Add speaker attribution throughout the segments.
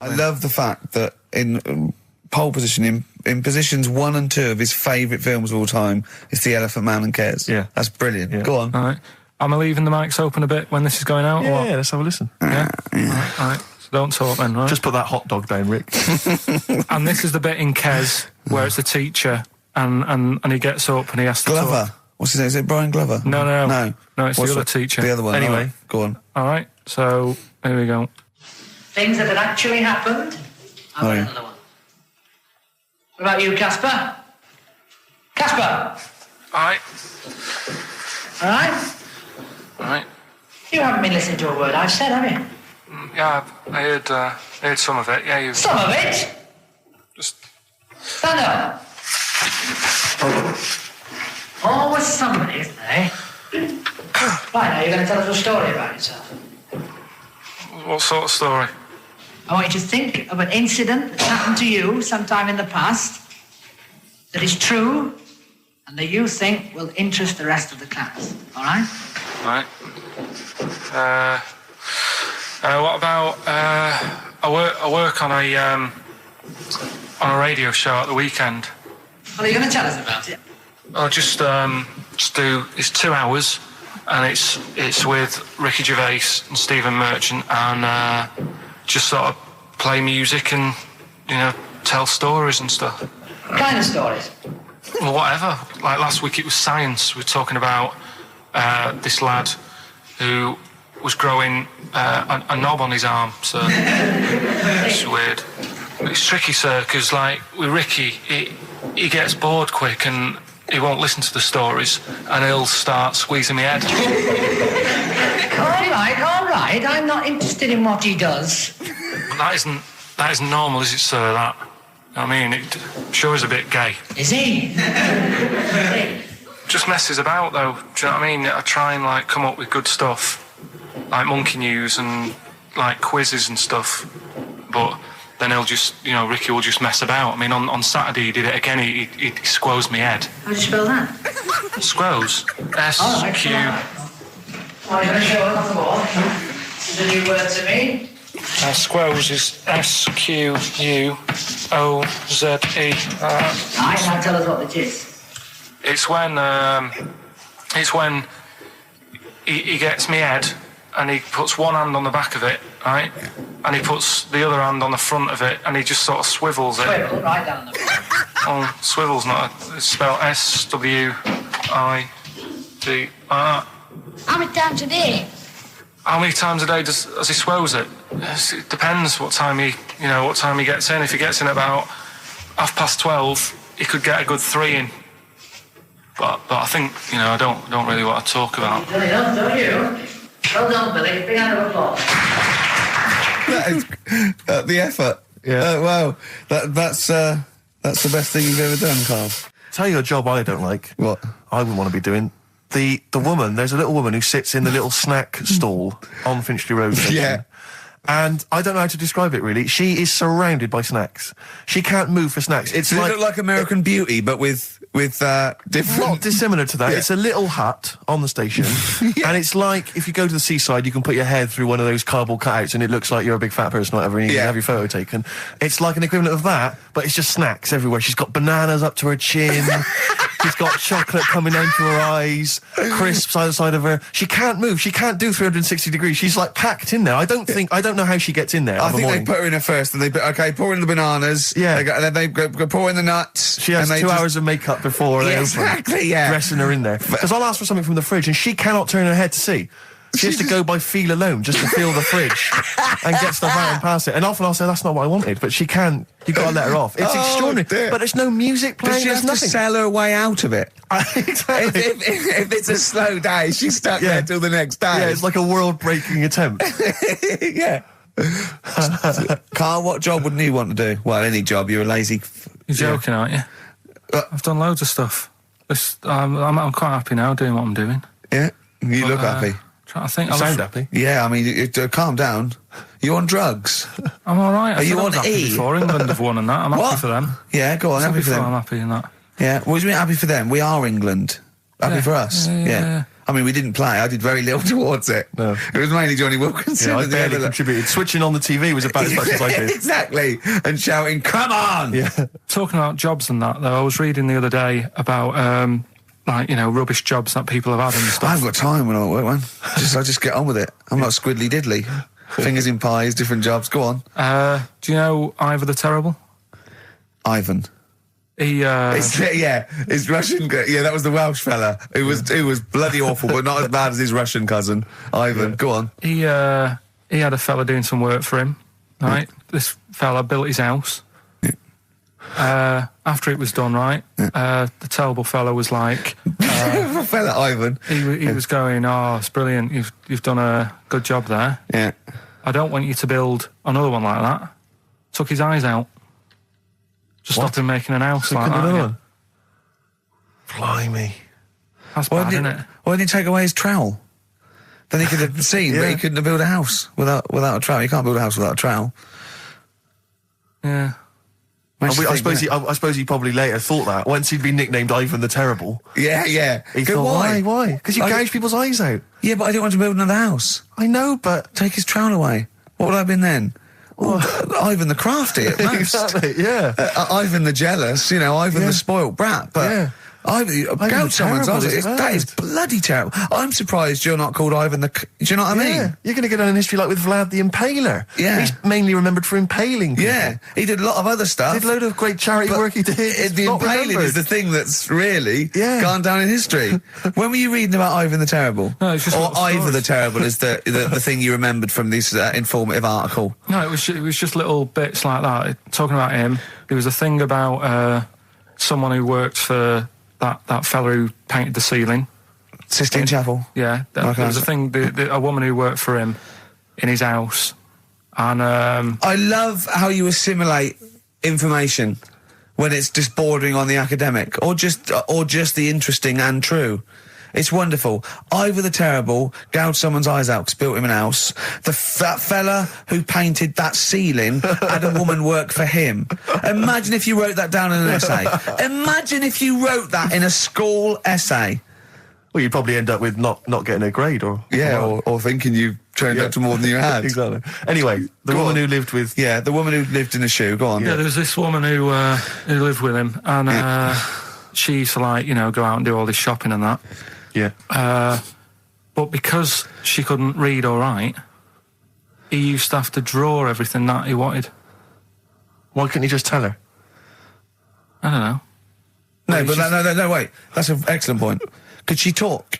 Speaker 1: I love the fact that in pole position, in positions 1 and 2 of his favourite films of all time, it's The Elephant Man and Kes.
Speaker 2: Yeah.
Speaker 1: That's brilliant.
Speaker 2: Yeah.
Speaker 1: Go on.
Speaker 2: All right. Am I leaving the mics open a bit when this is going out?
Speaker 3: Yeah,
Speaker 2: or what?
Speaker 3: let's have a listen.
Speaker 2: Yeah? All right. So don't talk then, right?
Speaker 3: Just put that hot dog down, Rick.
Speaker 2: And this is the bit in Kes where it's the teacher and he gets up and he has to
Speaker 1: Glover.
Speaker 2: talk.
Speaker 1: What's his name? Is it Brian Glover?
Speaker 2: No, it's the other teacher.
Speaker 1: The other one.
Speaker 3: Anyway.
Speaker 1: Right. Go on.
Speaker 2: All right, so here we go.
Speaker 4: Things that had actually happened. I've got another one. What about you, Casper? Casper!
Speaker 2: All right.
Speaker 4: All right?
Speaker 2: All right.
Speaker 4: You haven't been listening to a word I've said, have you?
Speaker 2: Yeah, I heard some of it. Yeah, you
Speaker 4: Some of it?
Speaker 2: just...
Speaker 4: Stand up. Always somebody, isn't there, eh? Right, now you're going to tell us a story about yourself.
Speaker 2: What sort of story?
Speaker 4: I want you to think of an incident that's happened to you sometime in the past that is true and that you think will interest the rest of the class. All right?
Speaker 2: All right. What about... I work on a radio show at the weekend.
Speaker 4: Well, are you going to tell us about it?
Speaker 2: I'll just do... It's 2 hours, and it's with Ricky Gervais and Stephen Merchant, and just sort of play music and, tell stories and stuff.
Speaker 4: What kind of stories?
Speaker 2: Well, whatever. Like last week it was science. We were talking about this lad who was growing a knob on his arm, so it's weird. It's tricky, sir, because like with Ricky, he gets bored quick and he won't listen to the stories and he'll start squeezing my head.
Speaker 4: All right. I'm not interested in what he does.
Speaker 2: That isn't normal, is it, sir? That, I mean, it sure is a bit gay.
Speaker 4: Is he?
Speaker 2: Just messes about, though. Do you know what I mean? I try and come up with good stuff, like monkey news and quizzes and stuff. But then he'll just, Ricky will just mess about. I mean, on Saturday he did it again. He squoze me head.
Speaker 4: How do you spell that?
Speaker 2: Squoze. S-Q.
Speaker 4: Are you going to show us on the wall? It's a new word to me.
Speaker 2: Squoze is S-Q-U-O-Z-E.
Speaker 4: Now tell us what it is.
Speaker 2: It's when he gets me head and he puts one hand on the back of it, right? And he puts the other hand on the front of it and he just sort of swivels it.
Speaker 4: Swivel, right down the bottom.
Speaker 2: Oh, swivel's not it's spelled S-W-I-D.
Speaker 5: How many times a day?
Speaker 2: How many times a day does he swells it? It depends what time he gets in. If he gets in about 12:30, he could get a good 3 in. But I think, I don't really want to talk about.
Speaker 4: You've done enough, don't you? Well done, Billy. Big hand of applause.
Speaker 1: That is the effort.
Speaker 3: Yeah.
Speaker 1: Wow. That's the best thing you've ever done, Carl.
Speaker 3: Tell you a job I don't like.
Speaker 1: What?
Speaker 3: I wouldn't want to be doing. The woman, there's a little woman who sits in the little snack stall on Finchley Road.
Speaker 1: Yeah.
Speaker 3: And I don't know how to describe it, really. She is surrounded by snacks. She can't move for snacks. It's
Speaker 1: Does it look like American Beauty, but with different...
Speaker 3: Not dissimilar to that.
Speaker 1: Yeah.
Speaker 3: It's a little hut on the station.
Speaker 1: Yeah.
Speaker 3: And it's like, if you go to the seaside, you can put your head through one of those cardboard cutouts and it looks like you're a big fat person or whatever, and you can have your photo taken. It's like an equivalent of that, but it's just snacks everywhere. She's got bananas up to her chin. She's got chocolate coming down to her eyes, crisps either side of her. She can't move. She can't do 360 degrees. She's packed in there. I don't know how she gets in there.
Speaker 1: I think they put her in there first, and pour in the bananas.
Speaker 3: Yeah.
Speaker 1: And then they go pour in the nuts.
Speaker 3: She has 2 hours of makeup before they open.
Speaker 1: Exactly, yeah.
Speaker 3: Dressing her in there. Because I'll ask for something from the fridge, and she cannot turn her head to see. She has to go by feel alone, just to feel the fridge and get stuff out and pass it. And often I'll say, that's not what I wanted, but she can't. You've got to let her off. It's extraordinary.
Speaker 1: Dear.
Speaker 3: But there's no music playing.
Speaker 1: Does she have to sell her way out of it?
Speaker 3: Exactly.
Speaker 1: If it's a slow day, she's stuck there till the next day.
Speaker 3: Yeah, it's like a world-breaking attempt.
Speaker 1: Yeah. Carl, what job wouldn't you want to do? Well, any job. You're a lazy...
Speaker 2: You're joking, aren't you? I've done loads of stuff. I'm quite happy now doing what I'm doing.
Speaker 1: Yeah? You look happy.
Speaker 2: Trying to think.
Speaker 3: You sound happy.
Speaker 1: Yeah, I mean, calm down. You're on drugs.
Speaker 2: I'm all right.
Speaker 1: Are you on
Speaker 2: happy
Speaker 1: E?
Speaker 2: before England have won and that. I'm happy for them.
Speaker 1: Yeah, go on, happy for them.
Speaker 2: I'm happy in that.
Speaker 1: Yeah, what do you mean happy for them? We are England. Happy for us. Yeah. I mean, we didn't play. I did very little towards it.
Speaker 3: No.
Speaker 1: It was mainly Johnny Wilkinson.
Speaker 3: Yeah, I barely contributed. Switching on the TV was about as much as I did.
Speaker 1: Exactly. And shouting, "Come on!"
Speaker 3: Yeah.
Speaker 2: Talking about jobs and that, though, I was reading the other day about, rubbish jobs that people have had and
Speaker 1: I
Speaker 2: stuff.
Speaker 1: haven't got time when I'm at work, man. I just get on with it. I'm not squiddly diddly. Fingers in pies, different jobs. Go on.
Speaker 2: Do you know Ivor the Terrible?
Speaker 1: Ivan.
Speaker 2: He,
Speaker 1: His Russian. Yeah, that was the Welsh fella. It was bloody awful, but not as bad as his Russian cousin, Ivan. Go on.
Speaker 2: He had a fella doing some work for him, right? This fella built his house. After it was done, right, the terrible fella was like...
Speaker 1: fella Ivan.
Speaker 2: He was going, "Oh, it's brilliant, you've done a good job there.
Speaker 1: Yeah.
Speaker 2: I don't want you to build another one like that." Took his eyes out. Just stopped him making an house like that.
Speaker 3: Another
Speaker 2: Yeah.
Speaker 3: one? Blimey.
Speaker 2: That's bad, isn't it?
Speaker 1: Why didn't he take away his trowel? Then he could have seen, but he couldn't have built a house without a trowel. You can't build a house without a trowel.
Speaker 2: Yeah.
Speaker 3: I suppose he probably later thought that once he'd been nicknamed Ivan the Terrible.
Speaker 1: Yeah.
Speaker 3: He thought, why? Because you gouge people's eyes out.
Speaker 1: Yeah, but I didn't want to build another house.
Speaker 3: I know, but
Speaker 1: Take his trowel away. What would I have been then? Ivan the crafty at most.
Speaker 3: exactly, yeah.
Speaker 1: Ivan the jealous, Ivan the spoilt brat. But
Speaker 3: Yeah.
Speaker 1: Gouge someone's
Speaker 3: terrible,
Speaker 1: eyes.
Speaker 3: it's
Speaker 1: That
Speaker 3: bad.
Speaker 1: is bloody terrible. I'm surprised you're not called Ivan the... Do you know what I mean?
Speaker 3: Yeah, you're going to get on in history like with Vlad the Impaler.
Speaker 1: Yeah.
Speaker 3: He's mainly remembered for impaling people.
Speaker 1: Yeah, he did a lot of other stuff.
Speaker 3: Did a load of great charity
Speaker 1: But
Speaker 3: work he did. It's
Speaker 1: the
Speaker 3: not
Speaker 1: impaling
Speaker 3: remembered.
Speaker 1: is the thing that's really
Speaker 3: Yeah.
Speaker 1: gone down in history. When were you reading about Ivan the Terrible?
Speaker 2: No, it's just
Speaker 1: or
Speaker 2: little
Speaker 1: Ivor the
Speaker 2: stories.
Speaker 1: Terrible is the thing you remembered from this informative article.
Speaker 2: No, it was just little bits like that. Talking about him, there was a thing about someone who worked for that fella who painted the ceiling.
Speaker 1: Sistine Chapel.
Speaker 2: Yeah, there was a thing. A woman who worked for him in his house, and
Speaker 1: I love how you assimilate information when it's just bordering on the academic, or just the interesting and true. It's wonderful. Ivor the Terrible gouged someone's eyes out 'cause built him an house. That fella who painted that ceiling had a woman work for him. Imagine if you wrote that down in an essay. Imagine if you wrote that in a school essay.
Speaker 3: Well, you'd probably end up with not getting a grade or
Speaker 1: thinking you turned up to more than you had.
Speaker 3: Exactly. Anyway, the
Speaker 1: Go
Speaker 3: woman
Speaker 1: on.
Speaker 3: who lived with...
Speaker 1: Yeah, the woman who lived in a shoe. Go on.
Speaker 2: yeah, there was this woman who lived with him, and she used to go out and do all this shopping and that.
Speaker 3: Yeah.
Speaker 2: But because she couldn't read or write, he used to have to draw everything that he wanted.
Speaker 3: Why couldn't you just tell her?
Speaker 2: I don't know.
Speaker 1: No, but no, wait. That's an excellent point. Could she talk?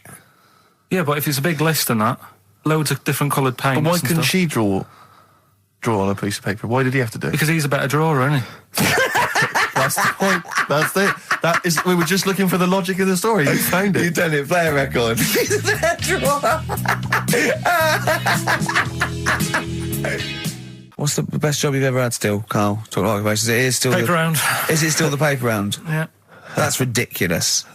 Speaker 2: Yeah, but if it's a big list and that, loads of different coloured paints.
Speaker 3: But why
Speaker 2: and
Speaker 3: couldn't
Speaker 2: stuff.
Speaker 3: she draw on a piece of paper? Why did he have to do it?
Speaker 2: Because he's a better drawer, isn't he?
Speaker 3: That's the point. That's it. We were just looking for the logic of the story. You found
Speaker 1: You've
Speaker 3: it.
Speaker 1: done it. Play a record. What's the best job you've ever had still, Carl? Talk like basis. It is still
Speaker 2: Paper round.
Speaker 1: Is it still the paper round?
Speaker 2: Yeah.
Speaker 1: That's ridiculous.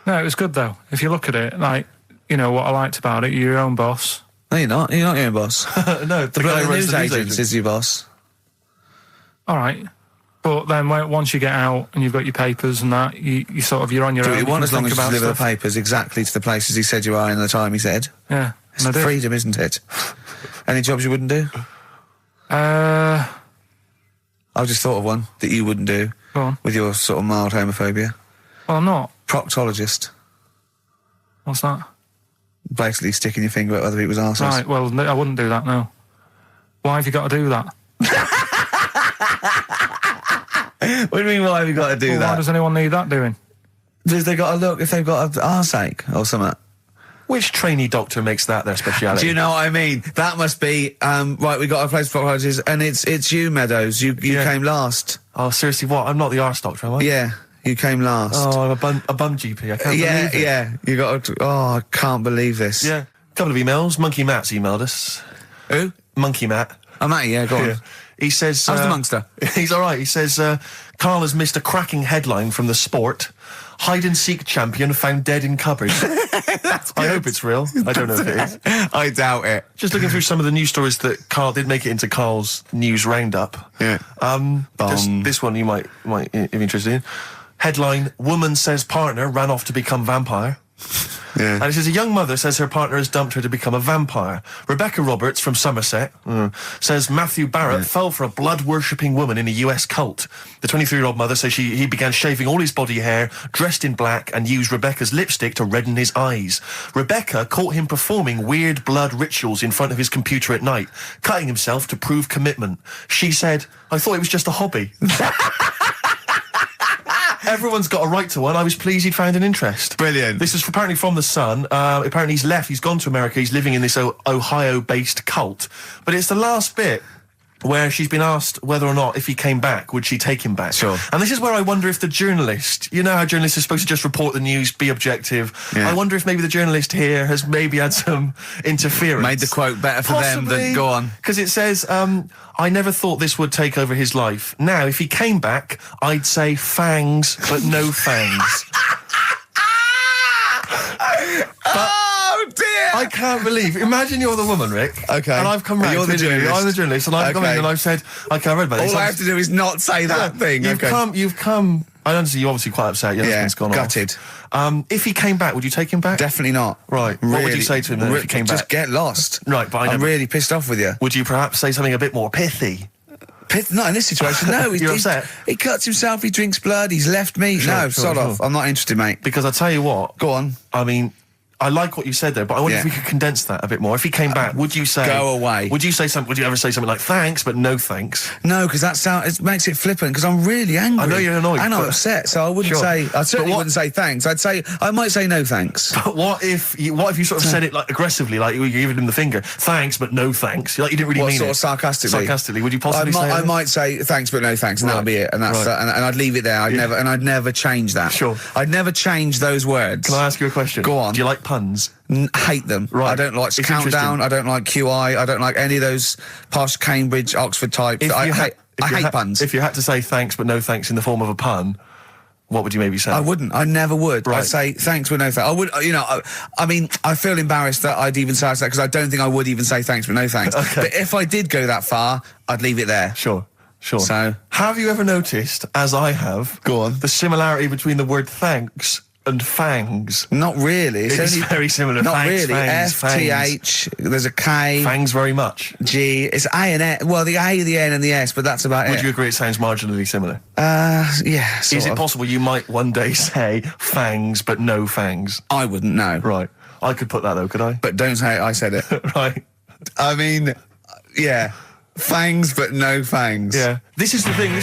Speaker 2: No, it was good though. If you look at it, what I liked about it, you're your own boss.
Speaker 1: No, you're not. You're not your own boss.
Speaker 3: No,
Speaker 1: The
Speaker 3: guy who runs
Speaker 1: news
Speaker 3: the news
Speaker 1: agent is your boss.
Speaker 2: All right. But then once you get out and you've got your papers and that, you're on your
Speaker 1: Do
Speaker 2: own.
Speaker 1: what you want
Speaker 2: can
Speaker 1: as long
Speaker 2: think
Speaker 1: as you
Speaker 2: about
Speaker 1: deliver the
Speaker 2: stuff.
Speaker 1: papers exactly to the places he said you are in the time he said.
Speaker 2: Yeah.
Speaker 1: It's
Speaker 2: and I did.
Speaker 1: freedom, isn't it? Any jobs you wouldn't do?
Speaker 2: Go
Speaker 1: I just thought of one that you wouldn't do
Speaker 2: on.
Speaker 1: with your sort of mild homophobia.
Speaker 2: Well, I'm not.
Speaker 1: Proctologist.
Speaker 2: What's that?
Speaker 1: Basically sticking your finger at other people's arses.
Speaker 2: Right, well, I wouldn't do that, no. Why have you got to do that?
Speaker 1: What do you mean, why have you got to do
Speaker 2: Why
Speaker 1: that?
Speaker 2: does anyone need that doing?
Speaker 1: Because they got to look if they've got an arseache or something.
Speaker 3: Which trainee doctor makes that their speciality?
Speaker 1: Do you know what I mean? That must be, right, we got a place for proctologists, and it's you, Meadows. You came last.
Speaker 3: Oh, seriously, what? I'm not the arse doctor, am I?
Speaker 1: Yeah, you came last.
Speaker 3: Oh, I'm a bum GP. I can't believe it.
Speaker 1: Yeah. You got to, I can't believe this.
Speaker 3: Yeah. Couple of emails. Monkey Matt's emailed us.
Speaker 1: Who?
Speaker 3: Monkey Matt.
Speaker 1: Oh, Matty, yeah, go on.
Speaker 3: Yeah. He says...
Speaker 1: How's the Monster?
Speaker 3: He's all right. He says, Carl has missed a cracking headline from The Sport. Hide-and-seek champion found dead in cupboard. I hope it's real. I don't know if it is.
Speaker 1: I doubt it.
Speaker 3: Just looking through some of the news stories that Carl did make it into Carl's news roundup.
Speaker 1: Yeah.
Speaker 3: This one you might be interested in. Headline, woman says partner ran off to become vampire.
Speaker 1: Yeah.
Speaker 3: And it says, a young mother says her partner has dumped her to become a vampire. Rebecca Roberts from Somerset says Matthew Barrett fell for a blood-worshipping woman in a US cult. The 23-year-old mother says he began shaving all his body hair, dressed in black, and used Rebecca's lipstick to redden his eyes. Rebecca caught him performing weird blood rituals in front of his computer at night, cutting himself to prove commitment. She said, I thought it was just a hobby. Everyone's got a right to one. I was pleased he'd found an interest.
Speaker 1: Brilliant.
Speaker 3: This is apparently from The Sun. Apparently he's left. He's gone to America. He's living in this Ohio-based cult. But it's the last bit where she's been asked whether or not, if he came back, would she take him back?
Speaker 1: Sure.
Speaker 3: And this is where I wonder if the journalist, you know how journalists are supposed to just report the news, be objective.
Speaker 1: Yeah.
Speaker 3: I wonder if maybe the journalist here has maybe had some interference.
Speaker 1: Made the quote better for them than go on.
Speaker 3: Because it says, I never thought this would take over his life. Now, if he came back, I'd say fangs, but no fangs.
Speaker 1: Oh dear!
Speaker 3: I can't believe. Imagine you're the woman, Rick.
Speaker 1: Okay.
Speaker 3: And I've come round.
Speaker 1: You're the journalist.
Speaker 3: I'm the journalist, and I've come in and I've said, okay, I read about this.
Speaker 1: All I have to do is not say that thing.
Speaker 3: You've come. I understand you're obviously quite upset. Your husband's gone
Speaker 1: gutted.
Speaker 3: off. If he came back, would you take him back?
Speaker 1: Definitely not.
Speaker 3: Right. What would you say to him then if he came back?
Speaker 1: Just get lost.
Speaker 3: Right, but
Speaker 1: I'm really pissed off with you.
Speaker 3: Would you perhaps say something a bit more pithy?
Speaker 1: Not in this situation, no.
Speaker 3: You're upset?
Speaker 1: He cuts himself, he drinks blood, he's left me. Sod off. I'm not interested, mate.
Speaker 3: Because I tell you what.
Speaker 1: Go on.
Speaker 3: I mean, I like what you said there, but I wonder if we could condense that a bit more. If he came back, would you say...
Speaker 1: Go away.
Speaker 3: Would you ever say something like, thanks, but no thanks?
Speaker 1: No, because it makes it flippant, because I'm really angry.
Speaker 3: I know you're annoyed.
Speaker 1: And I'm upset, so I wouldn't say... I certainly wouldn't say thanks. I might say no thanks.
Speaker 3: But what if you sort of said it like aggressively, like you were giving him the finger, thanks, but no thanks? Like you didn't really mean
Speaker 1: sort
Speaker 3: it.
Speaker 1: of sarcastically?
Speaker 3: Sarcastically, would you possibly say
Speaker 1: I might say thanks, but no thanks, and that'll be it. And that's and I'd leave it there. I'd never change that.
Speaker 3: Sure.
Speaker 1: I'd never change those words.
Speaker 3: Can I ask you a question?
Speaker 1: Go on.
Speaker 3: Do you like puns?
Speaker 1: Hate them.
Speaker 3: Right.
Speaker 1: I don't like Countdown. I don't like QI. I don't like any of those posh Cambridge, Oxford types. I hate puns.
Speaker 3: If you had to say thanks but no thanks in the form of a pun, what would you maybe say?
Speaker 1: I wouldn't. I never would.
Speaker 3: Right.
Speaker 1: I'd say thanks but no thanks. I would. I mean, I feel embarrassed that I'd even say that because I don't think I would even say thanks but no thanks.
Speaker 3: Okay.
Speaker 1: But if I did go that far, I'd leave it there.
Speaker 3: Sure.
Speaker 1: So,
Speaker 3: have you ever noticed, as I have,
Speaker 1: go on,
Speaker 3: the similarity between the word thanks and fangs?
Speaker 1: Not really.
Speaker 3: It's very similar.
Speaker 1: Not
Speaker 3: thanks,
Speaker 1: really.
Speaker 3: Fangs,
Speaker 1: F-T-H, there's a K.
Speaker 3: Fangs very much.
Speaker 1: G. It's A and S. Well, the A, the N and the S, but that's about it.
Speaker 3: Would you agree it sounds marginally similar?
Speaker 1: Yeah,
Speaker 3: Is it possible you might one day say fangs but no fangs?
Speaker 1: I wouldn't know.
Speaker 3: Right. I could put that though, could I?
Speaker 1: But don't say I said it.
Speaker 3: Right.
Speaker 1: I mean, yeah. Fangs, but no fangs.
Speaker 3: Yeah. This is the thing.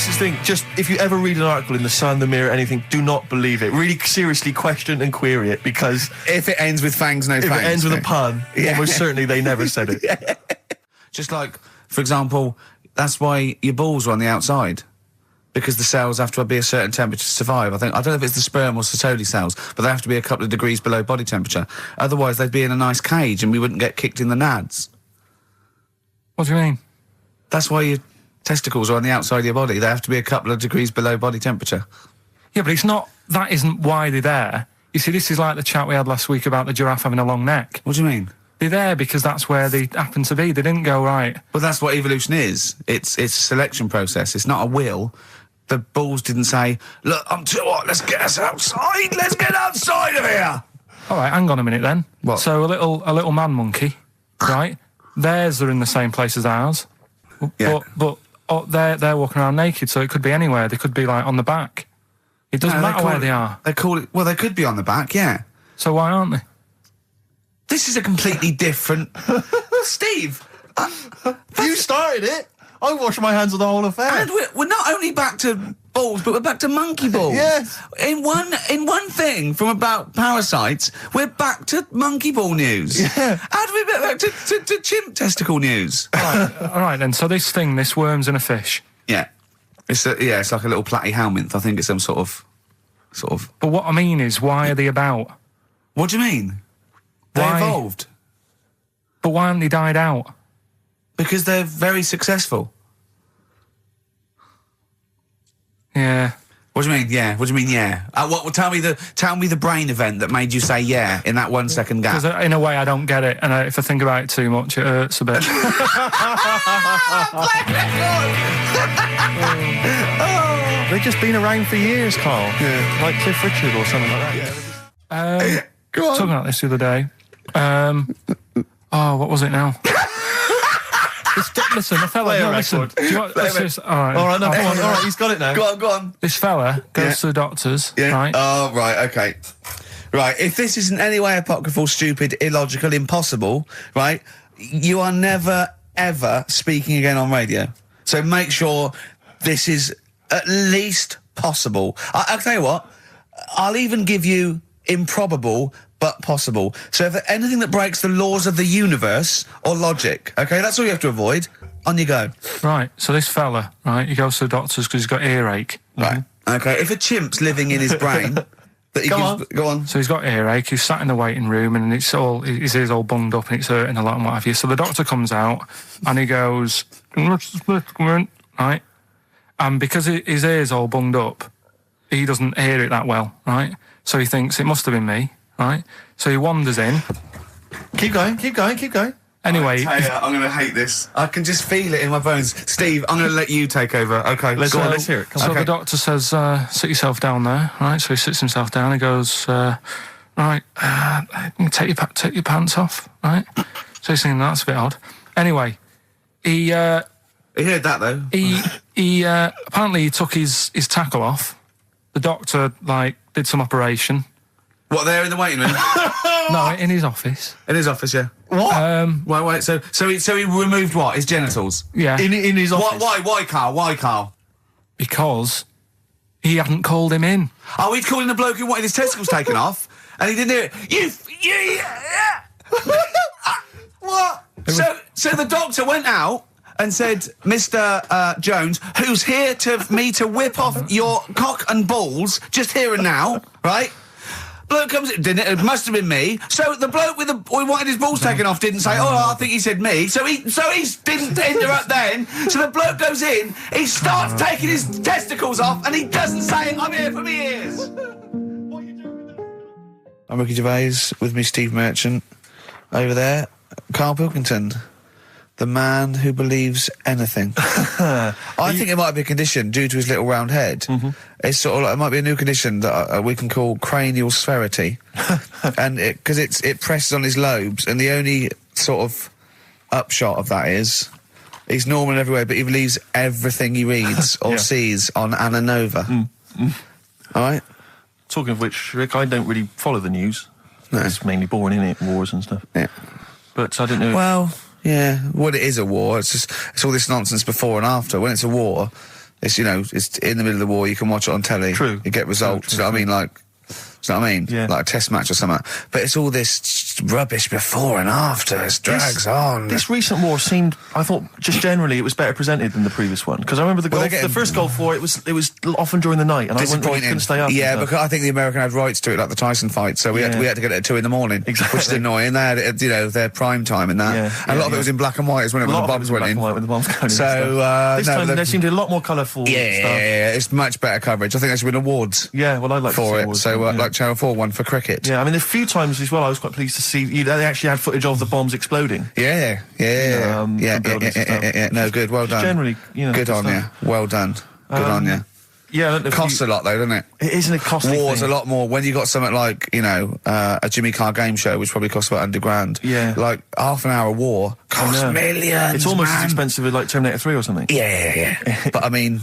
Speaker 3: Just, if you ever read an article in The Sun, The Mirror, anything, do not believe it. Really seriously question and query it, because...
Speaker 1: If it ends with fangs, no fangs.
Speaker 3: If it ends with a pun, almost certainly they never said it.
Speaker 1: Yeah. Just like, for example, that's why your balls are on the outside. Because the cells have to be a certain temperature to survive. I don't know if it's the sperm or Sertoli cells, but they have to be a couple of degrees below body temperature. Otherwise, they'd be in a nice cage and we wouldn't get kicked in the nads.
Speaker 2: What do you mean?
Speaker 1: That's why your testicles are on the outside of your body. They have to be a couple of degrees below body temperature.
Speaker 2: Yeah, but that isn't why they're there. You see, this is like the chat we had last week about the giraffe having a long neck.
Speaker 1: What do you mean?
Speaker 2: They're there because that's where they happen to be. They didn't go, right.
Speaker 1: Well, that's what evolution is. It's a selection process. It's not a will. The balls didn't say, look, I'm too hot, let's get us outside. Let's get outside of here.
Speaker 2: All right, hang on a minute then.
Speaker 1: What?
Speaker 2: So a little man monkey, right? Theirs are in the same place as ours.
Speaker 1: Yeah.
Speaker 2: But they're walking around naked, so it could be anywhere. They could be like on the back. It doesn't matter where they are.
Speaker 1: They call it. Well, they could be on the back, yeah.
Speaker 2: So why aren't they?
Speaker 1: This is a completely different. Steve,
Speaker 3: you started it. I wash my hands of the whole affair.
Speaker 1: And we're not only back to balls, but we're back to monkey balls.
Speaker 3: Yes.
Speaker 1: In one thing from about parasites, we're back to monkey ball news.
Speaker 3: Yeah.
Speaker 1: How do we get back to chimp testicle news?
Speaker 2: All right then. So this worm's in a fish.
Speaker 1: Yeah. It's like a little platyhelminth. I think it's some sort of.
Speaker 2: But what I mean is, why are they about?
Speaker 1: What do you mean? They
Speaker 2: Why?
Speaker 1: evolved.
Speaker 2: But why haven't they died out?
Speaker 1: Because they're very successful.
Speaker 2: Yeah.
Speaker 1: What do you mean? Yeah. What do you mean? Yeah. Tell me the brain event that made you say yeah in that 1 second gap.
Speaker 2: Because in a way I don't get it, and if I think about it too much, it hurts a bit.
Speaker 1: Oh.
Speaker 3: They've just been around for years, Carl.
Speaker 1: Yeah.
Speaker 3: Like Cliff Richard or something like that.
Speaker 1: Go on.
Speaker 2: Talking about this the other day. What was it now? Listen, the fella.
Speaker 3: Play a
Speaker 2: No, listen.
Speaker 3: record.
Speaker 2: Do you want, let's just, all right.
Speaker 3: All right, no, come on. All right, he's got it now.
Speaker 1: Go on.
Speaker 2: This fella goes to the doctors, right?
Speaker 1: Oh, right, okay. Right, if this isn't any way apocryphal, stupid, illogical, impossible, right, you are never, ever speaking again on radio. So make sure this is at least possible. I'll tell you what, I'll even give you improbable but possible. So if anything that breaks the laws of the universe or logic, okay, that's all you have to avoid. On you go.
Speaker 2: Right, so this fella, right, he goes to the doctors because he's got earache.
Speaker 1: Right, okay, if a chimp's living in his brain... that he go on.
Speaker 2: So he's got earache, he's sat in the waiting room and it's all, his ears all bunged up and it's hurting a lot and what have you. So the doctor comes out and he goes, right? And because his ear's all bunged up, he doesn't hear it that well, right? So he thinks it must have been me, right? So he wanders in.
Speaker 3: Keep going.
Speaker 2: Anyway,
Speaker 1: I'm going to hate this. I can just feel it in my bones. Steve, I'm going to let you take over. Okay,
Speaker 3: Let's hear it. Come
Speaker 2: so
Speaker 3: on.
Speaker 2: the doctor says, sit yourself down there, right? So he sits himself down. He goes, right, take your pants off, right? So he's thinking that's a bit odd. Anyway, he
Speaker 1: heard that though.
Speaker 2: He apparently he took his tackle off. The doctor did some operation.
Speaker 1: What, there in the waiting room?
Speaker 2: No, in his office.
Speaker 1: In his office, yeah. What? Wait. So he removed what? His genitals.
Speaker 2: Yeah.
Speaker 3: In his office.
Speaker 1: Why, Carl? Why, Carl?
Speaker 2: Because he hadn't called him in.
Speaker 1: Oh, he'd called in the bloke who wanted his testicles taken off, and he didn't hear it. What? So the doctor went out and said, Mr. Jones, who's here to whip off your cock and balls, just here and now, right? Bloke comes in, didn't it? It must have been me. So the bloke who wanted his balls taken off didn't say, I think he said me. So he didn't interrupt then. So the bloke goes in, he starts taking his testicles off, and he doesn't say, I'm here for me ears. I'm Ricky Gervais, with me Steve Merchant. Over there, Karl Pilkington. The man who believes anything. I think it might be a condition due to his little round head. Mm-hmm. It's sort of like, it might be a new condition that we can call cranial spherity, and because it presses on his lobes, and the only sort of upshot of that is he's normal in every way, but he believes everything he reads or sees on Anna Nova. All right.
Speaker 3: Talking of which, Rick, I don't really follow the news.
Speaker 1: No.
Speaker 3: It's mainly boring, innit? Wars and stuff.
Speaker 1: Yeah.
Speaker 3: But I don't know.
Speaker 1: Well. Yeah, well, it is a war. It's all this nonsense before and after. When it's a war, it's it's in the middle of the war. You can watch it on telly.
Speaker 3: True.
Speaker 1: You get results.
Speaker 3: True.
Speaker 1: You know what I mean?
Speaker 3: Yeah.
Speaker 1: Like a test match or something. But it's all this rubbish before and after. It drags on.
Speaker 3: This recent war seemed, I thought, just generally, it was better presented than the previous one. Because I remember the first Gulf War, it was often during the night, and I couldn't stay up.
Speaker 1: Yeah, because I think the American had rights to it, like the Tyson fight. So we had to get it at 2 in the morning,
Speaker 3: exactly.
Speaker 1: Which is annoying. They had their prime time in that.
Speaker 3: Yeah,
Speaker 1: and a lot of it was in black and white, as when the bombs went in.
Speaker 3: When the bombs going
Speaker 1: so
Speaker 3: this time there seemed to be a lot more colourful stuff.
Speaker 1: Yeah, it's much better coverage. I think there should win awards.
Speaker 3: Yeah, well, I'd like
Speaker 1: for
Speaker 3: to see
Speaker 1: it.
Speaker 3: awards.
Speaker 1: So like Channel 4 won for cricket.
Speaker 3: Yeah, I mean, a few times as well, I was quite pleased to see they actually had footage of the bombs exploding.
Speaker 1: Yeah. No, good. Well done.
Speaker 3: Generally,
Speaker 1: good on you. Well done. Good on you.
Speaker 3: Yeah, I don't know.
Speaker 1: Costs a lot though, doesn't it?
Speaker 3: It isn't a costly
Speaker 1: War's
Speaker 3: thing.
Speaker 1: a lot more when you got something like a Jimmy Carr game show, which probably costs about $100,000.
Speaker 3: Yeah,
Speaker 1: like half an hour war costs millions.
Speaker 3: It's almost
Speaker 1: as
Speaker 3: expensive as like Terminator 3 or something.
Speaker 1: Yeah. But I mean,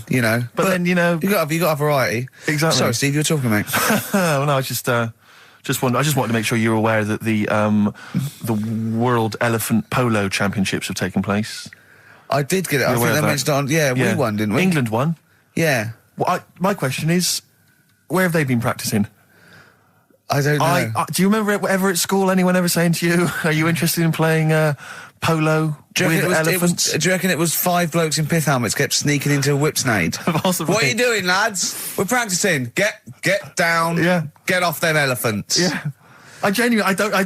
Speaker 3: But then you got
Speaker 1: to have variety.
Speaker 3: Exactly.
Speaker 1: Sorry, Steve, you were talking, mate.
Speaker 3: Well, no, I just wanted to make sure you're aware that the World Elephant Polo Championships have taken place.
Speaker 1: I did get it. I think they mentioned it on. Yeah, we won, didn't we?
Speaker 3: England won.
Speaker 1: Yeah.
Speaker 3: Well, my question is, where have they been practicing?
Speaker 1: I don't know.
Speaker 3: Do you remember ever at school anyone ever saying to you, "Are you interested in playing polo with elephants?"
Speaker 1: Do you reckon it was 5 blokes in pith helmets kept sneaking into a whipsnade?
Speaker 3: Possibly.
Speaker 1: What are you doing, lads? We're practicing. Get down.
Speaker 3: Yeah.
Speaker 1: Get off them elephants.
Speaker 3: Yeah. I didn't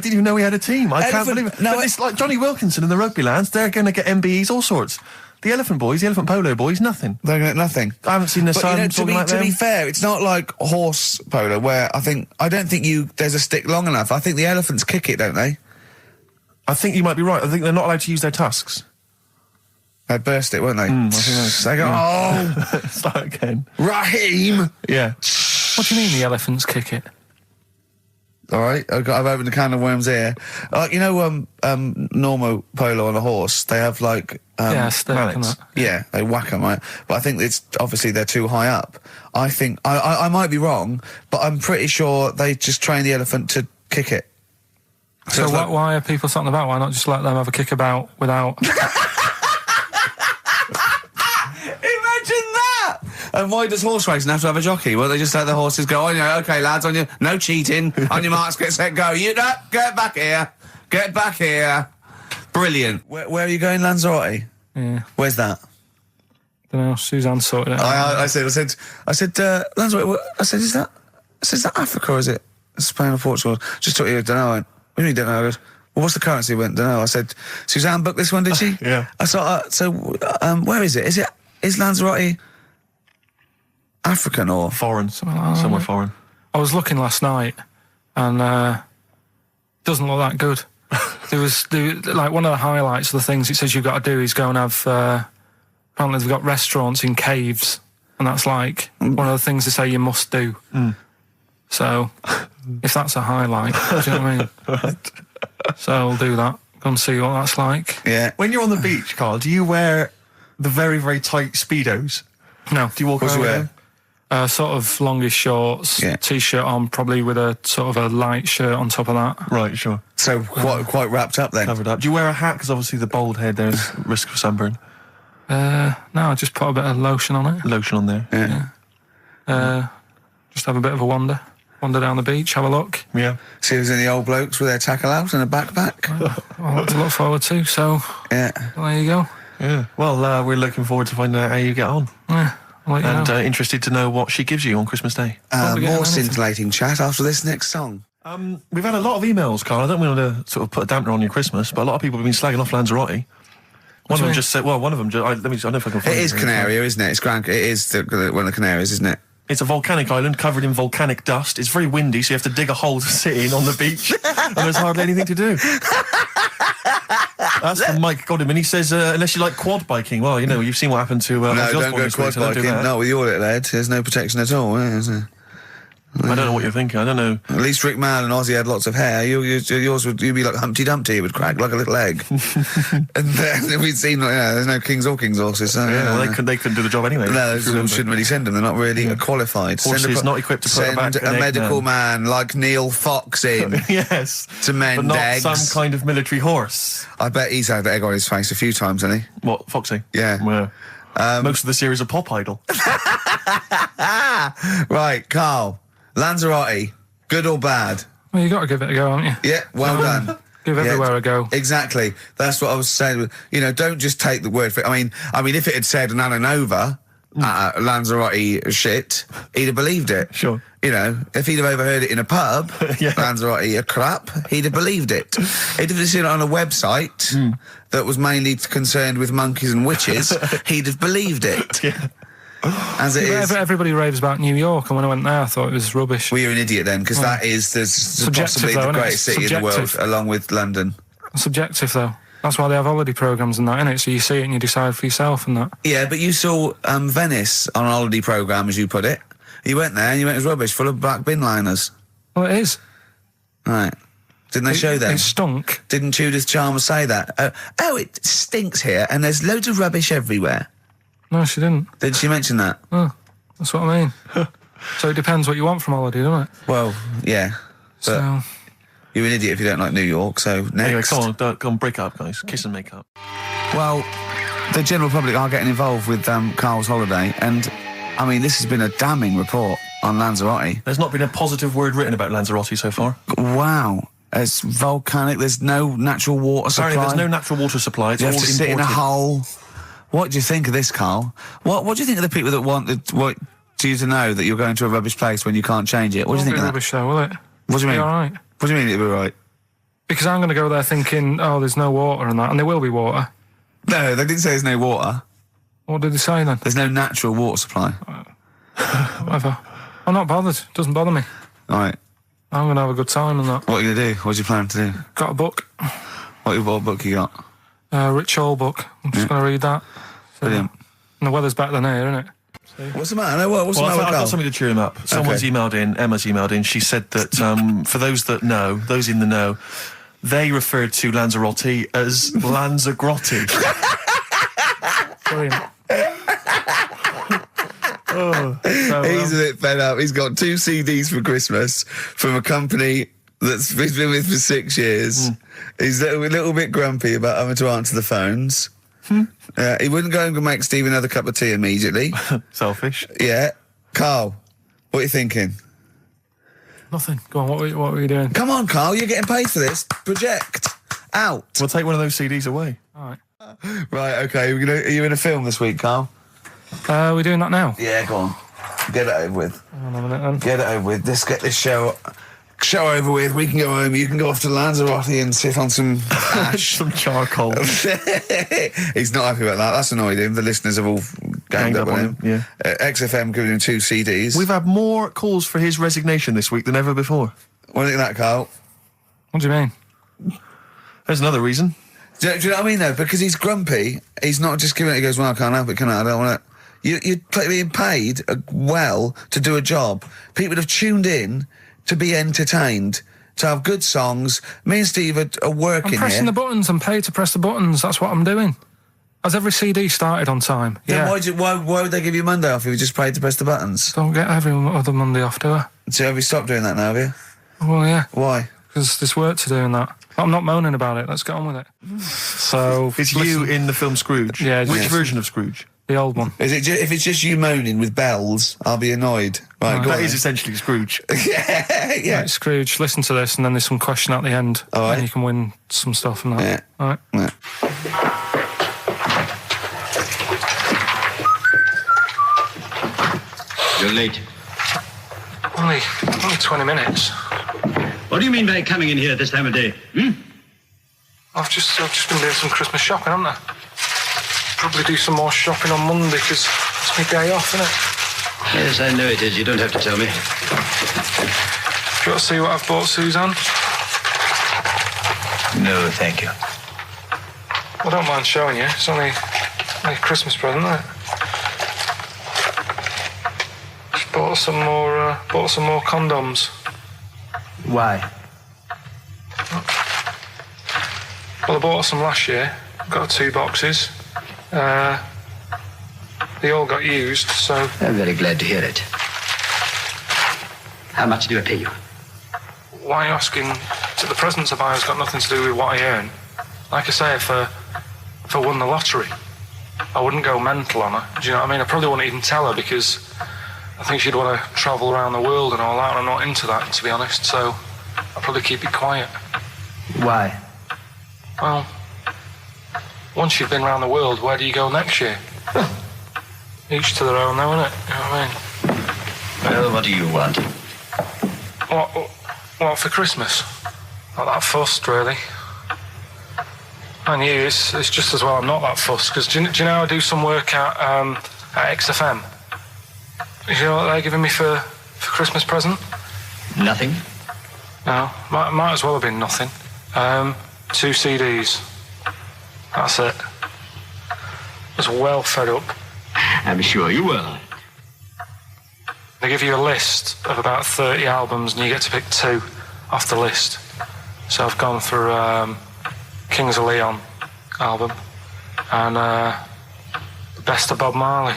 Speaker 3: even know we had a team. I can't believe it. No, but it's like Johnny Wilkinson and the rugby lads. They're going to get MBEs, all sorts. The elephant polo boys, nothing.
Speaker 1: They're going to get nothing.
Speaker 3: I haven't seen their son talking like them.
Speaker 1: To be fair, it's not like horse polo where I don't think there's a stick long enough. I think the elephants kick it, don't they?
Speaker 3: I think you might be right. I think they're not allowed to use their tusks.
Speaker 1: They'd burst it, won't they?
Speaker 3: I think
Speaker 1: They go, oh,
Speaker 3: start again.
Speaker 1: Raheem!
Speaker 3: Yeah.
Speaker 2: What do you mean the elephants kick it?
Speaker 1: All right, I've opened a can of worms here. Normal polo on a horse, they have like...
Speaker 2: Stick and that.
Speaker 1: Yeah, they whack them, right? But I think it's obviously they're too high up. I think I might be wrong, but I'm pretty sure they just train the elephant to kick it.
Speaker 2: So
Speaker 1: it's like-
Speaker 2: why are people something about? Why not just let them have a kick about without?
Speaker 1: Imagine that! And why does horse racing have to have a jockey? Well, they just let the horses go on. Okay, lads, on your no cheating. On your marks, get set, go. You get back here. Get back here. Brilliant. Where are you going, Lanzarote?
Speaker 2: Yeah.
Speaker 1: Where's that?
Speaker 2: Don't know. Suzanne sorted it out.
Speaker 1: I said, Lanzarote. I said, is that Africa or is it Spain or Portugal? Just thought you don't know. I went, what do you mean don't know? I goes, well, what's the currency? I went, don't know. I said, Suzanne booked this one, did she?
Speaker 3: Yeah.
Speaker 1: I thought, where is it? Is Lanzarote African or
Speaker 3: Foreign. Somewhere foreign.
Speaker 2: I was looking last night, and doesn't look that good. There was like one of the highlights of the things it says you've got to do is go and have. Apparently, they've got restaurants in caves, and that's like one of the things they say you must do. So, if that's a highlight, do you know what I mean?
Speaker 3: Right.
Speaker 2: So I'll do that. Go and see what that's like.
Speaker 1: Yeah.
Speaker 3: When you're on the beach, Carl, do you wear the very, very tight Speedos?
Speaker 2: No.
Speaker 3: Do you walk
Speaker 1: What's
Speaker 3: around
Speaker 1: you
Speaker 3: with
Speaker 1: wear?
Speaker 3: them?
Speaker 2: Sort of longish shorts,
Speaker 1: Yeah.
Speaker 2: t-shirt on, probably with a sort of a light shirt on top of that.
Speaker 3: Right, sure.
Speaker 1: So quite wrapped up then.
Speaker 3: Covered up. Do you wear a hat? Because obviously the bald head, there's risk of sunburn.
Speaker 2: No, I just put a bit of lotion on it.
Speaker 3: Lotion on there.
Speaker 1: Yeah.
Speaker 2: Just have a bit of a wander down the beach, have a look.
Speaker 3: Yeah.
Speaker 1: See if there's any old blokes with their tackle out and a backpack.
Speaker 2: A lot to look forward to. So
Speaker 1: Yeah.
Speaker 2: there you go.
Speaker 3: Yeah. Well, we're looking forward to finding out how you get on.
Speaker 2: Yeah, I'll let you
Speaker 3: And
Speaker 2: know.
Speaker 3: interested to know what she gives you on Christmas Day.
Speaker 2: Probably get
Speaker 1: More
Speaker 2: anything.
Speaker 1: scintillating chat after this next song.
Speaker 3: We've had a lot of emails, Carl. I don't want to sort of put a dampener on your Christmas, but a lot of people have been slagging off Lanzarote. One of them just said, well, one of them, I don't know if I can find
Speaker 1: It is Canaria, isn't it? It's It is one of the Canaries, isn't it?
Speaker 3: It's a volcanic island covered in volcanic dust. It's very windy, so you have to dig a hole to sit in on the beach, and there's hardly anything to do. That's from Mike Godham, and he says, unless you like quad biking, well, you know, you've seen what happened to
Speaker 1: No,
Speaker 3: Ozzy
Speaker 1: don't
Speaker 3: Osbourne
Speaker 1: go
Speaker 3: this week,
Speaker 1: quad
Speaker 3: so don't do
Speaker 1: biking.
Speaker 3: that.
Speaker 1: Not with your little head. There's no protection at all, is there?
Speaker 3: I don't know what you're thinking. I don't know.
Speaker 1: At least Rick Mann and Ozzy had lots of hair. Yours would be like Humpty Dumpty. It would crack like a little egg. And then we'd seen, there's no kings or kings horses. So,
Speaker 3: Yeah, well, they couldn't do the job anyway.
Speaker 1: No,
Speaker 3: if you remember.
Speaker 1: shouldn't really send them. They're not really qualified.
Speaker 3: Horses not equipped to put
Speaker 1: send
Speaker 3: back an
Speaker 1: a
Speaker 3: egg
Speaker 1: medical
Speaker 3: man.
Speaker 1: man like Neil Fox in
Speaker 3: Yes.
Speaker 1: to mend
Speaker 3: But not
Speaker 1: eggs.
Speaker 3: some kind of military horse.
Speaker 1: I bet he's had the egg on his face a few times, hasn't he?
Speaker 3: What, Foxy?
Speaker 1: Yeah.
Speaker 3: Well, most of the series are Pop Idol.
Speaker 1: Right, Carl. Lanzarote, good or bad?
Speaker 2: Well, you got to give it a go, haven't you?
Speaker 1: Yeah, well done.
Speaker 2: Give everywhere a go.
Speaker 1: Exactly. That's what I was saying. You know, don't just take the word for it. I mean, if it had said Nananova, Lanzarote shit, he'd have believed it.
Speaker 3: Sure.
Speaker 1: You know, if he'd have overheard it in a pub,
Speaker 3: Yeah.
Speaker 1: Lanzarote a crap, he'd have believed it. He'd have seen it on a website that was mainly concerned with monkeys and witches, he'd have believed it.
Speaker 3: Yeah.
Speaker 1: As it is.
Speaker 2: Everybody raves about New York, and when I went there, I thought it was rubbish.
Speaker 1: Well, you're an idiot then, because that is possibly
Speaker 2: though,
Speaker 1: the
Speaker 2: innit?
Speaker 1: greatest city in the world,
Speaker 2: Subjective.
Speaker 1: along with London.
Speaker 2: Subjective, though. That's why they have holiday programmes and that, innit? So you see it and you decide for yourself and that.
Speaker 1: Yeah, but you saw Venice on a holiday programme, as you put it. You went there and you went, it was rubbish, full of black bin liners.
Speaker 2: Well, it is.
Speaker 1: Right. Didn't they show them?
Speaker 2: It stunk.
Speaker 1: Didn't Judith Chalmers say that? It stinks here and there's loads of rubbish everywhere.
Speaker 2: No, she didn't.
Speaker 1: Did she mention that?
Speaker 2: Oh, that's what I mean. So it depends what you want from holiday, doesn't it?
Speaker 1: Well, yeah. But
Speaker 2: So,
Speaker 1: you're an idiot if you don't like New York, so next.
Speaker 3: Anyway, come on, break up, guys. Kiss and make up.
Speaker 1: Well, the general public are getting involved with Carl's holiday, and, I mean, this has been a damning report on Lanzarote.
Speaker 3: There's not been a positive word written about Lanzarote so far.
Speaker 1: Wow. It's volcanic, there's no natural water supply.
Speaker 3: Apparently there's no natural water supply. It's
Speaker 1: You
Speaker 3: all
Speaker 1: have to sit in a
Speaker 3: imported.
Speaker 1: hole. What do you think of this, Carl? What do you think of the people that want you to know that you're going to a rubbish place when you can't change it? What do you think of that?
Speaker 2: rubbish though, will it?
Speaker 1: What do you mean?
Speaker 2: Be all right.
Speaker 1: What do you mean it'll be right?
Speaker 2: Because I'm going to go there thinking, oh, there's no water and that, and there will be water.
Speaker 1: No, they didn't say there's no water.
Speaker 2: What did they say then?
Speaker 1: There's no natural water supply.
Speaker 2: Whatever. I'm not bothered. Doesn't bother me.
Speaker 1: All right.
Speaker 2: I'm going to have a good time and that.
Speaker 1: What are you going to do? What do you plan to do?
Speaker 2: Got a book.
Speaker 1: What book you got?
Speaker 2: Rich Holbook. I'm just going to read that.
Speaker 1: Brilliant.
Speaker 2: And the weather's better than here, isn't it?
Speaker 1: What's the matter? No, what's the matter with
Speaker 3: I've
Speaker 1: Carl?
Speaker 3: got something to cheer him up. Someone's emailed in, Emma's emailed in, she said that for those that know, those in the know, they referred to Lanzarote as Lanzagrotte.
Speaker 2: Brilliant.
Speaker 1: He's a bit fed up. He's got 2 CDs for Christmas from a company that's he's been with for 6 years. He's a little bit grumpy about having to answer the phones. He wouldn't go and make Steve another cup of tea immediately.
Speaker 3: Selfish.
Speaker 1: Yeah. Carl, what are you thinking?
Speaker 2: Nothing. Go on, what were you doing?
Speaker 1: Come on, Carl, you're getting paid for this. Project. Out.
Speaker 3: We'll take one of those CDs away.
Speaker 2: All right.
Speaker 1: Right, okay. Are you in a film this week, Carl?
Speaker 2: We're doing that now?
Speaker 1: Yeah, go on. Get it over with.
Speaker 2: Hang on a minute then.
Speaker 1: Get it over with. Let's get this show over with. We can go home. You can go off to Lanzarote and sit on some ash.
Speaker 3: Some charcoal.
Speaker 1: He's not happy about that. That's annoyed him. The listeners have all ganged up on him.
Speaker 3: Yeah.
Speaker 1: XFM giving him 2 CDs.
Speaker 3: We've had more calls for his resignation this week than ever before.
Speaker 1: What do you think of that, Carl?
Speaker 2: What do you mean?
Speaker 3: There's another reason.
Speaker 1: Do you know what I mean, though? Because he's grumpy. He's not just giving it. He goes, well, I can't help it, can I? I don't want it. You're being paid well to do a job. People have tuned in to be entertained, to have good songs. Me and Steve are working
Speaker 2: I'm pressing
Speaker 1: here.
Speaker 2: the buttons. I'm paid to press the buttons. That's what I'm doing. Has every CD started on time?
Speaker 1: Then
Speaker 2: Yeah.
Speaker 1: why would they give you Monday off if you just paid to press the buttons?
Speaker 2: Don't get every other Monday off, do I?
Speaker 1: So have you stopped doing that now, have you?
Speaker 2: Well, yeah.
Speaker 1: Why?
Speaker 2: Because there's work to do in that. I'm not moaning about it. Let's get on with it. So
Speaker 3: It's you in the film Scrooge.
Speaker 2: Yeah,
Speaker 3: Which
Speaker 2: yes.
Speaker 3: version of Scrooge?
Speaker 2: the old one.
Speaker 1: Is it if it's just you moaning with bells, I'll be annoyed. Right, go
Speaker 3: That
Speaker 1: on
Speaker 3: is
Speaker 1: then.
Speaker 3: essentially Scrooge.
Speaker 1: yeah.
Speaker 2: Right, Scrooge, listen to this, and then there's some question at the end,
Speaker 1: All right.
Speaker 2: and you can win some stuff and that.
Speaker 1: Yeah.
Speaker 2: All right.
Speaker 1: Yeah.
Speaker 6: You're late.
Speaker 2: Only 20 minutes.
Speaker 6: What do you mean by coming in here this time of day?
Speaker 2: I've just been doing some Christmas shopping, haven't I? Probably do some more shopping on Monday because it's my day off, isn't it?
Speaker 6: Yes, I know it is. You don't have to tell me.
Speaker 2: Do you want to see what I've bought Suzanne?
Speaker 6: No, thank you.
Speaker 2: I don't mind showing you. It's only a Christmas present, isn't it? Just bought some more condoms.
Speaker 6: Why?
Speaker 2: Well, I bought some last year. Got 2 boxes. They all got used, so...
Speaker 6: I'm very glad to hear it. How much do I pay you?
Speaker 2: Why are you asking? The presents I buy has got nothing to do with what I earn. Like I say, if I won the lottery, I wouldn't go mental on her. Do you know what I mean? I probably wouldn't even tell her because I think she'd want to travel around the world and all that, and I'm not into that, to be honest, so I'll probably keep it quiet.
Speaker 6: Why?
Speaker 2: Well, once you've been around the world, where do you go next year? Each to their own, though, innit? You know what I mean?
Speaker 6: Well, what do you want?
Speaker 2: What for Christmas? Not that fussed, really. And you, it's just as well I'm not that fussed, because do you know I do some work at XFM? Do you know what they're giving me for Christmas present?
Speaker 6: Nothing?
Speaker 2: No, might as well have been nothing. 2 CDs. That's it. I was well fed up.
Speaker 6: I'm sure you will.
Speaker 2: They give you a list of about 30 albums and you get to pick 2 off the list. So I've gone for Kings of Leon album and the Best of Bob Marley.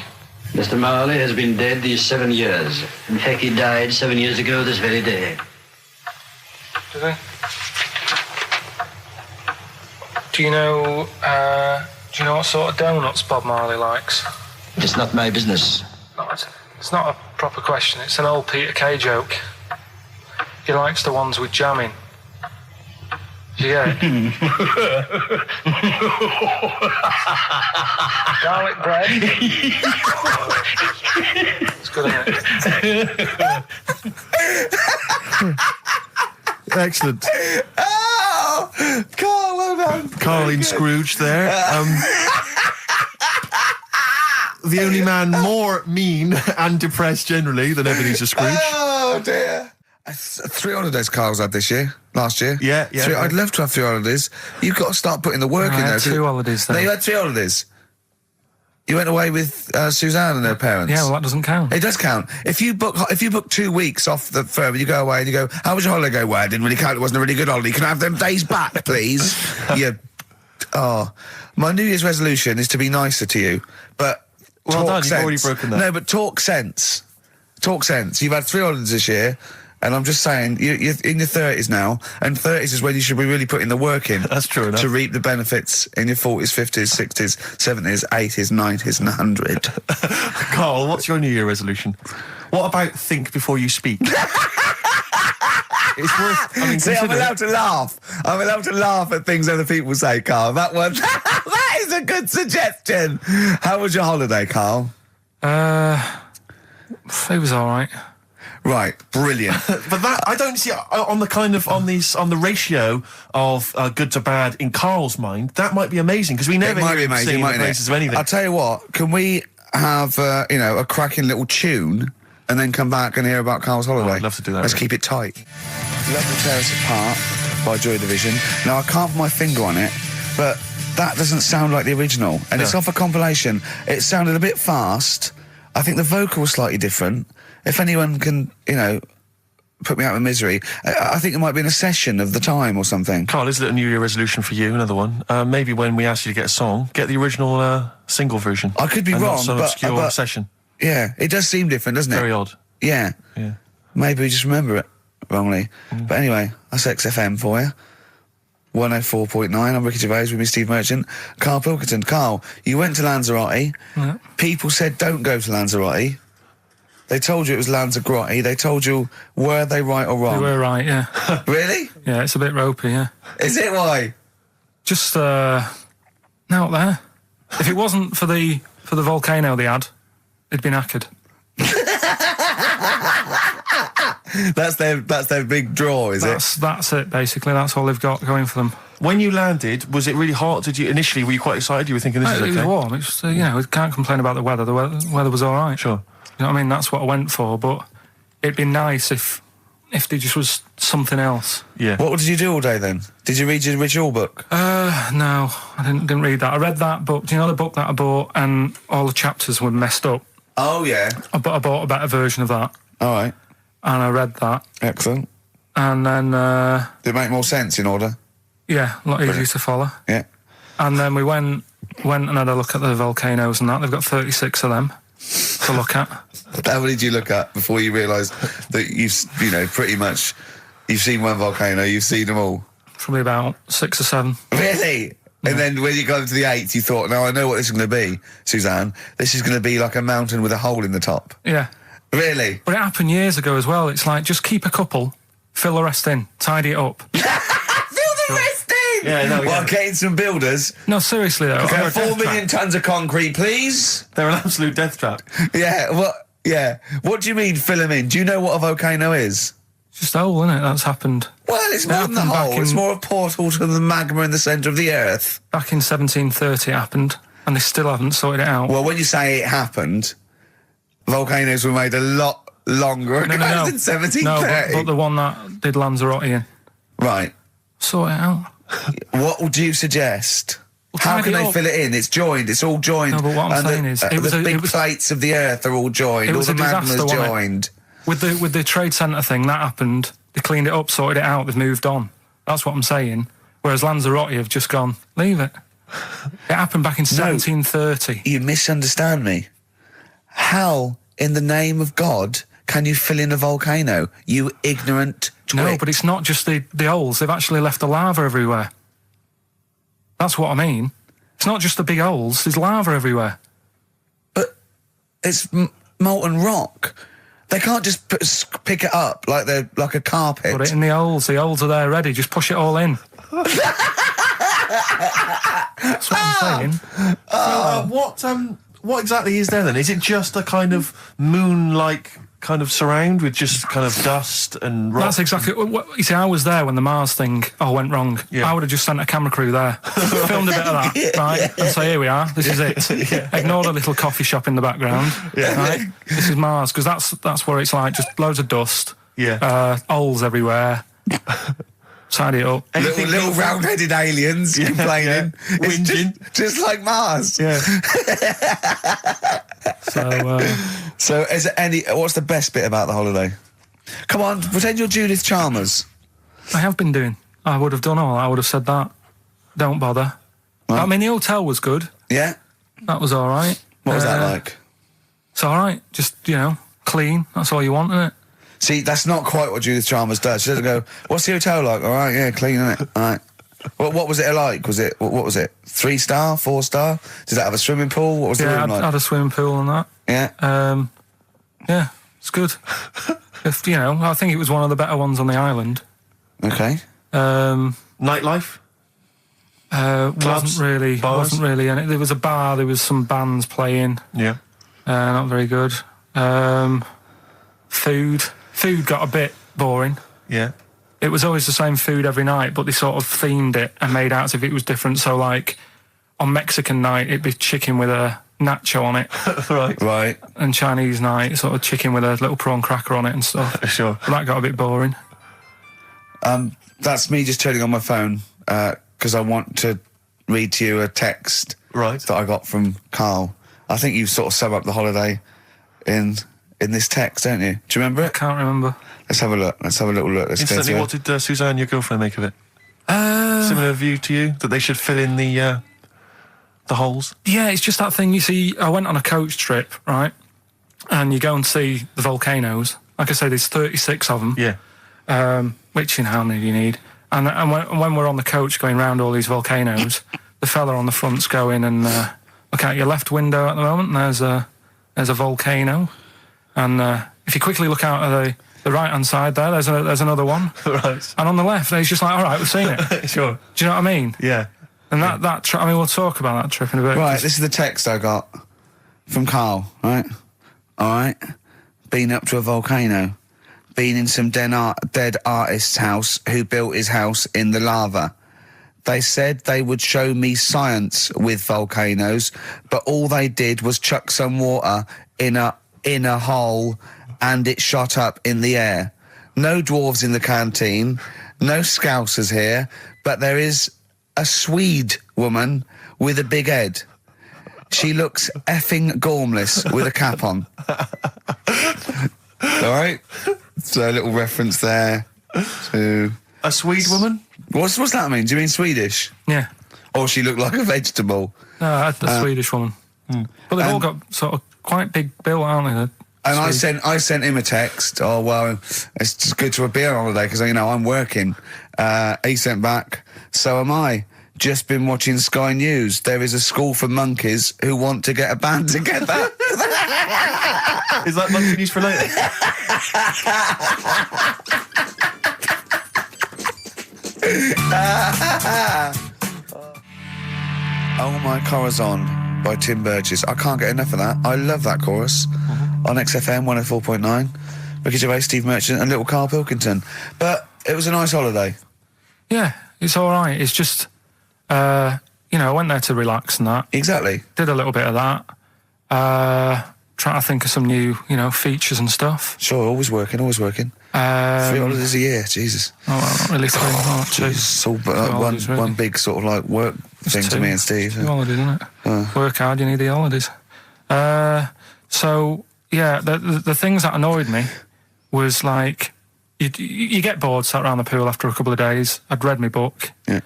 Speaker 6: Mr. Marley has been dead these 7 years. In fact, he died 7 years ago this very day.
Speaker 2: Did they? Do you know what sort of donuts Bob Marley likes?
Speaker 6: It's not my business.
Speaker 2: No, it's not a proper question. It's an old Peter Kay joke. He likes the ones with jam in. Do you get it? Garlic bread. It's good, isn't it?
Speaker 3: Excellent.
Speaker 1: Oh, Carl, well done.
Speaker 3: Carl in Scrooge there. The only man more mean and depressed generally than Ebenezer Scrooge.
Speaker 1: Oh dear. 3 holidays Carl's had last year.
Speaker 3: Yeah.
Speaker 1: I'd love to have 3 holidays. You've got to start putting the work in there.
Speaker 2: I had 2 holidays though.
Speaker 1: No, you had 3 holidays. You went away with Suzanne and her parents.
Speaker 2: Yeah, well, that doesn't count.
Speaker 1: It does count. If you book 2 weeks off the firm and you go away and you go, how was your holiday? Go, well, it didn't really count. It wasn't a really good holiday. Can I have them days back, please? My New Year's resolution is to be nicer to you, but
Speaker 3: Well done,
Speaker 1: talk
Speaker 3: you've already
Speaker 1: sense.
Speaker 3: broken that.
Speaker 1: No, but talk sense. Talk sense. You've had 3 holidays this year, and I'm just saying, you're in your 30s now, and 30s is when you should be really putting the work in.
Speaker 3: That's true enough.
Speaker 1: To reap the benefits in your 40s, 50s, 60s, 70s, 80s, 90s, and 100.
Speaker 3: Carl, what's your New Year resolution? What about think before you speak? It's worth. I mean,
Speaker 1: See, I'm
Speaker 3: consider it.
Speaker 1: allowed to laugh. I'm allowed to laugh at things other people say, Carl. That one, that is a good suggestion. How was your holiday, Carl?
Speaker 2: It was all right.
Speaker 1: Right, brilliant.
Speaker 3: But that I don't see on the ratio of good to bad in Carl's mind. That might be amazing because we never
Speaker 1: It might
Speaker 3: hear
Speaker 1: be
Speaker 3: him
Speaker 1: amazing,
Speaker 3: singing the
Speaker 1: mightn't
Speaker 3: praises
Speaker 1: it?
Speaker 3: of anything.
Speaker 1: I'll tell you what. Can we have a cracking little tune and then come back and hear about Carl's holiday?
Speaker 3: I'd love to do that,
Speaker 1: Let's
Speaker 3: Rick.
Speaker 1: keep it tight. Love to Tear Us Apart by Joy Division. Now I can't put my finger on it, but that doesn't sound like the original, and
Speaker 3: No.
Speaker 1: it's off a compilation. It sounded a bit fast. I think the vocal was slightly different. If anyone can, put me out of misery, I think it might be in a session of the time or something.
Speaker 3: Carl, is it a New Year resolution for you? Another one. Maybe when we ask you to get a song, get the original single version.
Speaker 1: I could be
Speaker 3: and
Speaker 1: wrong,
Speaker 3: not some
Speaker 1: but-
Speaker 3: obscure
Speaker 1: but-
Speaker 3: session.
Speaker 1: Yeah, it does seem different, doesn't it?
Speaker 3: Very odd.
Speaker 1: Yeah.
Speaker 3: Yeah.
Speaker 1: Maybe we just remember it wrongly. But anyway, that's XFM for you. 104.9, I'm Ricky Gervais with me, Steve Merchant. Karl Pilkington. Carl, you went to Lanzarote.
Speaker 2: Yeah.
Speaker 1: People said don't go to Lanzarote. They told you it was Lanzarote. They told you, were they right or
Speaker 2: You
Speaker 1: wrong?
Speaker 2: were right, yeah.
Speaker 1: Really?
Speaker 2: Yeah, it's a bit ropey, yeah.
Speaker 1: Is it why?
Speaker 2: Just out there. If it wasn't for the volcano they had, it'd been knackered.
Speaker 1: That's their big draw, is it?
Speaker 2: That's it, basically. That's all they've got going for them.
Speaker 3: When you landed, was it really hot? Were you quite excited? You were thinking this is
Speaker 2: It
Speaker 3: okay?
Speaker 2: was warm. It's we can't complain about the weather. The weather was all right.
Speaker 3: Sure.
Speaker 2: You know what I mean? That's what I went for. But it'd be nice if there just was something else.
Speaker 3: Yeah.
Speaker 1: What did you do all day then? Did you read your ritual book?
Speaker 2: No, I didn't read that. I read that book. Do you know the book that I bought? And all the chapters were messed up.
Speaker 1: Oh, yeah.
Speaker 2: I bought a better version of that,
Speaker 1: All right.
Speaker 2: and I read that,
Speaker 1: Excellent.
Speaker 2: and then
Speaker 1: Did it make more sense in order?
Speaker 2: yeah, a lot easier to follow.
Speaker 1: Yeah.
Speaker 2: And then we went and had a look at the volcanoes and that. They've got 36 of them to look at.
Speaker 1: How many did you look at before you realised that pretty much you've seen one volcano, you've seen them all?
Speaker 2: Probably about 6 or 7.
Speaker 1: Really? And then when you got to the 8th, you thought, now I know what this is going to be, Suzanne. This is going to be like a mountain with a hole in the top.
Speaker 2: Yeah.
Speaker 1: Really?
Speaker 2: But it happened years ago as well. It's like, just keep a couple, fill the rest in, tidy it up.
Speaker 1: Fill the rest in!
Speaker 3: Yeah, no,
Speaker 1: Well,
Speaker 3: yeah.
Speaker 1: getting some builders.
Speaker 2: No, seriously though.
Speaker 1: Okay,
Speaker 3: They're a
Speaker 1: 4
Speaker 3: death
Speaker 1: million tons of concrete, please.
Speaker 3: They're an absolute death trap.
Speaker 1: Yeah, what do you mean fill them in? Do you know what a volcano is?
Speaker 2: It's just a hole, isn't it? That's happened.
Speaker 1: Well, it's more than the
Speaker 2: happened back
Speaker 1: hole. It's
Speaker 2: in-
Speaker 1: more a portal to the magma in the centre of the earth.
Speaker 2: Back in 1730 it happened, and they still haven't sorted it out.
Speaker 1: Well, when you say it happened, volcanoes were made a lot longer ago
Speaker 2: No.
Speaker 1: than 1730.
Speaker 2: No, but the one that did Lanzarote in.
Speaker 1: Right.
Speaker 2: Sort it out.
Speaker 1: What would you suggest? How
Speaker 2: tidy
Speaker 1: can they
Speaker 2: up.
Speaker 1: fill it in? It's joined. It's all joined.
Speaker 2: No, but what I'm
Speaker 1: And
Speaker 2: saying is,
Speaker 1: the big plates of the earth are all joined.
Speaker 2: it
Speaker 1: All
Speaker 2: was
Speaker 1: the
Speaker 2: a disaster,
Speaker 1: magma's
Speaker 2: wasn't it?
Speaker 1: joined.
Speaker 2: With the trade centre thing, that happened. They cleaned it up, sorted it out, they've moved on. That's what I'm saying. Whereas Lanzarote have just gone, leave it. It happened back in 1730.
Speaker 1: You misunderstand me. How, in the name of God, can you fill in a volcano? You ignorant twit.
Speaker 2: No, but it's not just the holes. They've actually left the lava everywhere. That's what I mean. It's not just the big holes. There's lava everywhere.
Speaker 1: But it's molten rock. They can't just pick it up like they're like a carpet.
Speaker 2: Put it in the holes. The holes are there ready. Just push it all in. That's what I'm saying.
Speaker 3: What exactly is there then? Is it just a kind of moon-like kind of surround with just kind of dust and rock?
Speaker 2: That's exactly what you see. I was there when the Mars thing went wrong.
Speaker 3: Yeah.
Speaker 2: I would have just sent a camera crew there, filmed a bit of that, right, and say, here we are, this is it. Ignore the little coffee shop in the background, right? This is Mars, because that's what it's like, just loads of dust,
Speaker 3: Yeah.
Speaker 2: Holes everywhere. Tidy it up.
Speaker 1: Little round-headed aliens complaining.
Speaker 3: Yeah.
Speaker 1: It's
Speaker 3: Whinging.
Speaker 1: just like Mars.
Speaker 3: Yeah.
Speaker 1: So is there what's the best bit about the holiday? Come on, pretend you're Judith Chalmers.
Speaker 2: I have been doing. I would have done all. I would have said that. Don't bother.
Speaker 1: Right.
Speaker 2: I mean, the hotel was good.
Speaker 1: Yeah?
Speaker 2: That was all right.
Speaker 1: What was that like?
Speaker 2: It's all right. Just, clean. That's all you want, isn't it?
Speaker 1: See, that's not quite what Judith Chalmers does. She doesn't go, what's the hotel like? All right, yeah, clean, isn't it? All right. What was it like? What was it? 3-star, 4-star? Did it have a swimming pool? What was the room like?
Speaker 2: Yeah, had a swimming pool and that.
Speaker 1: Yeah?
Speaker 2: Yeah, it's good. I think it was one of the better ones on the island.
Speaker 1: Okay.
Speaker 3: Nightlife?
Speaker 2: Wasn't really. And there was a bar, there was some bands playing.
Speaker 3: Yeah.
Speaker 2: Not very good. Food got a bit boring.
Speaker 3: Yeah.
Speaker 2: It was always the same food every night, but they sort of themed it and made out as if it was different. So, like, on Mexican night, it'd be chicken with a nacho on it.
Speaker 1: Right.
Speaker 2: And Chinese night, sort of chicken with a little prawn cracker on it and stuff.
Speaker 3: Sure.
Speaker 2: But that got a bit boring.
Speaker 1: That's me just turning on my phone, because I want to read to you a text that I got from Karl. I think you sort of sum up the holiday in this text, don't you? Do you remember
Speaker 2: I
Speaker 1: it?
Speaker 2: can't remember.
Speaker 1: Let's have a look. Let's have a little look.
Speaker 3: Instantly, what did Suzanne, your girlfriend, make of it? Similar view to you, that they should fill in the holes?
Speaker 2: Yeah, it's just that thing, you see, I went on a coach trip, right? And you go and see the volcanoes. Like I say, there's 36 of them.
Speaker 3: Yeah.
Speaker 2: Which, how many do you need? And when we're on the coach going round all these volcanoes, the fella on the front's going and look out your left window at the moment, and there's a volcano. And if you quickly look out at the right-hand side there, there's another one.
Speaker 3: Right.
Speaker 2: And on the left, he's just like, all right, we've seen it.
Speaker 3: Sure.
Speaker 2: Do you know what I mean?
Speaker 3: Yeah.
Speaker 2: And that trip, we'll talk about that trip in a bit.
Speaker 1: Right, this is the text I got from Karl, right? All right. Been up to a volcano. Been in some dead artist's house who built his house in the lava. They said they would show me science with volcanoes, but all they did was chuck some water in a hole and it shot up in the air. No dwarves in the canteen, no scousers here, but there is a Swede woman with a big head. She looks effing gormless with a cap on. All right? So a little reference there to...
Speaker 3: A Swede woman?
Speaker 1: What's that mean? Do you mean Swedish?
Speaker 2: Yeah.
Speaker 1: Or she looked like a vegetable?
Speaker 2: No, a Swedish woman. But they've all got sort of quite big bill, aren't they?
Speaker 1: And I sent him a text. Oh, well, it's just good to be on holiday because, I'm working. He sent back, so am I. Just been watching Sky News. There is a school for monkeys who want to get a band together.
Speaker 3: Is that monkey news for later?
Speaker 1: Oh My Corazon by Tim Burgess. I can't get enough of that. I love that chorus. On XFM 104.9. Ricky Gervais, Steve Merchant and little Karl Pilkington. But it was a nice holiday.
Speaker 2: Yeah, it's all right. It's just, I went there to relax and that.
Speaker 1: Exactly.
Speaker 2: Did a little bit of that. Trying to think of some new, features and stuff.
Speaker 1: Sure, always working. 3 holidays a year, Jesus.
Speaker 2: Oh, well, not really 3. Oh, 2.
Speaker 1: It's all
Speaker 2: holidays, really.
Speaker 1: one big sort of like work thing to me and Steve.
Speaker 2: 2 holidays, isn't it? Work hard, you need the holidays. So, yeah, the things that annoyed me was like, you get bored, sat around the pool after a couple of days. I'd read my book.
Speaker 1: Yeah.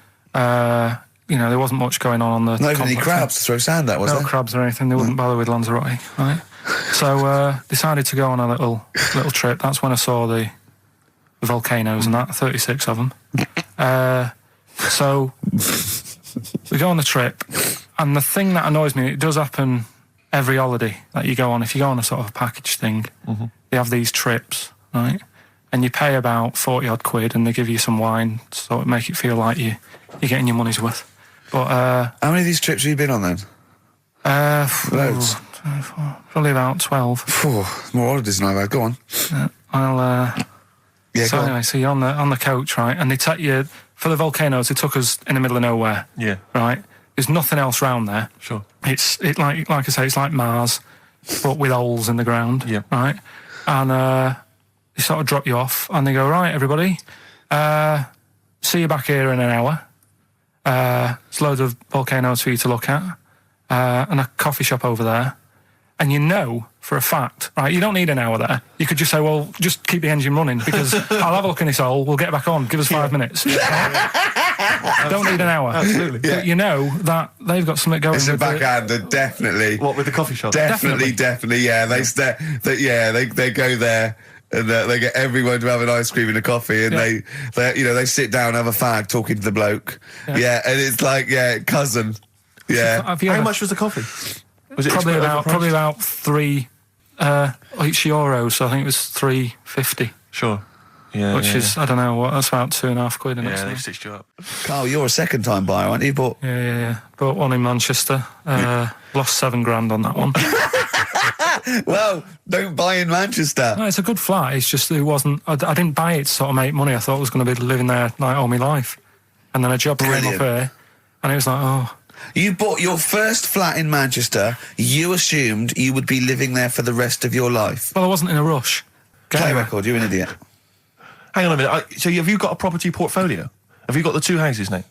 Speaker 2: There wasn't much going on the
Speaker 1: Not even any crabs to throw sand at, was there?
Speaker 2: No crabs or anything. They wouldn't bother with Lanzarote, right? So decided to go on a little trip. That's when I saw the volcanoes and that, 36 of them. So we go on the trip, and the thing that annoys me, it does happen every holiday that you go on. If you go on a sort of a package thing, they have these trips, right? And you pay about 40 odd quid, and they give you some wine, so it make it feel like you're getting your money's worth. But
Speaker 1: how many of these trips have you been on then? Loads.
Speaker 2: Probably about 12.
Speaker 1: More holidays than I've had. Go on.
Speaker 2: So anyway, so you're on the coach, right? And they take you for the volcanoes. They took us in the middle of nowhere.
Speaker 3: Yeah.
Speaker 2: Right. There's nothing else round there.
Speaker 3: Sure.
Speaker 2: It's like I say, it's like Mars, but with holes in the ground.
Speaker 3: Yeah.
Speaker 2: Right. And they sort of drop you off, and they go, right, everybody, see you back here in an hour. There's loads of volcanoes for you to look at, and a coffee shop over there. And you know for a fact, right, you don't need an hour there. You could just say, well, just keep the engine running, because I'll have a look in this hole, we'll get back on, give us 5 minutes. Don't need an hour.
Speaker 3: Absolutely.
Speaker 2: But you know that they've got something going.
Speaker 1: It's a backhander, definitely.
Speaker 3: What, with the coffee shop?
Speaker 1: Definitely, yeah. They go there. And they get everyone to have an ice cream and a coffee, and they sit down, have a fag, talking to the bloke. Yeah, and it's like, cousin. Yeah.
Speaker 3: How much was the coffee? Was it
Speaker 2: probably about €3 euros? So I think it was $3.50.
Speaker 3: Sure. Yeah.
Speaker 2: Which is, I don't know what, that's about £2.50. Isn't it?
Speaker 3: Yeah, they've stitched you up.
Speaker 1: Carl, you're a second-time buyer, aren't you?
Speaker 2: Yeah. Bought one in Manchester. Lost £7,000 on that one.
Speaker 1: Well, don't buy in Manchester.
Speaker 2: No, it's a good flat. It's just it wasn't. I didn't buy it to sort of make money. I thought I was going to be living there like all my life, and then a job came up here, and it was like, oh.
Speaker 1: You bought your first flat in Manchester. You assumed you would be living there for the rest of your life.
Speaker 2: Well, I wasn't in a rush.
Speaker 1: Play record. You're an idiot.
Speaker 3: Hang on a minute. So have you got a property portfolio? Have you got the 2 houses now?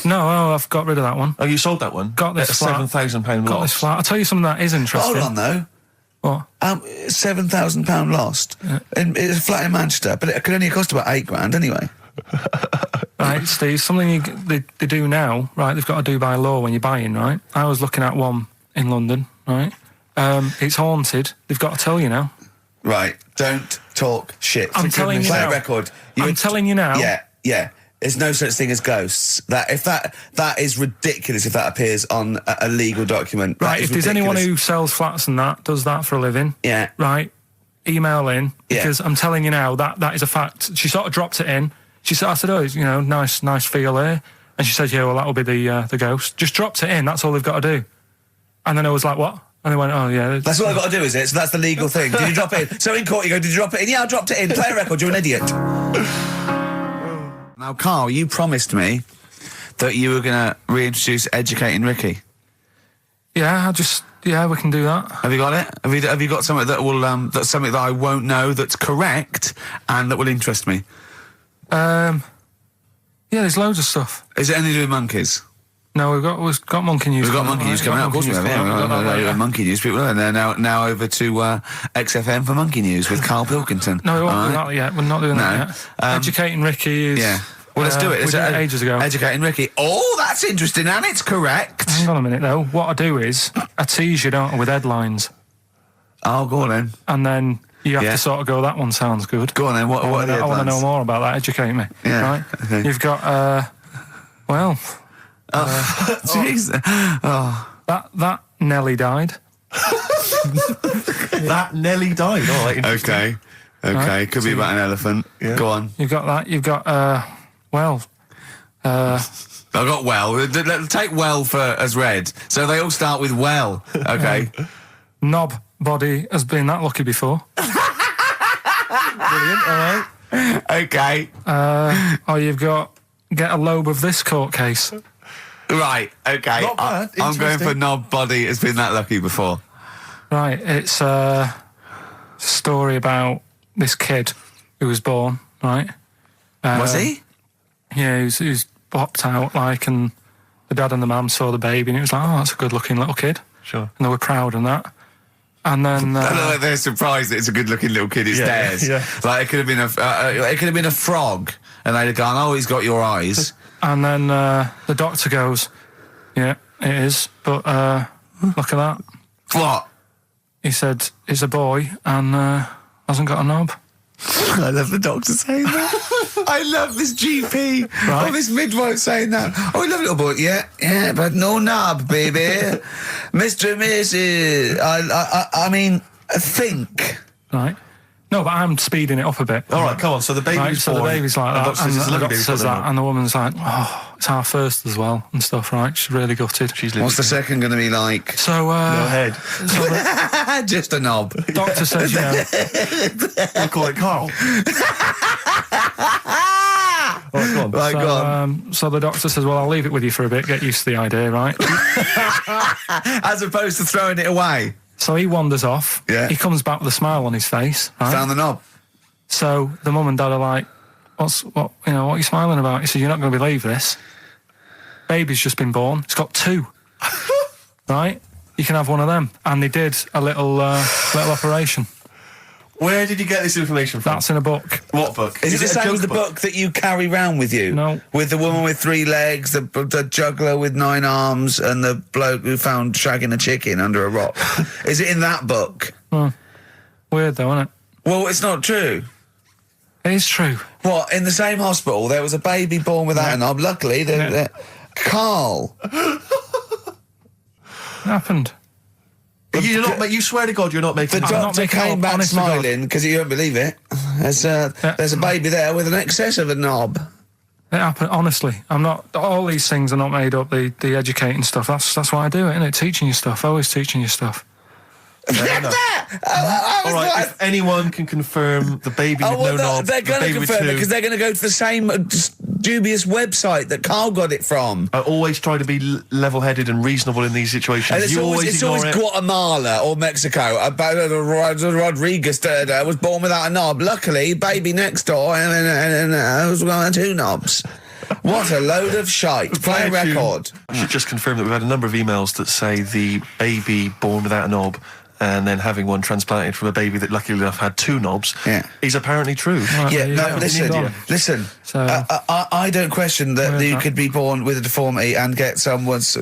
Speaker 2: No, I've got rid of that one.
Speaker 3: Oh, you sold that one?
Speaker 2: Got this
Speaker 3: at
Speaker 2: flat.
Speaker 3: £7,000 loss.
Speaker 2: Got this flat. I'll tell you something that is interesting.
Speaker 1: Hold on, though.
Speaker 2: What?
Speaker 1: £7,000 lost.
Speaker 2: Yeah.
Speaker 1: It's a flat in Manchester, but it could only cost about £8,000 anyway.
Speaker 2: Right, Steve, something they do now, right, they've got to do by law when you're buying, right? I was looking at one in London, right? It's haunted. They've got to tell you now.
Speaker 1: Right, don't talk shit.
Speaker 2: I'm telling you now.
Speaker 1: Play a record.
Speaker 2: I'm telling you now.
Speaker 1: Yeah. There's no such thing as ghosts. That is ridiculous if that appears on a legal document.
Speaker 2: Right, if there's anyone who sells flats and does that for a living,
Speaker 1: yeah,
Speaker 2: right, email in, because I'm telling you now that is a fact. She sort of dropped it in. I said, oh, nice feel here. And she said, yeah, well, that'll be the ghost. Just dropped it in, that's all they've got to do. And then I was like, what? And they went, oh, yeah.
Speaker 1: That's all I've got to do, is it? So that's the legal thing. Did you drop it in? So in court you go, did you drop it in? Yeah, I dropped it in. Play a record, you're an idiot. Now, Carl, you promised me that you were going to reintroduce Educating Ricky.
Speaker 2: Yeah, we can do that.
Speaker 1: Have you got it? Have you got something that will that's something that I won't know that's correct and that will interest me?
Speaker 2: Yeah, there's loads of stuff.
Speaker 1: Is it anything to do with monkeys?
Speaker 2: No, we've got monkey news.
Speaker 1: We've got monkey news coming out. Of course we have. Yeah, monkey news people, and they're now over to XFM for monkey news with Karl Pilkington.
Speaker 2: No, we won't do that yet. We're not doing that yet. Educating Ricky is.
Speaker 1: Yeah. Well, let's do it.
Speaker 2: We did it ages ago.
Speaker 1: Educating Ricky. Oh, that's interesting, and it's correct.
Speaker 2: Hang on a minute, though. What I do is I tease you, don't I, with headlines.
Speaker 1: Oh, go on then.
Speaker 2: And then you have to sort of go, that one sounds good.
Speaker 1: Go on then. What are the headlines?
Speaker 2: I want to know more about that. Educate me.
Speaker 1: Yeah.
Speaker 2: Right?
Speaker 1: Okay.
Speaker 2: You've got,
Speaker 1: jeez.
Speaker 2: That Nelly died.
Speaker 3: That Nelly died. Oh, right,
Speaker 1: Okay.
Speaker 2: Right.
Speaker 1: Could be about an elephant. Yeah. Go on.
Speaker 2: You've got that. You've got,
Speaker 1: I got well. Take well as read. So they all start with well. Okay.
Speaker 2: Knob body has been that lucky before.
Speaker 3: Brilliant. All right.
Speaker 1: Okay.
Speaker 2: You've got get a lobe of this court case.
Speaker 1: Right. Okay.
Speaker 3: Not bad.
Speaker 1: I'm going for knob body has been that lucky before.
Speaker 2: Right. It's a story about this kid who was born. Right.
Speaker 1: Was he?
Speaker 2: Yeah, he was popped out and the dad and the mum saw the baby and it was like, oh, that's a good-looking little kid.
Speaker 3: Sure.
Speaker 2: And they were proud and that. And then
Speaker 1: they're surprised that it's a good-looking little kid. It's theirs.
Speaker 3: Yeah.
Speaker 1: Like it could have been a frog, and they'd have gone, "Oh, he's got your eyes."
Speaker 2: And then the doctor goes, "Yeah, it is, but look at that."
Speaker 1: What?
Speaker 2: He said, "He's a boy and hasn't got a knob."
Speaker 1: I love the doctor saying that. I love this GP.
Speaker 2: Right.
Speaker 1: Oh, this midwife saying that. Oh, I love little boy. Yeah, but no knob, baby. Mr. and Mrs. I mean, think.
Speaker 2: Right. No, but I'm speeding it up a bit.
Speaker 3: All right, come on. So the baby's
Speaker 2: born. So the baby's like that, and the doctor says that, and the woman's like, "Oh, it's our first as well," and stuff. Right? She's really gutted.
Speaker 1: What's the second going to be like?
Speaker 2: So,
Speaker 3: no head.
Speaker 2: So
Speaker 1: just a knob.
Speaker 2: Doctor says, you know,
Speaker 3: we'll call it Carl. All right, go on.
Speaker 2: So the doctor says, "Well, I'll leave it with you for a bit. Get used to the idea, right?"
Speaker 1: As opposed to throwing it away.
Speaker 2: So he wanders off.
Speaker 1: Yeah.
Speaker 2: He comes back with a smile on his face. Right?
Speaker 1: Found the knob.
Speaker 2: So the mum and dad are like, what are you smiling about? He said, you're not going to believe this. Baby's just been born. It's got 2. Right? You can have one of them. And they did a little operation.
Speaker 3: Where did you get this information from?
Speaker 2: That's in a book.
Speaker 3: What book?
Speaker 1: Is it the same as the book that you carry round with you?
Speaker 2: No.
Speaker 1: With the woman with 3 legs, the juggler with 9 arms, and the bloke who found shagging a chicken under a rock. Is it in that book?
Speaker 2: Weird though, isn't it?
Speaker 1: Well, it's not true.
Speaker 2: It is true.
Speaker 1: What, in the same hospital, there was a baby born without a knob. Luckily, Karl.
Speaker 2: It happened.
Speaker 3: You swear to God you're not making
Speaker 1: The
Speaker 3: it up.
Speaker 1: doctor came back smiling because he won't believe it. There's a baby there with an excess of a knob.
Speaker 2: It happened, honestly. I'm not... All these things are not made up, the educating stuff. That's why I do it, isn't it? Teaching you stuff. Always teaching you stuff.
Speaker 3: All right, if anyone can confirm the baby with no knob,
Speaker 1: they're going to confirm it because they're going to go to the same dubious website that Karl got it from.
Speaker 3: I always try to be level-headed and reasonable in these situations.
Speaker 1: And it's always Guatemala or Mexico. Rodriguez was born without a knob. Luckily, baby next door was one 2 knobs. What a load of shite. Play a record.
Speaker 3: I should just confirm that we've had a number of emails that say the baby born without a knob and then having one transplanted from a baby that luckily enough had 2 knobs is apparently true.
Speaker 1: Right, listen. So, I don't question that you could be born with a deformity and get someone's,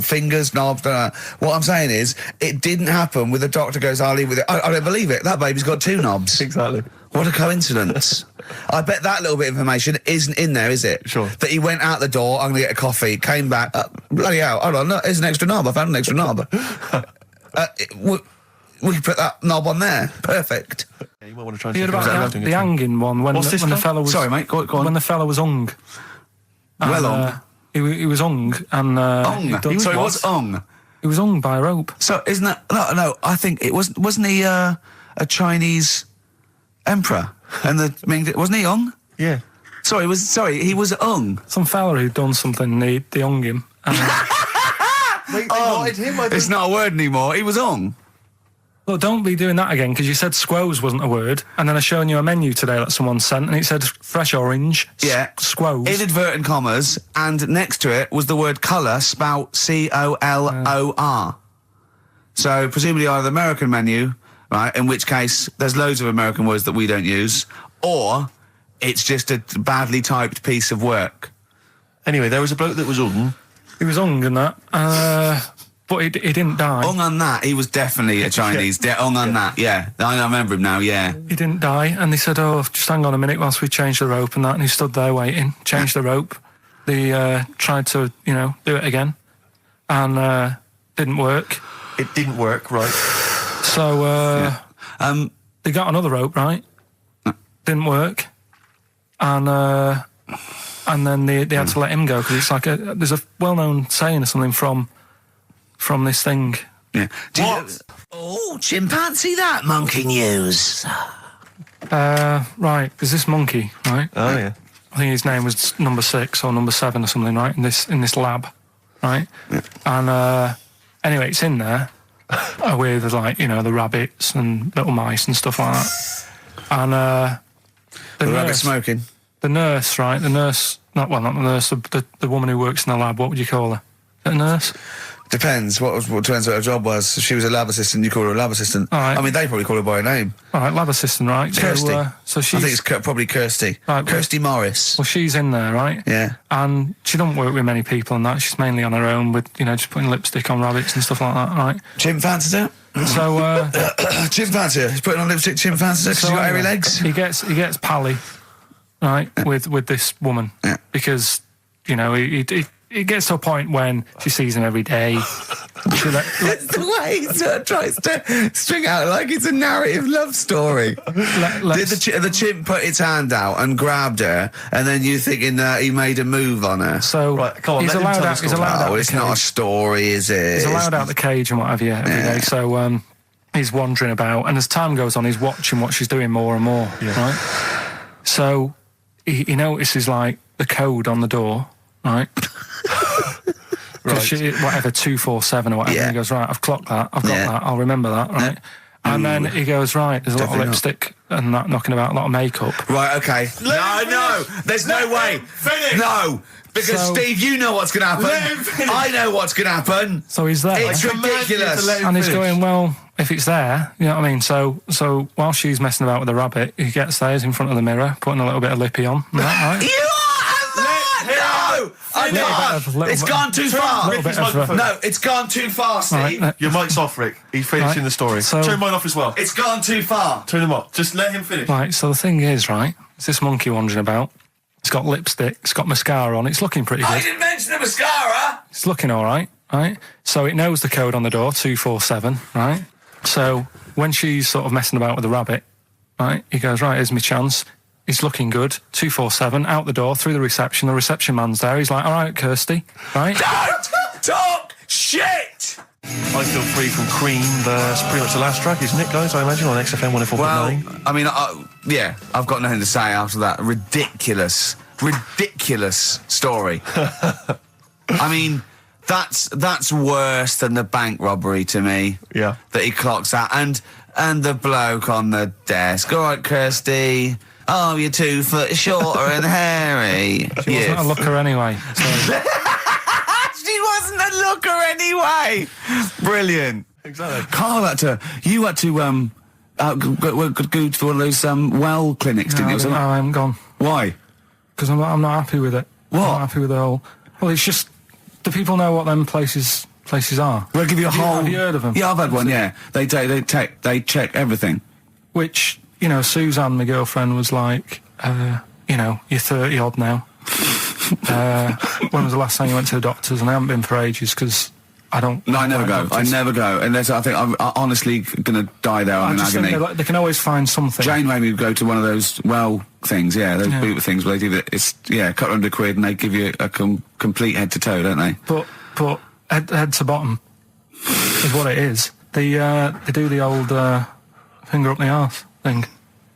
Speaker 1: fingers, knobs. What I'm saying is, it didn't happen with the doctor goes, I'll leave with it. I don't believe it. That baby's got 2 knobs.
Speaker 3: Exactly.
Speaker 1: What a coincidence. I bet that little bit of information isn't in there, is it?
Speaker 3: Sure.
Speaker 1: That he went out the door, I'm going to get a coffee, came back, bloody hell, hold on, look, here's an extra knob, I found an extra knob. We could put that knob on there. Perfect.
Speaker 3: Yeah, you might want to try and
Speaker 2: you heard about the hanging one when the fella was...
Speaker 1: Sorry, mate, go on.
Speaker 2: When the fella was hung.
Speaker 1: Hung?
Speaker 2: He was hung and...
Speaker 1: He was hung?
Speaker 2: He was hung by a rope.
Speaker 1: So, isn't that... No, I think it wasn't he a Chinese emperor? And wasn't he hung?
Speaker 3: Yeah.
Speaker 1: Sorry, he was hung.
Speaker 2: Some fella who'd done something, they hung him.
Speaker 3: They wanted him,
Speaker 1: it's not a word anymore, he was hung.
Speaker 2: Look, don't be doing that again, because you said squoze wasn't a word, and then I showed you a menu today that someone sent, and it said fresh orange, squoze.
Speaker 1: Inadvertent commas, and next to it was the word colour, spelt C-O-L-O-R. So, presumably either the American menu, right, in which case there's loads of American words that we don't use, or it's just a badly typed piece of work.
Speaker 3: Anyway, there was a bloke that was hung.
Speaker 2: He was hung and that, but he didn't die.
Speaker 1: Hung on that, he was definitely a Chinese. Hung on that, yeah. I remember him now, yeah.
Speaker 2: He didn't die, and they said, just hang on a minute whilst we change the rope and that, and he stood there waiting, changed the rope. They tried to, do it again, and didn't work.
Speaker 3: It didn't work, right.
Speaker 2: So, they got another rope, right? Didn't work. And then they had to let him go, because it's like there's a well-known saying or something from this thing.
Speaker 1: Yeah. Chimpanzee that monkey news.
Speaker 2: Right, there's this monkey, right?
Speaker 3: Oh, yeah.
Speaker 2: I think his name was number 6 or number 7 or something, right? In this lab, right? Yeah. And anyway, it's in there with the rabbits and little mice and stuff like that. And
Speaker 1: the rabbit smoking.
Speaker 2: The nurse, right? Not the nurse. The woman who works in the lab. What would you call her? Is it a nurse?
Speaker 1: Depends. What turns out her job was. If she was a lab assistant, you call her a lab assistant.
Speaker 2: All right.
Speaker 1: I mean, they probably call her by her name.
Speaker 2: All right, lab assistant, right?
Speaker 1: Kirsty.
Speaker 2: So she's...
Speaker 1: I think it's probably Kirsty.
Speaker 2: Right,
Speaker 1: Kirsty Morris.
Speaker 2: Well, she's in there, right?
Speaker 1: Yeah.
Speaker 2: And she doesn't work with many people and that. She's mainly on her own with, just putting lipstick on rabbits and stuff like that, right?
Speaker 1: Chimp fancies it?
Speaker 2: So,
Speaker 1: Chimp fancy. He's putting on lipstick, chimp fancies it because he's got hairy legs.
Speaker 2: He gets pally, right, with this woman. Yeah. Because, it gets to a point when she sees him every day.
Speaker 1: It's the way he sort of tries to string out like it's a narrative love story. Did the chimp put its hand out and grabbed her, and then you thinking that he made a move on her?
Speaker 2: So
Speaker 3: right, come on,
Speaker 2: he's allowed out. He's allowed out.
Speaker 1: It's not a story, is it?
Speaker 2: He's allowed out the cage and what have you every day. So he's wandering about, and as time goes on, he's watching what she's doing more and more. Yeah. Right. So he notices like the code on the door. Right. Right. 247 or whatever. Yeah. And he goes, right, I've clocked that. I've got that. I'll remember that. Right. And then he goes, right, there's a lot of
Speaker 1: Definitely
Speaker 2: lipstick and that knocking about, a lot of makeup.
Speaker 1: Right, okay. No, there's no way.
Speaker 3: Finish.
Speaker 1: No, because
Speaker 2: So-
Speaker 1: Steve, you know what's going to happen.
Speaker 3: Let him finish.
Speaker 1: I know what's going to happen.
Speaker 2: So he's there.
Speaker 1: It's ridiculous.
Speaker 2: And he's going, well, if it's there, you know what I mean? So while she's messing about with the rabbit, he gets there, he's in front of the mirror, putting a little bit of lippy on. Right?
Speaker 1: You are no! I know. It's gone too far. No, it's gone too far, Steve.
Speaker 2: Right,
Speaker 3: Your mic's off, Rick. He's finishing
Speaker 2: Right.
Speaker 3: the story.
Speaker 2: So-
Speaker 3: Turn mine off as well.
Speaker 1: It's gone too far.
Speaker 3: Turn him off. Just let him finish.
Speaker 2: Right, so the thing is, right, it's this monkey wandering about. It's got lipstick, it's got mascara on, it's looking pretty
Speaker 1: I
Speaker 2: good.
Speaker 1: didn't mention the mascara.
Speaker 2: It's looking all right, right? So it knows the code on the door, 247, right? So when she's sort of messing about with the rabbit, right, he goes, right, here's my chance. He's looking good, 247, out the door, through the reception man's there. He's like, all right, Kirsty, right?
Speaker 1: Don't talk shit.
Speaker 3: I Feel Free from Cream. That's pretty much the last track, isn't it, guys? I imagine on XFM 104.9.
Speaker 1: Well, I mean, yeah, I've got nothing to say after that ridiculous story. I mean, that's worse than the bank robbery to me.
Speaker 3: Yeah.
Speaker 1: That he clocks out, and the bloke on the desk. All right, Kirsty. Oh, you're 2 foot shorter and hairy.
Speaker 2: She wasn't a looker anyway. So
Speaker 1: She wasn't a looker anyway. Brilliant.
Speaker 3: Exactly.
Speaker 1: Carl you had to go to one of those well clinics, didn't you?
Speaker 2: I haven't gone.
Speaker 1: Why?
Speaker 2: Because I'm not happy with it.
Speaker 1: What?
Speaker 2: I'm not happy with the whole... Well, it's just... Do people know what them places are?
Speaker 1: We'll give you a whole.
Speaker 2: Have you heard of them?
Speaker 1: Yeah, I've had one. Yeah, they check everything.
Speaker 2: Which, you know, Suzanne, my girlfriend, was like, you know, you're 30 odd now. When was the last time you went to the doctors? And I haven't been for ages because I don't.
Speaker 1: No, I never go.
Speaker 2: doctors.
Speaker 1: I never go unless I think I'm honestly going to die there on an
Speaker 2: just
Speaker 1: agony.
Speaker 2: think they can always find something.
Speaker 1: Jane made me go to one of those things. Yeah, those boot things where they do that. It's couple £100 and they give you a complete head to toe, don't they?
Speaker 2: But head to bottom is what it is. They do the old finger up the arse thing.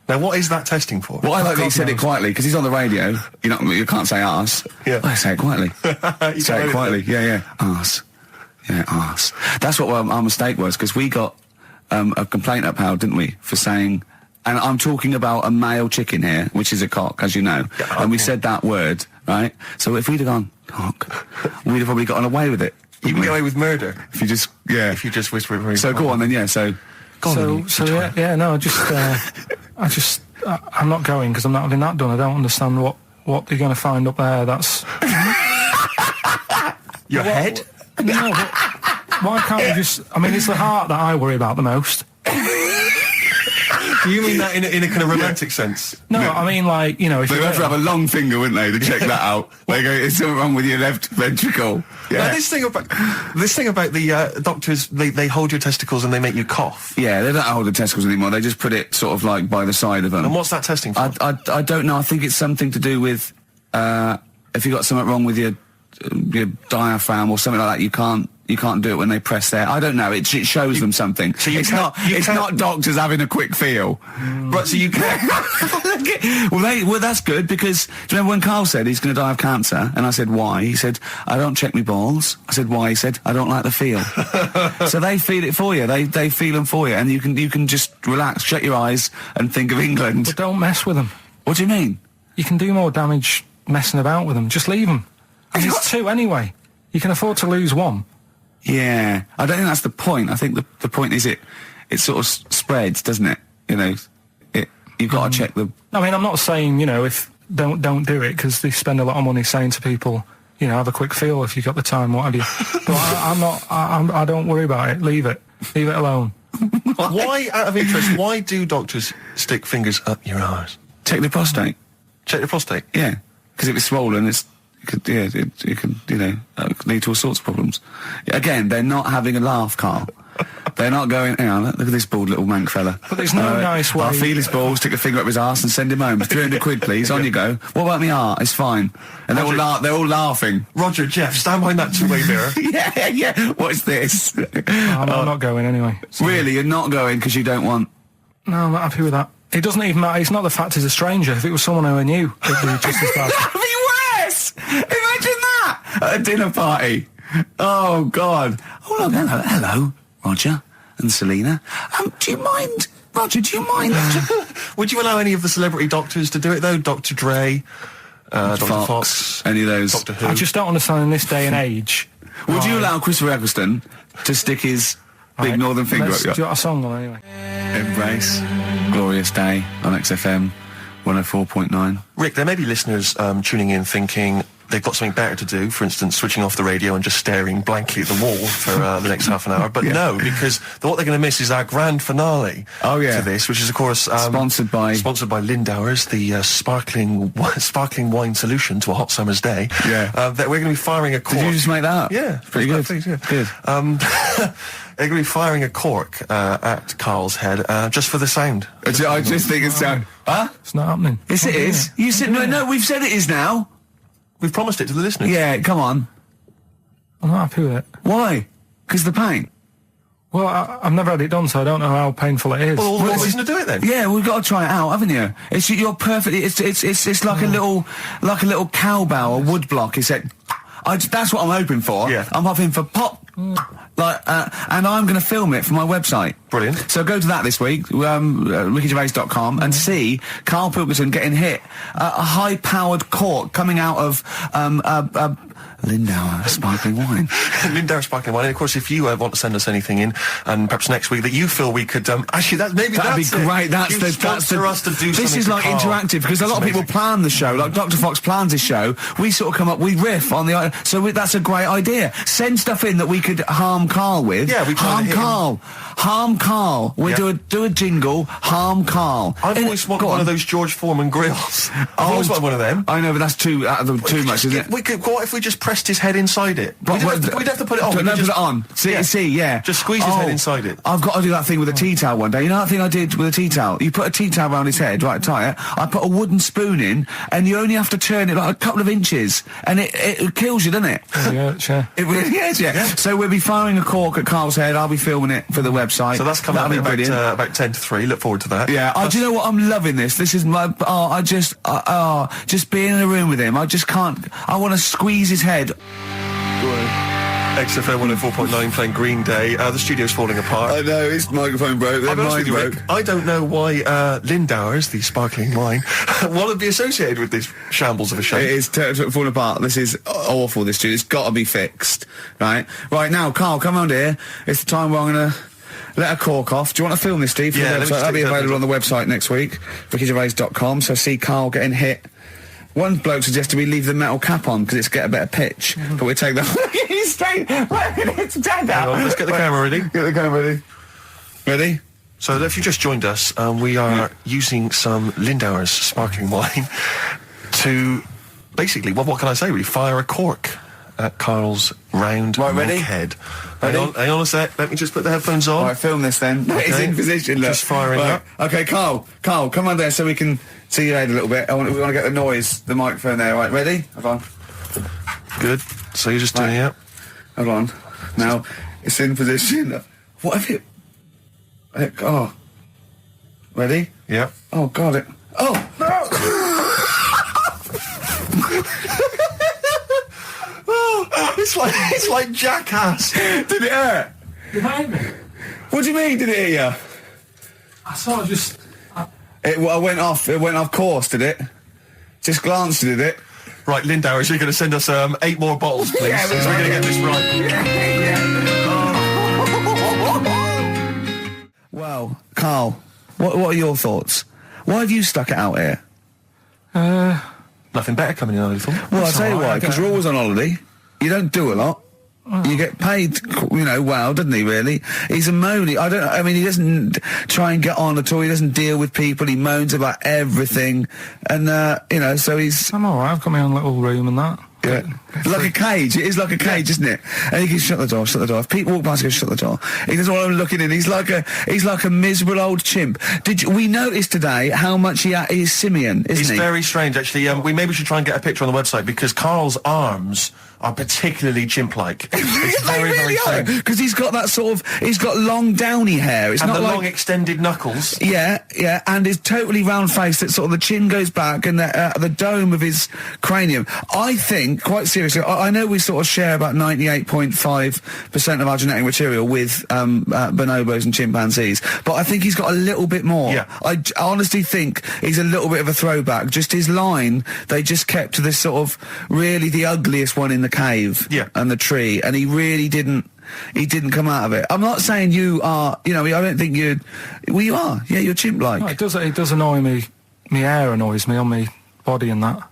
Speaker 3: Now, what is that testing for?
Speaker 1: Well, I like that he
Speaker 2: God
Speaker 1: said it
Speaker 2: knows.
Speaker 1: quietly because he's on the radio. You can't say arse.
Speaker 3: Yeah.
Speaker 1: I say it quietly.
Speaker 3: You
Speaker 1: Say
Speaker 3: don't
Speaker 1: it quietly. Yeah. Arse. Yeah, arse. That's what our mistake was because we got a complaint upheld, didn't we, for saying. And I'm talking about a male chicken here, which is a cock, as you know.
Speaker 3: Yeah,
Speaker 1: and we said that word, right? So if we'd have gone cock, we'd have probably gotten away with it.
Speaker 3: You can get away with murder
Speaker 1: If you just
Speaker 3: if you just whisper it very
Speaker 1: So go on then. Yeah. So. Go on, then.
Speaker 2: I'm not going because I'm not having that done. I don't understand what they're going to find up there. That's
Speaker 3: your head.
Speaker 2: no. But why can't we just? I mean, it's the heart that I worry about the most.
Speaker 3: Do you mean that in a kind of romantic sense?
Speaker 2: No, I mean like if
Speaker 1: They'd
Speaker 2: you
Speaker 1: have to have a long finger, wouldn't they, to check that out? They go, "Is something wrong with your left ventricle?" Yeah.
Speaker 3: Now, this thing about the doctors, they hold your testicles and they make you cough.
Speaker 1: Yeah, they don't hold the testicles anymore. They just put it sort of like by the side of them.
Speaker 3: And what's that testing for?
Speaker 1: I don't know. I think it's something to do with if you got something wrong with your diaphragm or something like that. You can't do it when they press there. I don't know. It shows them something.
Speaker 3: So
Speaker 1: it's not doctors having a quick feel. Right, so you can. well, that's good because do you remember when Carl said he's going to die of cancer? And I said why? He said I don't check my balls. I said why? He said I don't like the feel. So they feel it for you. They feel them for you, and you can just relax, shut your eyes, and think of England.
Speaker 2: But don't mess with them.
Speaker 1: What do you mean?
Speaker 2: You can do more damage messing about with them. Just leave them. And there's 2 anyway. You can afford to lose 1.
Speaker 1: Yeah, I don't think that's the point. I think the point is it sort of spreads, doesn't it? You've got to check the.
Speaker 2: I mean, I'm not saying if don't do it because they spend a lot of money saying to people, have a quick feel if you've got the time, what have you. But I don't worry about it. Leave it alone.
Speaker 3: Why, out of interest, why do doctors stick fingers up your arse?
Speaker 1: Check the prostate.
Speaker 3: Check the prostate.
Speaker 1: Yeah, because if it's swollen, it could lead to all sorts of problems. Again, they're not having a laugh, Carl. They're not going, hang on, look at this bald little mank fella.
Speaker 2: But there's no nice way.
Speaker 1: I'll feel his balls, stick a finger up his arse and send him home. 300 quid, please, on you go. What about me art? It's fine. And they're all laughing.
Speaker 3: Roger, Jeff, stand behind that two-way mirror.
Speaker 1: yeah, what's this?
Speaker 2: I'm not going anyway. So.
Speaker 1: Really, you're not going because you don't want...
Speaker 2: No, I'm not happy with that. It doesn't even matter. It's not the fact he's a stranger. If it was someone who I knew, it'd be just as bad.
Speaker 1: That'd be worse! Imagine that! At a dinner party. Oh, God. Oh, look, hello, Roger. and Selena. Do you mind, Roger, do you mind?
Speaker 3: Would you allow any of the celebrity doctors to do it, though? Dr. Dre, Dr. Fox,
Speaker 1: any of those?
Speaker 3: Doctor Who?
Speaker 2: I just don't understand in this day and age.
Speaker 1: Would you allow Christopher Eccleston to stick his big northern finger up your...
Speaker 2: Do you want a song on anyway?
Speaker 1: Embrace. Glorious Day on XFM 104.9.
Speaker 3: Rick, there may be listeners tuning in thinking they've got something better to do, for instance, switching off the radio and just staring blankly at the wall for the next half an hour. But no, because what they're going to miss is our grand finale to this, which is, of course...
Speaker 1: sponsored by
Speaker 3: Lindauer's, the sparkling wine solution to a hot summer's day.
Speaker 1: Yeah.
Speaker 3: That we're going to be firing a cork.
Speaker 1: Did you just make that up?
Speaker 3: Yeah.
Speaker 1: Pretty good.
Speaker 3: Good. They're going to be firing a cork at Karl's head just for the sound.
Speaker 1: I just think it's sound... Huh?
Speaker 2: It's not happening.
Speaker 1: Yes, it is. You said... No, we've said it is now.
Speaker 3: We've promised it to the listeners.
Speaker 1: Yeah, come on.
Speaker 2: I'm not happy with it.
Speaker 1: Why? Because the pain?
Speaker 2: Well, I've never had it done, so I don't know how painful it is.
Speaker 3: Well, what reason to do it then?
Speaker 1: Yeah, we've got to try it out, haven't you? You're perfectly... It's like a little cowbell or wood block. It's that's what I'm hoping for.
Speaker 3: Yeah.
Speaker 1: I'm hoping for pop... and I'm going to film it for my website.
Speaker 3: Brilliant.
Speaker 1: So go to that this week, rickygervais.com, and see Karl Pilkington getting hit. A high-powered cork coming out of Lindauer sparkling wine.
Speaker 3: Lindauer sparkling wine. And of course, if you want to send us anything in, and perhaps next week that you feel we could actually that'd be great.
Speaker 1: That's
Speaker 3: us to do.
Speaker 1: This is like
Speaker 3: Karl.
Speaker 1: interactive because a lot of people plan the show. Like Dr. Fox plans his show. We sort of come up, we riff on the. So that's a great idea. Send stuff in that we could harm Karl with.
Speaker 3: Yeah, we
Speaker 1: harm Karl. Harm Karl. We do a jingle. Harm Karl.
Speaker 3: I've always wanted one of those George Foreman grills. I've always wanted one of them.
Speaker 1: I know, but that's too much, isn't it?
Speaker 3: We could. What if we just pressed his head inside it? We'd have to put it on.
Speaker 1: Put it on. See, yeah.
Speaker 3: Just squeeze his head inside it.
Speaker 1: I've got to do that thing with a tea towel one day. You know that thing I did with a tea towel? You put a tea towel around his head, right, tie it. I put a wooden spoon in, and you only have to turn it like a couple of inches, and it kills you, doesn't it?
Speaker 2: Yeah, sure.
Speaker 1: It really is, yeah. So we'll be firing a cork at Karl's head. I'll be filming it for the website.
Speaker 3: So that's coming up about 10 to 3. Look forward to that.
Speaker 1: Yeah. Do you know what? I'm loving this. This is my... just being in a room with him. I just can't... I want to squeeze his head.
Speaker 3: XFM 104.9 playing Green Day. The studio's falling apart.
Speaker 1: I know, his microphone broke.
Speaker 3: I don't know why Lindauer's, the sparkling wine, want to be associated with this shambles of a show.
Speaker 1: It is falling apart. This is awful, this studio. It's got to be fixed. Right now, Karl, come on here. It's the time where I'm going to let a cork off. Do you want to film this, Steve? For the website? That'll be available on the website next week, rickygervais.com. So see Karl getting hit. One bloke suggested we leave the metal cap on because it's get a better pitch, but we take the... He's straight. Let's
Speaker 3: get the camera ready.
Speaker 1: Get the camera ready. Ready?
Speaker 3: So if you just joined us, we are using some Lindauer's sparkling wine to basically, what can I say? We fire a cork at Karl's round head. Hang on a sec. Let me just put the headphones on.
Speaker 1: All right, film this then. Okay. It's in position. Look.
Speaker 3: Just firing up.
Speaker 1: Okay, Karl, come on there so we can see your head a little bit. We want to get the noise, the microphone there. Right, ready? Hold on.
Speaker 3: Good. So you're just doing it.
Speaker 1: Hold on. Now it's in position. What if it? Oh. Ready?
Speaker 3: Yeah.
Speaker 1: Oh God! Oh no!
Speaker 3: It's like Jackass.
Speaker 1: Did it hurt?
Speaker 2: Did it hurt me?
Speaker 1: What do you mean? Did it hit you?
Speaker 2: I sort of just...
Speaker 1: It went off. It went off course. Did it? Just glanced. Did it?
Speaker 3: Right, Lindauer, so you're going to send us 8 more bottles, please.
Speaker 1: Yeah,
Speaker 3: so we're going to get this right.
Speaker 1: Well, Karl, what are your thoughts? Why have you stuck it out here?
Speaker 3: Nothing better coming in, I thought.
Speaker 1: Well, I'll tell you why, because you're always on holiday. You don't do a lot. You get paid, well, doesn't he, really? He's a moany. He doesn't try and get on at all. He doesn't deal with people. He moans about everything. And, so he's...
Speaker 2: I'm alright. I've got my own little room and that.
Speaker 1: Yeah. Like a cage. It is like a cage, isn't it? And he can shut the door. If people walk past, he goes, shut the door. He doesn't want them looking in. He's like a miserable old chimp. We noticed today how much he's simian, isn't he?
Speaker 3: He's very strange, actually. We maybe should try and get a picture on the website because Karl's arms are particularly chimp-like. It's very, very strange.
Speaker 1: Because he's got that sort of, he's got long downy hair. It's
Speaker 3: And
Speaker 1: not
Speaker 3: the
Speaker 1: like,
Speaker 3: long extended knuckles.
Speaker 1: yeah, and his totally round face that sort of the chin goes back and the dome of his cranium. I think, quite seriously, I know we sort of share about 98.5% of our genetic material with bonobos and chimpanzees, but I think he's got a little bit more.
Speaker 3: Yeah.
Speaker 1: I honestly think he's a little bit of a throwback. Just his line, they just kept to this sort of really the ugliest one in the cave and the tree, and he really didn't come out of it. I'm not saying you are, I don't think you're, well, you are. Yeah, you're chimp-like.
Speaker 2: No, it does annoy me. My hair annoys me on my body and that.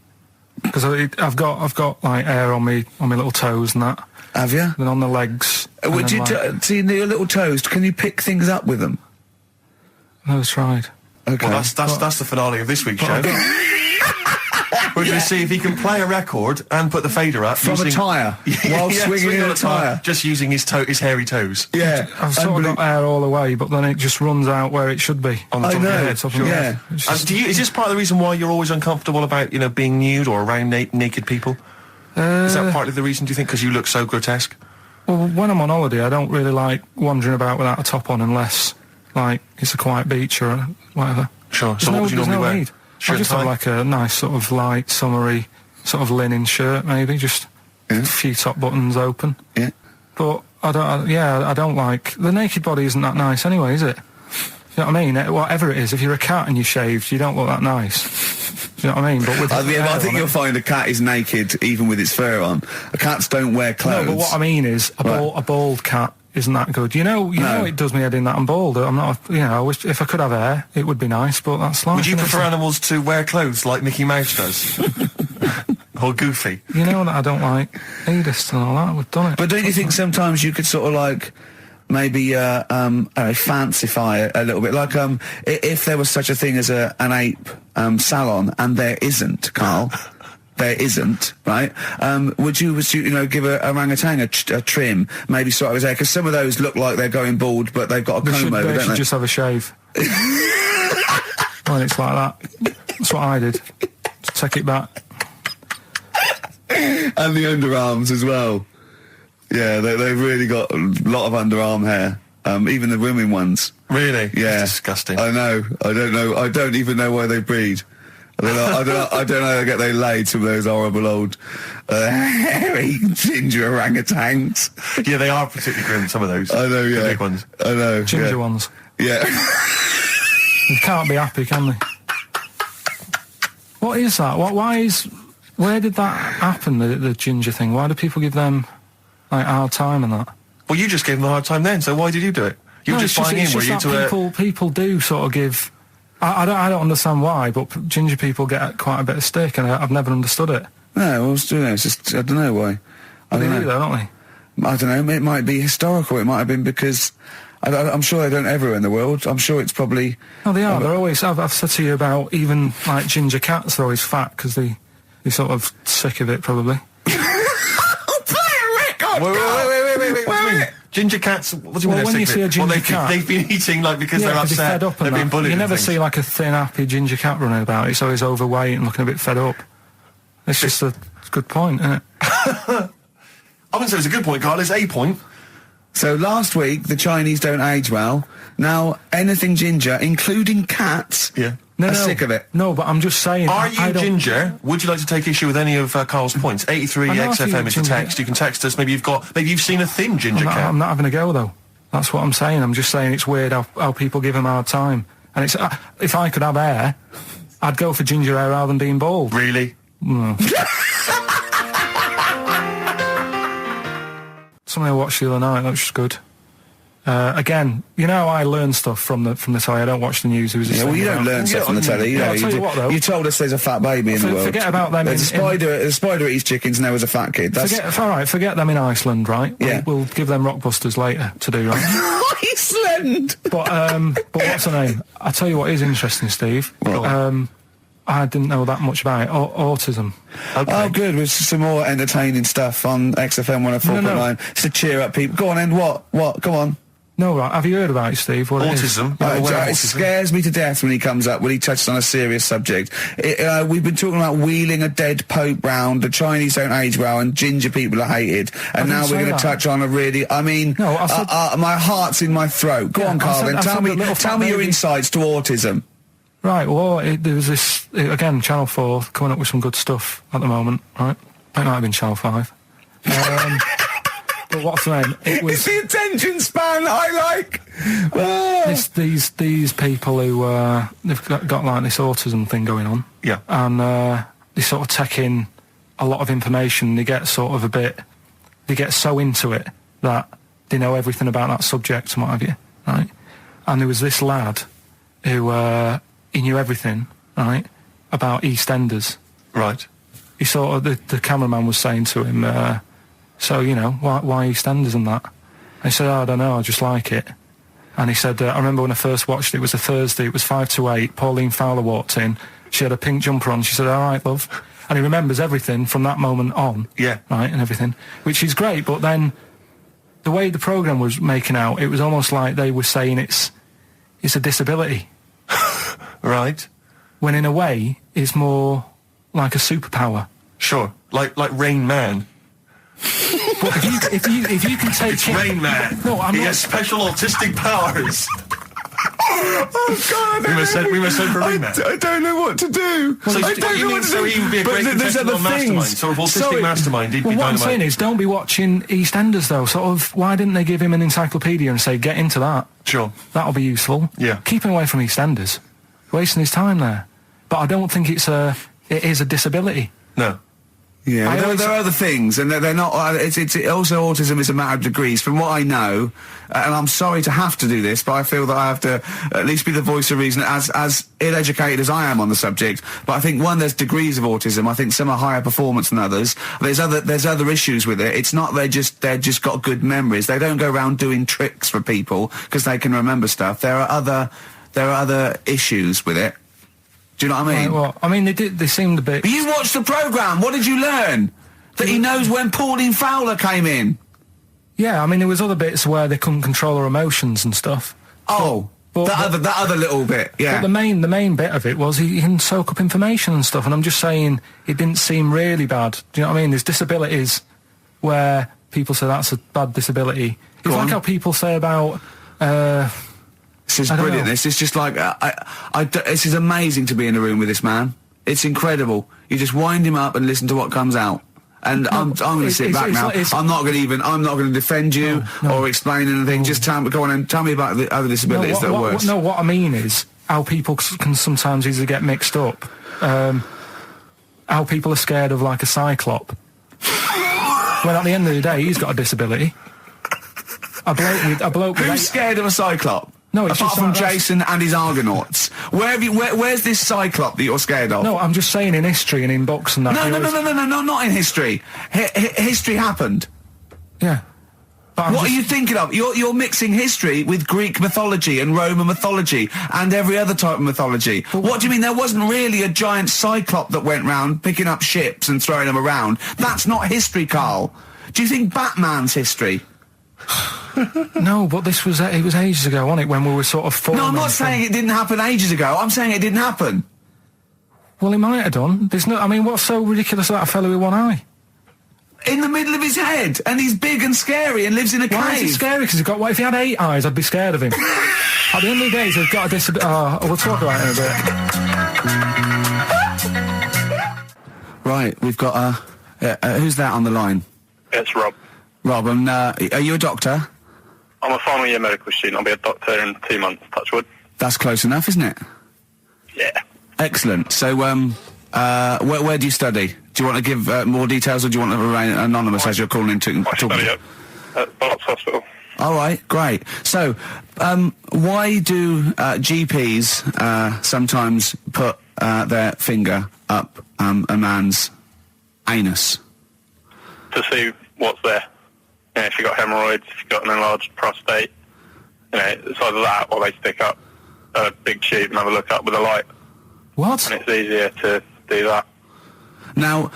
Speaker 2: Because I've got like hair on my little toes and that.
Speaker 1: Have you?
Speaker 2: Then on the legs.
Speaker 1: Would you see your little toes? Can you pick things up with them?
Speaker 2: Never tried.
Speaker 1: Okay.
Speaker 3: Well, that's the finale of this week's show. We're going to see if he can play a record and put the fader up
Speaker 1: From a tyre, while swinging in a tyre.
Speaker 3: Just using his hairy toes.
Speaker 1: Yeah.
Speaker 2: I've sort of got hair all the way, but then it just runs out where it should be.
Speaker 3: On the top of your head.
Speaker 2: Top of your head. It's
Speaker 3: And
Speaker 2: just-
Speaker 3: is this part of the reason why you're always uncomfortable about, being nude or around naked people? Is that partly the reason, do you think, because you look so grotesque?
Speaker 2: Well, when I'm on holiday, I don't really like wandering about without a top on unless, like, it's a quiet beach or whatever.
Speaker 3: Sure. So what would you normally wear?
Speaker 2: Need.
Speaker 3: Shirt
Speaker 2: I just
Speaker 3: and
Speaker 2: have
Speaker 3: tie?
Speaker 2: like a nice sort of light, summery, sort of linen shirt, maybe, just a few top buttons open.
Speaker 1: Yeah.
Speaker 2: But I don't like, the naked body isn't that nice anyway, is it? You know what I mean? Whatever it is, if you're a cat and you're shaved, you don't look that nice. Do you know what I mean? But with
Speaker 1: I think you'll find a cat is naked even with its fur on. Cats don't wear clothes.
Speaker 2: No, but what I mean is, a bald cat isn't that good. You know, it does me head in that I'm bald. I'm not, I wish, if I could have hair, it would be nice, but that's life.
Speaker 3: Would you
Speaker 2: innit?
Speaker 3: prefer animals to wear clothes like Mickey Mouse does? Or Goofy?
Speaker 2: You know that I don't like nudist and all that. We've done it.
Speaker 1: But don't you think sometimes you could sort of like maybe fancify a little bit, like if there was such a thing as an ape salon, and there isn't, Carl. There isn't, right? Would you give a orangutan a trim, maybe sort of his hair? Because some of those look like they're going bald, but they've got a comb over,
Speaker 2: They
Speaker 1: don't
Speaker 2: should
Speaker 1: they?
Speaker 2: just have a shave. Well, it's like that. That's what I did. Just take it back.
Speaker 1: And the underarms as well. Yeah, they've really got a lot of underarm hair. Even the women ones.
Speaker 3: Really?
Speaker 1: Yeah.
Speaker 3: It's disgusting.
Speaker 1: I know. I don't know. I don't even know why they breed. I don't know how they get they laid, some of those horrible old hairy ginger orangutans.
Speaker 3: Yeah, they are particularly grim, some of those.
Speaker 1: I know, yeah.
Speaker 3: The big ones.
Speaker 1: I know.
Speaker 2: Ginger ones.
Speaker 1: Yeah.
Speaker 2: They can't be happy, can they? What is that? Where did that happen, the ginger thing? Why do people give them, like, a hard time and that?
Speaker 3: Well, you just gave them a hard time then, so why did you do it? You were just buying in, were you, to
Speaker 2: people do sort of give... I don't understand why, but ginger people get quite a bit of stick, and I've never understood it.
Speaker 1: No, well, it's just, I don't know why.
Speaker 2: They do, though, don't they?
Speaker 1: I don't know, it might be historical, it might have been because... I'm sure they don't everywhere in the world. I'm sure it's probably...
Speaker 2: No, they are. They're always... I've said to you about even, like, ginger cats, they're always fat, because they're sort of sick of it, probably.
Speaker 1: Play a record!
Speaker 3: Wait, what do you mean? Ginger cats, what do you mean?
Speaker 2: Well, when you see a ginger cat...
Speaker 3: They've been eating, like, because they're upset,
Speaker 2: fed up and
Speaker 3: they've been bullied.
Speaker 2: You never
Speaker 3: and
Speaker 2: see, like, a thin, happy ginger cat running about. It's always overweight and looking a bit fed up. It's just a good point, isn't it?
Speaker 3: I wouldn't say it's a good point, Carl, it's a point.
Speaker 1: So last week, the Chinese don't age well. Now, anything ginger, including cats, are sick of it.
Speaker 2: No, but I'm just saying...
Speaker 3: Are you ginger? Would you like to take issue with any of Carl's points? 83 XFM is the text. You can text us. Maybe you've seen a thin ginger cat.
Speaker 2: I'm not having a go, though. That's what I'm saying. I'm just saying it's weird how people give them a hard time. And it's if I could have hair, I'd go for ginger hair rather than being bald.
Speaker 3: Really?
Speaker 2: Something I watched the other night, that was just good. Again, you know, I learn stuff from the telly. I don't watch the news.
Speaker 1: You don't learn stuff from the telly.
Speaker 2: I'll tell you what, though.
Speaker 1: You told us there's a fat baby in the world.
Speaker 2: Forget about them.
Speaker 1: There's a spider eats chickens, and there was a fat kid.
Speaker 2: Forget them in Iceland, right?
Speaker 1: Yeah.
Speaker 2: We'll give them Rockbusters later to do, right?
Speaker 1: Iceland!
Speaker 2: But what's her name? I'll tell you what is interesting, Steve. I didn't know that much about it. Autism.
Speaker 1: Okay. Oh, good. With some more entertaining stuff on XFM 104.9.
Speaker 2: No.
Speaker 1: Just to cheer up people. Go on, End. What? Come on.
Speaker 2: No, right. Have you heard about it, Steve? What
Speaker 3: Autism.
Speaker 1: It scares me to death when he comes up, when he touches on a serious subject. We've been talking about wheeling a dead pope round, the Chinese don't age well, and ginger people are hated. And now we're going to touch on a really, I mean, my heart's in my throat. Go on, Carl, then. Tell me your insights to autism.
Speaker 2: Right, well, there was this, again, Channel 4 coming up with some good stuff at the moment, right? It might have been Channel 5. But what's the name?
Speaker 1: It's the attention span I like.
Speaker 2: These people who they've got like this autism thing going on.
Speaker 3: Yeah.
Speaker 2: And they sort of take in a lot of information. They get sort of they get so into it that they know everything about that subject and what have you, right? And there was this lad who he knew everything, right, about EastEnders.
Speaker 3: Right.
Speaker 2: He sort of the cameraman was saying to him. So, you know, why EastEnders and that? And he said, I don't know, I just like it. And he said, I remember when I first watched it was a Thursday, it was 5 to 8, Pauline Fowler walked in, she had a pink jumper on, she said, all right, love. And he remembers everything from that moment on.
Speaker 3: Yeah.
Speaker 2: Right, and everything, which is great, but then the way the programme was making out, it was almost like they were saying it's a disability.
Speaker 3: Right.
Speaker 2: When in a way, it's more like a superpower.
Speaker 3: Sure. Like Rain Man.
Speaker 2: But if you can take
Speaker 3: it's Rain Man.
Speaker 2: No, he
Speaker 3: has special autistic powers.
Speaker 1: Oh God!
Speaker 3: We must send for Rain Man.
Speaker 1: I don't know what to do.
Speaker 3: So
Speaker 1: I don't know what to do.
Speaker 3: So he would be a great contestant on Mastermind. Sort of autistic Mastermind. He'd be
Speaker 2: what I'm
Speaker 3: dynamite.
Speaker 2: saying is, don't be watching EastEnders though. Sort of, why didn't they give him an encyclopedia and say, get into that?
Speaker 3: Sure.
Speaker 2: That'll be useful.
Speaker 3: Yeah.
Speaker 2: Keep him away from EastEnders. Wasting his time there. But I don't think it is a disability.
Speaker 3: No.
Speaker 1: Yeah, there are other things, and they're not. It's also autism is a matter of degrees. From what I know, and I'm sorry to have to do this, but I feel that I have to at least be the voice of reason, as ill-educated as I am on the subject. But I think there's degrees of autism. I think some are higher performance than others. There's other issues with it. It's not they're just got good memories. They don't go around doing tricks for people because they can remember stuff. There are other issues with it. Do you know what I mean?
Speaker 2: Right, well, I mean, they seemed a bit...
Speaker 1: But you watched the programme, what did you learn? That he knows when Pauline Fowler came in?
Speaker 2: Yeah, I mean, there was other bits where they couldn't control her emotions and stuff.
Speaker 1: Oh, that other little bit, yeah.
Speaker 2: But the main bit of it was he can soak up information and stuff, and I'm just saying it didn't seem really bad. Do you know what I mean? There's disabilities where people say that's a bad disability. It's like how people say about...
Speaker 1: This is brilliant. This is just like this is amazing to be in a room with this man. It's incredible. You just wind him up and listen to what comes out. And I'm going to sit back now. I'm not going to defend you or explain anything. Just go on and tell me about the other disabilities that are worse.
Speaker 2: What I mean is how people can sometimes easily get mixed up. How people are scared of like a cyclop. Well, at the end of the day, he's got a disability. A bloke with
Speaker 1: Who's scared of a cyclop?
Speaker 2: No, it's
Speaker 1: apart
Speaker 2: just
Speaker 1: from Jason and his Argonauts. Where's this cyclop that you're scared of?
Speaker 2: No, I'm just saying in history and in books and that.
Speaker 1: No, not in history. History happened.
Speaker 2: Yeah.
Speaker 1: What are you thinking of? You're mixing history with Greek mythology and Roman mythology and every other type of mythology. What do you mean there wasn't really a giant cyclop that went round picking up ships and throwing them around? That's not history, Carl. Do you think Batman's history?
Speaker 2: No, but it was ages ago, wasn't it, when we were sort of forming...
Speaker 1: No, I'm not saying it didn't happen ages ago. I'm saying it didn't happen.
Speaker 2: Well, it might have done. I mean, what's so ridiculous about a fellow with one eye?
Speaker 1: In the middle of his head, and he's big and scary and lives in a cave.
Speaker 2: Why is he scary? Because what if he had 8 eyes, I'd be scared of him. At the end of the day, he's got a disability... we'll talk about it in a bit.
Speaker 1: Right, we've got who's that on the line?
Speaker 7: It's Rob.
Speaker 1: Rob, and are you a doctor?
Speaker 7: I'm a final year medical student. I'll be a doctor in 2 months, touch wood.
Speaker 1: That's close enough, isn't it?
Speaker 7: Yeah.
Speaker 1: Excellent. So, where do you study? Do you want to give more details, or do you want to remain anonymous as you're calling in to
Speaker 7: I study at Barts Hospital.
Speaker 1: All right, great. So, why do GPs sometimes put their finger up a man's anus?
Speaker 7: To see what's there. You know, if you've got hemorrhoids, if you've got an enlarged prostate, you know, it's either that or they stick up a big tube and have a look up with a light.
Speaker 2: What?
Speaker 7: And it's easier to do that.
Speaker 1: Now,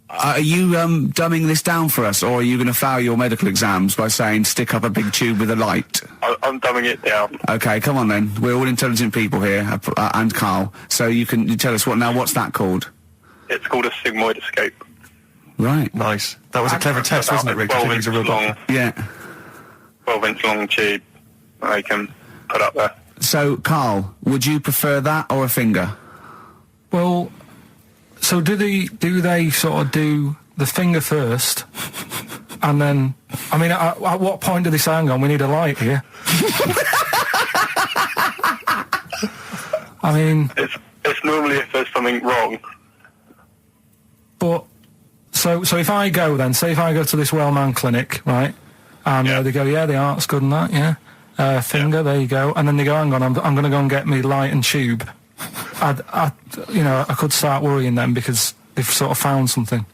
Speaker 1: Are you dumbing this down for us, or are you going to fail your medical exams by saying stick up a big tube with a light?
Speaker 7: I'm dumbing it down.
Speaker 1: Okay, come on then. We're all intelligent people here, and Karl. So you tell us what's that called?
Speaker 7: It's called a sigmoidoscope.
Speaker 1: Right.
Speaker 3: Nice. That was a clever test, wasn't it, Rick?
Speaker 7: 12 inch long.
Speaker 1: Yeah.
Speaker 7: 12-inch long tube they can put up there.
Speaker 1: So, Karl, would you prefer that or a finger?
Speaker 2: Well, so do they sort of do the finger first, and then, I mean, at what point do they say, hang on, we need a light here? I mean...
Speaker 7: It's normally if there's something wrong.
Speaker 2: But, so if I go then, say if I go to this well-man clinic, right, and they go, yeah, the art's good and that, yeah, finger, there you go, and then they go, hang on, I'm going to go and get me light and tube. I could start worrying them because they've sort of found something.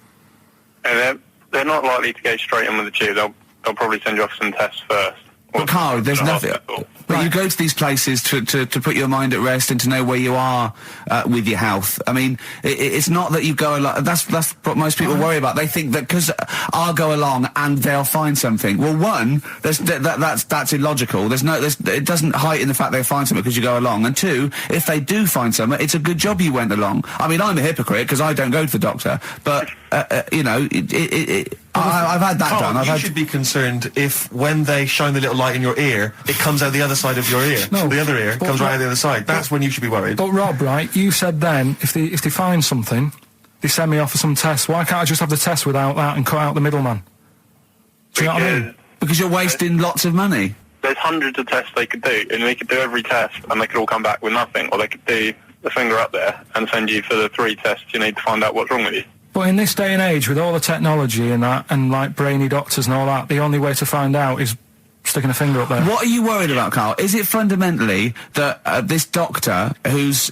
Speaker 7: And they're not likely to go straight in with the tube. They'll probably send you off some tests first.
Speaker 1: But Karl, there's nothing. But you go to these places to put your mind at rest and to know where you are with your health. I mean, it's not that you go along. That's what most people worry about. They think that because I'll go along and they'll find something. Well, one, that's illogical. It doesn't heighten the fact they'll find something because you go along. And two, if they do find something, it's a good job you went along. I mean, I'm a hypocrite because I don't go to the doctor, but I've had that
Speaker 3: Karl,
Speaker 1: done.
Speaker 3: You should be concerned if when they shine the little light in your ear, it comes out the other side of your ear.
Speaker 2: No,
Speaker 3: the other ear comes right out the other side. That's when you should be worried.
Speaker 2: But Rob, right, you said then, if they find something, they send me off for some tests. Why can't I just have the test without that and cut out the middleman? Do you know what I mean?
Speaker 1: Because you're wasting lots of money.
Speaker 7: There's hundreds of tests they could do, and they could do every test, and they could all come back with nothing. Or they could do the finger up there and send you for the 3 tests you need to find out what's wrong with you.
Speaker 2: But in this day and age, with all the technology and that, and like brainy doctors and all that, the only way to find out is sticking a finger up there.
Speaker 1: What are you worried about, Karl? Is it fundamentally that this doctor who's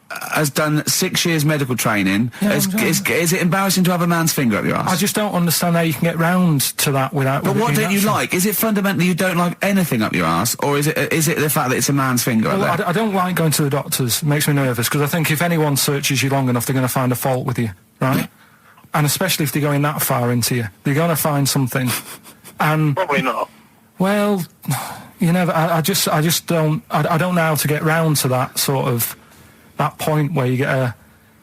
Speaker 1: has done 6 years medical training, is it embarrassing to have a man's finger up your ass?
Speaker 2: I just don't understand how you can get round to that without...
Speaker 1: But what don't you like? Is it fundamentally you don't like anything up your ass, or is it the fact that it's a man's finger up there?
Speaker 2: I don't like going to the doctors. It makes me nervous, because I think if anyone searches you long enough, they're going to find a fault with you, right? And especially if they're going that far into you. They're going to find something. And...
Speaker 7: Probably not.
Speaker 2: Well, you never... I just don't... I don't know how to get round to that sort of... that point where you get a...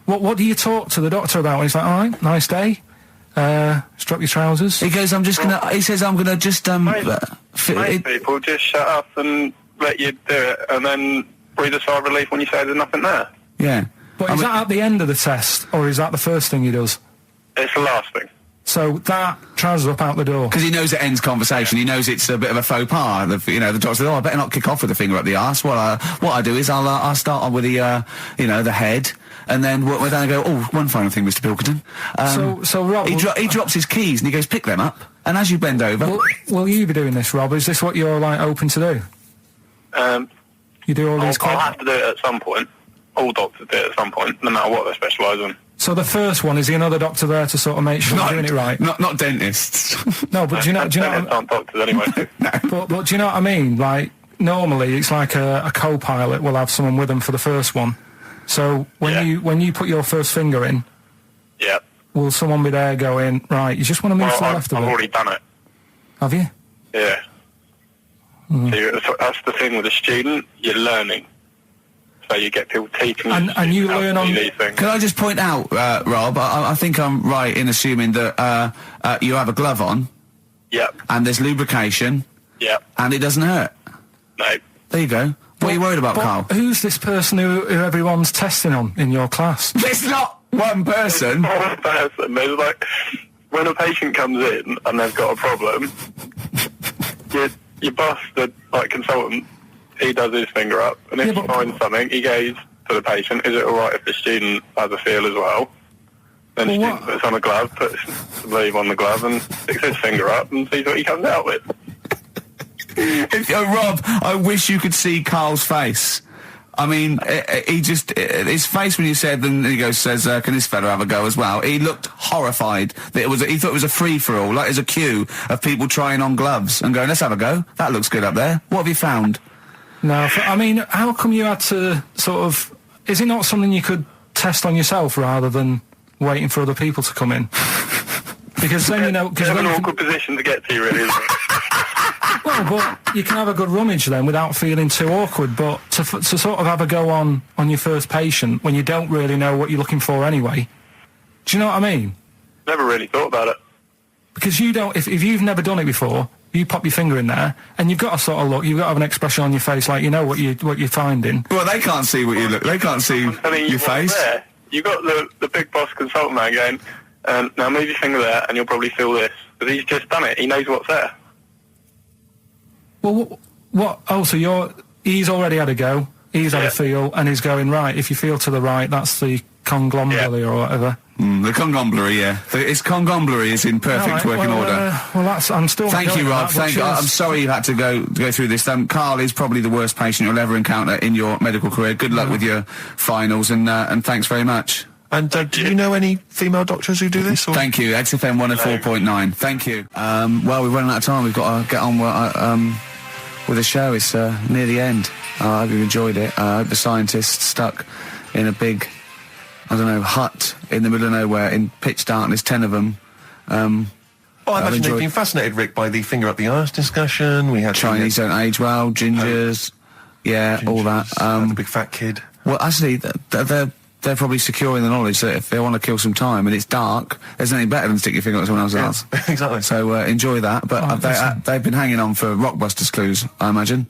Speaker 2: What do you talk to the doctor about? And he's like, all right, nice day. Strap your trousers.
Speaker 1: He goes, he says, I'm gonna just,
Speaker 7: Most people just shut up and let you do it, and then breathe a sigh of relief when you say there's nothing there.
Speaker 1: Yeah.
Speaker 2: But is that at the end of the test, or is that the first thing he does?
Speaker 7: It's the last thing.
Speaker 2: So that trousers up out the door.
Speaker 1: Because he knows it ends conversation. He knows it's a bit of a faux pas. The doctor says, "Oh, I better not kick off with the finger up the arse." What I do is I'll start on with the the head, and then we're down and go. Oh, one final thing, Mr. Pilkington.
Speaker 2: So Rob,
Speaker 1: he drops his keys and he goes, "Pick them up." And as you bend over,
Speaker 2: will you be doing this, Rob? Is this what you're like open to do? You do all these.
Speaker 7: I'll have to do it at some point. All doctors do it at some point, no matter what they specialise in.
Speaker 2: So the first one, is he another doctor there to sort of make sure you're doing it right?
Speaker 1: Not dentists.
Speaker 2: No, but do you know?
Speaker 7: Dentists aren't doctors anyway.
Speaker 1: No.
Speaker 2: But do you know what I mean? Like normally, it's like a co-pilot will have someone with them for the first one. So when you put your first finger in, will someone be there going, right? You just want to move to the left of it?
Speaker 7: I've already done it.
Speaker 2: Have you?
Speaker 7: Yeah. So that's the thing with a student. You're learning. So you get people teaching you.
Speaker 2: And you learn on...
Speaker 7: these things.
Speaker 1: Can I just point out, Rob, I think I'm right in assuming that you have a glove on.
Speaker 7: Yep.
Speaker 1: And there's lubrication.
Speaker 7: Yep.
Speaker 1: And it doesn't hurt.
Speaker 7: No.
Speaker 1: There you go. What are you worried about, Karl?
Speaker 2: Who's this person who everyone's testing on in your class?
Speaker 1: It's not one person.
Speaker 7: One person. There's like, when a patient comes in and they've got a problem, your boss, the consultant, he does his finger up, and if he finds something, he goes to the patient, is it alright if the student has a feel as well? Then the student puts on a glove, puts the sleeve on the glove, and sticks his finger up and sees what he comes out with.
Speaker 1: Rob, I wish you could see Karl's face. I mean, his face when you said, then he says, can this fella have a go as well? He looked horrified. That he thought it was a free-for-all, like there's a queue of people trying on gloves and going, let's have a go. That looks good up there. What have you found?
Speaker 2: No, I mean, how come you had to sort of... Is it not something you could test on yourself rather than waiting for other people to come in. Because then, you know...
Speaker 7: It's an awkward position to get to, really, isn't it?
Speaker 2: Well, but you can have a good rummage then without feeling too awkward, but to sort of have a go on your first patient when you don't really know what you're looking for anyway. Do you know what I mean?
Speaker 7: Never really thought about it.
Speaker 2: Because you don't... If you've never done it before, you pop your finger in there, and you've got to sort of look, you've got to have an expression on your face like you know what you're finding.
Speaker 1: Well, they can't see what you look... They can't see your face.
Speaker 7: There. You got the big boss consultant man going, now move your finger there and you'll probably feel this. But he's just done it. He knows what's there.
Speaker 2: Well, what? Oh, so he's already had a go. He's had a feel, and he's going, right, if you feel to the right, that's the conglomerate or whatever.
Speaker 1: The conglomerate, yeah. Its conglomerate is in perfect working order.
Speaker 2: I'm still...
Speaker 1: Thank you, Rob. I'm sorry you had to go through this. Carl is probably the worst patient you'll ever encounter in your medical career. Good luck with your finals, and thanks very much.
Speaker 3: And do you know any female doctors who do this? Or?
Speaker 1: Thank you. XFM 104.9. Thank you. Well, we're running out of time. We've got to get on with the show. It's near the end. I hope you enjoyed it. I hope the scientists stuck in a big, I don't know, hut in the middle of nowhere in pitch darkness, 10 of them.
Speaker 3: I imagine they've been fascinated, Rick, by the finger up the arse discussion. We had
Speaker 1: Chinese don't age well, gingers, all that.
Speaker 3: The big fat kid.
Speaker 1: Well, actually, they're probably securing the knowledge that if they want to kill some time and it's dark, there's nothing better than stick your finger up someone else's arse.
Speaker 3: Exactly.
Speaker 1: So enjoy that. But they've been hanging on for Rockbusters clues, I imagine.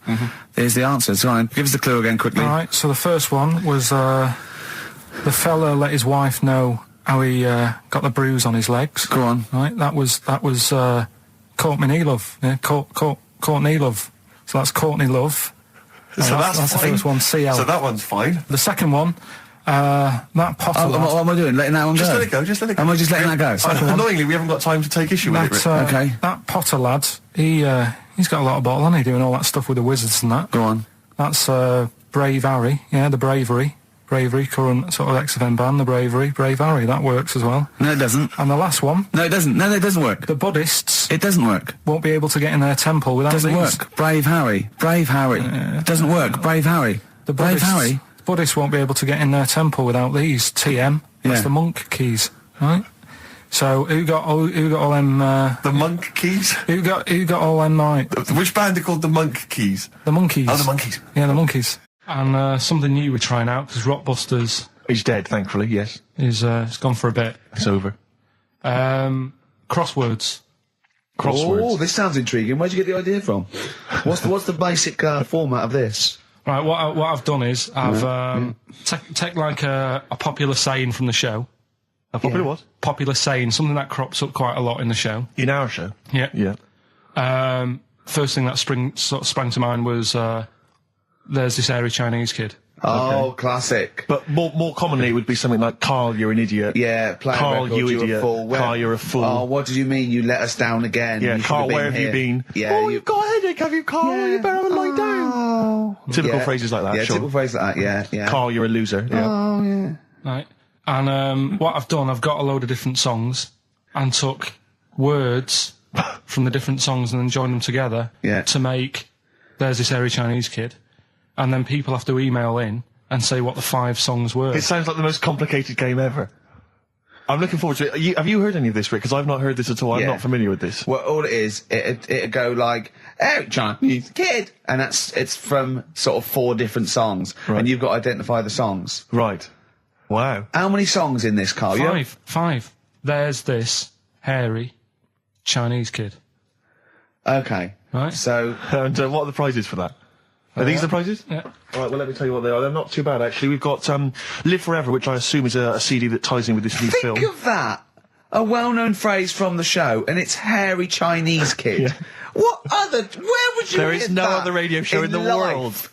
Speaker 1: Here's the answer. So give us the clue again quickly.
Speaker 2: All right, so the first one was the fella let his wife know how he got the bruise on his legs.
Speaker 1: Go on.
Speaker 2: Right, that was Courtney Love. Yeah, Courtney Love. So that's Courtney Love.
Speaker 3: So that's
Speaker 2: the first one, CL.
Speaker 3: So that one's fine.
Speaker 2: The second one, that Potter lad.
Speaker 1: What am I doing? Letting that one go?
Speaker 3: Just let it go.
Speaker 1: Am I just letting that go?
Speaker 3: Annoyingly, we haven't got time to take issue with it, Rick.
Speaker 1: Okay.
Speaker 2: That Potter lad, he's got a lot of bottle, hasn't he, doing all that stuff with the wizards and that.
Speaker 1: Go on.
Speaker 2: That's Brave Harry, the Bravery, current sort of XFM band, the Brave Harry, that works as well.
Speaker 1: No, it doesn't.
Speaker 2: And the last one...
Speaker 1: No, it doesn't. No, it doesn't work.
Speaker 2: The Buddhists...
Speaker 1: It doesn't work.
Speaker 2: Won't be able to get in their temple without these.
Speaker 1: Doesn't work. Brave Harry. It doesn't work. Brave Harry.
Speaker 2: Brave Harry? The Buddhists won't be able to get in their temple without these. TM. That's the monk keys, right? So who got all them?
Speaker 3: The monk keys.
Speaker 2: Who got all them?
Speaker 3: Which band are called the monk keys?
Speaker 2: The Monkeys.
Speaker 3: Oh, the Monkeys.
Speaker 2: Yeah, the Monkeys. And something new we're trying out because Rockbusters.
Speaker 3: He's dead, thankfully. Yes.
Speaker 2: He's gone for a bit.
Speaker 3: It's over.
Speaker 2: Crosswords.
Speaker 1: Oh, this sounds intriguing. Where'd you get the idea from? What's the basic format of this?
Speaker 2: Right, what I've done is I've take like a popular saying from the show.
Speaker 3: A popular what?
Speaker 2: Popular saying, something that crops up quite a lot in the show.
Speaker 3: In our show?
Speaker 2: Yeah.
Speaker 3: Yeah.
Speaker 2: First thing that sprang to mind was there's this hairy Chinese kid.
Speaker 1: Oh, okay. Classic.
Speaker 3: But more commonly, it would be something like, Carl, you're an idiot.
Speaker 1: Yeah,
Speaker 3: Carl, you idiot.
Speaker 1: You're a fool.
Speaker 3: Carl, you're a fool.
Speaker 1: Oh, what did you mean? You let us down again.
Speaker 3: Yeah, Carl, where have you been?
Speaker 1: Yeah,
Speaker 3: oh, you've got a headache, have you, Carl?
Speaker 1: Yeah.
Speaker 3: You better lie down.
Speaker 1: Oh.
Speaker 3: Typical phrases like that,
Speaker 1: Yeah,
Speaker 3: sure.
Speaker 1: typical phrases like that, yeah.
Speaker 3: Carl, you're a loser. Yeah.
Speaker 1: Oh, yeah.
Speaker 2: Right. And what I've done, I've got a load of different songs and took words from the different songs and then joined them together to make There's This Hairy Chinese Kid. And then people have to email in and say what the 5 songs were.
Speaker 3: It sounds like the most complicated game ever. I'm looking forward to it. Have you heard any of this, Rick? Because I've not heard this at all. I'm not familiar with this.
Speaker 1: Well, all it is, it'd go like, "Hey, Chinese kid," and it's from sort of 4 different songs, and you've got to identify the songs.
Speaker 3: Right. Wow.
Speaker 1: How many songs in this, Carl?
Speaker 2: 5. There's this hairy Chinese kid.
Speaker 1: Okay.
Speaker 2: Right.
Speaker 1: So.
Speaker 3: And what are the prizes for that? Are these the prizes?
Speaker 2: Yeah.
Speaker 3: All right, well, let me tell you what they are. They're not too bad, actually. We've got Live Forever, which I assume is a CD that ties in with this new film.
Speaker 1: Think of that! A well-known phrase from the show, and it's hairy Chinese kid. Where would you
Speaker 3: There is no other radio show in the world.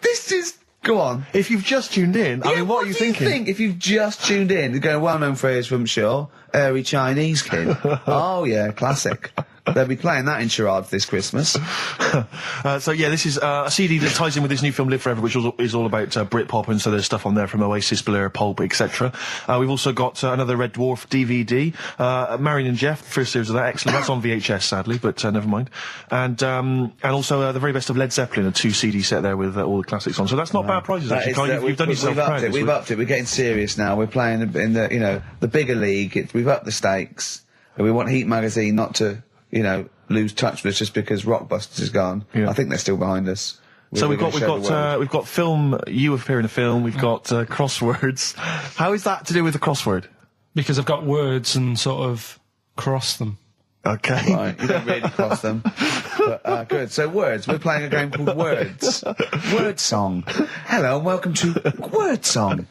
Speaker 1: This is... Go on.
Speaker 3: If you've just tuned in, I mean, what are you thinking?
Speaker 1: Think if you've just tuned in, going well-known phrase from Shaw, hairy Chinese kid. Oh, yeah, classic. They'll be playing that in charades this Christmas.
Speaker 3: So yeah, this is a CD that ties in with this new film Live Forever, which is all about Britpop, and so there's stuff on there from Oasis, Blur, Pulp, etc. We've also got another Red Dwarf DVD, Marion and Jeff, first series of that, excellent. That's on VHS, sadly, but never mind. And also the very best of Led Zeppelin, a 2 CD set there with all the classics on. So that's not bad prizes, actually. You've done yourself proud.
Speaker 1: We've upped it. We're getting serious now. We're playing in the bigger league. We've upped the stakes. We want Heat Magazine not to, lose touch with us just because Rockbusters is gone. Yeah. I think they're still behind us.
Speaker 3: So we've got film. You appear in a film. We've got crosswords. How is that to do with the crossword?
Speaker 2: Because I've got words and sort of cross them.
Speaker 1: Okay. Right, you don't really cross them. But, good. So words. We're playing a game called Words. Word Song. Hello and welcome to Word Song.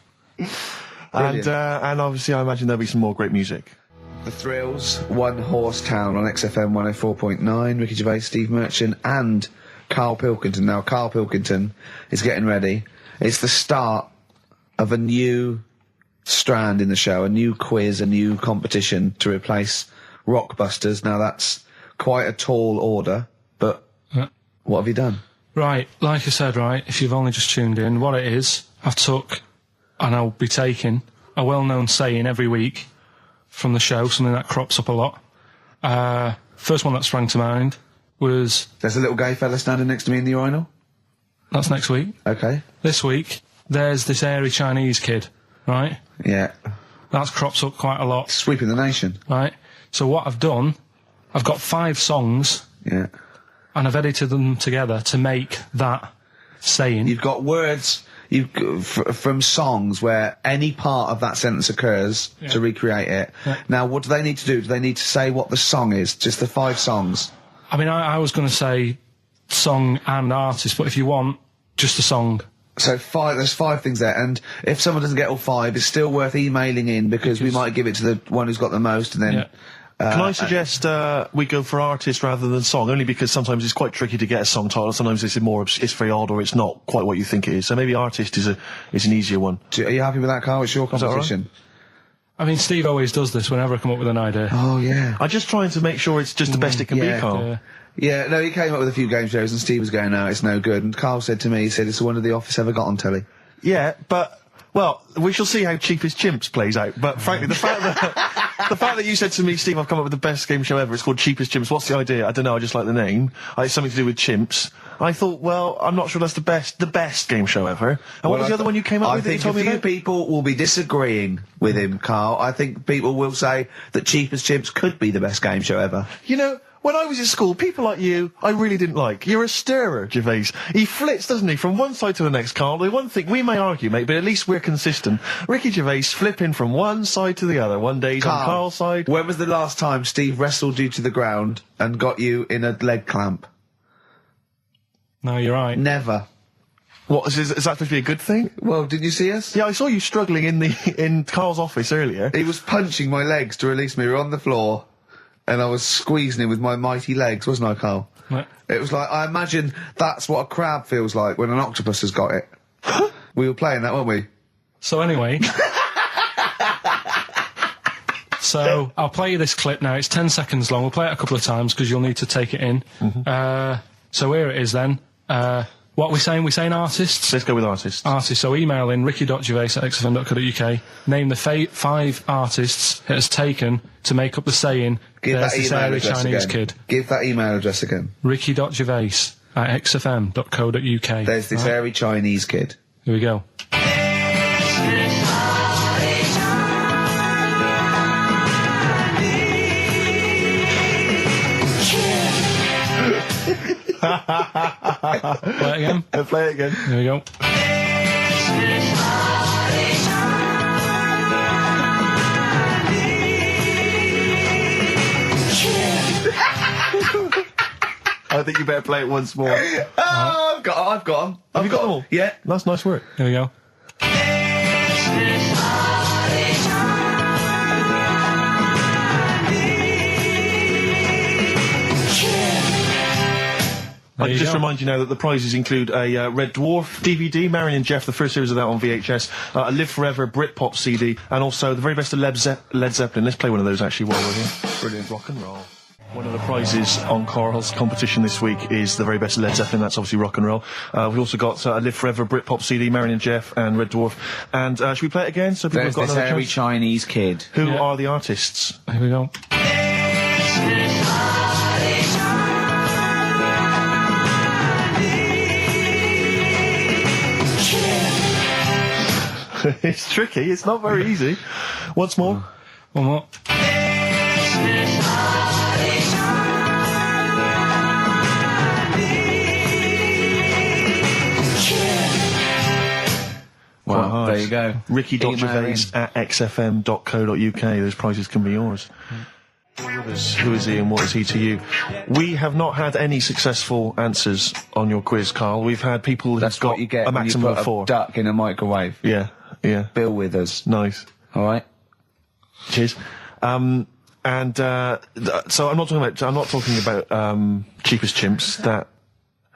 Speaker 3: And obviously I imagine there'll be some more great music.
Speaker 1: The Thrills, One Horse Town on XFM 104.9, Ricky Gervais, Steve Merchant and Karl Pilkington. Now, Karl Pilkington is getting ready. It's the start of a new strand in the show, a new quiz, a new competition to replace Rockbusters. Now, that's quite a tall order, but what have you done?
Speaker 2: Right, like I said, if you've only just tuned in, what it is, I've took, and I'll be taking, a well-known saying every week from the show, something that crops up a lot. First one that sprang to mind was...
Speaker 1: There's a little gay fella standing next to me in the urinal?
Speaker 2: That's next week.
Speaker 1: Okay.
Speaker 2: This week, there's this airy Chinese kid, right?
Speaker 1: Yeah.
Speaker 2: That crops up quite a lot.
Speaker 1: Sweeping the nation.
Speaker 2: Right. So what I've done, I've got 5 songs.
Speaker 1: Yeah.
Speaker 2: And I've edited them together to make that saying.
Speaker 1: You've got words... from songs where any part of that sentence occurs to recreate it. Yeah. Now, what do they need to do? Do they need to say what the song is? Just the 5 songs?
Speaker 2: I mean, I was going to say song and artist, but if you want, just a song.
Speaker 1: So there's 5 things there, and if someone doesn't get all 5, it's still worth emailing in because we might give it to the one who's got the most, and then...
Speaker 2: Yeah.
Speaker 3: Can I suggest we go for artist rather than song? Only because sometimes it's quite tricky to get a song title. Sometimes it's very odd, or it's not quite what you think it is. So maybe artist is an easier one.
Speaker 1: Are you happy with that, Carl? It's your competition.
Speaker 2: I mean, Steve always does this whenever I come up with an idea.
Speaker 1: Oh yeah.
Speaker 3: I'm just trying to make sure it's just the best it can be, Carl.
Speaker 1: Yeah, no, he came up with a few game shows, and Steve was going, "No, it's no good." And Carl said to me, he said, "It's the one of The Office ever got on telly."
Speaker 3: Yeah, but. Well, we shall see how Cheapest Chimps plays out, but frankly, the fact that you said to me, Steve, I've come up with the best game show ever, it's called Cheapest Chimps, what's the idea? I don't know, I just like the name. It's something to do with chimps. I thought, well, I'm not sure that's the best game show ever. And what was the other one you came up with that you told me about?
Speaker 1: I think a few people will be disagreeing with him, Carl. I think people will say that Cheapest Chimps could be the best game show ever.
Speaker 3: You know, when I was at school, people like you, I really didn't like. You're a stirrer, Gervais. He flits, doesn't he, from one side to the next, Carl. The one thing, we may argue, mate, but at least we're consistent. Ricky Gervais flipping from one side to the other. One day he's on Carl's side.
Speaker 1: When was the last time Steve wrestled you to the ground and got you in a leg clamp?
Speaker 2: No, you're right.
Speaker 1: Never.
Speaker 3: What, is that supposed to be a good thing?
Speaker 1: Well, did you see us?
Speaker 3: Yeah, I saw you struggling in Carl's office earlier.
Speaker 1: He was punching my legs to release me. We were on the floor. And I was squeezing him with my mighty legs, wasn't I, Carl?
Speaker 2: What?
Speaker 1: It was like, I imagine that's what a crab feels like when an octopus has got it. We were playing that, weren't we?
Speaker 2: So anyway... So, I'll play you this clip now. It's 10 seconds long. We'll play it a couple of times because you'll need to take it in. Mm-hmm. So here it is then. What are we saying? We're saying artists?
Speaker 3: Let's go with artists.
Speaker 2: Artists. So email in ricky.gervais@xfm.co.uk. Name the 5 artists it has taken to make up the saying, there's this airy Chinese kid.
Speaker 1: Give that email address again.
Speaker 2: ricky.gervais@xfm.co.uk.
Speaker 1: There's this airy Chinese kid.
Speaker 2: Here we go. Play it again.
Speaker 3: Play it again.
Speaker 2: There we go.
Speaker 3: I think you better play it once more.
Speaker 1: Oh, I've got them.
Speaker 3: Have you got them all?
Speaker 1: Yeah.
Speaker 3: That's nice work.
Speaker 2: Here we go.
Speaker 3: I'll just remind you now that the prizes include a Red Dwarf DVD, Marion and Jeff, the first series of that on VHS, a Live Forever Britpop CD, and also the very best of Led Zeppelin. Let's play one of those actually while we're here. Brilliant rock and roll. One of the prizes on Karl's competition this week is the very best Led Zeppelin. That's obviously rock and roll. We've also got a Live Forever Britpop CD, Marion and Jeff, and Red Dwarf. And should we play it again? So people have got another
Speaker 1: hairy
Speaker 3: chance?
Speaker 1: Chinese kid.
Speaker 3: Who are the artists?
Speaker 2: Here we go.
Speaker 3: It's tricky. It's not very easy. Once more.
Speaker 2: One more.
Speaker 1: Well, there you go.
Speaker 3: Ricky.Gervais at xfm.co.uk. Those prizes can be yours. Who is he and what is he to you? We have not had any successful answers on your quiz, Karl. We've had people who've got
Speaker 1: what you get
Speaker 3: a maximum
Speaker 1: when you put
Speaker 3: of 4.
Speaker 1: a duck in a microwave.
Speaker 3: Yeah.
Speaker 1: Bill Withers.
Speaker 3: Nice.
Speaker 1: All right.
Speaker 3: Cheers. So I'm not talking about Cheapest Chimps.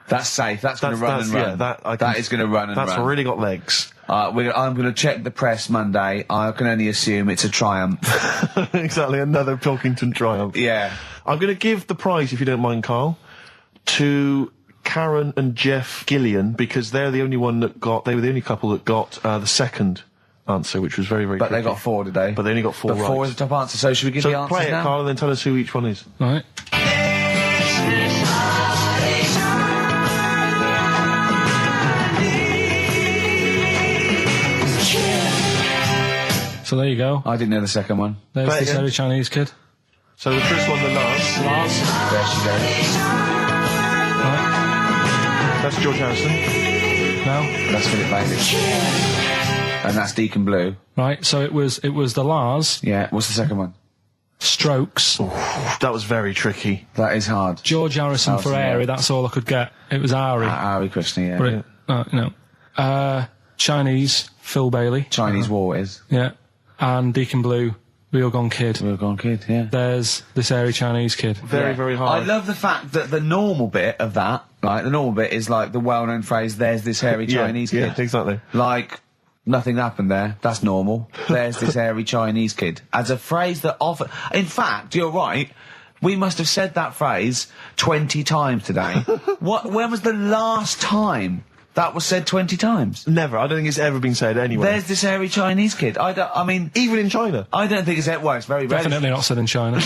Speaker 1: That's safe. That's going to run and run.
Speaker 3: Yeah,
Speaker 1: that is going to run and run.
Speaker 3: That's really got legs.
Speaker 1: I'm going to check the press Monday. I can only assume it's a triumph.
Speaker 3: Exactly, another Pilkington triumph.
Speaker 1: Yeah.
Speaker 3: I'm going to give the prize, if you don't mind, Karl, to Karen and Jeff Gillian, because they're the only they were the only couple that got the second answer, which was very, very
Speaker 1: But
Speaker 3: tricky.
Speaker 1: they got 4 today.
Speaker 3: But they only got 4 right.
Speaker 1: 4 is the top answer, so should we give the answers
Speaker 3: play it,
Speaker 1: now?
Speaker 3: Karl, and then tell us who each one is.
Speaker 2: All right. So there you go.
Speaker 1: I didn't know the second one.
Speaker 2: There's
Speaker 3: Play
Speaker 2: this
Speaker 3: again.
Speaker 2: hairy Chinese kid.
Speaker 3: So the first one, the Lars.
Speaker 1: There she goes.
Speaker 2: Right.
Speaker 3: That's George Harrison.
Speaker 2: No.
Speaker 1: That's Philip Bailey. And that's Deacon Blue.
Speaker 2: Right. So it was the Lars.
Speaker 1: Yeah. What's the second one?
Speaker 2: Strokes.
Speaker 3: That was very tricky.
Speaker 1: That is hard.
Speaker 2: George Harrison for Airy. That's all I could get. It was Ari.
Speaker 1: Ari Krishna, yeah.
Speaker 2: But no. Chinese. Phil Bailey.
Speaker 1: Chinese War is.
Speaker 2: Yeah. And Deacon Blue. Real Gone Kid.
Speaker 1: Real Gone Kid, yeah.
Speaker 2: There's this hairy Chinese kid.
Speaker 3: Very, very hard.
Speaker 1: I love the fact that the normal bit of that, like, the normal bit is like the well-known phrase, there's this hairy Chinese kid.
Speaker 3: Yeah, exactly.
Speaker 1: Like, nothing happened there. That's normal. There's this hairy Chinese kid. As a phrase that often... In fact, you're right. We must have said that phrase 20 times today. When was the last time that was said 20 times?
Speaker 3: Never. I don't think it's ever been said anywhere.
Speaker 1: There's this hairy Chinese kid. I mean...
Speaker 3: Even in China.
Speaker 1: I don't think it's... Well, it's very rare.
Speaker 2: Definitely not said in China.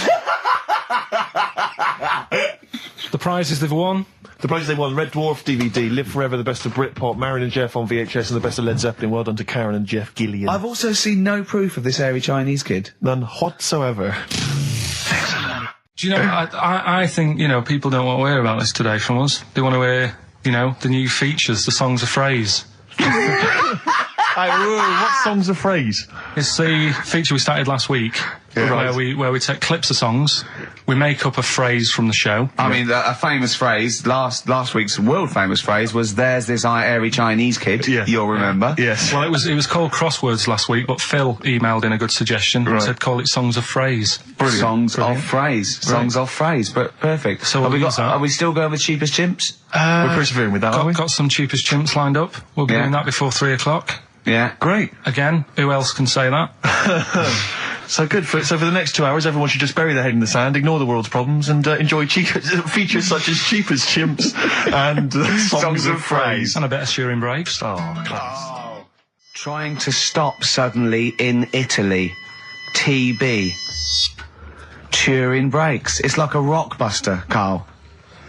Speaker 2: The prizes they've won.
Speaker 3: The prizes they won: Red Dwarf DVD, Live Forever, the best of Britpop, Marion and Jeff on VHS, and the best of Led Zeppelin. Well done to Karen and Jeff Gillian.
Speaker 1: I've also seen no proof of this hairy Chinese kid.
Speaker 3: None whatsoever.
Speaker 2: Do you know, I think, people don't want to hear about this today from us. They want to hear, the new features, the songs of phrase.
Speaker 3: What song's a phrase?
Speaker 2: It's the feature we started last week, where we take clips of songs, we make up a phrase from the show.
Speaker 1: I mean, a famous phrase, last week's world famous phrase was, there's this hairy Chinese kid, you'll remember.
Speaker 3: Yes.
Speaker 2: Well, it was called Crosswords last week, but Phil emailed in a good suggestion and said call it Songs of Phrase.
Speaker 1: Brilliant. Songs of phrase. Songs of phrase, but perfect.
Speaker 2: So
Speaker 1: are we still going with Cheapest Chimps?
Speaker 3: We're persevering with that, aren't we?
Speaker 2: Got some Cheapest Chimps lined up. We'll be doing that before 3 o'clock.
Speaker 1: Yeah.
Speaker 3: Great.
Speaker 2: Again, who else can say that?
Speaker 3: So good. So for the next 2 hours, everyone should just bury their head in the sand, ignore the world's problems, and enjoy features such as Cheapest Chimps and Songs of Phrase.
Speaker 2: And a bit of Shearing Breaks.
Speaker 3: Oh, class.
Speaker 1: Trying to stop suddenly in Italy. TB. Turing Breaks. It's like a rockbuster, Karl.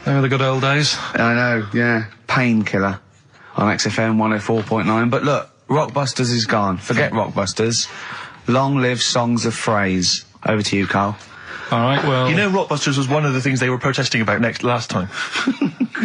Speaker 2: They were the good old days.
Speaker 1: I know, yeah. Painkiller on XFM 104.9. But look, Rockbusters is gone. Forget Rockbusters. Long live Songs of Phrase. Over to you, Karl.
Speaker 2: All right, well...
Speaker 3: Rockbusters was one of the things they were protesting about last time.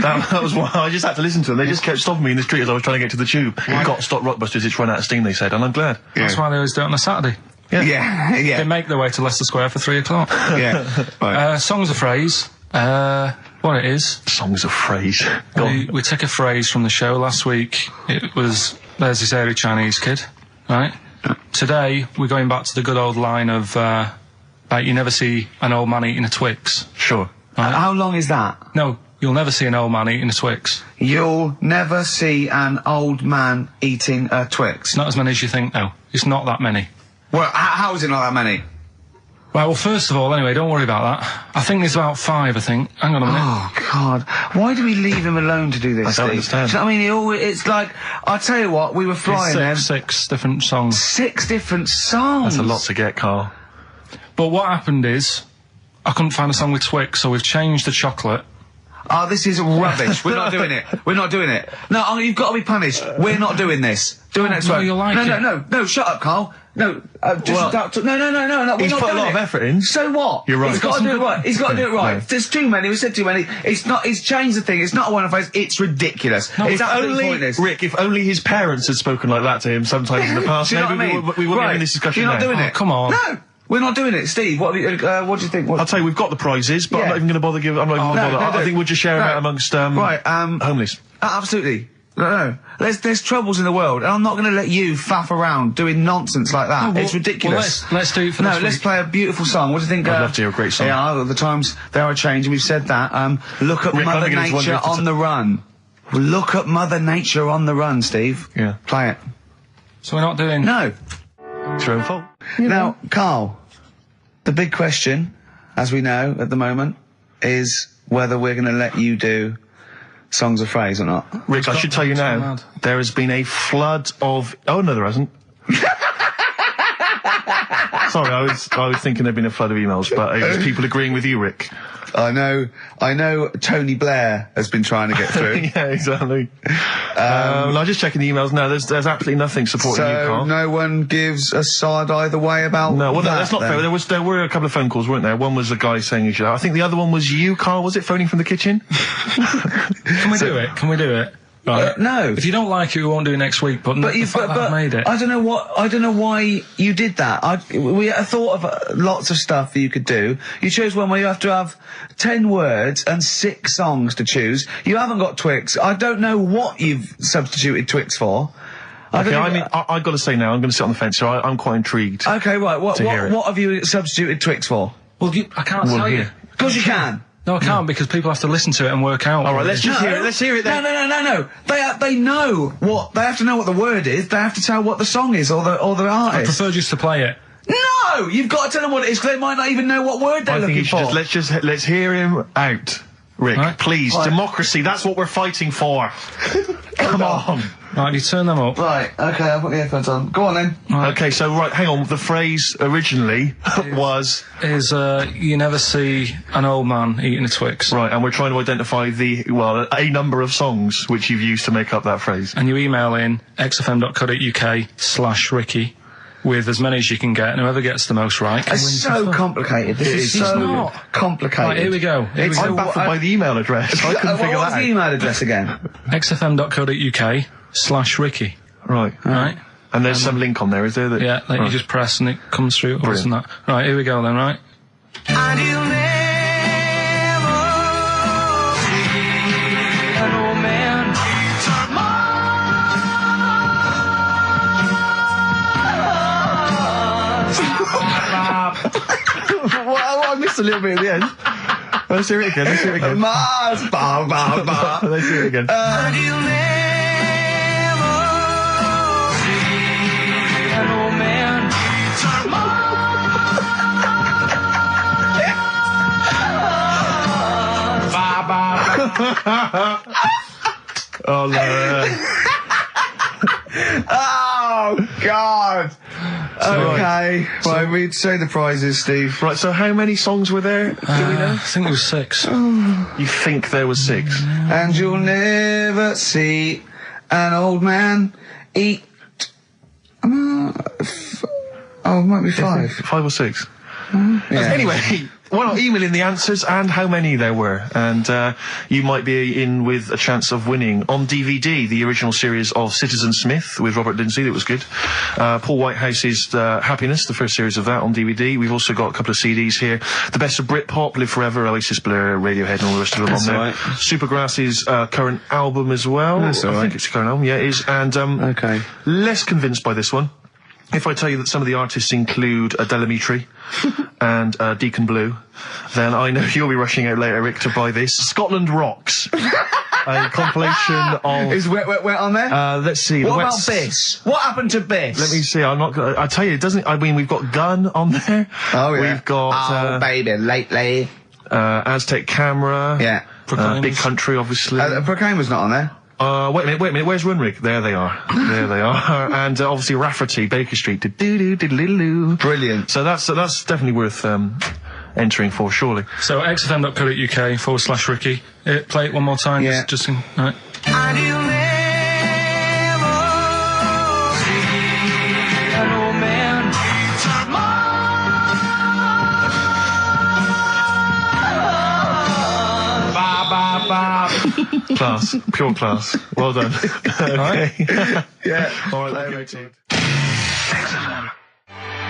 Speaker 3: that was why I just had to listen to them. They just kept stopping me in the street as I was trying to get to the tube. You've got to stop Rockbusters, it's run out of steam, they said, and I'm glad.
Speaker 2: That's why they always do it on a Saturday.
Speaker 1: Yeah.
Speaker 2: They make their way to Leicester Square for 3 o'clock.
Speaker 1: Yeah. Right.
Speaker 2: Songs of Phrase. What it is...
Speaker 3: Songs of Phrase.
Speaker 2: We took a phrase from the show last week. It was, there's this hairy Chinese kid, right? Today, we're going back to the good old line of, you never see an old man eating a Twix.
Speaker 3: Sure.
Speaker 2: Right?
Speaker 1: How long is that?
Speaker 2: No, you'll never see an old man eating a Twix.
Speaker 1: You'll never see an old man eating a Twix.
Speaker 2: It's not as many as you think, though. It's not that many.
Speaker 1: Well, how is it not that many?
Speaker 2: Right, well, first of all, anyway, don't worry about that. I think there's about 5, I think. Hang on a minute.
Speaker 1: Oh, God. Why do we leave him alone to do this,
Speaker 3: I don't
Speaker 1: Steve?
Speaker 3: understand.
Speaker 1: Do you know what I mean? It's like, I'll tell you what, we were flying them.
Speaker 2: 6 different songs.
Speaker 1: 6 different songs.
Speaker 3: That's a lot to get, Carl.
Speaker 2: But what happened is, I couldn't find a song with Twix, so we've changed the chocolate.
Speaker 1: Oh, this is rubbish. We're not doing it. We're not doing it. No, you've got to be punished. We're not doing this. Do it next
Speaker 2: no,
Speaker 1: week.
Speaker 2: you'll like it.
Speaker 1: No, shut up, Carl. No,
Speaker 3: Well,
Speaker 1: no, we're
Speaker 3: he's
Speaker 1: not
Speaker 3: put a
Speaker 1: doing
Speaker 3: lot
Speaker 1: it.
Speaker 3: of effort in.
Speaker 1: So what?
Speaker 3: You're right.
Speaker 1: He's got to do it right. He's got to do it right.
Speaker 3: No.
Speaker 1: There's too many. We said too many. He's changed the thing. It's not a one-off face. It's ridiculous.
Speaker 2: No,
Speaker 1: it's
Speaker 3: If
Speaker 1: absolutely
Speaker 3: only,
Speaker 1: pointless.
Speaker 3: Rick, if only his parents had spoken like that to him sometimes in the past,
Speaker 1: Do you know
Speaker 3: maybe
Speaker 1: what I mean?
Speaker 3: we wouldn't
Speaker 1: Right.
Speaker 3: have in this discussion
Speaker 1: You're not
Speaker 3: now.
Speaker 1: doing
Speaker 2: Oh,
Speaker 1: it.
Speaker 2: come on.
Speaker 1: No. We're not doing it, Steve. What do you think?
Speaker 3: I'll tell you, we've got the prizes, but I'm
Speaker 1: Yeah.
Speaker 3: not even going to bother giving. I'm not even going to bother. I think we'll just share them out amongst homeless.
Speaker 1: Absolutely. No. There's troubles in the world, and I'm not going to let you faff around doing nonsense like that.
Speaker 2: No, well,
Speaker 1: it's ridiculous.
Speaker 2: well, let's do it for
Speaker 1: No,
Speaker 2: this
Speaker 1: let's
Speaker 2: week.
Speaker 1: play a beautiful song. What do you think?
Speaker 3: I'd love to hear a great song.
Speaker 1: Yeah, the times they are changing. We've said that. Look at
Speaker 3: Rick,
Speaker 1: Mother
Speaker 3: I'm beginning to wonder
Speaker 1: Nature
Speaker 3: if it's
Speaker 1: on the run. Look at Mother Nature on the run, Steve.
Speaker 3: Yeah.
Speaker 1: Play it.
Speaker 2: So we're not doing...
Speaker 1: No.
Speaker 3: It's your own fault.
Speaker 1: Now, Carl, the big question, as we know at the moment, is whether we're going to let you do songs of phrase or not.
Speaker 3: Rick, I should tell you now,
Speaker 2: mad.
Speaker 3: there has been a flood of... Oh, no, there hasn't. Sorry, I was thinking there'd been a flood of emails, but it was people agreeing with you, Rick.
Speaker 1: I know Tony Blair has been trying to get through.
Speaker 3: Yeah, exactly. I'm just checking the emails now. There's absolutely nothing supporting you,
Speaker 1: So
Speaker 3: Carl.
Speaker 1: no one gives a side either way about
Speaker 3: No, well,
Speaker 1: that,
Speaker 3: that's not
Speaker 1: then.
Speaker 3: fair. There were a couple of phone calls, weren't there? One was a guy saying you should. I think the other one was you, Carl. Was it phoning from the kitchen?
Speaker 2: Can we do it? Can we do it? Right.
Speaker 1: No.
Speaker 2: If you don't like it, we won't do it next week, but the fact that I've made it...
Speaker 1: I don't know why you did that. We thought of lots of stuff that you could do. You chose one where you have to have 10 words and 6 songs to choose. You haven't got Twix. I don't know what you've substituted Twix for.
Speaker 3: Okay, I've got to say now, I'm going to sit on the fence, so I'm quite intrigued.
Speaker 1: Okay, right. What
Speaker 3: hear it.
Speaker 1: have you substituted Twix for?
Speaker 2: Well, I can't tell you.
Speaker 1: Of course you can.
Speaker 2: No, I can't, because people have to listen to it and work out.
Speaker 3: All right, let's just hear it. Let's hear it then.
Speaker 1: No. They know what they have to know what the word is. They have to tell what the song is or the
Speaker 2: I
Speaker 1: artist.
Speaker 2: prefer just to play it.
Speaker 1: No, you've got to tell them what it is because they might not even know what word they're
Speaker 3: I think
Speaker 1: looking
Speaker 3: you should
Speaker 1: for.
Speaker 3: let's hear him out, Rick.
Speaker 2: Right.
Speaker 3: Please,
Speaker 1: Right.
Speaker 3: democracy. That's what we're fighting for. Come on.
Speaker 2: Right, you turn them up.
Speaker 1: Right, okay, I'll put the headphones on. Go on then.
Speaker 2: Right.
Speaker 3: Okay, so hang on. The phrase originally was
Speaker 2: Is, you never see an old man eating a Twix.
Speaker 3: right, and we're trying to identify a number of songs which you've used to make up that phrase.
Speaker 2: And you email in xfm.co.uk/Ricky with as many as you can get, and whoever gets the most right can
Speaker 1: It's
Speaker 2: win
Speaker 1: so
Speaker 2: some stuff.
Speaker 1: complicated. This is
Speaker 2: It's
Speaker 1: so
Speaker 2: not.
Speaker 1: complicated.
Speaker 2: Right, here we go.
Speaker 3: I'm baffled by the email address. I couldn't figure
Speaker 1: What's
Speaker 3: that
Speaker 1: the
Speaker 3: out.
Speaker 1: email address again?
Speaker 2: xfm.co.uk/Ricky.
Speaker 3: Right.
Speaker 2: Right?
Speaker 3: And there's some link on there, is there?
Speaker 2: Yeah, that you just press and it comes through. Or isn't that? Right, here we go then, right?
Speaker 8: And you'll never see an old man
Speaker 3: Well, I missed a little bit at the end. Let's hear it again.
Speaker 1: Mars, ba ba ba.
Speaker 3: Let's hear it again.
Speaker 8: and you'll never see an old man
Speaker 3: Oh, no.
Speaker 1: Oh God. Okay. Right, we'd say the prizes, Steve.
Speaker 3: Right, so how many songs were there? Do we know?
Speaker 2: I think it was 6.
Speaker 3: You think there was 6?
Speaker 1: And you'll never see an old man eat. It might be 5.
Speaker 3: 5 or 6?
Speaker 1: Yeah.
Speaker 3: Anyway, well, email in the answers and how many there were. And you might be in with a chance of winning on DVD the original series of Citizen Smith with Robert Lindsay. That was good. Paul Whitehouse's Happiness, the first series of that on DVD. We've also got a couple of CDs here. The Best of Britpop, Live Forever, Oasis, Blur, Radiohead and all the rest of them
Speaker 1: That's
Speaker 3: on there.
Speaker 1: all right.
Speaker 3: Supergrass's current album as well.
Speaker 1: That's all
Speaker 3: I
Speaker 1: right.
Speaker 3: think it's a current album, yeah, it is. And
Speaker 1: Okay.
Speaker 3: less convinced by this one. If I tell you that some of the artists include Delamitri and Deacon Blue, then I know you'll be rushing out later, Rick, to buy this. Scotland Rocks. a compilation of...
Speaker 1: Is Wet Wet Wet on there?
Speaker 3: Let's see.
Speaker 1: What about Biss? What happened to Biss?
Speaker 3: Let me see. I'm not gonna... I tell you, it doesn't... I mean, we've got Gun on there.
Speaker 1: Oh, yeah.
Speaker 3: We've got...
Speaker 1: baby, lately.
Speaker 3: Aztec Camera.
Speaker 1: Yeah.
Speaker 3: Big Country, obviously.
Speaker 1: Proclaimer's not on there.
Speaker 3: Wait a minute. Where's Runrig? There they are. And obviously Rafferty, Baker Street.
Speaker 1: Brilliant.
Speaker 3: So that's definitely worth entering for, surely.
Speaker 2: So xfm.co.uk/Ricky. Play it one more time.
Speaker 1: Yeah.
Speaker 2: Just in, right.
Speaker 8: And you'll never see an old man
Speaker 3: Class. Pure class. Well done. Okay.
Speaker 1: Yeah.
Speaker 3: All right,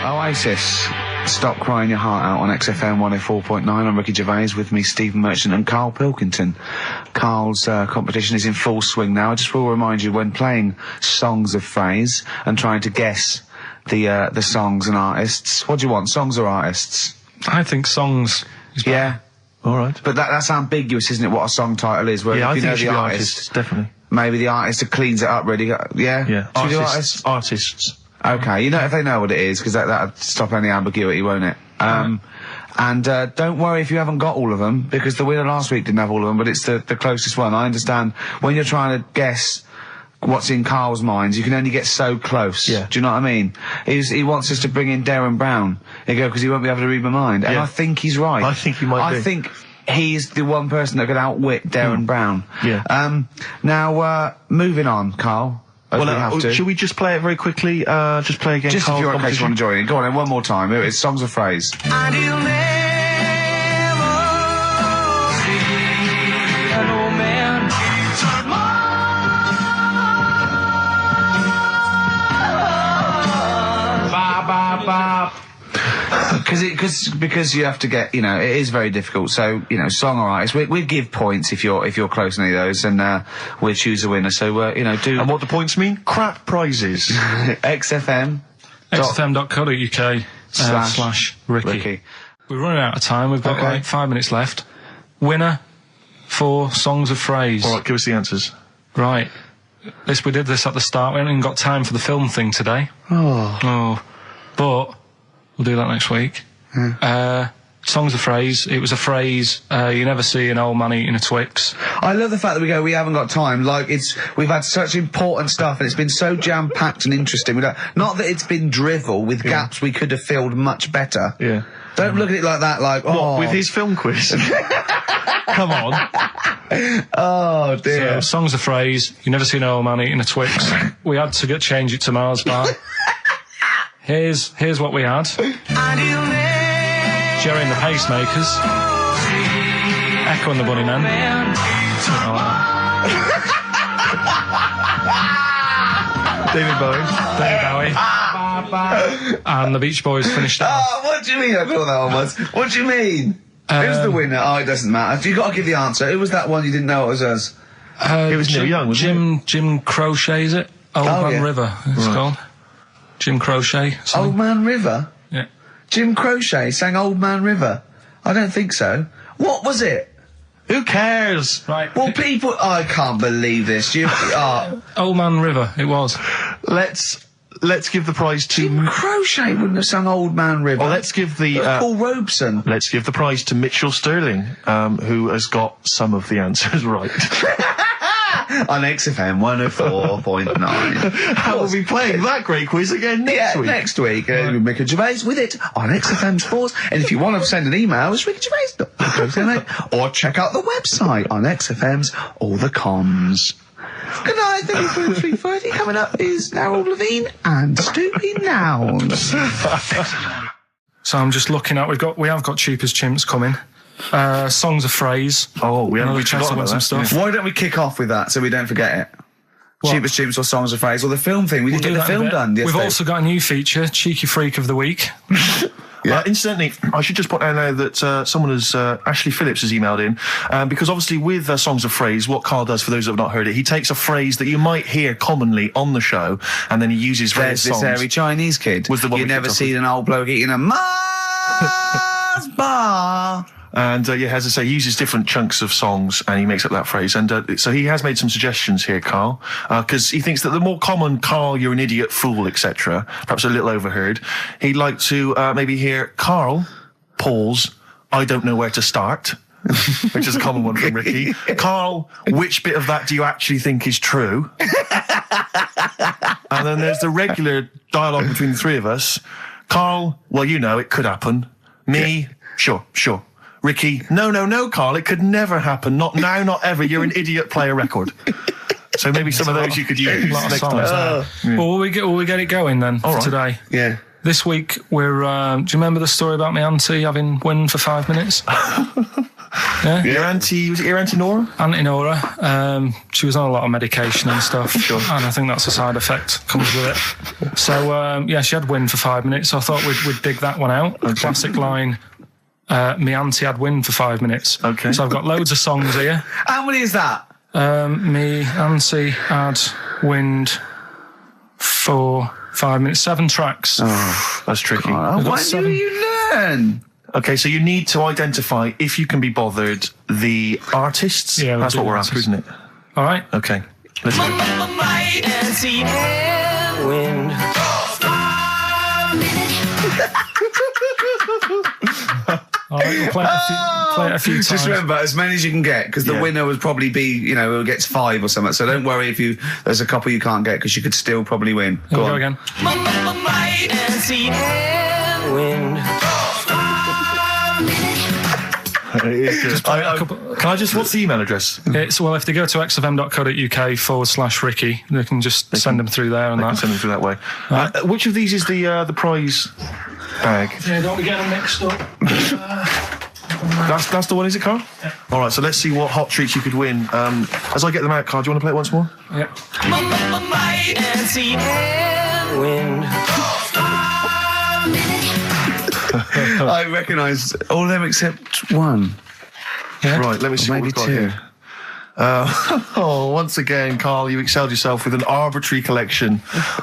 Speaker 1: Oasis. Stop crying your heart out on XFM 104.9. I'm Ricky Gervais, with me Stephen Merchant and Karl Pilkington. Karl's competition is in full swing now. I just will remind you, when playing songs of phrase and trying to guess the songs and artists, what do you want, songs or artists?
Speaker 2: I think songs is better.
Speaker 1: Yeah.
Speaker 3: All right.
Speaker 1: But that's ambiguous, isn't it, what a song title is? Where
Speaker 3: Yeah,
Speaker 1: if
Speaker 3: I
Speaker 1: you
Speaker 3: think
Speaker 1: know
Speaker 3: it should
Speaker 1: the
Speaker 3: be
Speaker 1: artist,
Speaker 3: artists, definitely.
Speaker 1: maybe the artist that cleans it up really. Yeah?
Speaker 3: Yeah.
Speaker 1: Should we do
Speaker 3: Artists.
Speaker 1: Okay, you know, if they know what it is, because that'll stop any ambiguity, won't it? And don't worry if you haven't got all of them, because the winner last week didn't have all of them, but it's the closest one. I understand when you're trying to guess what's in Karl's mind, you can only get so close.
Speaker 3: Yeah.
Speaker 1: Do you know what I mean? He wants us to bring in Darren Brown. He go, because he won't be able to read my mind. And
Speaker 3: Yeah.
Speaker 1: I think he's right.
Speaker 3: I think he might be.
Speaker 1: I think he's the one person that could outwit Darren Brown.
Speaker 3: Yeah.
Speaker 1: Now, moving on, Karl. As we have to.
Speaker 3: Should we just play it very quickly? Just play again.
Speaker 1: Just if
Speaker 3: Karl's
Speaker 1: you're in case you want to
Speaker 3: competition?
Speaker 1: join in. Go on then, one more time. Here it's songs of phrase.
Speaker 8: and you'll never see an old man
Speaker 1: Because you have to get, you know, it is very difficult. So, you know, song or artist, we give points if you're close to any of those, and we'll choose a winner. So, you know, do
Speaker 3: And what do points mean? Crap prizes.
Speaker 1: XFM
Speaker 2: xfm.co.uk /Ricky.
Speaker 1: Ricky.
Speaker 2: We're running out of time. We've got
Speaker 1: Okay.
Speaker 2: like 5 minutes left. Winner for songs of phrase.
Speaker 3: All right, give us the answers.
Speaker 2: Right. We did this at the start. We haven't even got time for the film thing today.
Speaker 1: Oh.
Speaker 2: But we'll do that next week. Songs of phrase. It was a phrase, you never see an old man eating a Twix.
Speaker 1: I love the fact that we haven't got time. Like, we've had such important stuff, and it's been so jam-packed and interesting. Not that it's been drivel with gaps we could have filled much better.
Speaker 3: Yeah.
Speaker 1: Don't look at it like that, like,
Speaker 3: What, with his film quiz? Come on.
Speaker 1: Oh, dear.
Speaker 2: So, songs of phrase, you never see an old man eating a Twix. We had to change it to Mars Bar. Here's what we had.
Speaker 8: and you'll never
Speaker 2: Jerry and the Pacemakers. Echo and the Bunnymen. Something like that.
Speaker 3: David Bowie.
Speaker 2: And the Beach Boys finished it off.
Speaker 1: Oh, what do you mean I thought that one was? What do you mean? Who's the winner? Oh, it doesn't matter. You got to give the answer. Who was that one you didn't know it was us?
Speaker 3: It was Neil Young, wasn't
Speaker 2: Jim Crochet, is it? Old Man
Speaker 1: yeah.
Speaker 2: River, it's called. Jim Crochet. something.
Speaker 1: Old Man River?
Speaker 2: Yeah.
Speaker 1: Jim Crochet sang Old Man River? I don't think so. What was it?
Speaker 3: Who cares?
Speaker 2: Right.
Speaker 1: Well, people... I can't believe this.
Speaker 2: Old Man River, it was.
Speaker 3: Let's give the prize to...
Speaker 1: Jim Crochet wouldn't have sung Old Man River.
Speaker 3: Well, let's give the...
Speaker 1: Paul Robeson.
Speaker 3: Let's give the prize to Mitchell Sterling, who has got some of the answers right.
Speaker 1: On XFM 104.9.
Speaker 3: How will we be playing that great quiz again next week?
Speaker 1: Next week. Ricky Gervais with it on XFM Sports. And if you want to send an email, it's rickygervais.co.uk, or check out the website on XFM's All the Comms. Good night, 3:30. Coming up is Harold Levine and Stooping Nouns.
Speaker 2: So I'm just looking at, we have got Cheap as Chimps coming. Songs of phrase.
Speaker 3: Oh, we haven't
Speaker 2: Another chance to
Speaker 3: forgotten
Speaker 2: win
Speaker 3: about
Speaker 2: some
Speaker 3: that.
Speaker 2: stuff.
Speaker 1: Why don't we kick off with that so we don't forget it? Cheap as Chimps or Songs of Phrase, or the film thing. We didn't
Speaker 2: Do
Speaker 1: get the
Speaker 2: that in a
Speaker 1: film
Speaker 2: bit.
Speaker 1: done
Speaker 2: We've
Speaker 1: yesterday.
Speaker 2: also got a new feature, Cheeky Freak of the Week.
Speaker 3: Incidentally, I should just point out now that someone has, Ashley Phillips has emailed in, because obviously with Songs of Phrase, what Karl does, for those that have not heard it, he takes a phrase that you might hear commonly on the show, and then he uses various
Speaker 1: There's this
Speaker 3: songs.
Speaker 1: hairy Chinese kid.
Speaker 3: Was the one
Speaker 1: You
Speaker 3: we
Speaker 1: never
Speaker 3: kicked off
Speaker 1: seen an old bloke eating a Mars bar.
Speaker 3: And as I say, he uses different chunks of songs and he makes up that phrase. And so he has made some suggestions here, Karl, because he thinks that the more common "Karl, you're an idiot, fool," etc., perhaps a little overheard, he'd like to maybe hear "Karl, pause, I don't know where to start," which is a common one from Ricky. "Karl, which bit of that do you actually think is true?" And then there's the regular dialogue between the three of us. "Karl, well, you know, it could happen." Me, sure. Ricky, no, Karl, it could never happen. Not now, not ever. You're an idiot, play a record. So maybe some of those you could use next time.
Speaker 2: Well, will we get it going then for today?
Speaker 1: Yeah.
Speaker 2: This week we're. Do you remember the story about my auntie having wind for 5 minutes? Yeah.
Speaker 3: Your auntie, was it your auntie Nora?
Speaker 2: Auntie Nora. She was on a lot of medication and stuff. Sure. And I think that's a side effect comes with it. So she had wind for 5 minutes. So I thought we'd dig that one out. Okay. Classic line. Me auntie had wind for 5 minutes. Okay. So I've got loads of songs here.
Speaker 1: How many is that?
Speaker 2: Me auntie had wind for 5 minutes. 7 tracks.
Speaker 3: Oh, that's tricky.
Speaker 1: Why do you learn?
Speaker 3: Okay, so you need to identify, if you can be bothered, the artists.
Speaker 2: Yeah,
Speaker 3: that's what we're after, isn't it?
Speaker 2: All right.
Speaker 3: Okay. Let's go.
Speaker 8: My auntie had wind.
Speaker 2: All right, we'll play it a few times.
Speaker 1: Just remember, as many as you can get, because the winner would probably be, who gets 5 or something. So don't worry if there's a couple you can't get, because you could still probably win.
Speaker 2: Go on. Again.
Speaker 8: My auntie had wind.
Speaker 3: Can I just, what's the email address?
Speaker 2: It's, well, if they go to xfm.co.uk/Ricky, they can just send them through there and that.
Speaker 3: Send them through that way. Right. Which of these is the prize bag?
Speaker 2: Yeah, don't we get them mixed up?
Speaker 3: That's the one, is it, Karl?
Speaker 2: Yeah.
Speaker 3: All right, so let's see what hot treats you could win. As I get them out, Karl, do you want to play it once more?
Speaker 2: Yeah.
Speaker 8: My auntie had wind.
Speaker 1: I recognise all of them except one.
Speaker 2: Yeah.
Speaker 3: Right, let me see what we've got here. Once again, Karl, you excelled yourself with an arbitrary collection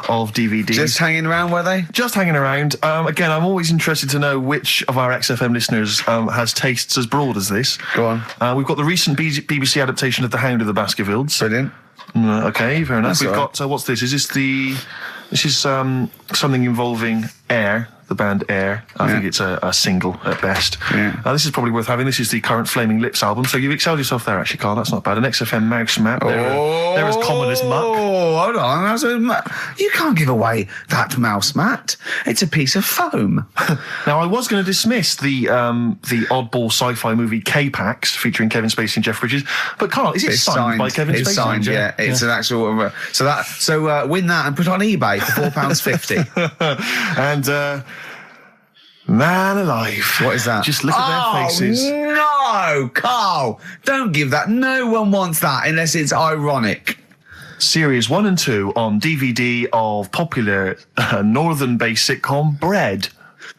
Speaker 3: of DVDs.
Speaker 1: Just hanging around, were they?
Speaker 3: Just hanging around. Again, I'm always interested to know which of our XFM listeners has tastes as broad as this.
Speaker 1: Go on.
Speaker 3: We've got the recent BBC adaptation of The Hound of the Baskervilles.
Speaker 1: Brilliant.
Speaker 3: Okay, fair enough.
Speaker 1: That's
Speaker 3: We've
Speaker 1: all
Speaker 3: got, what's this? This is something involving Air, the band Air. I think it's a single at best.
Speaker 1: Yeah.
Speaker 3: This is probably worth having. This is the current Flaming Lips album. So you've excelled yourself there, actually, Karl. That's not bad. An XFM mouse map. They're as common as muck.
Speaker 1: Oh, hold on. You can't give away that mouse mat. It's a piece of foam.
Speaker 3: Now, I was going to dismiss the oddball sci-fi movie K-Pax featuring Kevin Spacey and Jeff Bridges, but Karl, is it signed by Kevin Spacey?
Speaker 1: It's signed, yeah. It's an actual. So win that and put it on eBay for £4.50.
Speaker 3: And man alive,
Speaker 1: what is that?
Speaker 3: Just look at their faces.
Speaker 1: No, Karl, don't give that. No one wants that unless it's ironic.
Speaker 3: Series 1 and 2 on DVD of popular northern-based sitcom Bread.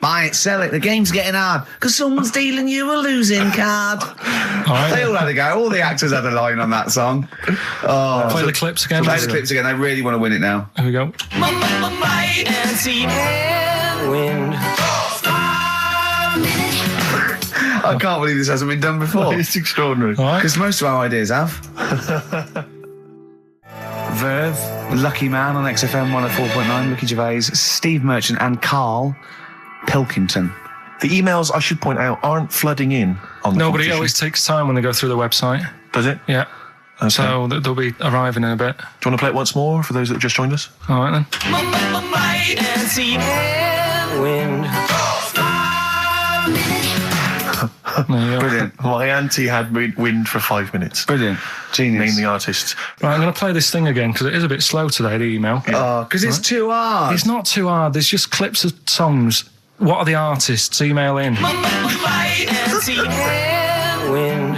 Speaker 1: Buy it, sell it. The game's getting hard because someone's dealing you a losing card. They all had a go. All the actors had a line on that song.
Speaker 2: Play the clips again.
Speaker 1: Play the clips again. They really want to win it now.
Speaker 2: Here we go.
Speaker 8: My auntie had wind.
Speaker 1: I can't believe this hasn't been done before.
Speaker 3: It's extraordinary.
Speaker 1: Because most of our ideas have. Verve, Lucky Man on XFM 104.9, Ricky Gervais, Steve Merchant and Karl Pilkington.
Speaker 3: The emails, I should point out, aren't flooding in on the
Speaker 2: No, but it
Speaker 3: competition.
Speaker 2: always takes time when they go through the website.
Speaker 3: Does it?
Speaker 2: Yeah.
Speaker 3: Okay.
Speaker 2: So they'll be arriving in a bit.
Speaker 3: Do you want to play it once more for those that have just joined us?
Speaker 2: All right, then.
Speaker 8: My auntie had wind.
Speaker 1: Brilliant.
Speaker 3: My auntie had wind for 5 minutes.
Speaker 1: Brilliant. Genius.
Speaker 3: Name the artists.
Speaker 2: Right, I'm going to play this thing again because it is a bit slow today, the email.
Speaker 1: Oh, because it's too hard.
Speaker 2: It's not too hard. There's just clips of songs. What are the artists? Email in.
Speaker 8: My auntie had wind.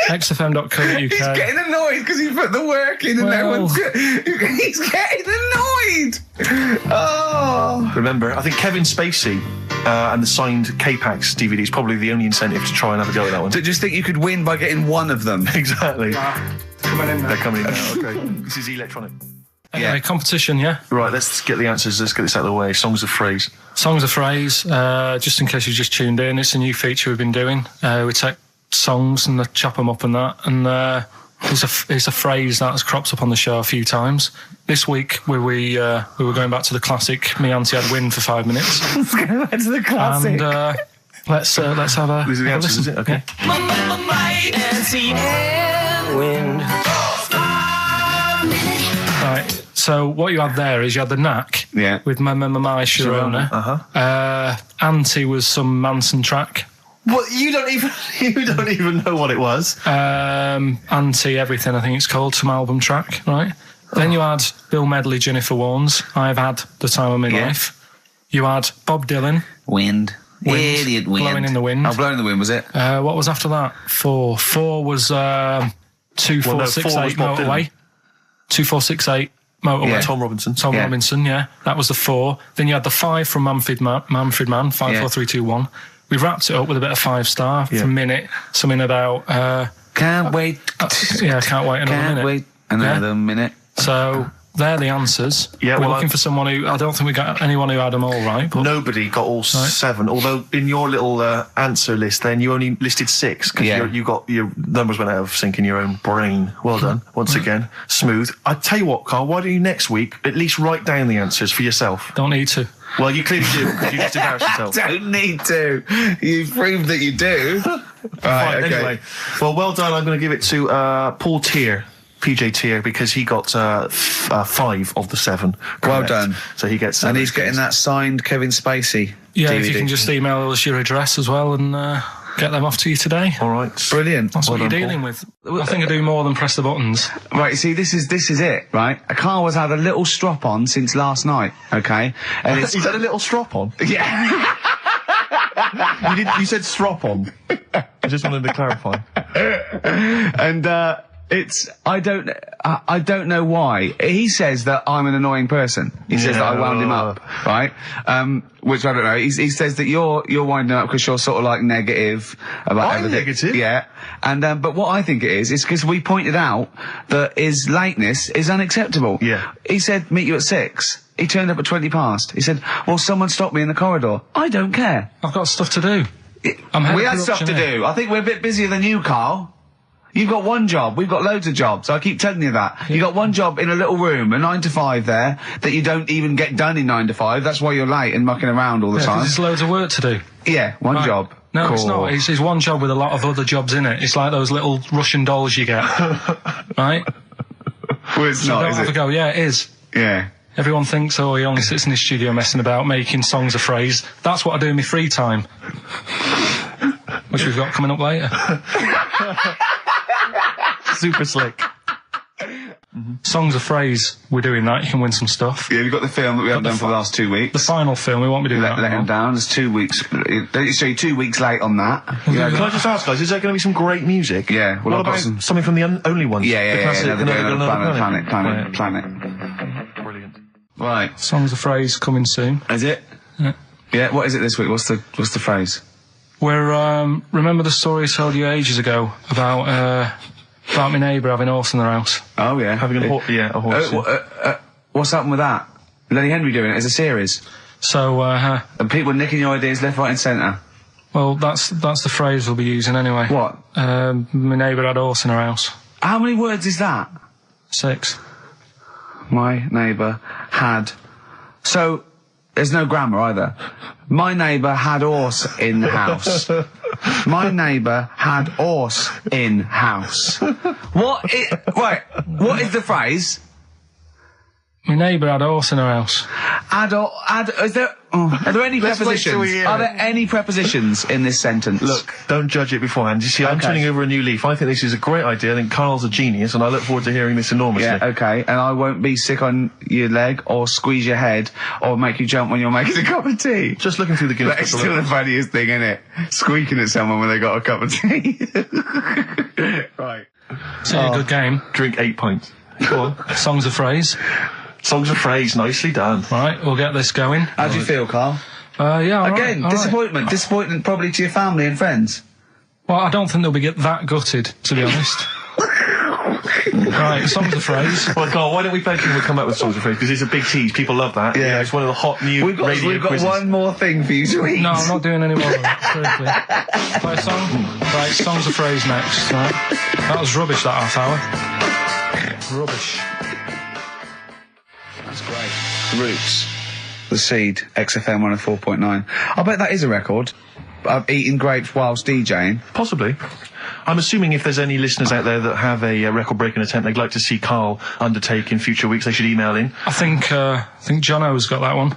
Speaker 2: XFM.co.uk.
Speaker 1: He's getting annoyed because he put the work in and no one's... He's getting annoyed. Oh.
Speaker 3: Remember, I think Kevin Spacey and the signed K-Pax DVD is probably the only incentive to try and have a go at that one.
Speaker 1: Do you just think you could win by getting one of them?
Speaker 3: Exactly.
Speaker 2: Coming in now.
Speaker 3: They're coming in now, okay. This is electronic.
Speaker 2: Anyway, competition, yeah?
Speaker 3: Right, let's get the answers. Let's get this out of the way. Songs of phrase.
Speaker 2: Songs of phrase, just in case you just tuned in, it's a new feature we've been doing. We take songs and chop them up and that, and it's a phrase that's cropped up on the show a few times. This week, we were going back to the classic, me auntie had wind for 5 minutes.
Speaker 1: Let's go back to the classic.
Speaker 2: And let's have a
Speaker 3: These are the answers, is it? Okay.
Speaker 2: Yeah.
Speaker 8: My auntie had wind.
Speaker 2: Right, so what you had there is you had the knack with my Sharona. Auntie was some Manson track.
Speaker 3: What? You don't even know what it was.
Speaker 2: Auntie Everything, I think it's called, some album track, right? Then you had Bill Medley, Jennifer Warnes, I've Had the Time of My Life. You had Bob Dylan.
Speaker 1: Wind. Idiot wind.
Speaker 2: Blowing in the Wind.
Speaker 1: Oh, Blowing in the Wind, was it?
Speaker 2: What was after that? Four was 2468 Motorway. 2468 Motorway.
Speaker 1: Yeah.
Speaker 3: Tom Robinson.
Speaker 2: Tom Robinson, yeah. That was the 4. Then you had the 5 from Manfred Mann, 5, 4, 3, 2, 1. We wrapped it up with a bit of 5-star for a minute. Something about...
Speaker 1: Can't wait.
Speaker 2: Can't wait another minute.
Speaker 1: Another minute.
Speaker 2: So... They're the answers.
Speaker 3: Yeah,
Speaker 2: we're looking for someone who... I don't think we got anyone who had them all right. But
Speaker 3: nobody got all 7, although in your little answer list then you only listed 6 because you got your numbers went out of sync in your own brain. Well done. Once again, smooth. I tell you what, Carl, why don't you next week at least write down the answers for yourself?
Speaker 2: Don't need to.
Speaker 3: Well, you clearly do because you just embarrassed yourself.
Speaker 1: Don't need to. You've proved that you do. Right, okay.
Speaker 3: Anyway, well done. I'm going to give it to Paul Tier. PJ Tier, because he got 5 of the 7. Correct.
Speaker 1: Well done.
Speaker 3: So he gets...
Speaker 1: And he's getting that signed Kevin Spacey
Speaker 2: Yeah,
Speaker 1: DVD.
Speaker 2: if you can just email us your address as well and get them off to you today.
Speaker 3: All right.
Speaker 1: Brilliant.
Speaker 2: That's what you're dealing with. I think I do more than press the buttons.
Speaker 1: Right, see, this is it, right? Carl has had a little strop on since last night, okay? And it's...
Speaker 3: He's had a little strop on?
Speaker 1: Yeah.
Speaker 3: You said strop on. I just wanted to clarify.
Speaker 1: And, I don't know why. He says that I'm an annoying person. He says that I wound him up, right? Which I don't know. He says that you're winding up because you're sort of like negative about everything.
Speaker 3: Negative?
Speaker 1: Yeah. And, but what I think it is because we pointed out that his lateness is unacceptable.
Speaker 3: Yeah.
Speaker 1: He said, meet you at 6. He turned up at 20 past. He said, well, someone stopped me in the corridor. I don't care.
Speaker 2: I've got stuff to do.
Speaker 1: We had stuff to do. I think we're a bit busier than you, Carl. You've got one job. We've got loads of jobs. I keep telling you that. Yeah. You've got one job in a little room, a 9 to 5 there, that you don't even get done in 9 to 5. That's why you're late and mucking around all the time.
Speaker 2: There's loads of work to do.
Speaker 1: Yeah, one job.
Speaker 2: No,
Speaker 1: cool.
Speaker 2: It's not. It's one job with a lot of other jobs in it. It's like those little Russian dolls you get. Right?
Speaker 1: Well, it's not, is it?
Speaker 2: Go. Yeah, it is.
Speaker 1: Yeah.
Speaker 2: Everyone thinks, oh, he only sits in his studio messing about, making songs of phrase. That's what I do in my free time. Which we've got coming up later.
Speaker 3: Super slick.
Speaker 2: Songs of phrase, we're doing that. You can win some stuff.
Speaker 1: Yeah, we've got the film that we haven't done for the last 2 weeks.
Speaker 2: The final film, we won't be doing that.
Speaker 1: Let him down. There's 2 weeks. So you're 2 weeks late on that.
Speaker 3: Yeah, can I just ask, guys, is there going to be some great music?
Speaker 1: Yeah. Well,
Speaker 3: what about something from the only ones?
Speaker 1: Yeah. Planet.
Speaker 3: Brilliant.
Speaker 1: Right.
Speaker 2: Songs of phrase coming soon.
Speaker 1: Is it? Yeah. What is it this week? What's the phrase?
Speaker 2: We're remember the story I told you ages ago about my neighbour having a horse in their house.
Speaker 1: Oh yeah,
Speaker 3: having a horse.
Speaker 1: What's happened with that? Lenny Henry doing it as a series.
Speaker 2: So
Speaker 1: and people nicking your ideas left, right, and centre.
Speaker 2: Well, that's the phrase we'll be using anyway.
Speaker 1: What?
Speaker 2: My neighbour had a horse in her house.
Speaker 1: How many words is that?
Speaker 2: 6.
Speaker 1: My neighbour had. So there's no grammar either. My neighbour had horse in the house. My neighbour had horse in house. What is the phrase?
Speaker 2: My neighbour had a horse in her house.
Speaker 1: Are there any prepositions? Are there any prepositions in this sentence?
Speaker 3: Look, don't judge it beforehand. You see, I'm turning over a new leaf. I think this is a great idea. I think Carl's a genius, and I look forward to hearing this enormously.
Speaker 1: Yeah, okay. And I won't be sick on your leg, or squeeze your head, or make you jump when you're making a cup of tea.
Speaker 3: Just looking through the Guinness Book.
Speaker 1: That's still the funniest thing, isn't it? Squeaking at someone when they got a cup of tea. Right.
Speaker 2: It's a good game.
Speaker 3: Drink 8 pints. Go on.
Speaker 2: Songs of phrase.
Speaker 3: Songs of phrase, nicely done.
Speaker 2: Right, we'll get this going.
Speaker 1: How do you feel, Carl?
Speaker 2: Yeah,
Speaker 1: Again, disappointment.
Speaker 2: Right.
Speaker 1: Disappointment probably to your family and friends.
Speaker 2: Well, I don't think they'll be that gutted, to be honest. Right, songs of phrase.
Speaker 3: Well, Carl, why don't we both we'll come up with songs of phrase, because it's a big tease. People love that.
Speaker 1: Yeah.
Speaker 3: You know, it's one of the hot new
Speaker 1: We've got
Speaker 3: quizzes.
Speaker 1: one more thing for you to eat.
Speaker 2: No, I'm not doing any more of that. Seriously. Play a song? Right, songs of phrase next. Right. That was rubbish, that half hour. Rubbish.
Speaker 1: That's great. Roots. The Seed, XFM 104.9. I bet that is a record. Eating grapes whilst DJing.
Speaker 3: Possibly. I'm assuming if there's any listeners out there that have a record-breaking attempt they'd like to see Carl undertake in future weeks, they should email in.
Speaker 2: I think Jono's got that one.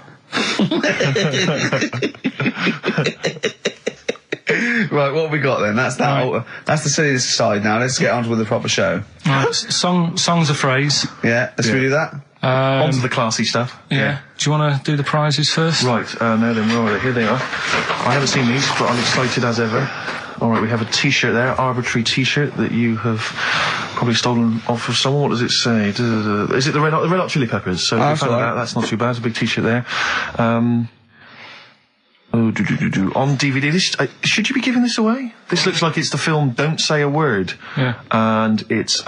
Speaker 1: Right, what have we got then? That's that.
Speaker 2: Right.
Speaker 1: That's the silliness aside now. Let's get on with the proper show.
Speaker 2: Right, songs of phrase.
Speaker 1: Yeah, let's do that.
Speaker 3: On to the classy stuff.
Speaker 2: Yeah. Do you want to do the prizes first?
Speaker 3: Right, no then, where are they? Here they are. I haven't seen these, but I'm excited as ever. Alright, we have a t-shirt there, arbitrary t-shirt that you have probably stolen off of someone. What does it say? Is it the Red Hot Chili Peppers? So
Speaker 1: that's right.
Speaker 3: That's not too bad. It's a big t-shirt there. On DVD. This, should you be giving this away? This looks like it's the film Don't Say a Word.
Speaker 2: Yeah.
Speaker 3: And it's,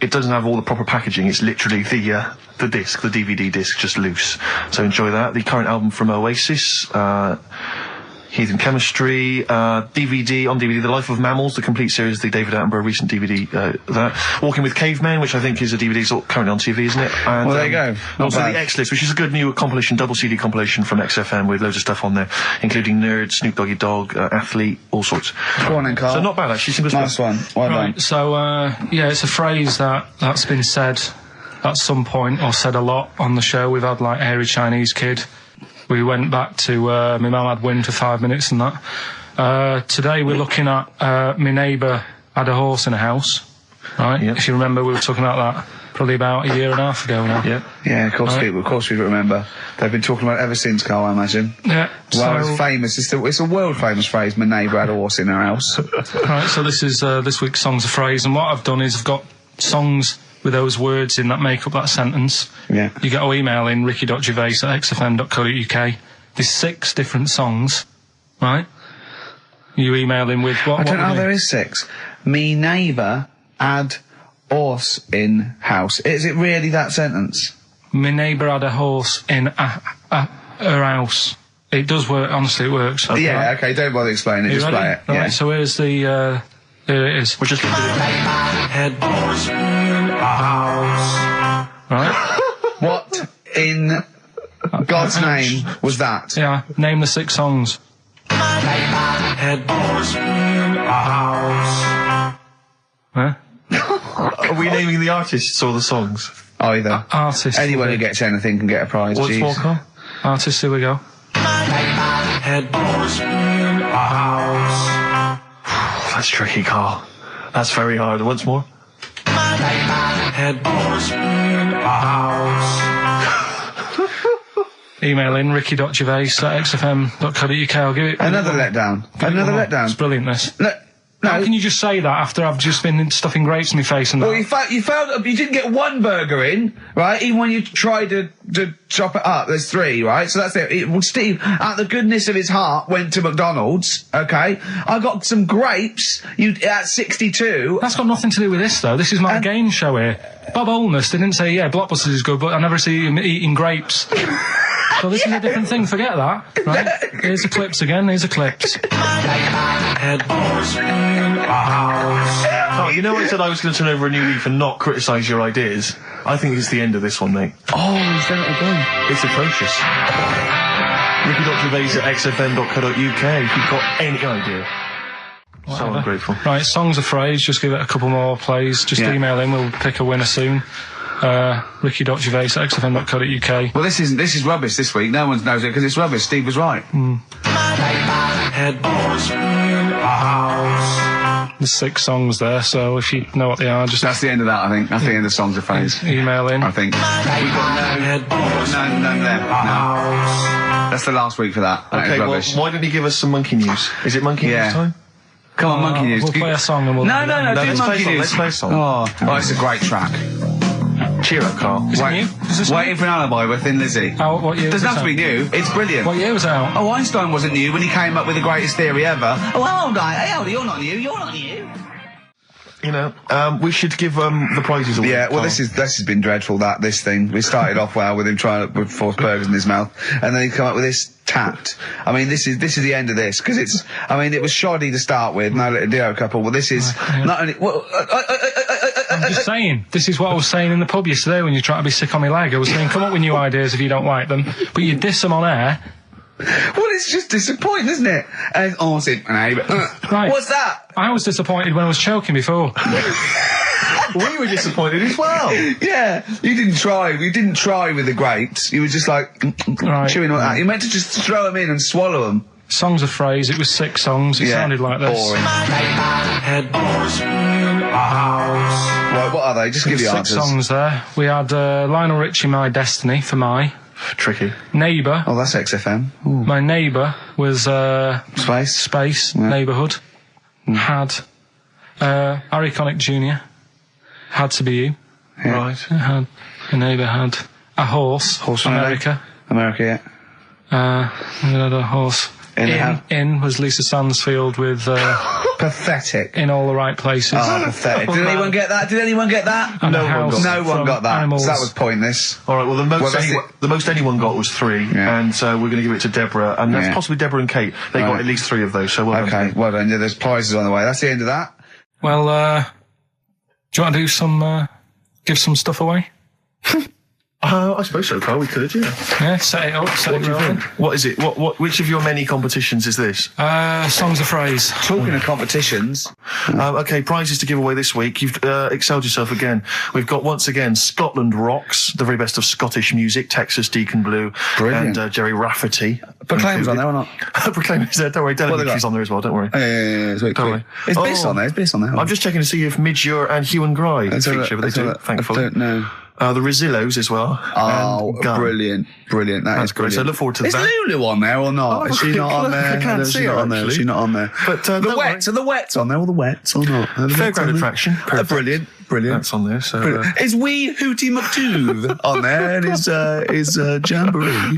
Speaker 3: it doesn't have all the proper packaging. It's literally the disc, the DVD disc, just loose. So enjoy that. The current album from Oasis, Heathen Chemistry, DVD, on DVD, The Life of Mammals, the complete series, the David Attenborough recent DVD, that. Walking with Cavemen, which I think is a DVD, it's currently on TV, isn't it? And,
Speaker 1: Well, there you go. Not
Speaker 3: Also
Speaker 1: bad.
Speaker 3: the X-List, which is a good new compilation, double CD compilation from XFM with loads of stuff on there, including Nerd, Snoop Doggy Dogg, Athlete, all sorts.
Speaker 1: Go on then, Carl.
Speaker 3: So not bad, actually. Simple
Speaker 1: Nice one. Well done.
Speaker 2: Right, so, yeah, it's a phrase that's been said at some point, or said a lot on the show. We've had, like, Hairy Chinese Kid. We went back to, my mum had wind for 5 minutes and that. Today we're looking at, my neighbour had a horse in a house, right?
Speaker 3: Yep.
Speaker 2: If you remember, we were talking about that probably about a year and a half ago now.
Speaker 3: Yeah.
Speaker 1: Yeah, of course we remember. They've been talking about it ever since, Carl, I imagine.
Speaker 2: Yeah.
Speaker 1: Well,
Speaker 2: so,
Speaker 1: it's famous. It's a world famous phrase. My neighbour had a horse in her house.
Speaker 2: right, so this is, this week's Songs of Phrase, and what I've done is I've got songs with those words in that make up that sentence.
Speaker 1: Yeah.
Speaker 2: You get to email in ricky.gervais@xfm.co.uk. There's 6 different songs, right? You email in with what?
Speaker 1: I don't
Speaker 2: what
Speaker 1: know,
Speaker 2: would
Speaker 1: there
Speaker 2: you-
Speaker 1: is 6. Me neighbour had horse in house. Is it really that sentence?
Speaker 2: My neighbour had a horse in her house. It does work, honestly, it works.
Speaker 1: Yeah, okay, don't bother explaining it,
Speaker 2: You
Speaker 1: just
Speaker 2: ready?
Speaker 1: play it.
Speaker 2: Right,
Speaker 1: Yeah.
Speaker 2: so here's the, here it is.
Speaker 3: We're just going to do it.
Speaker 8: Had horse in a house.
Speaker 2: Right?
Speaker 1: What in God's name was that?
Speaker 2: Yeah, name the 6 songs.
Speaker 8: Had horse in a house.
Speaker 2: Huh?
Speaker 3: Are we naming the artists or the songs?
Speaker 1: Either.
Speaker 2: Artists.
Speaker 1: Anyone who gets anything can get a prize.
Speaker 3: What's
Speaker 1: Jeez.
Speaker 3: more, Carl?
Speaker 2: Artists, here we go.
Speaker 8: Had horse in a house.
Speaker 3: That's tricky, Carl. That's very hard. Once more.
Speaker 8: Had horse in a house.
Speaker 2: Email in ricky.gervais@xfm.co.uk. I'll give it
Speaker 1: Another letdown.
Speaker 2: give it
Speaker 1: Another
Speaker 2: one more.
Speaker 1: letdown.
Speaker 2: It's brilliant, this. How
Speaker 1: No.
Speaker 2: can you just say that after I've just been stuffing grapes in my face and that?
Speaker 1: Well, you failed. You didn't get one burger in, right? Even when you tried to chop it up, there's 3, right? So that's it. Well, Steve, out the goodness of his heart, went to McDonald's. Okay, I got some grapes. At 62.
Speaker 2: That's got nothing to do with this, though. This is my game show here. Bob Holness didn't say, yeah, Blockbusters is good, but I never see him eating grapes. So this is a different thing. Forget that, right? Here's the clips again. Here's the clips.
Speaker 8: Had horse in a house.
Speaker 3: Oh, you know I said I was going to turn over a new leaf and not criticise your ideas? I think it's the end of this one, mate.
Speaker 1: Oh, he's done it again.
Speaker 3: It's atrocious. ricky.gervais@xfm.co.uk if you've got any idea. So
Speaker 2: Whatever.
Speaker 3: ungrateful.
Speaker 2: Right, songs of phrase. Just give it a couple more plays. Just
Speaker 1: Yeah.
Speaker 2: email in. We'll pick a winner soon. ricky.gervais@xfm.co.uk.
Speaker 1: Well, this is rubbish this week. No one knows it because it's rubbish. Steve was right.
Speaker 8: Had horse in a house.
Speaker 2: There's 6 songs there, so if you know what they are, just
Speaker 1: That's the end of that, I think. That's the end of Songs of Phrase.
Speaker 2: email in.
Speaker 1: I think. We've got none there. No. That's the last week for that. That is
Speaker 3: Okay, well,
Speaker 1: rubbish.
Speaker 3: why don't you give us some monkey news? Is it monkey
Speaker 1: Yeah.
Speaker 3: news time?
Speaker 1: Come on, Monkey News.
Speaker 2: We'll play a song and we'll...
Speaker 1: No,
Speaker 2: do
Speaker 1: do
Speaker 3: let's play
Speaker 1: Monkey
Speaker 3: a song,
Speaker 1: News.
Speaker 3: let's play a song.
Speaker 1: Oh, it's a great track.
Speaker 3: Cheer up, Carl.
Speaker 2: Is it new? Is this
Speaker 1: Waiting for an Alibi with Thin Lizzy.
Speaker 2: How, what year was
Speaker 1: Doesn't
Speaker 2: it
Speaker 1: have to be
Speaker 2: out?
Speaker 1: new. It's brilliant.
Speaker 2: What year was it out?
Speaker 1: Oh, Einstein wasn't new when he came up with the greatest theory ever. Oh, hold on. Hey, hold on. You're not new. You're not new.
Speaker 3: You know, we should give the prizes away.
Speaker 1: Yeah, well, this has been dreadful. This thing. We started off well with him trying to force burgers in his mouth, and then he come up with this tat. I mean, this is the end of this because it's. I mean, it was shoddy to start with. No little dear couple. Well, this is not only. Well,
Speaker 2: I'm just saying. This is what I was saying in the pub yesterday when you try to be sick on my leg. I was saying, come up with new ideas if you don't like them, but you diss them on air.
Speaker 1: Well, it's just disappointing, isn't it? And
Speaker 2: Right.
Speaker 1: What's that?
Speaker 2: I was disappointed when I was choking before.
Speaker 3: We were disappointed as well.
Speaker 1: Yeah, you didn't try. You didn't try with the grapes. You were just like chewing on that. You meant to just throw them in and swallow them.
Speaker 2: Songs of phrase. It was 6 songs. It sounded like this.
Speaker 1: Boring.
Speaker 8: Had boys in a house.
Speaker 1: Right, what are they? Just give the
Speaker 2: 6
Speaker 1: answers.
Speaker 2: songs there. We had Lionel Richie, My Destiny, for my.
Speaker 3: Tricky.
Speaker 2: Neighbour.
Speaker 1: Oh, that's XFM. Ooh.
Speaker 2: My Neighbour was
Speaker 1: Space.
Speaker 2: Neighbourhood. Had Harry Connick Jr. Had to be you.
Speaker 1: Yeah.
Speaker 3: Right.
Speaker 2: Had a neighbour had a horse.
Speaker 1: Horse from
Speaker 2: America.
Speaker 1: America, yeah.
Speaker 2: We had a horse. In was Lisa Stansfield with
Speaker 1: pathetic.
Speaker 2: In All the Right Places.
Speaker 1: Oh, pathetic. Did anyone get that?
Speaker 2: And
Speaker 1: No one got that.
Speaker 2: Animals.
Speaker 1: So that was pointless.
Speaker 3: All right. Well, the most anyone got was 3, and so we're going to give it to Deborah, and that's possibly Deborah and Kate. They got at least 3 of those. So well done.
Speaker 1: Well done. Yeah, there's prizes on the way. That's the end of that.
Speaker 2: Well, do you want to do some, give some stuff away?
Speaker 3: I suppose so, Carl. We could, yeah.
Speaker 2: Yeah, set it up.
Speaker 3: What do you think? What is it? Which of your many competitions is this?
Speaker 2: Songs of phrase.
Speaker 1: Talking of competitions.
Speaker 3: Okay, prizes to give away this week. You've excelled yourself again. We've got, once again, Scotland Rocks, the very best of Scottish music, Texas Deacon Blue,
Speaker 1: Brilliant.
Speaker 3: and Jerry Rafferty.
Speaker 1: Proclaim's on there or not?
Speaker 3: Proclaim's there, don't worry. Delegate's on there as well, don't worry.
Speaker 1: Yeah. It's
Speaker 3: Don't worry.
Speaker 1: It's Biss on there. It's Biss on there.
Speaker 3: I'm just checking to see if Midge and Hugh and Gry feature, but they do, thankfully.
Speaker 1: I don't know.
Speaker 3: The Rosillos as well.
Speaker 1: Oh, brilliant. That's
Speaker 3: great. So I look forward to that.
Speaker 1: Is Lulu on there or not? Is she not on there?
Speaker 3: I can't see her, actually.
Speaker 1: She's not on there.
Speaker 3: But
Speaker 1: the Wets, are the Wets on there? All the Wets or not?
Speaker 3: Fairground attraction.
Speaker 1: Brilliant.
Speaker 3: That's on there. So
Speaker 1: is Wee Hootie McTooth on there? And is Jamboree?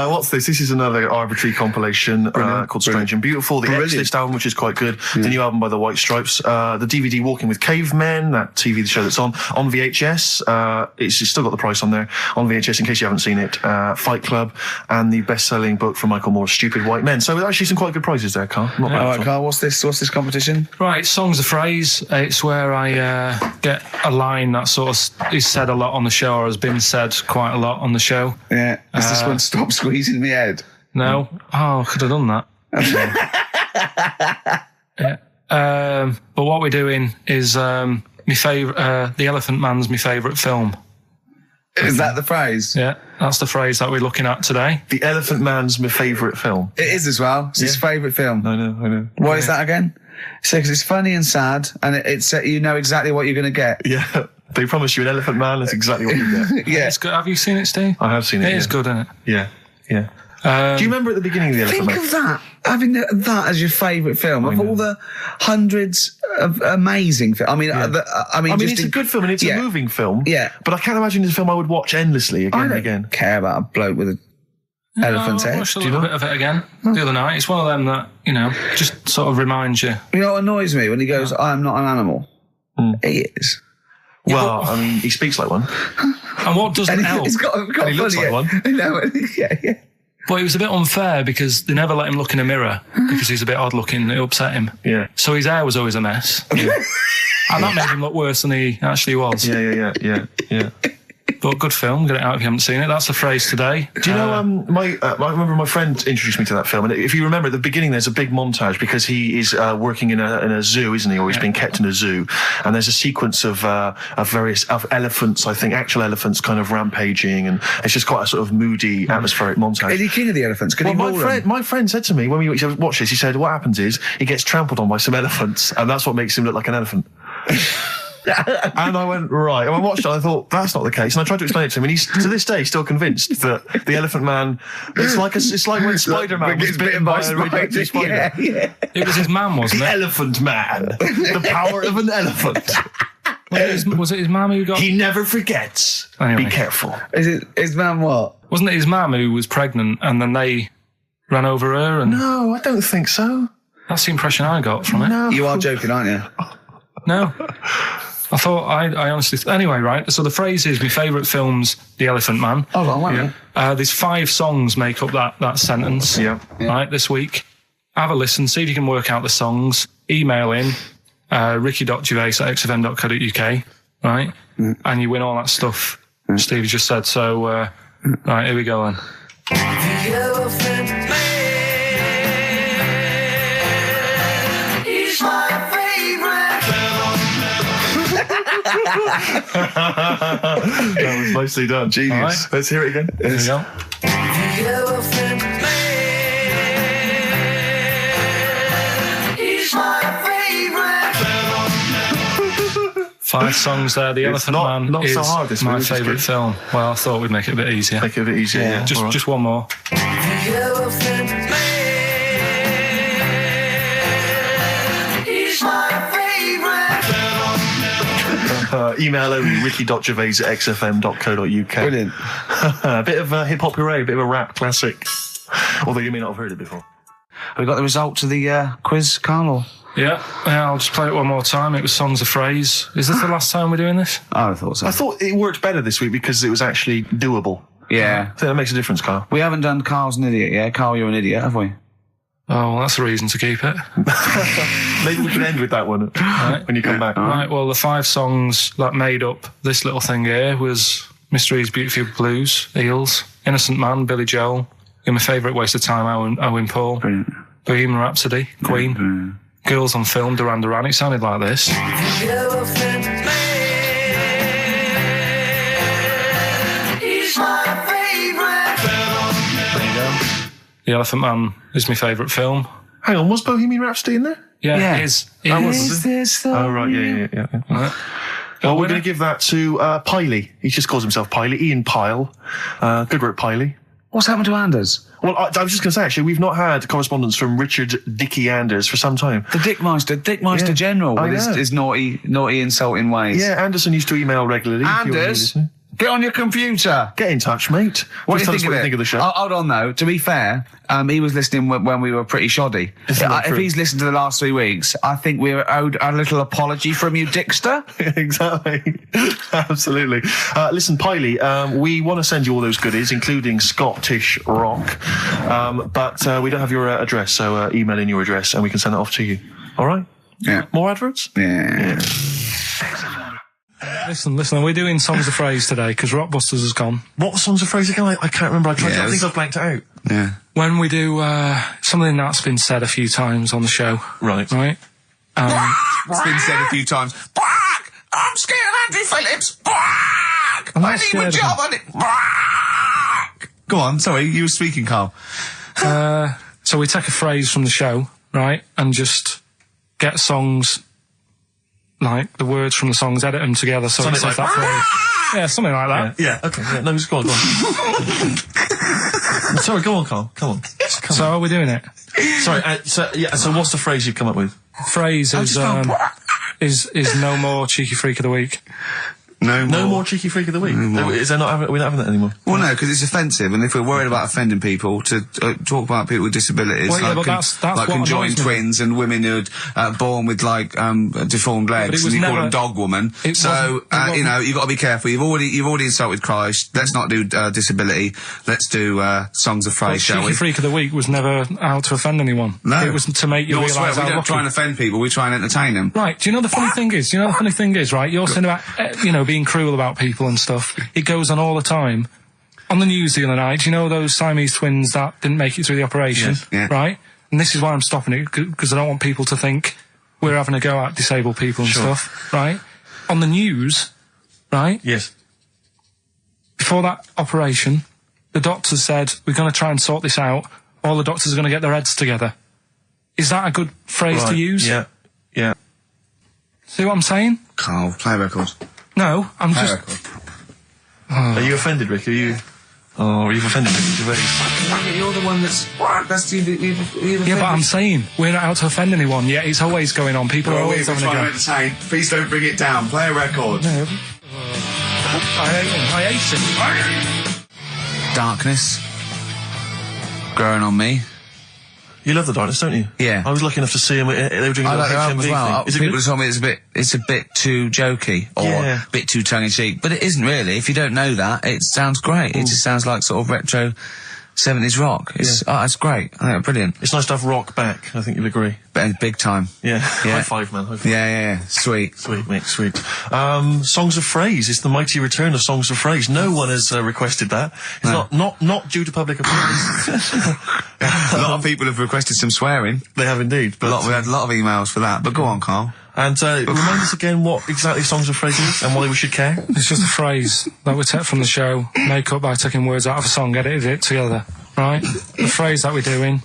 Speaker 3: What's this? This is another arbitrary compilation called Strange and Beautiful. The X-List album, which is quite good. The new album by the White Stripes. The DVD Walking with Cavemen, that TV show that's on VHS. It's still got the price on there on VHS in case you haven't seen it. Fight Club and the best-selling book from Michael Moore's Stupid White Men. So actually some quite good prizes there, Carl. Not bad.
Speaker 1: All right, Carl. What's this competition?
Speaker 2: Right, songs of phrase. It's where I get a line that sort of is said a lot on the show or has been said quite a lot on the show.
Speaker 1: Yeah. Is this one Stop Squeezing Me Head?
Speaker 2: No. Oh, I could have done that. Yeah. But what we're doing is my favourite. The Elephant Man's my favourite film.
Speaker 1: Is that the phrase?
Speaker 2: Yeah, that's the phrase that we're looking at today.
Speaker 3: The Elephant Man's my favourite film.
Speaker 1: It is as well. It's his favourite film.
Speaker 3: I know.
Speaker 1: Why is that again? Because it's funny and sad, and it's you know exactly what you're going to get.
Speaker 3: Yeah, they promise you an Elephant Man. That's exactly what you get.
Speaker 1: Yeah,
Speaker 2: it's good. Have you seen it, Steve?
Speaker 3: I have seen it.
Speaker 2: It is good, isn't it?
Speaker 3: Yeah. Do you remember at the beginning of the Elephant Man?
Speaker 1: Think of that. Having that as your favourite film of all the hundreds of amazing films. I mean,
Speaker 3: it's a good film and it's a moving film.
Speaker 1: Yeah,
Speaker 3: but I can't imagine it's a film I would watch endlessly again and again.
Speaker 1: Care about a bloke with a elephant's head.
Speaker 2: I watched a little bit of it again the other night. It's one of them that just sort of reminds you.
Speaker 1: You know what annoys me when he goes, "I am not an animal." He is.
Speaker 3: Well, I mean, he speaks like one.
Speaker 2: And what doesn't help?
Speaker 1: He's got
Speaker 3: he looks like one.
Speaker 1: Yeah.
Speaker 2: But it was a bit unfair because they never let him look in a mirror because he's a bit odd looking. It upset him. Yeah. So his hair was always a mess. Yeah. And that made him look worse than he actually was.
Speaker 3: Yeah.
Speaker 2: But good film. Get it out if you haven't seen it. That's the phrase today.
Speaker 3: Do you know, I remember my friend introduced me to that film, and if you remember at the beginning there's a big montage because he is working in a zoo, isn't he? Or he's being kept in a zoo. And there's a sequence of various elephants, I think, actual elephants kind of rampaging, and it's just quite a sort of moody, atmospheric montage.
Speaker 1: Is he king of the elephants?
Speaker 3: My friend said to me, when we watched this, he said, what happens is he gets trampled on by some elephants, and that's what makes him look like an elephant. And I went, right. And I watched it and I thought, that's not the case. And I tried to explain it to him, and he's, to this day, still convinced that the Elephant Man, it's like when Spider-Man was bitten by a radioactive spider.
Speaker 1: Yeah.
Speaker 2: It was his mum, wasn't it?
Speaker 3: The Elephant Man. The power of an elephant.
Speaker 2: Was it his mum who got...
Speaker 3: He never forgets.
Speaker 2: Anyway.
Speaker 3: Be careful.
Speaker 1: Is it his mum what?
Speaker 2: Wasn't it his mum who was pregnant and then they ran over her? And
Speaker 3: No, I don't think so.
Speaker 2: That's the impression I got from it.
Speaker 3: No.
Speaker 1: You are joking, aren't you?
Speaker 2: No. I thought, I honestly... Anyway, right, so the phrase is, my favourite film's The Elephant Man.
Speaker 1: Oh, well, wait.
Speaker 2: There's 5 songs make up that sentence, right, this week. Have a listen, see if you can work out the songs. Email in, ricky.gervais@xfm.co.uk, right? And you win all that stuff Steve just said. So, right, here we go then. The Elephant Man, he's my
Speaker 3: That was nicely done. Genius.
Speaker 2: Right.
Speaker 3: Let's hear it again.
Speaker 2: Here we go.
Speaker 8: The Elephant Man, he's my favorite.
Speaker 2: 5 songs there. The Elephant Man
Speaker 3: not
Speaker 2: is
Speaker 3: so hard, this
Speaker 2: my
Speaker 3: one,
Speaker 2: favourite film. Well, I thought we'd make it a bit easier.
Speaker 3: Make it a bit easier, yeah.
Speaker 2: Just one more.
Speaker 8: The Elephant Man, he's my favorite.
Speaker 3: Email only, ricky.gervais@xfm.co.uk.
Speaker 1: Brilliant.
Speaker 3: A bit of hip-hop hooray, a bit of a rap classic. Although you may not have heard it before.
Speaker 1: Have we got the results of the quiz, Carl?
Speaker 2: Yeah, I'll just play it one more time. It was Songs of Phrase. Is this the last time we're doing this?
Speaker 1: Oh, I thought so.
Speaker 3: I thought it worked better this week because it was actually doable.
Speaker 1: Yeah.
Speaker 3: I think that makes a difference, Carl.
Speaker 1: We haven't done Carl's an idiot, yeah? Carl, you're an idiot, have we?
Speaker 2: Oh, well, that's a reason to keep it.
Speaker 3: Maybe we can end with that one when you come back.
Speaker 2: Right, well, the 5 songs that made up this little thing here was Mr. E's Beautiful Blues, Eels, Innocent Man, Billy Joel, and my favourite Waste of Time, Owen Paul,
Speaker 1: Brilliant.
Speaker 2: Bohemian Rhapsody, Queen,
Speaker 1: Brilliant.
Speaker 2: Girls on Film, Duran Duran. It sounded like this.
Speaker 8: The Elephant Man, he's my favorite.
Speaker 2: There you go. The Elephant Man is my favourite film.
Speaker 3: Hang on, was Bohemian Rhapsody in there?
Speaker 2: Yeah, it is.
Speaker 1: Is this the...
Speaker 3: Oh, right, yeah.
Speaker 2: Right.
Speaker 3: Well, we're going to give that to Piley. He just calls himself Piley. Ian Pyle. Good work, Piley.
Speaker 1: What's happened to Anders?
Speaker 3: Well, I was just going to say, actually, we've not had correspondence from Richard Dickie Anders for some time.
Speaker 1: The Dickmeister General with his naughty, insulting ways.
Speaker 3: Yeah, Anderson used to email regularly.
Speaker 1: Anders, get on your computer.
Speaker 3: Get in touch, mate.
Speaker 1: What do
Speaker 3: Just tell
Speaker 1: you
Speaker 3: us what you think of the show.
Speaker 1: Hold on, though. To be fair, he was listening when we were pretty shoddy. If he's listened to the last 3 weeks, I think we're owed a little apology from you, Dickster.
Speaker 3: Exactly. Absolutely. Listen, Piley, we want to send you all those goodies, including Scottish rock, but we don't have your address, so email in your address and we can send it off to you. All right?
Speaker 1: Yeah.
Speaker 3: More adverts?
Speaker 1: Yeah.
Speaker 2: Listen, we're doing Songs of Phrase today because Rockbusters has gone.
Speaker 3: What songs of phrase again? I can't remember. I think I've blanked it out.
Speaker 1: Yeah.
Speaker 2: When we do something that's been said a few times on the show.
Speaker 3: Right.
Speaker 2: It's
Speaker 1: been said a few times. I'm scared of Andrew Phillips. I need my job on it. Go on, sorry, you were speaking, Carl.
Speaker 2: So we take a phrase from the show, right, and just get songs, like the words from the songs, edit them together so
Speaker 3: something
Speaker 2: it says
Speaker 3: like
Speaker 2: that phrase. Yeah, something like that.
Speaker 3: Yeah, okay. Yeah, no, just go on. Sorry, go on, Carl. Come on.
Speaker 2: So are we doing it?
Speaker 3: Sorry, so what's the phrase you've come up with?
Speaker 2: Phrase is no more cheeky freak of the week.
Speaker 3: No more cheeky freak of the week. Is there not? We're not having that anymore.
Speaker 1: Well, no, because it's offensive, and if we're worried about offending people, to talk about people with disabilities,
Speaker 2: well, yeah, but that's
Speaker 1: like
Speaker 2: what
Speaker 1: conjoined twins and women who are born with like deformed legs, and you call them dog woman. So you know, you've got to be careful. You've already insulted Christ. Let's not do disability. Let's do songs of phrase, shall we?
Speaker 2: Cheeky freak of the week was never out to offend anyone.
Speaker 1: No,
Speaker 2: it was to make you realise how
Speaker 1: we don't try and offend people. We try and entertain them.
Speaker 2: Right? Do you know the funny thing is? Right? You're saying about being cruel about people and stuff. It goes on all the time. On the news the other night, you know those Siamese twins that didn't make it through the operation, right? And this is why I'm stopping it, because I don't want people to think we're having a go at disabled people and stuff, right? On the news, right?
Speaker 3: Yes.
Speaker 2: Before that operation, the doctors said, we're going to try and sort this out. All the doctors are going to get their heads together. Is that a good phrase to use?
Speaker 3: Yeah. Yeah.
Speaker 2: See what I'm saying?
Speaker 1: Carl, play a record.
Speaker 2: No, I'm just...
Speaker 3: Are you offended, Rick? Are you offended, Ricky Gervais?
Speaker 1: You're the one that's you've
Speaker 2: yeah, but I'm saying, we're not out to offend anyone, yet it's always going on. People are always having a go.
Speaker 1: Please don't bring it down. Play a record.
Speaker 2: No. I hate it.
Speaker 1: Darkness. Growing on me.
Speaker 3: You love the Darkness, don't you?
Speaker 1: Yeah.
Speaker 3: I was lucky enough to see them. They were doing
Speaker 1: I
Speaker 3: a
Speaker 1: like
Speaker 3: little
Speaker 1: their album
Speaker 3: HMV
Speaker 1: as well.
Speaker 3: thing. Is it
Speaker 1: People
Speaker 3: good?
Speaker 1: have told me it's a bit too jokey or
Speaker 3: Yeah.
Speaker 1: a bit too tongue-in-cheek, but it isn't really. If you don't know that, it sounds great. It just sounds like sort of retro 70s rock. It's great. I think it's brilliant.
Speaker 3: It's nice to have rock back, I think you'll agree.
Speaker 1: Big time.
Speaker 3: Yeah.
Speaker 1: Yeah.
Speaker 3: High five, man. High five.
Speaker 1: Yeah. Sweet.
Speaker 3: Sweet, mate, sweet. Songs of Phrase. It's the mighty return of Songs of Phrase. No one has requested that. It's not due to public opinion.
Speaker 1: A lot of people have requested some swearing.
Speaker 3: They have indeed. But
Speaker 1: We had a lot of emails for that. But go on, Carl.
Speaker 3: And remind us again what exactly Songs of Phrase is and why we should care.
Speaker 2: It's just a phrase that we take from the show, make up by taking words out of a song, edited it together. Right? The phrase that we're doing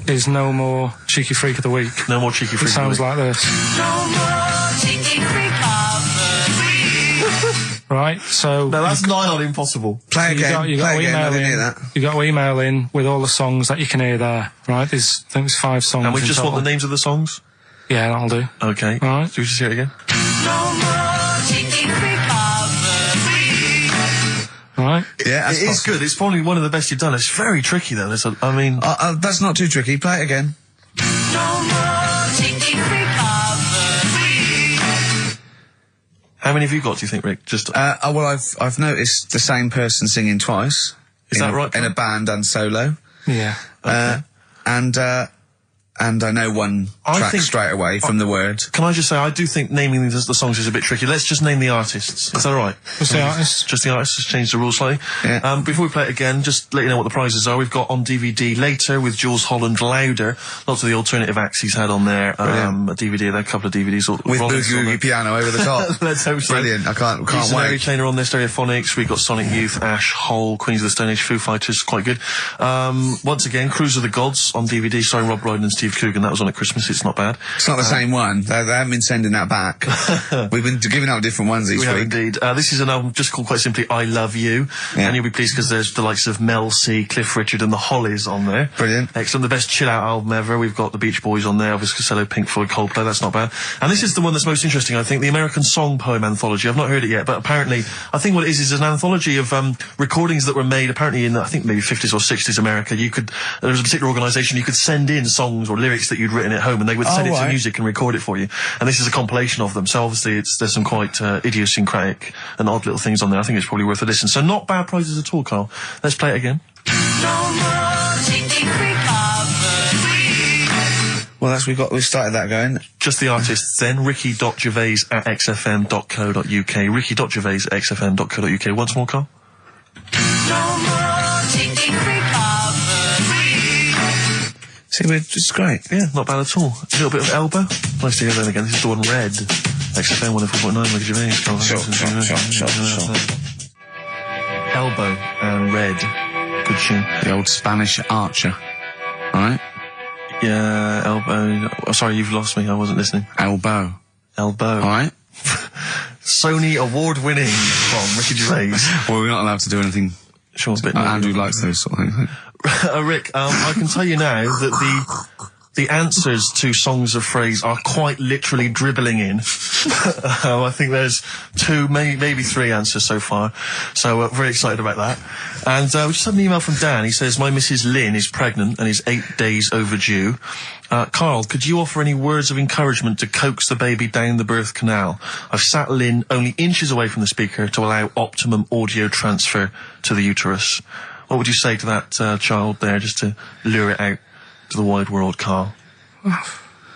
Speaker 2: is no more cheeky freak of the week.
Speaker 3: No more cheeky freak
Speaker 2: It sounds
Speaker 3: of the week.
Speaker 2: like this.
Speaker 8: No more cheeky freak of the week.
Speaker 2: Right? So
Speaker 3: No, that's nigh on impossible.
Speaker 1: Play again.
Speaker 2: you got
Speaker 1: Play
Speaker 2: to
Speaker 1: again. I
Speaker 2: email
Speaker 1: didn't hear
Speaker 2: in.
Speaker 1: that.
Speaker 2: You got to email in with all the songs that you can hear there. Right? I think there's 5 songs.
Speaker 3: And we
Speaker 2: in
Speaker 3: just
Speaker 2: total.
Speaker 3: want the names of the songs?
Speaker 2: Yeah, that'll do.
Speaker 3: Okay.
Speaker 2: Right.
Speaker 3: Do we just hear it again?
Speaker 8: No more cheeky freak of the week.
Speaker 2: Right?
Speaker 1: Yeah, that's
Speaker 3: It is
Speaker 1: possible.
Speaker 3: good. It's probably one of the best you've done. It's very tricky, though.
Speaker 1: That's not too tricky. Play it again.
Speaker 8: No more cheeky freak of the week.
Speaker 3: How many have you got, do you think, Rick? Just
Speaker 1: Well, I've noticed the same person singing twice.
Speaker 3: Is that right,
Speaker 1: In a
Speaker 3: Carl?
Speaker 1: band and solo.
Speaker 2: Yeah.
Speaker 1: And I know one
Speaker 3: I
Speaker 1: track
Speaker 3: think-
Speaker 1: straight away from the word.
Speaker 3: Can I just say, I do think naming the songs is a bit tricky. Let's just name the artists. Is that all right?
Speaker 2: What's the artist?
Speaker 3: Just the artists. Just change the rules slightly.
Speaker 1: Yeah.
Speaker 3: Before we play it again, just let you know what the prizes are. We've got on DVD Later with Jules Holland Louder. Lots of the alternative acts he's had on there. A DVD, there, a couple of DVDs.
Speaker 1: With
Speaker 3: Rollins
Speaker 1: Boogie
Speaker 3: on
Speaker 1: Woogie
Speaker 3: there.
Speaker 1: Piano over the top.
Speaker 3: Let's hope so.
Speaker 1: Brilliant. I can't
Speaker 3: Mary
Speaker 1: wait.
Speaker 3: Chainer on there, Stereophonics. We've got Sonic Youth, Ash, Hole, Queens of the Stone Age, Foo Fighters, quite good. Once again, Cruise of the Gods on DVD, starring Rob Brydon and Steve Coogan. That was on at Christmas. It's not bad.
Speaker 1: It's not the same one. They haven't been sending that back. We've been giving out different ones each
Speaker 3: We have
Speaker 1: week.
Speaker 3: indeed. This is an album just called quite simply I Love You.
Speaker 1: Yeah.
Speaker 3: And you'll be pleased because there's the likes of Mel C, Cliff Richard and the Hollies on there.
Speaker 1: Brilliant.
Speaker 3: Excellent. The best chill out album ever. We've got the Beach Boys on there, Elvis Costello, Pink Floyd, Coldplay. That's not bad. And this is the one that's most interesting, I think, the American Song Poem Anthology. I've not heard it yet, but apparently, I think what it is an anthology of recordings that were made apparently in, I think, maybe 50s or 60s America. There was a particular organisation, you could send in songs or lyrics that you'd written at home and they would send it to
Speaker 1: right.
Speaker 3: music and record it for you. And this is a compilation of them. So obviously there's some quite idiosyncratic and odd little things on there. I think it's probably worth a listen. So not bad prizes at all, Carl. Let's play it again.
Speaker 8: No more cheeky freak of the week.
Speaker 1: Well, we started that going.
Speaker 3: Just the artists then. Ricky.Gervais at xfm.co.uk. Ricky.Gervais@xfm.co.uk. Once more, Carl.
Speaker 8: No more cheeky freak of the week.
Speaker 1: See, it's great.
Speaker 3: Yeah, not bad at all. A little bit of Elbow. Nice to hear that again. This is the one Red. XFM 104.9, Ricky Gervais.
Speaker 1: Sure.
Speaker 3: Elbow and Red. Good tune.
Speaker 1: The old Spanish archer. Alright?
Speaker 3: Yeah, Elbow. Oh, sorry, you've lost me. I wasn't listening.
Speaker 1: Elbow.
Speaker 3: Elbow.
Speaker 1: Alright?
Speaker 3: Sony award-winning from Ricky Gervais.
Speaker 1: Well, we're not allowed to do anything.
Speaker 3: Sure, a bit
Speaker 1: Andrew likes those sort of things.
Speaker 3: Rick, I can tell you now that the answers to Songs of Phrase are quite literally dribbling in. I think there's 2, maybe 3 answers so far. So very excited about that. And we just had an email from Dan. He says, my Mrs. Lynn is pregnant and is 8 days overdue. Carl, could you offer any words of encouragement to coax the baby down the birth canal? I've sat Lynn only inches away from the speaker to allow optimum audio transfer to the uterus. What would you say to that child there, just to lure it out to the wide world, Carl?
Speaker 2: I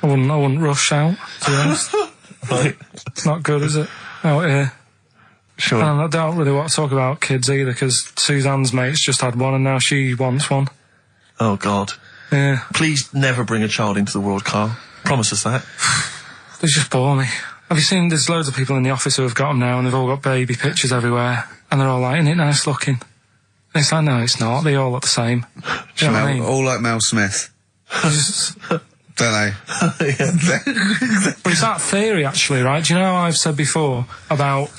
Speaker 2: wouldn't rush out, to be honest.
Speaker 3: Right.
Speaker 2: It's not good, is it? Out here.
Speaker 3: Sure.
Speaker 2: And I don't really want to talk about kids either, because Suzanne's mate's just had one and now she wants one.
Speaker 3: Oh, God.
Speaker 2: Yeah.
Speaker 3: Please never bring a child into the world, Carl. Promise us that.
Speaker 2: They just bore me. Have you seen, there's loads of people in the office who have got them now and they've all got baby pictures everywhere. And they're all like, isn't it nice looking? And it's like, no, it's not. They all look the same. Do you know what I mean?
Speaker 1: All like Mel Smith.
Speaker 2: Just-
Speaker 1: Don't they?
Speaker 2: But it's that theory, actually, right? Do you know how I've said before about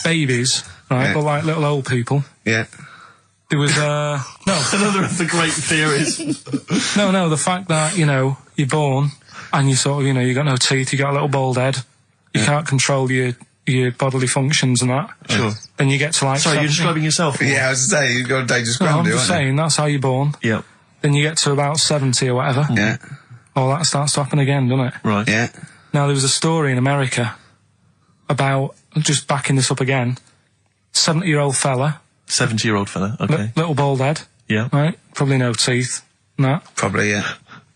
Speaker 2: babies, right,
Speaker 1: Yeah.
Speaker 2: but like little old people?
Speaker 1: Yeah.
Speaker 2: There was, no,
Speaker 3: Another of the great theories.
Speaker 2: no, the fact that, you know, you're born and you sort of, you know, you got no teeth, you got a little bald head, you can't control your bodily functions and that.
Speaker 3: Sure.
Speaker 2: Then you get to like...
Speaker 3: Sorry, you're
Speaker 2: 70.
Speaker 3: describing yourself?
Speaker 1: Yeah, I was saying, you've got a dangerous
Speaker 2: No,
Speaker 1: ground,
Speaker 2: I'm
Speaker 1: do
Speaker 2: just
Speaker 1: aren't you?
Speaker 2: saying, that's how you're born.
Speaker 3: Yep.
Speaker 2: then you get to about 70 or whatever.
Speaker 1: Yeah.
Speaker 2: All that starts to happen again, doesn't it?
Speaker 3: Right.
Speaker 1: Yeah.
Speaker 2: Now, there was a story in America about, just backing this up again, 70-year-old fella.
Speaker 3: 70-year-old fella, okay.
Speaker 2: Little bald head.
Speaker 3: Yeah.
Speaker 2: Right? Probably no teeth. No.
Speaker 1: Probably, yeah.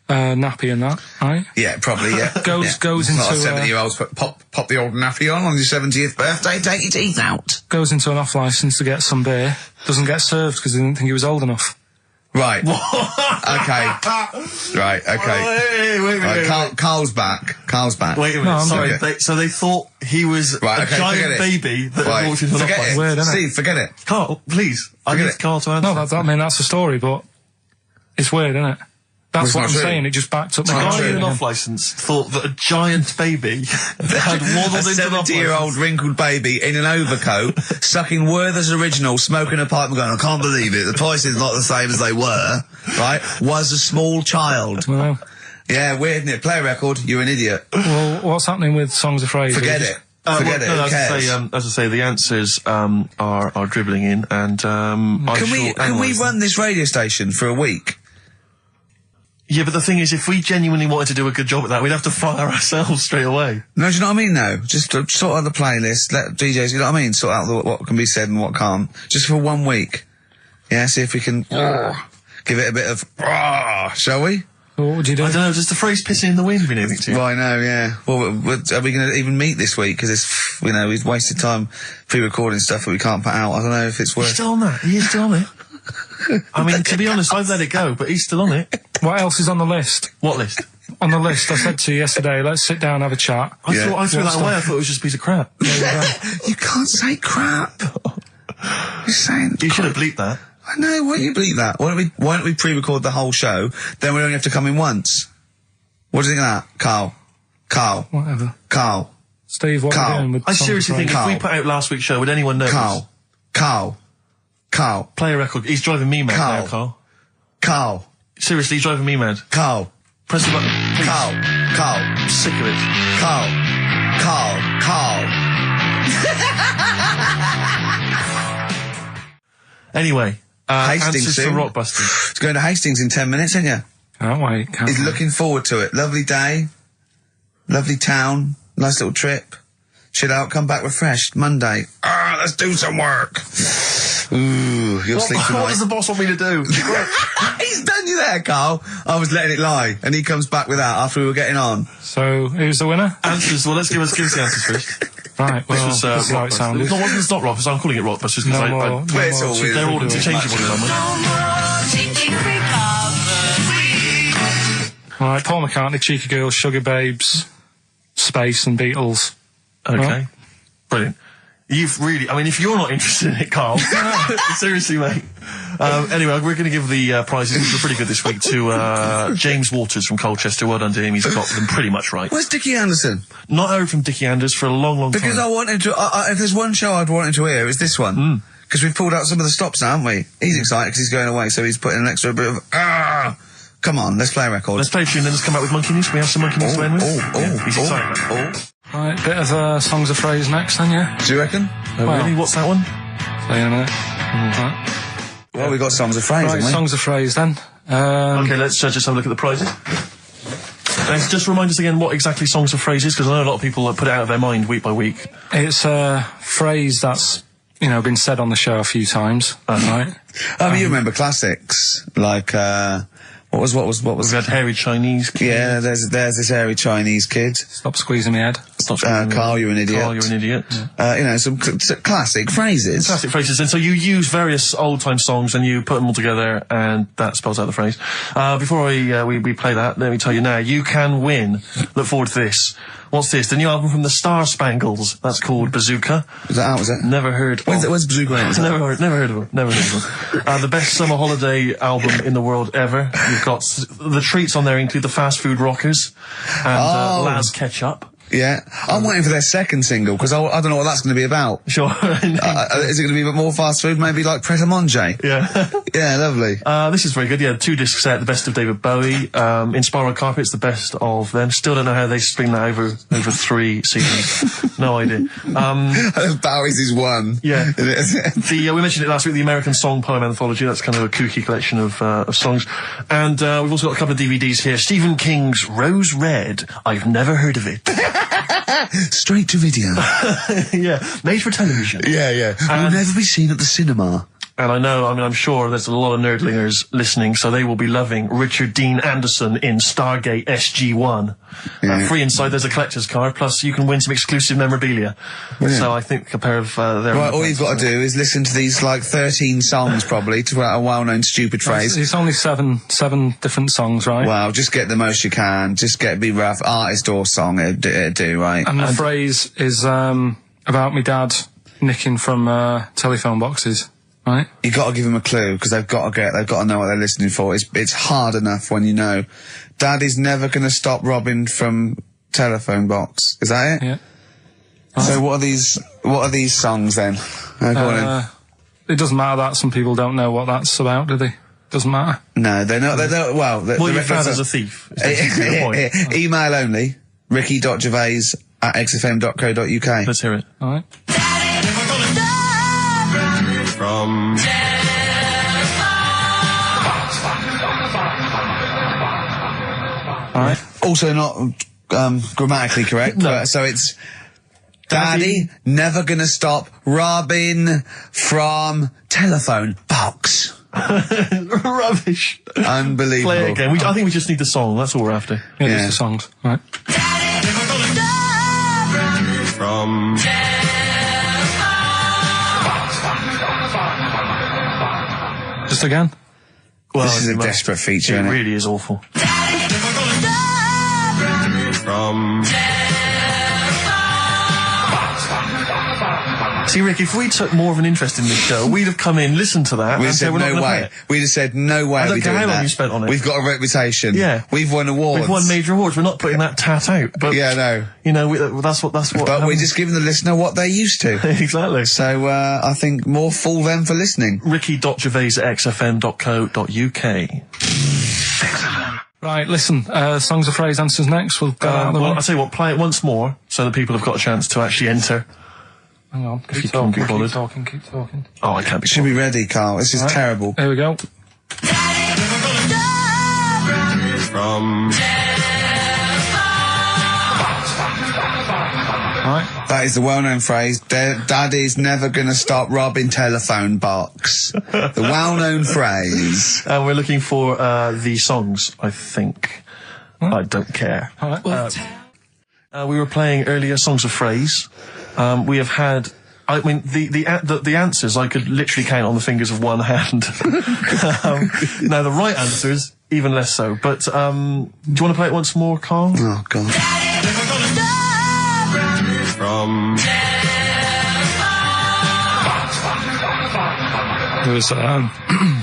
Speaker 2: Nappy and that, right?
Speaker 1: Yeah, probably, yeah.
Speaker 2: Goes into...
Speaker 1: A lot of 70-year-olds pop the old nappy on your 70th birthday, take your teeth out.
Speaker 2: Goes into an off-licence to get some beer. Doesn't get served because they didn't think he was old enough.
Speaker 1: Right. Okay. Right, okay.
Speaker 3: Wait.
Speaker 1: Carl's back.
Speaker 3: Wait a minute,
Speaker 2: No,
Speaker 3: sorry.
Speaker 1: okay.
Speaker 3: So they thought he was a giant baby that had walked into an
Speaker 1: Forget
Speaker 3: off-licence.
Speaker 1: it.
Speaker 2: Weird, isn't it?
Speaker 1: Steve, forget it.
Speaker 3: Carl, please. I
Speaker 1: Forget
Speaker 3: need
Speaker 1: it.
Speaker 3: Carl to answer.
Speaker 2: No, that's the story, but it's weird, isn't it? That's
Speaker 1: Well,
Speaker 2: what
Speaker 1: it's
Speaker 2: I'm
Speaker 1: not true.
Speaker 2: saying. It just backed up
Speaker 3: The
Speaker 2: my
Speaker 3: guy in
Speaker 2: argument
Speaker 3: an
Speaker 2: again.
Speaker 3: off-licence thought that a giant baby had waddled
Speaker 1: A
Speaker 3: into an
Speaker 1: 70-year-old
Speaker 3: off-licence.
Speaker 1: wrinkled baby in an overcoat, sucking Werther's Original, smoking a pipe and going, I can't believe it, the price is not the same as they were, right, was a small child.
Speaker 2: Well,
Speaker 1: Yeah, weird, isn't it? Play a record, you're an idiot.
Speaker 2: well, what's happening with Songs of Phrase?
Speaker 1: Forget it. Forget it,
Speaker 3: No,
Speaker 1: who
Speaker 3: as
Speaker 1: cares?
Speaker 3: I say, the answers are dribbling in, and
Speaker 1: Can we run this radio station for a week?
Speaker 3: Yeah, but the thing is, if we genuinely wanted to do a good job at that, we'd have to fire ourselves straight away.
Speaker 1: No, do you know what I mean, though? Just sort out the playlist, let DJs, you know what I mean? Sort out what can be said and what can't. Just for 1 week. Yeah, see if we can give it a bit of, shall we?
Speaker 2: What would you do?
Speaker 3: I don't know, does the phrase pissing in the wind mean anything to you?
Speaker 1: Well, I know, yeah. Well, are we going to even meet this week? Because it's, we've wasted time pre-recording stuff that we can't put out. I don't know if it's
Speaker 3: He's
Speaker 1: worth...
Speaker 3: still on that. He is still on it. I mean, to be honest, I've let it go, but he's still on it.
Speaker 2: What else is on the list?
Speaker 3: What list?
Speaker 2: On the list, I said to you yesterday, let's sit down and have a chat.
Speaker 3: I threw that away. I thought it was just a piece of crap.
Speaker 1: You can't say crap. You're saying...
Speaker 3: You should have bleeped that.
Speaker 1: I know, why don't you bleep that? Why don't we pre-record the whole show, then we only have to come in once? What do you think of that, Carl?
Speaker 2: Whatever.
Speaker 1: Carl.
Speaker 2: Steve, what are you doing with
Speaker 3: I
Speaker 2: Songs of
Speaker 3: seriously think
Speaker 2: Phrase?
Speaker 3: if we put out last week's show, would anyone notice?
Speaker 1: Carl.
Speaker 3: Play a record. He's driving me mad now, Carl.
Speaker 1: Carl.
Speaker 3: Seriously, he's driving me mad.
Speaker 1: Carl.
Speaker 3: Press the button, please.
Speaker 1: Carl.
Speaker 3: I'm sick of it.
Speaker 1: Carl.
Speaker 3: Anyway,
Speaker 1: Hastings
Speaker 3: answers to
Speaker 1: soon.
Speaker 3: Rockbusters.
Speaker 1: It's going to Hastings in 10 minutes, isn't you?
Speaker 2: Can't wait.
Speaker 1: He's looking forward to it. Lovely day. Lovely town. Nice little trip. Chill out, come back refreshed. Monday. Let's do some work. Ooh, you'll sleep tonight.
Speaker 3: What does the boss want me to do?
Speaker 1: He's done you there, Carl. I was letting it lie, and he comes back with that after we were getting on.
Speaker 2: So, who's the winner?
Speaker 3: Answers. Well, let's give us the answers first.
Speaker 2: Right, well,
Speaker 3: This was
Speaker 2: this is how it sounded.
Speaker 3: No, it's not Rockbusters. I'm calling it Rockbusters because
Speaker 2: No more.
Speaker 1: But it's all weird.
Speaker 3: they're all interchangeable in my mind.
Speaker 2: Alright, Paul McCartney, Cheeky Girls, Sugar Babes, Space and Beatles.
Speaker 3: Okay.
Speaker 2: Well.
Speaker 3: Brilliant. You've really, I mean, if you're not interested in it, Carl, seriously, mate. Anyway, we're going to give the prizes, which are pretty good this week, to James Waters from Colchester. Well done to him. He's got them pretty much right.
Speaker 1: Where's Dickie Anderson?
Speaker 3: Not heard from Dickie Anders for a long, long
Speaker 1: Because
Speaker 3: time.
Speaker 1: I wanted to, if there's one show I'd wanted to hear, it's this one. Because we've pulled out some of the stops now, haven't we? He's excited because he's going away, so he's putting an extra bit of, Come on, let's play a record.
Speaker 3: Let's play a tune, then let's come back with Monkey News. We have some Monkey News to end with. He's excited.
Speaker 2: Right, bit of Songs of Phrase next then, yeah?
Speaker 1: Do you reckon?
Speaker 3: Oh,
Speaker 2: Well.
Speaker 3: really? What's that one?
Speaker 2: See you in a minute. Right.
Speaker 1: Well, we got Songs of Phrase,
Speaker 2: Right,
Speaker 1: haven't we?
Speaker 2: Songs of Phrase then.
Speaker 3: Okay, let's just have a look at the prizes. And just remind us again what exactly Songs of Phrase is, because I know a lot of people put it out of their mind week by week.
Speaker 2: It's a phrase that's, been said on the show a few times, right?
Speaker 1: You remember classics, like, what was?
Speaker 3: We've had Hairy Chinese Kid.
Speaker 1: Yeah, there's this hairy Chinese kid.
Speaker 2: Stop squeezing my head.
Speaker 1: Carl, you're an idiot.
Speaker 3: Carl, you're an idiot.
Speaker 1: Some classic phrases.
Speaker 3: Classic phrases. And so you use various old-time songs and you put them all together and that spells out the phrase. Before we play that, let me tell you now, you can win. Look forward to this. What's this? The new album from the Star Spangles. That's called Bazooka.
Speaker 1: Is that out, is it?
Speaker 3: Never heard.
Speaker 1: When's Bazooka out?
Speaker 3: Never heard of them. Never heard of them. The best summer holiday album in the world ever. You've got the treats on there include the Fast Food Rockers and Laz Ketchup.
Speaker 1: Yeah. I'm waiting for their second single, because I don't know what that's going to be about.
Speaker 3: Sure.
Speaker 1: Is it going to be a bit more fast food? Maybe like Pret a Manger?
Speaker 3: Yeah.
Speaker 1: Yeah, lovely.
Speaker 3: This is very good. Yeah, 2 disc set, the best of David Bowie. Inspiral Carpets, the best of them. Still don't know how they spring that over 3 seasons. No idea.
Speaker 1: Bowie's is 1.
Speaker 3: Yeah. We mentioned it last week, the American Song Poem Anthology. That's kind of a kooky collection of songs. And we've also got a couple of DVDs here. Stephen King's Rose Red. I've never heard of it.
Speaker 1: Straight to video.
Speaker 3: Yeah, made for television.
Speaker 1: Yeah. Will never be seen at the cinema.
Speaker 3: And I'm sure there's a lot of nerdlingers listening, so they will be loving Richard Dean Anderson in Stargate SG-1. Free inside, there's a collector's card, plus you can win some exclusive memorabilia.
Speaker 1: Brilliant.
Speaker 3: So I think a pair of their...
Speaker 1: Right, all you've got to do is listen to these, 13 songs, probably, to a well-known stupid phrase.
Speaker 2: It's only seven different songs, right?
Speaker 1: Well, just get the most you can. Just be rough. Artist or song, it'd do, right?
Speaker 2: And the phrase is about me dad nicking from telephone boxes. Right.
Speaker 1: You got to give them a clue because they've got to know what they're listening for. It's hard enough when you know. Daddy's never going to stop robbing from telephone box. Is that it?
Speaker 2: Yeah.
Speaker 1: So what are these songs then? Go on
Speaker 2: it doesn't matter that some people don't know what that's about, do they? Doesn't matter.
Speaker 1: No, they're not. They don't. Well,
Speaker 3: your father's a thief.
Speaker 1: Email only. ricky.gervais@xfm.co.uk.
Speaker 3: Let's hear it.
Speaker 2: All right.
Speaker 3: From...
Speaker 2: All right.
Speaker 1: Also not grammatically correct.
Speaker 3: No.
Speaker 1: So it's Daddy never gonna stop robbing from telephone box.
Speaker 3: Rubbish.
Speaker 1: Unbelievable.
Speaker 3: Play it again. I think we just need the song. That's all we're after.
Speaker 2: Yeah, just the songs. All right.
Speaker 3: From...
Speaker 2: Just again?
Speaker 1: Well, this is a desperate feature, isn't it?
Speaker 3: It really is awful. From... See, Rick, if we took more of an interest in this show, we'd have come in, listened to that,
Speaker 1: We'd
Speaker 3: and
Speaker 1: said
Speaker 3: we're not
Speaker 1: no way. We'd have said no way.
Speaker 3: I don't care how long you spent on it.
Speaker 1: We've got a reputation.
Speaker 3: Yeah,
Speaker 1: we've won awards.
Speaker 3: We've won major awards. We're not putting that tat out. But
Speaker 1: yeah, no.
Speaker 3: You know, that's what.
Speaker 1: But we're just giving the listener what they're used to.
Speaker 3: Exactly.
Speaker 1: So I think more fool them for listening.
Speaker 3: Ricky.gervais@xfm.co.uk.
Speaker 2: Right, listen, songs of phrase answers next. We'll go out of the way.
Speaker 3: I'll tell you what, play it once more so that people have got a chance to actually enter.
Speaker 2: Hang on,
Speaker 3: If you
Speaker 2: keep
Speaker 3: can't be
Speaker 2: talking,
Speaker 3: bothered.
Speaker 2: keep talking.
Speaker 3: Oh, I can't be
Speaker 1: Should be ready, Carl. This is terrible.
Speaker 2: Here we go.
Speaker 3: From...
Speaker 2: Right.
Speaker 1: That is the well-known phrase, Daddy's never gonna stop robbing telephone box. The well-known phrase.
Speaker 3: And we're looking for the songs, I think. I don't care.
Speaker 2: All right.
Speaker 3: We were playing earlier songs of phrase. We have had... I mean, the answers I could literally count on the fingers of one hand. Now, the right answers, even less so. But, do you want to play it once more, Carl?
Speaker 1: Oh, God.
Speaker 3: From...
Speaker 2: There was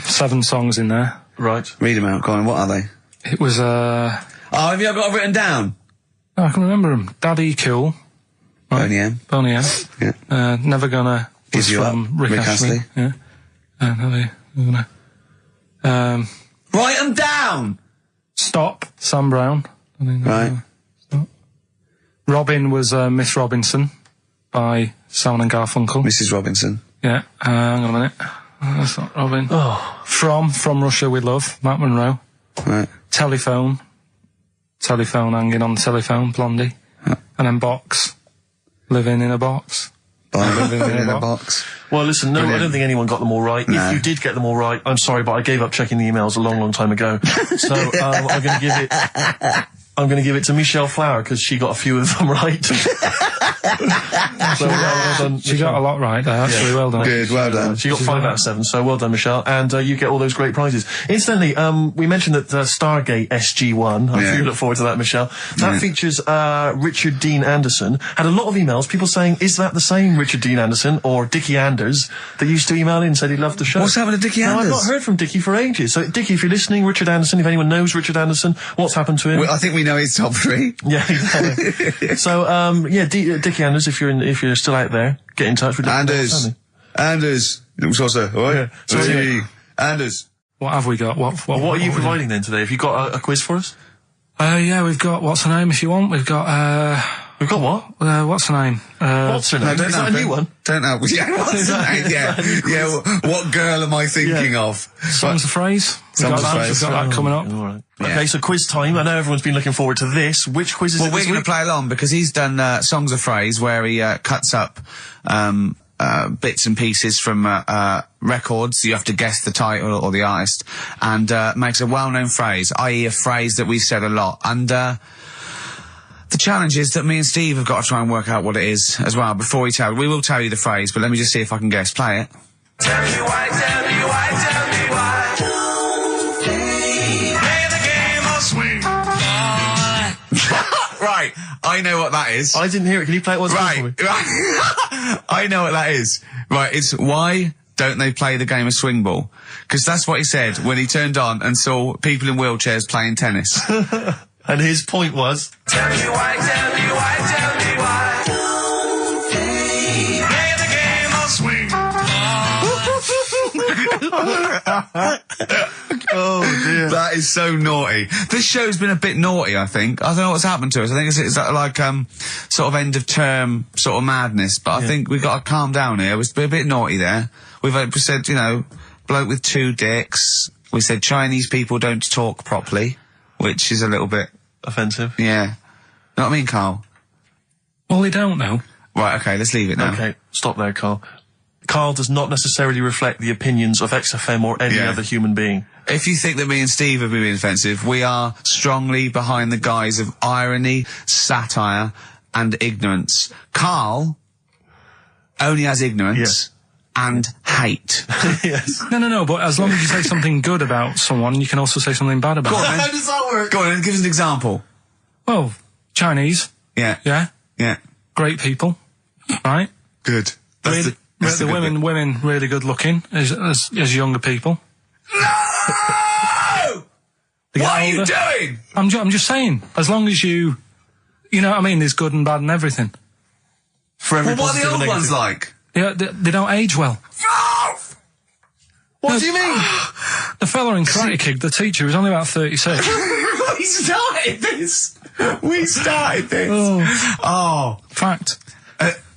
Speaker 2: 7 songs in there.
Speaker 3: Right.
Speaker 1: Read them out, go on. What are they?
Speaker 2: It was,
Speaker 1: Oh, have you got it written down?
Speaker 2: Oh, I can remember them. Daddy Cool. Right.
Speaker 1: Boney M.
Speaker 2: Boney M.
Speaker 1: Yeah.
Speaker 2: Never Gonna
Speaker 1: Gives
Speaker 2: was
Speaker 1: You
Speaker 2: from
Speaker 1: Up.
Speaker 2: Rick Astley. Yeah. Never Gonna.
Speaker 1: Write them down!
Speaker 2: Stop, Sam Brown.
Speaker 1: Right.
Speaker 2: Stop. Robin was Miss Robinson by Simon and Garfunkel.
Speaker 1: Mrs. Robinson.
Speaker 2: Yeah. Hang on a minute. That's not Robin.
Speaker 3: Oh.
Speaker 2: From Russia with Love, Matt Monro.
Speaker 1: Right.
Speaker 2: Telephone hanging on the telephone, Blondie. And then Box, Living in a Box.
Speaker 1: Living in a box.
Speaker 3: Well, listen, no, I don't think anyone got them all right.
Speaker 1: No.
Speaker 3: If you did get them all right, I'm sorry, but I gave up checking the emails a long, long time ago. So I'm going to give it to Michelle Flower because she got a few of them right. So well done.
Speaker 2: She got a lot right there, actually. Well done.
Speaker 1: Good, well done.
Speaker 3: She got 5 out of 7, so well done, Michelle. And you get all those great prizes. Incidentally, we mentioned that Stargate SG-1, I'm sure you look forward to that, Michelle. That features Richard Dean Anderson. Had a lot of emails, people saying, is that the same Richard Dean Anderson or Dickie Anders that used to email in and said he loved the show?
Speaker 1: What's happened to Dickie Anders?
Speaker 3: I've not heard from Dickie for ages. So, Dickie, if you're listening, Richard Anderson, if anyone knows Richard Anderson, what's happened to him?
Speaker 1: Well, I think we know his top 3.
Speaker 3: Yeah, exactly. So, Dickie Anders, if you're still out there, get in touch with
Speaker 1: Anders. Little saucer. Oi.
Speaker 3: Yeah. So anyway,
Speaker 1: Anders.
Speaker 2: What have we got? What
Speaker 3: are you providing then today? Have you got a quiz for us?
Speaker 2: Yeah, we've got, what's her name if you want? We've got
Speaker 3: what?
Speaker 2: What's her name?
Speaker 3: What's her name?
Speaker 1: No,
Speaker 3: Is that a new one?
Speaker 1: Don't know. Yeah, what's her name? Yeah, what girl am I thinking of?
Speaker 2: Songs of Phrase. We've got that coming up.
Speaker 3: All right. Yeah. Okay, so quiz time. I know everyone's been looking forward to this. Which quiz is it this
Speaker 1: we're going
Speaker 3: week?
Speaker 1: to play along because he's done Songs of Phrase where he cuts up bits and pieces from records. You have to guess the title or the artist, and makes a well-known phrase, i.e. a phrase that we said a lot. And the challenge is that me and Steve have got to try and work out what it is as well before we will tell you the phrase, but let me just see if I can guess. Play it.
Speaker 8: Tell me why, tell me why, tell me why. Play the game of swing.
Speaker 1: Right, I know what that is.
Speaker 3: I didn't hear it. Can you play it once more for me?
Speaker 1: Right. I know what that is. Right, it's why don't they play the game of swing ball? Because that's what he said when he turned on and saw people in wheelchairs playing tennis.
Speaker 3: And his point was...
Speaker 8: Tell me why, tell me why, tell me why. Play the game of swing.
Speaker 3: Oh dear.
Speaker 1: That is so naughty. This show's been a bit naughty, I think. I don't know what's happened to us. I think it's like sort of end of term sort of madness, but I think we've got to calm down here. We've been a bit naughty there. We said, bloke with 2 dicks. We said Chinese people don't talk properly, which is a little bit
Speaker 3: offensive.
Speaker 1: Yeah. Know what I mean, Carl?
Speaker 2: Well, they don't know.
Speaker 1: Right, okay, let's leave it now.
Speaker 3: Okay, stop there, Carl. Carl does not necessarily reflect the opinions of XFM or any other human being.
Speaker 1: If you think that me and Steve have been being offensive, we are strongly behind the guise of irony, satire, and ignorance. Carl only has ignorance and hate.
Speaker 3: Yes.
Speaker 2: No, but as long as you say something good about someone, you can also say something bad about them.
Speaker 3: How does that work?
Speaker 1: Go on, and give us an example.
Speaker 2: Well, Chinese.
Speaker 1: Yeah.
Speaker 2: Yeah?
Speaker 1: Yeah.
Speaker 2: Great people. Right?
Speaker 1: Good. That's
Speaker 2: the women really good looking as younger people.
Speaker 1: No! What are you doing?
Speaker 2: I'm just saying, as long as you know what I mean, there's good and bad and everything.
Speaker 3: For every
Speaker 1: what are the old ones like?
Speaker 2: Yeah, they don't age well.
Speaker 3: What do you mean?
Speaker 2: The fella in Karate Kid, the teacher, was only about 36.
Speaker 1: We started this. Oh.
Speaker 2: Fact.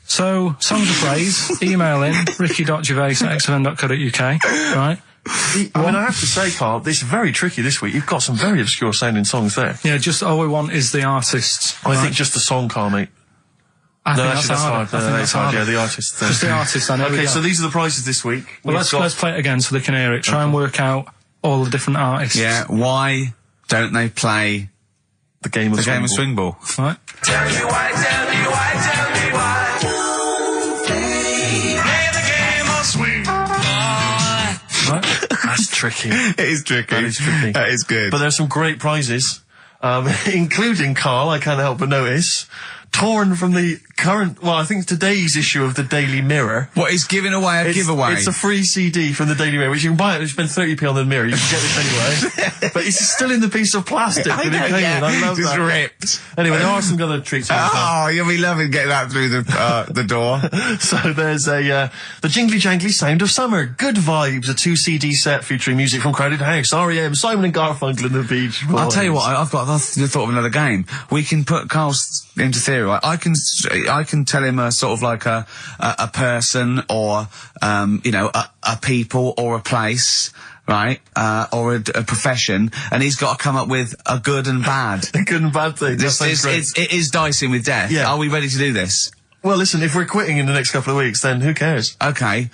Speaker 2: So, songs of phrase, email in, ricky.gervais@xfm.co.uk, right?
Speaker 3: I mean, I have to say, Carl, this is very tricky this week. You've got some very obscure sounding songs there.
Speaker 2: Yeah, just all we want is the artists.
Speaker 3: I think just the song, Carl, mate.
Speaker 2: I think that's hard.
Speaker 3: That's hard. Yeah, the artist.
Speaker 2: Just the artist.
Speaker 3: Okay, so these are the prizes this week.
Speaker 2: Well, let's play it again so they can hear it. Try and work out all the different artists.
Speaker 1: Yeah. Why don't they play
Speaker 3: the game of
Speaker 1: swing ball?
Speaker 2: Right.
Speaker 8: Tell me why, tell me why, tell me why. Play the game of swing.
Speaker 2: Right.
Speaker 3: That's tricky.
Speaker 1: It is tricky.
Speaker 3: That is tricky.
Speaker 1: That is good.
Speaker 3: But there's some great prizes, including, Carl, I can't help but notice, torn from the current, I think today's issue of the Daily Mirror.
Speaker 1: What, he's giving away a giveaway?
Speaker 3: It's a free CD from the Daily Mirror, which you can buy it, you spend 30p on the Mirror, you can get this anyway. But it's still in the piece of plastic.
Speaker 1: I know,
Speaker 3: I love
Speaker 1: just
Speaker 3: that.
Speaker 1: ripped.
Speaker 3: Anyway, there are some other treats.
Speaker 1: Oh, you'll be loving getting that through the door.
Speaker 3: So there's the Jingly Jangly Sound of Summer, Good Vibes, a 2 CD set featuring music from Crowded House, R.E.M., Simon and Garfunkel and the Beach Boys.
Speaker 1: I'll tell you what, I've thought of another game. We can put Carl's into theory, right? I can tell him a sort of like a person or, a people or a place, right? Or a profession, and he's got to come up with a good and bad.
Speaker 3: A good and bad thing.
Speaker 1: It is dicing with death.
Speaker 3: Yeah.
Speaker 1: Are we ready to do this?
Speaker 3: Well, listen, if we're quitting in the next couple of weeks, then who cares?
Speaker 1: Okay.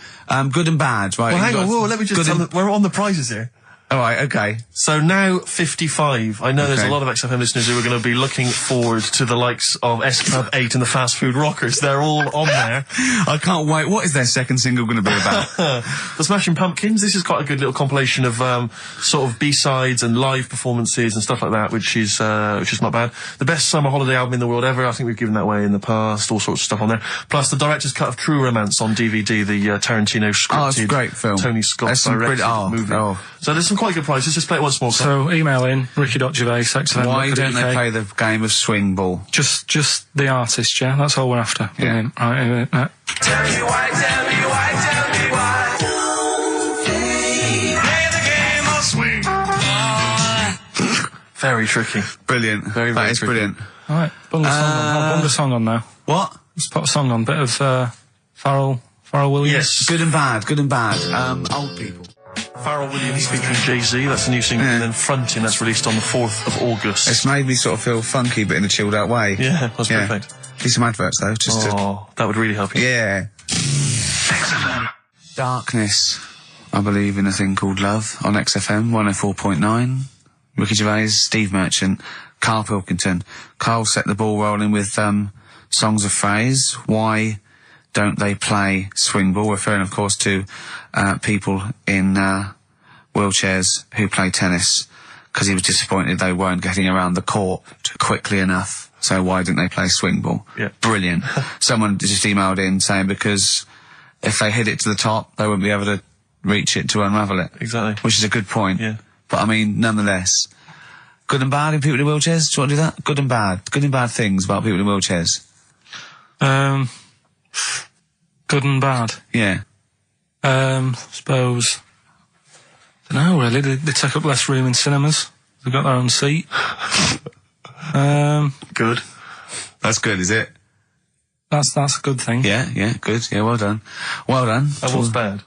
Speaker 1: Good and bad, right?
Speaker 3: Well, hang on, let me just we're on the prizes here.
Speaker 1: All right, okay.
Speaker 3: So now 55. I know there's a lot of XFM listeners who are going to be looking forward to the likes of S Club 8 and the Fast Food Rockers. They're all on there.
Speaker 1: I can't wait. What is their second single going to be about?
Speaker 3: The Smashing Pumpkins. This is quite a good little compilation of sort of B-sides and live performances and stuff like that, which is not bad. The best summer holiday album in the world ever. I think we've given that away in the past. All sorts of stuff on there. Plus the director's cut of True Romance on DVD. The Tarantino scripted.
Speaker 1: Oh, it's a great film.
Speaker 3: Tony Scott directed movie. So there's some quite good prizes. Just play it once more.
Speaker 2: So email in ricky.gervais@xfm.co.uk.
Speaker 1: Why don't they play the game of swing ball?
Speaker 2: Just the artist, yeah? That's all we're after.
Speaker 1: Yeah.
Speaker 2: Right.
Speaker 8: Tell me why, tell me why, tell me why. Play
Speaker 3: Very tricky.
Speaker 1: Brilliant.
Speaker 3: Very, very
Speaker 1: That is
Speaker 3: tricky.
Speaker 1: brilliant.
Speaker 2: All right, bung the song on now.
Speaker 1: What?
Speaker 2: Let's put a song on. Bit of Pharrell Williams.
Speaker 3: Yes.
Speaker 1: Good and bad. Good and bad. Old people.
Speaker 3: Pharrell Williams featuring Jay-Z, that's a new single, and then Frontin', that's released on the 4th of August.
Speaker 1: It's made me sort of feel funky, but in a chilled out way.
Speaker 3: Yeah, that's perfect.
Speaker 1: Do some adverts though, just to...
Speaker 3: that would really help you.
Speaker 1: Yeah. XFM. Darkness. I believe in a thing called love on XFM 104.9. Ricky Gervais, Steve Merchant, Karl Pilkington. Karl set the ball rolling with songs of phrase. Why don't they play swing ball? Referring, of course, to people in wheelchairs who play tennis, because he was disappointed they weren't getting around the court quickly enough. So why didn't they play swing ball?
Speaker 3: Yeah.
Speaker 1: Brilliant. Someone just emailed in saying because if they hit it to the top, they wouldn't be able to reach it to unravel it.
Speaker 3: Exactly.
Speaker 1: Which is a good point.
Speaker 3: Yeah.
Speaker 1: But I mean, nonetheless, good and bad in people in wheelchairs? Do you want to do that? Good and bad. Good and bad things about people in wheelchairs.
Speaker 2: Good and bad.
Speaker 1: Yeah.
Speaker 2: Suppose. Don't know really. They take up less room in cinemas. They've got their own seat.
Speaker 3: Good.
Speaker 1: That's good, is it?
Speaker 2: That's a good thing.
Speaker 1: Yeah, good. Yeah, well done. Well done.
Speaker 3: And what's bad?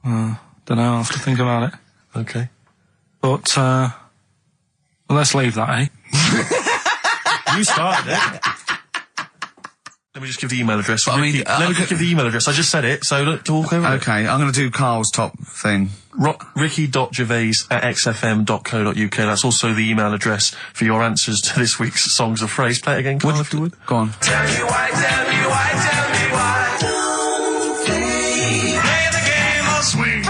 Speaker 2: Don't know. I'll have to think about it.
Speaker 3: Okay.
Speaker 2: But well, let's leave that, eh?
Speaker 3: You started it. Let me just give the email address.
Speaker 1: But I mean,
Speaker 3: let me just give the email address. I just said it, so look, talk over it.
Speaker 1: Okay, I'm going to do Carl's top thing.
Speaker 3: Ricky.gervais@xfm.co.uk. That's also the email address for your answers to this week's Songs of Phrase. Play it again, Carl, if you would.
Speaker 1: Go on.
Speaker 8: Tell me why, tell me why, tell me why. Don't play the game of swing.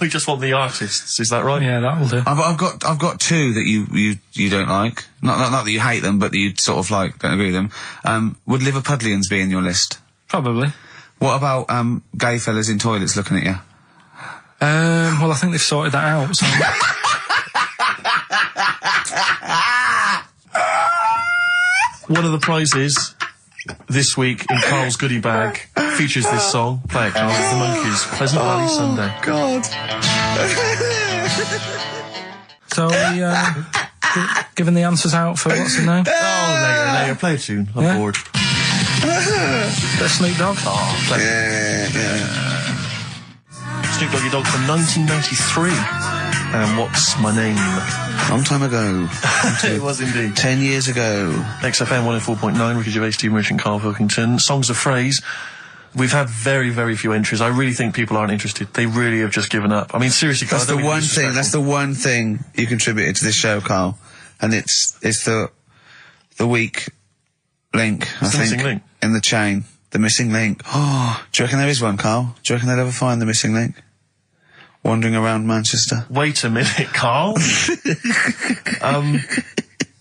Speaker 3: We just want the artists, is that right?
Speaker 2: Yeah, that'll do.
Speaker 1: I've got two that you don't like. Not that you hate them, but that you sort of like, don't agree with them. Would Liverpudlians be in your list?
Speaker 2: Probably.
Speaker 1: What about gay fellas in toilets looking at you?
Speaker 2: Well, I think they've sorted that out. So
Speaker 3: One of the prizes this week in Carl's goodie bag features this song. Play it, Carl. It's the Monkees. Pleasant Valley Sunday.
Speaker 1: God.
Speaker 2: So we giving the answers out for what's the name?
Speaker 3: Oh, later. Play a tune. I'm
Speaker 2: Yeah.
Speaker 3: bored.
Speaker 2: Bit of Snoop Dogg.
Speaker 3: Oh, play Snoop Doggy Dogg from 1993. And What's My Name?
Speaker 1: Long time ago.
Speaker 3: It was indeed.
Speaker 1: 10 years ago.
Speaker 3: XFM 104.9, Ricky Gervais, Steve Merchant, Karl Pilkington. Songs of Phrase. We've had very, very few entries. I really think people aren't interested. They really have just given up. I mean, seriously, Carl.
Speaker 1: That's the one thing. That's the one thing you contributed to this show, Carl, and it's the weak link. I think
Speaker 3: missing link
Speaker 1: in the chain. The missing link. Oh, do you reckon there is one, Carl? Do you reckon they'll ever find the missing link? Wandering around Manchester.
Speaker 3: Wait a minute, Carl. The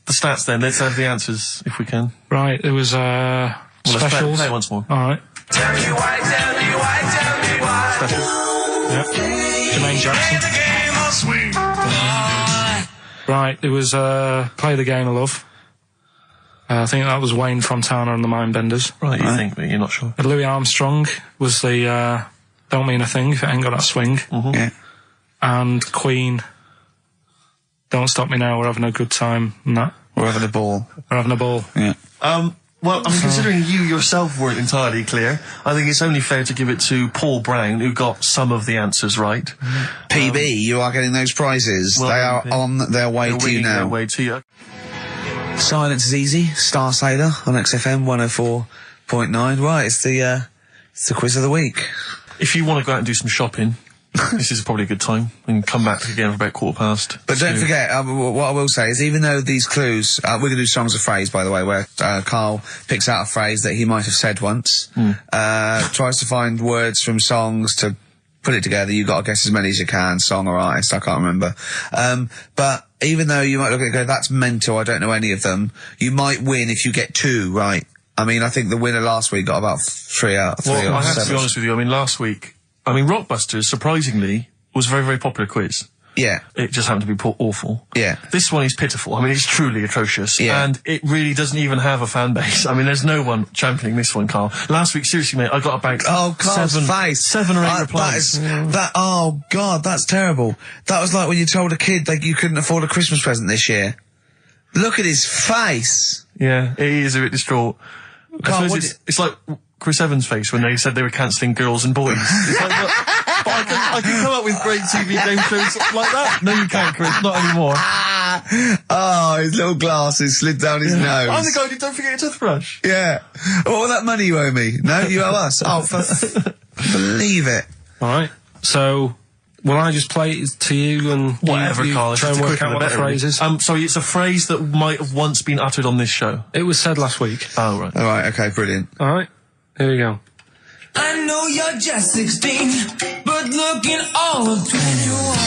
Speaker 3: stats then. Let's have the answers if we can.
Speaker 2: Right, there was
Speaker 3: Well, let's
Speaker 2: specials.
Speaker 3: play it once more.
Speaker 2: All right.
Speaker 8: Tell me why, tell me why, tell me why.
Speaker 3: Special.
Speaker 2: Yep. Jermaine Jackson.
Speaker 8: The game of swing.
Speaker 2: Right, there was Play the Game of Love. I think that was Wayne Fontana and the Mindbenders.
Speaker 3: Right, you think, but you're not sure.
Speaker 2: Louis Armstrong was the Don't Mean a Thing if it ain't got that swing.
Speaker 3: Mm-hmm.
Speaker 1: Yeah.
Speaker 2: And Queen, Don't Stop Me Now, We're Having a Good Time, and that.
Speaker 1: We're having a ball.
Speaker 2: We're having a ball.
Speaker 1: Yeah.
Speaker 3: Well, I mean, considering you yourself weren't entirely clear, I think it's only fair to give it to Paul Brown, who got some of the answers right.
Speaker 1: PB, you are getting those prizes.
Speaker 3: Well,
Speaker 1: they are on their way
Speaker 3: They're
Speaker 1: to you
Speaker 3: winging their
Speaker 1: now.
Speaker 3: way to you.
Speaker 1: Silence is easy. Star Sailor on XFM 104.9. Right, it's the quiz of the week.
Speaker 3: If you want to go out and do some shopping, this is probably a good time. And come back again for about 1:15.
Speaker 1: But don't forget, what I will say is, even though these clues, we're going to do songs of phrase, by the way, where Carl picks out a phrase that he might have said once, tries to find words from songs to put it together. You've got to guess as many as you can, song or artist, I can't remember. But even though you might look at it and go, that's mental, I don't know any of them, you might win if you get two right. I mean, I think the winner last week got about 3 out of 3
Speaker 3: I have to be honest with you. I mean, last week, Rockbusters, surprisingly, was a very, very popular quiz.
Speaker 1: Yeah.
Speaker 3: It just happened to be awful.
Speaker 1: Yeah.
Speaker 3: This one is pitiful. I mean, it's truly atrocious.
Speaker 1: Yeah.
Speaker 3: And it really doesn't even have a fan base. I mean, there's no one championing this one, Carl. Last week, seriously, mate, I got about
Speaker 1: Carl's face.
Speaker 3: 7 or 8 replies.
Speaker 1: Oh, God, that's terrible. That was like when you told a kid that you couldn't afford a Christmas present this year. Look at his face.
Speaker 3: Yeah, he is a bit distraught.
Speaker 1: Carl,
Speaker 3: I suppose it's like Chris Evans' face when they said they were cancelling Girls and Boys. It's like, but I can come up with great TV game shows like that. No, you can't, Chris. Not anymore.
Speaker 1: Oh, his little glasses slid down his nose.
Speaker 3: I'm the guy who don't forget your toothbrush.
Speaker 1: Yeah. What was that money you owe me? No, you owe us. Oh, believe it.
Speaker 2: All right. So, will I just play it to you and
Speaker 3: Whatever,
Speaker 2: you
Speaker 3: Carl.
Speaker 2: try and work out what the phrase is?
Speaker 3: Sorry, it's a phrase that might have once been uttered on this show.
Speaker 2: It was said last week.
Speaker 3: Oh, right.
Speaker 1: All right, okay, brilliant.
Speaker 2: All right. Here we go.
Speaker 8: I know you're just 16, but looking all of 21.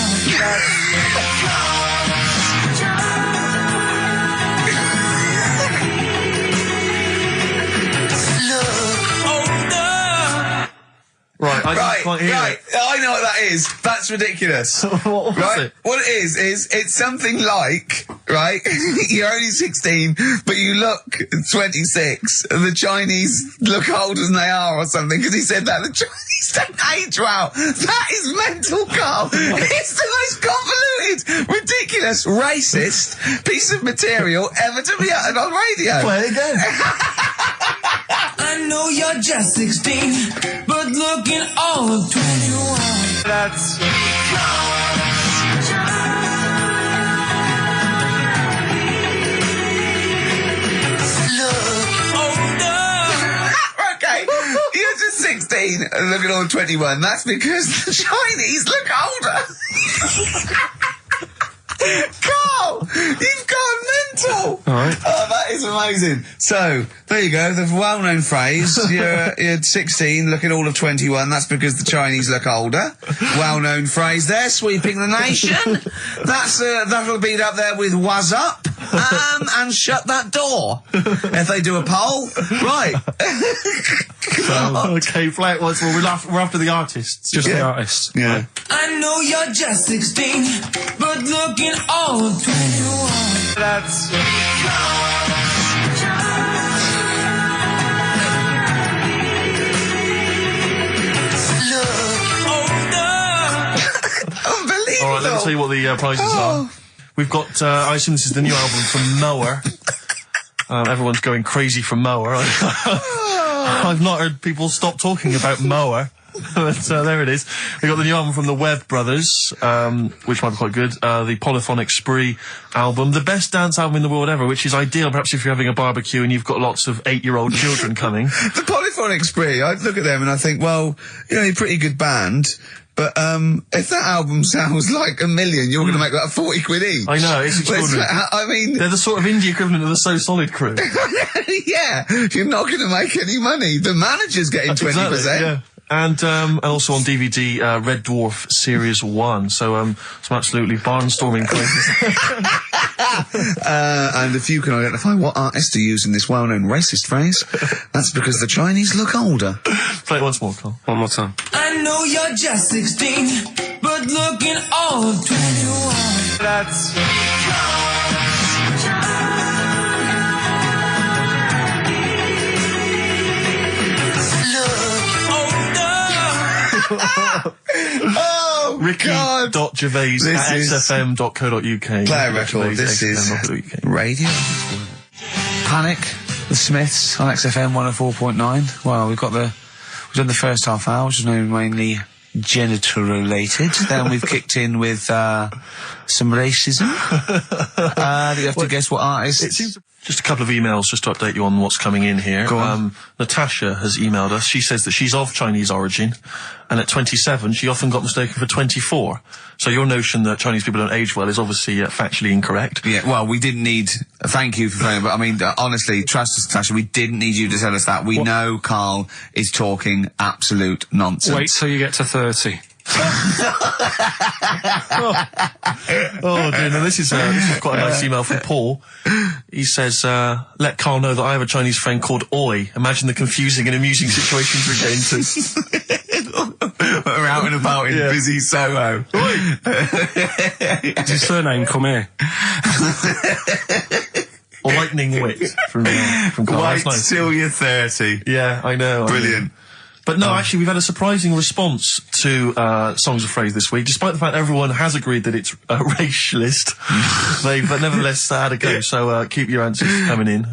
Speaker 3: Right, I can't hear
Speaker 1: right.
Speaker 3: it.
Speaker 1: I know what that is. That's ridiculous.
Speaker 3: What was it?
Speaker 1: What it is it's something like, right, you're only 16, but you look 26, and the Chinese look older than they are or something, because he said that the Chinese don't age well. That is mental, Carl. It's the most convoluted, ridiculous, racist piece of material ever to be uttered on radio.
Speaker 3: Play it again.
Speaker 8: I know you're just 16, but looking all of 21.
Speaker 1: That's... Okay, you're just 16 and looking all 21. That's because the Chinese look older. Carl, you've gone mental.
Speaker 2: All right.
Speaker 1: Oh, that is amazing. So, there you go, the well-known phrase, you're 16, looking all of 21, that's because the Chinese look older. Well-known phrase there, sweeping the nation. That'll be up there with "was up," and "shut that door." If they do a poll. Right.
Speaker 3: Okay, play it once more. We're after the artists.
Speaker 2: Just the artists.
Speaker 1: Yeah.
Speaker 8: I know you're just 16, but looking all of 21.
Speaker 1: That's... Unbelievable.
Speaker 3: All right, let me tell you what the prizes are. We've got, I assume this is the new album from Mower. Everyone's going crazy for Mower. I've not heard people stop talking about Mower. But there it is. We got the new album from the Webb Brothers, which might be quite good. The Polyphonic Spree album, the best dance album in the world ever, which is ideal perhaps if you're having a barbecue and you've got lots of 8-year-old children coming.
Speaker 1: The Polyphonic Spree, I look at them and I think, well, you know, you're a pretty good band, but if that album sounds like $1 million, you're going to make that 40 quid each.
Speaker 3: I know, it's extraordinary.
Speaker 1: I mean...
Speaker 3: They're the sort of indie equivalent of the So Solid crew.
Speaker 1: Yeah, you're not going to make any money. The manager's getting 20%.
Speaker 3: Exactly, yeah. And also on DVD, Red Dwarf Series 1. So, some absolutely barnstorming places.
Speaker 1: And if you can identify what artist to use in this well-known racist phrase, that's because the Chinese look older.
Speaker 3: Play it once more, Carl.
Speaker 2: One more time.
Speaker 8: I know you're just 16, but looking all of 21.
Speaker 1: That's... Oh,
Speaker 3: Ricky.Gervais at xfm.co.uk.
Speaker 1: Play a record. This is radio. Panic, the Smiths on XFM 104.9. Well, we've done the first half hour, which is mainly genital related. Then we've kicked in with some racism. You have to guess what artist.
Speaker 3: It seems just a couple of emails just to update you on what's coming in here.
Speaker 1: Go on.
Speaker 3: Natasha has emailed us. She says that she's of Chinese origin, and at 27 she often got mistaken for 24. So your notion that Chinese people don't age well is obviously factually incorrect.
Speaker 1: Yeah, well, we didn't need... Thank you for phoning, but I mean, honestly, trust us, Natasha, we didn't need you to tell us that. We know Carl is talking absolute nonsense.
Speaker 2: Wait till you get to 30.
Speaker 3: Oh dear, no, this is quite a nice email from Paul. He says, let Carl know that I have a Chinese friend called Oi. Imagine the confusing and amusing situations we get into.
Speaker 1: We're out and about in busy Soho.
Speaker 2: Does his surname come here?
Speaker 3: Lightning wit from Karl.
Speaker 1: Wait
Speaker 3: Nice.
Speaker 1: till you're 30.
Speaker 3: Yeah, I know.
Speaker 1: Brilliant.
Speaker 3: But no, actually, we've had a surprising response to Songs of Phrase this week, despite the fact everyone has agreed that it's racialist. They've nevertheless had a go. So keep your answers coming in,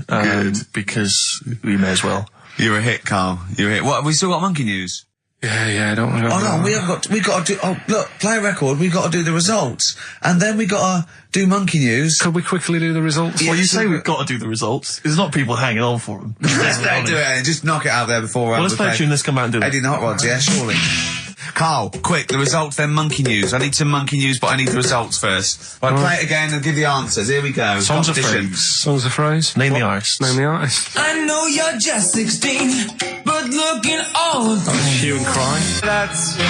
Speaker 3: because we may as well.
Speaker 1: You're a hit, Karl. You're a hit. What, have we still got monkey news?
Speaker 2: Yeah, I don't want to go.
Speaker 1: Oh no, we got to do, look, play a record, we got to do the results. And then we got to do monkey news.
Speaker 2: Could we quickly do the results?
Speaker 3: Well, you say we've got to do the results. There's not people hanging on for them.
Speaker 1: Let's do it and just knock it out there before
Speaker 3: let's play a tune, let's come back and do it.
Speaker 1: Eddie and the Hot Rods, yeah, surely. Karl, quick, the results, then monkey news. I need some monkey news, but I need the results first. Right, play it again and give the answers. Here we go.
Speaker 3: Songs of
Speaker 1: Competition.
Speaker 3: Phrase.
Speaker 2: Songs of Phrase.
Speaker 3: Name the artist.
Speaker 2: Name the artist.
Speaker 8: I know you're just 16, but looking all of
Speaker 2: Hue and Cry.
Speaker 8: That's
Speaker 1: Who's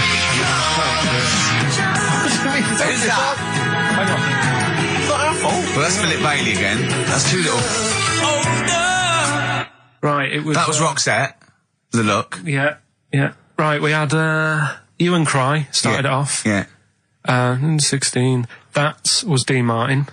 Speaker 1: that?
Speaker 3: It's not our fault.
Speaker 1: Well, that's Philip Bailey again. That's too little.
Speaker 8: older.
Speaker 2: Right, it was...
Speaker 1: That was Roxette. The Look.
Speaker 2: Yeah. Right, we had Hue and Cry started it off.
Speaker 1: Yeah.
Speaker 2: 16. That was Dean Martin.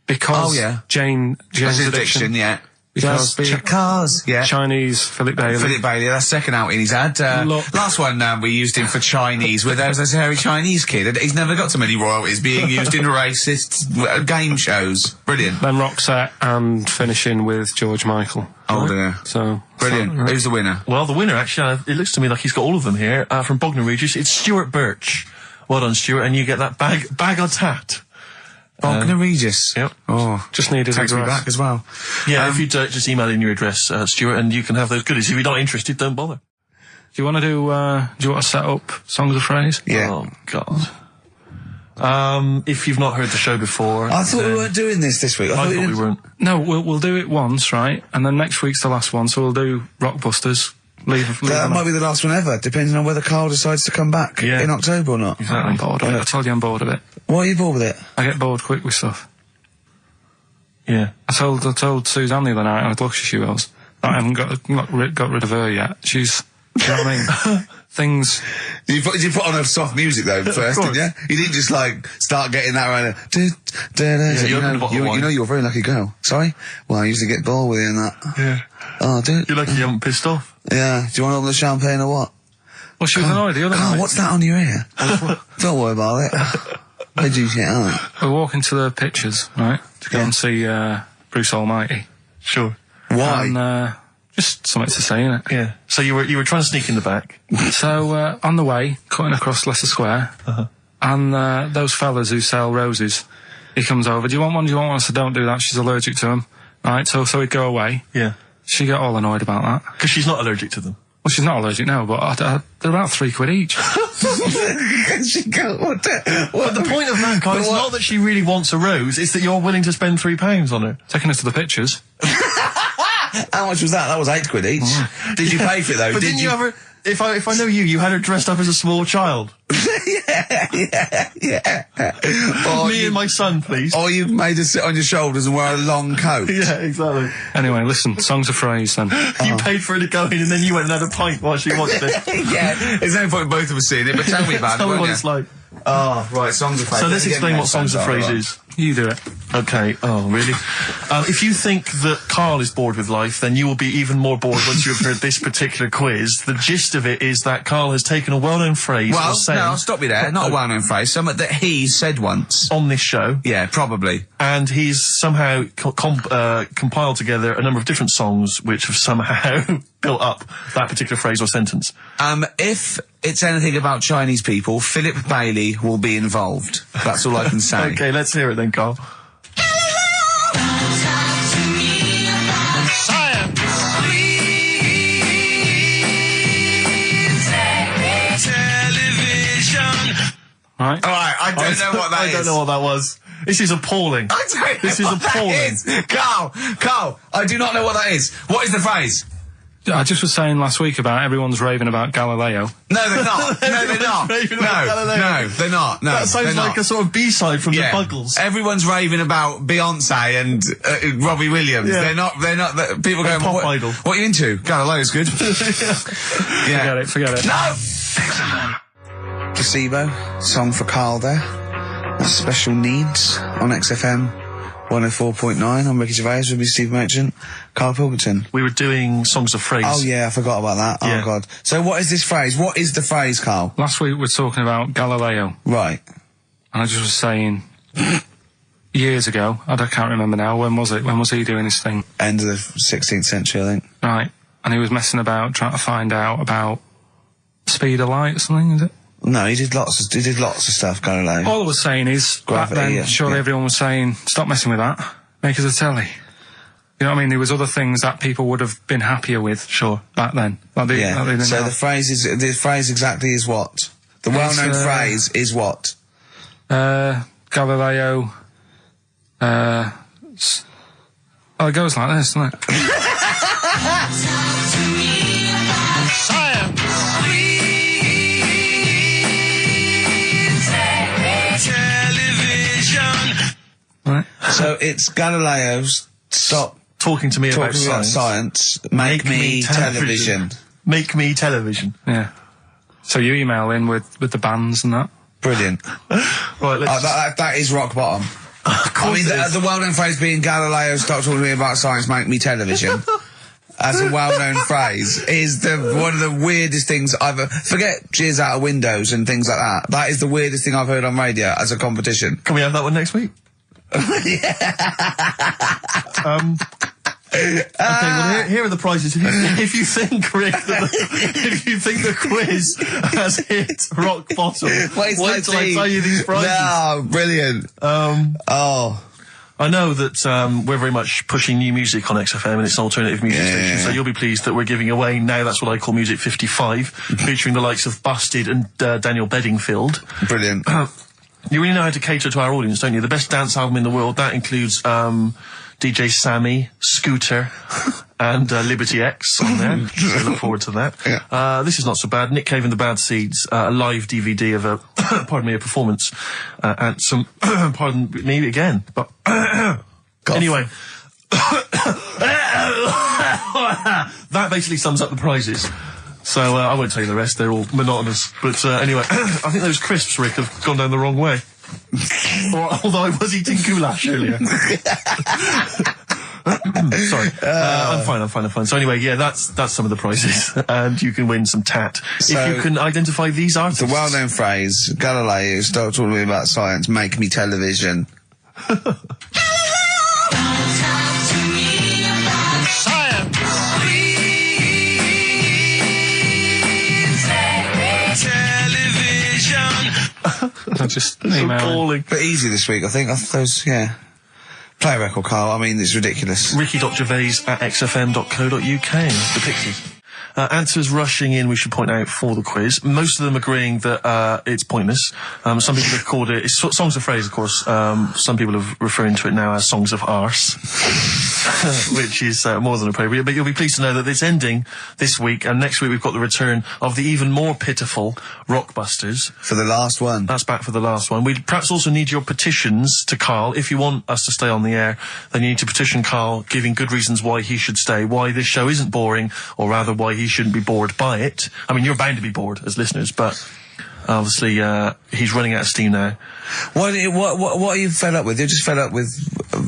Speaker 2: Because Jane's Addiction.
Speaker 1: Yeah.
Speaker 2: Because
Speaker 1: Cars. Yeah.
Speaker 2: Chinese Philip Bailey.
Speaker 1: Philip Bailey, that's second outing he's had.
Speaker 2: Look.
Speaker 1: Last one we used him for Chinese, where there was this hairy Chinese kid. He's never got so many royalties being used in racist game shows. Brilliant.
Speaker 2: Then Roxette and finishing with George Michael.
Speaker 1: Oh dear.
Speaker 2: So
Speaker 1: Brilliant.
Speaker 2: right.
Speaker 1: Who's the winner?
Speaker 3: Well, the winner, actually, it looks to me like he's got all of them here, from Bognor Regis. It's Stuart Birch. Well done, Stuart, and you get that bag of tat.
Speaker 1: Bognor Regis.
Speaker 3: Yep.
Speaker 1: Oh,
Speaker 2: Just needed
Speaker 1: takes me
Speaker 2: address.
Speaker 1: back as well.
Speaker 3: Yeah, if you just email in your address, Stuart, and you can have those goodies. If you're not interested, don't bother.
Speaker 2: Do you want to do you want to set up Songs of Phrase?
Speaker 1: Yeah.
Speaker 3: Oh, God. If you've not heard the show before...
Speaker 1: I thought we weren't doing this week.
Speaker 3: I thought we weren't.
Speaker 2: No, we'll do it once, right? And then next week's the last one, so we'll do Rockbusters.
Speaker 1: That might be the last one ever, depending on whether Karl decides to come back in October or not.
Speaker 2: Exactly. I'm bored of it. I told you I'm bored of it.
Speaker 1: Why are you bored with it?
Speaker 2: I get bored quick with stuff.
Speaker 3: Yeah.
Speaker 2: I told Suzanne the other night, how lucky she was, that I haven't got rid of her yet. She's, you know what I mean? Things...
Speaker 1: Did you put on her soft music though first, didn't you? You didn't just start getting that right.
Speaker 3: you opened a bottle of wine.
Speaker 1: You know you're a very lucky girl. Sorry? Well, I usually get bored with you and that.
Speaker 3: Yeah.
Speaker 1: Oh, dude.
Speaker 3: You're lucky you haven't pissed off.
Speaker 1: Yeah. Do you want to open the champagne or what?
Speaker 2: Well, she was annoyed the other night.
Speaker 1: What's that on your ear? Don't worry about it. Where'd you get out?
Speaker 2: We're walking to the pictures, right? To go and see Bruce Almighty.
Speaker 3: Sure.
Speaker 1: Why?
Speaker 2: And just something to say, innit?
Speaker 3: Yeah. So you were trying to sneak in the back.
Speaker 2: So on the way, cutting across Leicester Square, and those fellas who sell roses, he comes over. Do you want one? Do you want one? I said, don't do that. She's allergic to them. Right. So he'd go away.
Speaker 3: Yeah.
Speaker 2: She got all annoyed about that.
Speaker 3: Because she's not allergic to them.
Speaker 2: Well, she's not allergic now, but they're about £3 each.
Speaker 3: But the point of that, Karl, is not that she really wants a rose, it's that you're willing to spend £3 on her.
Speaker 2: Taking us to the pictures.
Speaker 1: How much was that? That was £8 each. Did you pay for it though?
Speaker 3: But didn't you ever... If I know you had her dressed up as a small child.
Speaker 1: Yeah.
Speaker 3: Me and my son, please.
Speaker 1: Or you made her sit on your shoulders and wear a long coat.
Speaker 3: Yeah, exactly.
Speaker 2: Anyway, listen, Songs of Phrase then.
Speaker 3: You paid for her to go in and then you went and had a pint while she watched it.
Speaker 1: Yeah, there's no point in both of us seeing it, but tell me about
Speaker 3: Tell
Speaker 1: it,
Speaker 3: me what
Speaker 1: won't
Speaker 3: it's
Speaker 1: you?
Speaker 3: like.
Speaker 1: Oh, right, Songs of Phrase.
Speaker 3: So let's explain what Songs of Phrase is.
Speaker 2: You do it.
Speaker 3: Okay. Oh, really? If you think that Karl is bored with life, then you will be even more bored once you have heard this particular quiz. The gist of it is that Karl has taken a well-known phrase or saying...
Speaker 1: no, stop you there. Not a well-known phrase. Something that he said once.
Speaker 3: On this show.
Speaker 1: Yeah, probably.
Speaker 3: And he's somehow compiled together a number of different songs which have somehow built up that particular phrase or sentence.
Speaker 1: If it's anything about Chinese people, Philip Bailey will be involved. That's all I can say.
Speaker 3: Okay, let's hear it then, Karl.
Speaker 2: Right.
Speaker 1: Alright, I don't know what that is.
Speaker 3: I don't know what that was. This is appalling.
Speaker 1: I don't know
Speaker 3: This is
Speaker 1: what
Speaker 3: appalling.
Speaker 1: that is. Karl, I do not know what that is. What is the phrase?
Speaker 2: I just was saying last week about everyone's raving about Galileo.
Speaker 1: No, they're not. No, they're not.
Speaker 3: Raving about Galileo.
Speaker 1: No, they're not. No,
Speaker 3: That sounds
Speaker 1: they're
Speaker 3: like
Speaker 1: not.
Speaker 3: a sort of B-side from
Speaker 1: Yeah.
Speaker 3: the Buggles.
Speaker 1: Everyone's raving about Beyonce and Robbie Williams.
Speaker 3: Yeah.
Speaker 1: They're not. People going.
Speaker 3: Pop
Speaker 1: what,
Speaker 3: Idol.
Speaker 1: What are you into? Galileo's good.
Speaker 2: Forget it.
Speaker 1: No. Placebo, song for Karl there. That's Special Needs on XFM 104.9. I'm Ricky Gervais, with me Steve Merchant, Karl Pilkington.
Speaker 3: We were doing songs of phrase.
Speaker 1: Oh yeah, I forgot about that.
Speaker 3: Yeah.
Speaker 1: Oh God. So what is this phrase? What is the phrase, Karl?
Speaker 2: Last week we were talking about Galileo,
Speaker 1: Right.
Speaker 2: and I just was saying, years ago, I can't remember now, when was it? When was he doing his thing?
Speaker 1: End of the 16th century, I think.
Speaker 2: Right, and he was messing about, trying to find out about speed of light or something, is it?
Speaker 1: No, he did lots of stuff, Galileo.
Speaker 2: All I was saying is,
Speaker 1: Gravity,
Speaker 2: back then,
Speaker 1: yeah,
Speaker 2: surely
Speaker 1: yeah.
Speaker 2: everyone was saying, stop messing with that, make us a telly. You know what I mean? There was other things that people would have been happier with,
Speaker 3: Sure.
Speaker 2: back then. Like they
Speaker 1: Yeah.
Speaker 2: didn't
Speaker 1: So
Speaker 2: have.
Speaker 1: the phrase exactly is what? The well-known phrase is what?
Speaker 2: Galileo, oh, it goes like this, doesn't it? Right.
Speaker 1: So it's Galileo's stop
Speaker 3: Talking to me about
Speaker 1: talking about
Speaker 3: science.
Speaker 1: science, make me television.
Speaker 3: Make me television.
Speaker 2: Yeah. So you email in with the bands and that?
Speaker 1: Brilliant.
Speaker 3: Right, let's...
Speaker 1: That is rock bottom. I mean, the well-known phrase being Galileo, stop talking to me about science, make me television. As a well-known phrase is one of the weirdest things I've forget jizz out of windows and things like that. That is the weirdest thing I've heard on radio as a competition.
Speaker 3: Can we have that one next week? Okay, well, here are the prizes. If you think, Rick, if you think the quiz has hit rock bottom, wait till I tell you these prizes.
Speaker 1: No, brilliant.
Speaker 3: I know that we're very much pushing new music on XFM, and it's an alternative music station, so you'll be pleased that we're giving away now That's What I Call Music 55, featuring the likes of Busted and Daniel Bedingfield.
Speaker 1: Brilliant.
Speaker 3: You really know how to cater to our audience, don't you? The best dance album in the world, that includes DJ Sammy, Scooter, and Liberty X on there. So look forward to that.
Speaker 1: Yeah.
Speaker 3: This is not so bad. Nick Cave and the Bad Seeds, a live DVD of a, a performance, and some, pardon me again, but, anyway. That basically sums up the prizes. So, I won't tell you the rest, they're all monotonous. But, anyway, I think those crisps, Rick, have gone down the wrong way. Although I was eating goulash earlier. Sorry. I'm fine. So anyway, yeah, that's some of the prizes. And you can win some tat.
Speaker 1: So
Speaker 3: if you can identify these artists.
Speaker 1: The well-known phrase, Galileo, stop talking to me about science, make me television.
Speaker 2: I just email.
Speaker 1: But easy this week, I think. Those, yeah. Play a record, Karl. I mean, it's ridiculous.
Speaker 3: Ricky.gervais@xfm.co.uk. The Pixies. Answers rushing in, we should point out, for the quiz. Most of them agreeing that it's pointless. Some people have called it... It's songs of phrase, of course. Some people are referring to it now as songs of arse. Which is more than appropriate. But you'll be pleased to know that it's ending this week, and next week we've got the return of the even more pitiful Rockbusters.
Speaker 1: For the last one.
Speaker 3: That's back for the last one. We'd perhaps also need your petitions to Karl. If you want us to stay on the air, then you need to petition Karl, giving good reasons why he should stay, why this show isn't boring, or rather why he shouldn't be bored by it. I mean, you're bound to be bored as listeners, but obviously he's running out of steam now.
Speaker 1: What are you fed up with? You're just fed up with,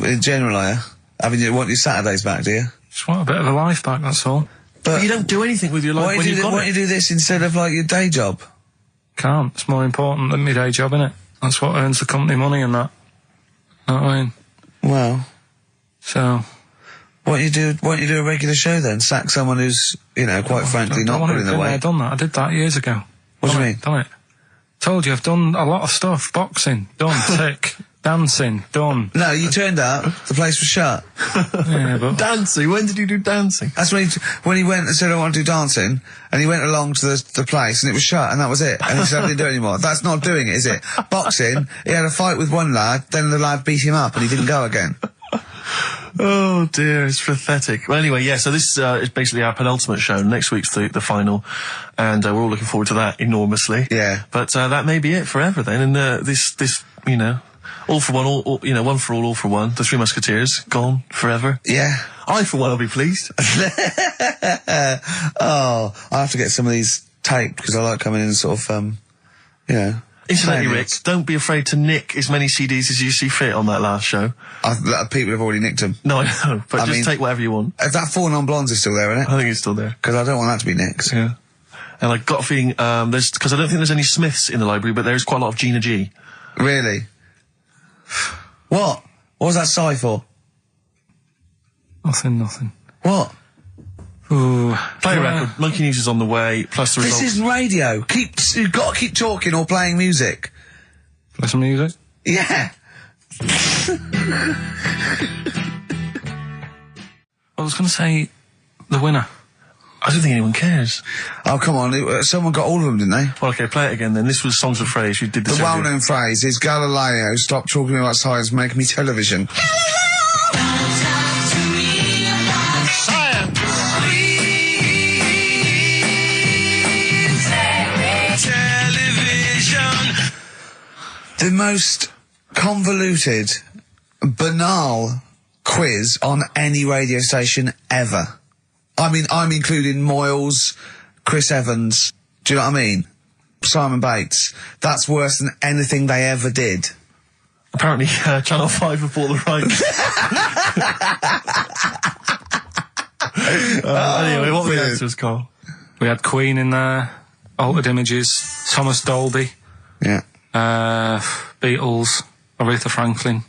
Speaker 1: in general, are you? I mean, you want your Saturdays back, do you?
Speaker 2: Just want a bit of a life back, that's all.
Speaker 3: But you don't do anything with your life when you've got it.
Speaker 1: Why don't you do this instead of, like, your day job?
Speaker 2: Can't. It's more important than my day job, innit? That's what earns the company money and that. Know what I mean?
Speaker 1: Well.
Speaker 2: So...
Speaker 1: Why don't you do a regular show then? Sack someone who's, you know, quite frankly not putting the weight.
Speaker 2: I've done that. I did that years ago.
Speaker 1: What do you mean?
Speaker 2: Done it. Told you, I've done a lot of stuff. Boxing, done. Tick. Dancing, done.
Speaker 1: No, you turned up, the place was shut.
Speaker 2: Yeah, but...
Speaker 3: Dancing? When did you do dancing?
Speaker 1: That's when he went and said, I want to do dancing, and he went along to the place, and it was shut, and that was it. And he said, I didn't do it anymore. That's not doing it, is it? Boxing, he had a fight with one lad, then the lad beat him up, and he didn't go again.
Speaker 3: Oh dear, it's pathetic. Well, anyway, yeah, so this is basically our penultimate show. Next week's the final, and we're all looking forward to that enormously.
Speaker 1: Yeah.
Speaker 3: But that may be it forever then, and this, you know, all for one, all, you know, one for all for one. The Three Musketeers, gone forever.
Speaker 1: Yeah.
Speaker 3: I, for one, will be pleased.
Speaker 1: Oh, I have to get some of these taped because I like coming in and sort of, you know.
Speaker 3: Incidentally,
Speaker 1: playing
Speaker 3: Rick,
Speaker 1: it.
Speaker 3: don't be afraid to nick as many CDs as you see fit on that last show.
Speaker 1: People have already nicked them.
Speaker 3: No, I know, but just take whatever you want.
Speaker 1: If that 4 Non-Blondes is still there, isn't it?
Speaker 3: I think it's still there.
Speaker 1: Because I don't want that to be nicked.
Speaker 3: Yeah. And I got a feeling, because I don't think there's any Smiths in the library, but there's quite a lot of Gina G.
Speaker 1: Really? What? What was that sigh for?
Speaker 2: Nothing.
Speaker 1: What?
Speaker 2: Ooh.
Speaker 3: Play a record. Monkey News is on the way, plus the results.
Speaker 1: This isn't radio. You've got to keep talking or playing music.
Speaker 2: Play some music?
Speaker 1: Yeah.
Speaker 2: I was going to say the winner.
Speaker 3: I don't think anyone cares.
Speaker 1: Oh, come on. Someone got all of them, didn't they?
Speaker 3: Well, okay, play it again then. This was Songs of Phrase. You did this
Speaker 1: The
Speaker 3: earlier.
Speaker 1: well-known phrase is Galileo, stop talking about science, make me television.
Speaker 8: Science. Television.
Speaker 1: The most convoluted, banal quiz on any radio station ever. I mean, I'm including Moyles, Chris Evans, do you know what I mean? Simon Bates. That's worse than anything they ever did.
Speaker 3: Apparently, Channel 5 have bought the rights. Anyway, what were the answers, Carl?
Speaker 2: We had Queen in there, Altered Images, Thomas Dolby,
Speaker 1: Yeah.
Speaker 2: Beatles, Aretha Franklin,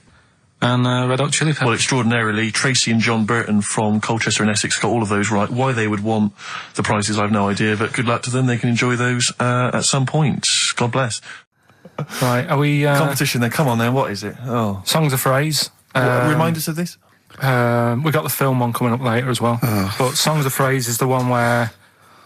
Speaker 2: and Red Hot Chili Peppers.
Speaker 3: Well, extraordinarily, Tracy and John Burton from Colchester and Essex got all of those right. Why they would want the prizes, I've no idea, but good luck to them. They can enjoy those at some point. God bless.
Speaker 2: Right, are we...
Speaker 3: Competition then, come on then, what is it? Oh.
Speaker 2: Songs of Phrase.
Speaker 3: Remind us of this?
Speaker 2: We got the film one coming up later as well. But Songs of Phrase is the one where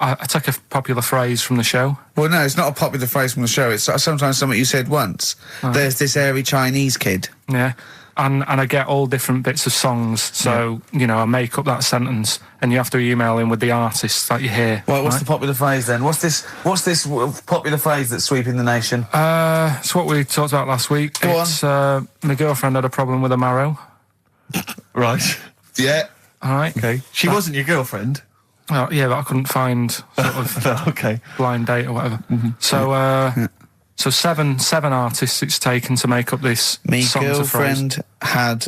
Speaker 2: I take a popular phrase from the show.
Speaker 1: Well, no, it's not a popular phrase from the show. It's sometimes something you said once. There's this airy Chinese kid.
Speaker 2: Yeah. And I get all different bits of songs, so, you know, I make up that sentence, and you have to email in with the artists that you hear.
Speaker 1: Well, what's the popular phrase then? What's this popular phrase that's sweeping the nation?
Speaker 2: It's what we talked about last week.
Speaker 1: Go
Speaker 2: on. My girlfriend had a problem with a marrow.
Speaker 3: Right.
Speaker 1: Yeah.
Speaker 2: All right.
Speaker 3: Okay. She wasn't your girlfriend?
Speaker 2: Oh, yeah, but I couldn't find sort of
Speaker 3: No, okay.
Speaker 2: blind date or whatever. So seven artists it's taken to make up this
Speaker 1: Me
Speaker 2: Songs of Phrase.
Speaker 1: girlfriend had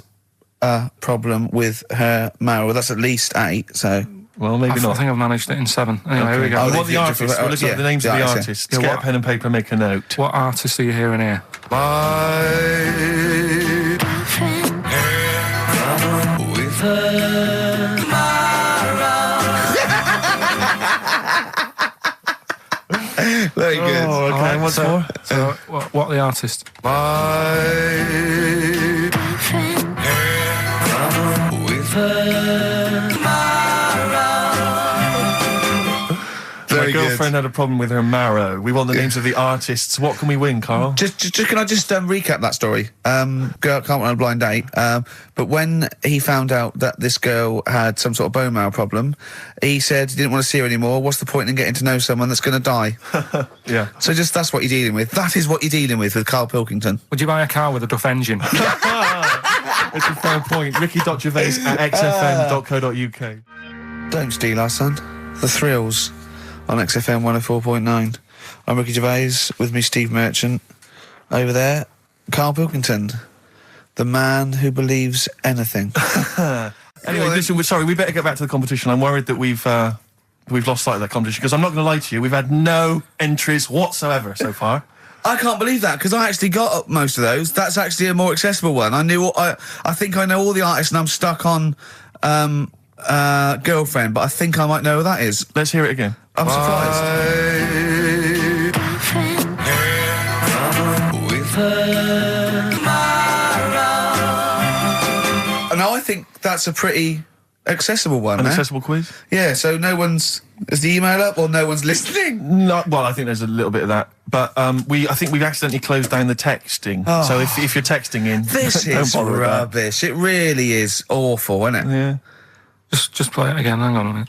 Speaker 1: a problem with her marrow. That's at least 8, so...
Speaker 3: Well, maybe
Speaker 2: I
Speaker 3: not.
Speaker 2: think I've managed it in 7. Anyway, here we go.
Speaker 1: Oh,
Speaker 3: What the
Speaker 1: yeah,
Speaker 3: artists? We're looking at the names of the
Speaker 1: artists,
Speaker 3: artists.
Speaker 2: yeah.
Speaker 3: Get
Speaker 2: What-
Speaker 3: a pen and paper and make a note.
Speaker 2: What artists are you hearing here?
Speaker 8: With her
Speaker 1: Very good.
Speaker 3: Oh, okay.
Speaker 2: Alright,
Speaker 3: What's
Speaker 2: so,
Speaker 3: more?
Speaker 2: So, what the artist?
Speaker 8: with her
Speaker 1: Very
Speaker 3: My girlfriend had a problem with her marrow. We want the names of the artists. What can we win, Carl?
Speaker 1: Just can I just recap that story? Girl can't run a blind date. But when he found out that this girl had some sort of bone marrow problem, he said he didn't want to see her anymore. What's the point in getting to know someone that's going to die?
Speaker 3: Yeah.
Speaker 1: So that's what you're dealing with. That is what you're dealing with Karl Pilkington.
Speaker 2: Would you buy a car with a Duff engine?
Speaker 3: It's a fair point. Ricky.Gervais at xfm.co.uk.
Speaker 1: Don't steal our son. The Thrills on XFM 104.9. I'm Ricky Gervais, with me Steve Merchant. Over there, Karl Pilkington, the man who believes anything.
Speaker 3: Anyway, listen, we're sorry, we better get back to the competition. I'm worried that we've lost sight of that competition, because I'm not going to lie to you, we've had no entries whatsoever so far.
Speaker 1: I can't believe that, because I actually got up most of those. That's actually a more accessible one. I think I know all the artists, and I'm stuck on Girlfriend, but I think I might know who that is.
Speaker 3: Let's hear it again.
Speaker 1: I'm surprised.
Speaker 8: with her
Speaker 1: No, I think that's a pretty accessible one.
Speaker 3: An
Speaker 1: eh?
Speaker 3: accessible quiz?
Speaker 1: Yeah, so no one's... Is the email up or no one's listening?
Speaker 3: No, well, I think there's a little bit of that. But I think we've accidentally closed down the texting.
Speaker 1: Oh.
Speaker 3: So if you're texting in,
Speaker 1: This
Speaker 3: don't
Speaker 1: is
Speaker 3: bother with that.
Speaker 1: rubbish. It really is awful, isn't it?
Speaker 3: Yeah.
Speaker 2: just play it again. Hang on a minute.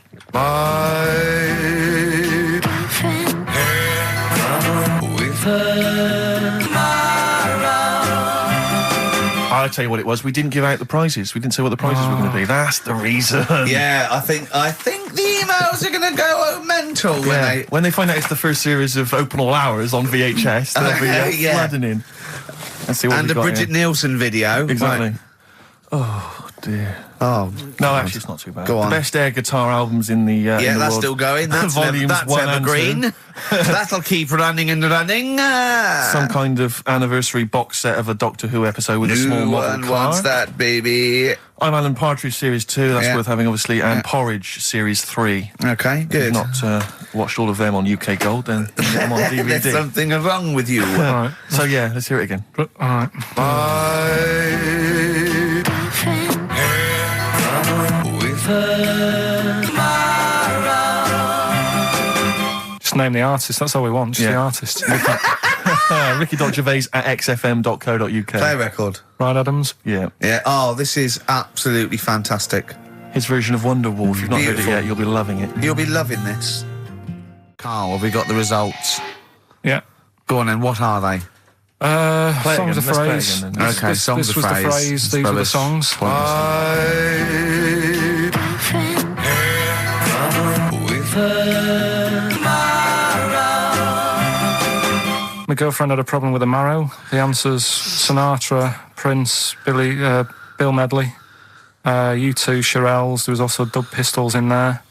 Speaker 8: with her
Speaker 3: I'll tell you what it was. We didn't give out the prizes. We didn't say what the prizes were going to be. That's the reason.
Speaker 1: Yeah, I think the emails are going to go mental
Speaker 3: when they find out it's the first series of Open All Hours on VHS. They'll be flooding in. Let's see what
Speaker 1: and
Speaker 3: we
Speaker 1: a
Speaker 3: got
Speaker 1: Bridget
Speaker 3: here.
Speaker 1: Nielsen video.
Speaker 3: Exactly.
Speaker 1: Right.
Speaker 3: Oh dear.
Speaker 1: Oh
Speaker 3: no, actually, it's not too bad.
Speaker 1: Go on.
Speaker 3: The best air guitar albums in the in the
Speaker 1: that's
Speaker 3: world.
Speaker 1: still going. That's
Speaker 3: Volumes
Speaker 1: that's
Speaker 3: 1 and
Speaker 1: evergreen.
Speaker 3: 2.
Speaker 1: That'll keep running and running.
Speaker 3: Some kind of anniversary box set of a Doctor Who episode with a small model car.
Speaker 1: What's that, baby?
Speaker 3: I'm Alan Partridge Series 2. That's worth having, obviously, and Porridge Series 3.
Speaker 1: Okay, good.
Speaker 3: If you've not watched all of them on UK Gold, then get them on DVD.
Speaker 1: There's something wrong with you.
Speaker 3: All right. So yeah, let's hear it again.
Speaker 2: All right. Just name the artist, that's all we want, just the artist.
Speaker 3: Ricky.Gervais at xfm.co.uk.
Speaker 1: Play record.
Speaker 2: Right, Adams?
Speaker 3: Yeah.
Speaker 1: Yeah, oh, this is absolutely fantastic.
Speaker 3: His version of Wonderwall. If you've not heard it yet, you'll be loving it.
Speaker 1: You'll be loving this. Carl, have we got the results?
Speaker 2: Yeah.
Speaker 1: Go on then, what are they?
Speaker 2: Songs of Phrase.
Speaker 1: Okay, Songs of
Speaker 2: This was the phrase, these were the songs. My girlfriend had a problem with the marrow. The answer's Sinatra, Prince, Bill Medley, U2, Shirelles. There was also Dub Pistols in there.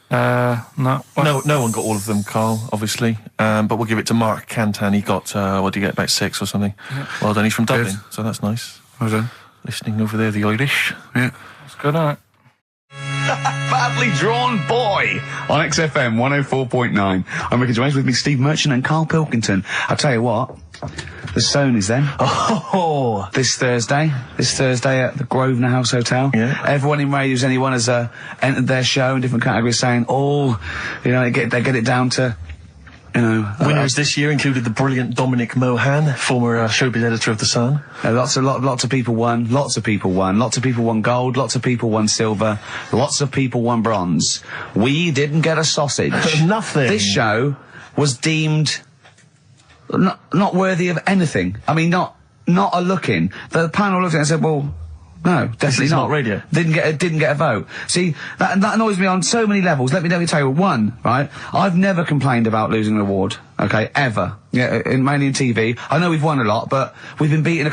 Speaker 2: No one got all of them, Carl, obviously. But we'll give it to Mark Cantan. He got, what did he get, about 6 or something? Yeah. Well done, he's from Dublin, so that's nice.
Speaker 1: Well done.
Speaker 3: Listening over there, the Irish.
Speaker 1: Yeah.
Speaker 2: That's good, isn't it?
Speaker 9: Badly Drawn Boy on XFM 104.9. I'm Ricky Gervais, with me Steve Merchant and Karl Pilkington. I'll tell you what, the Stonys then.
Speaker 3: Oh!
Speaker 9: This Thursday at the Grosvenor House Hotel.
Speaker 3: Yeah.
Speaker 9: Everyone in Radio's Anyone has entered their show in different categories saying, they get it down to,
Speaker 3: winners this year included the brilliant Dominic Mohan, former showbiz editor of The Sun.
Speaker 9: Lots of people won. Lots of people won gold. Lots of people won silver. Lots of people won bronze. We didn't get a sausage.
Speaker 3: Nothing.
Speaker 9: This show was deemed not worthy of anything. I mean, not a look in. The panel looked at it and said, well, no, definitely not.
Speaker 3: Radio.
Speaker 9: Didn't get a vote. See, that annoys me on so many levels. Let me tell you. One, right? I've never complained about losing an award. Okay, ever. Yeah, mainly in TV. I know we've won a lot, but we've been beaten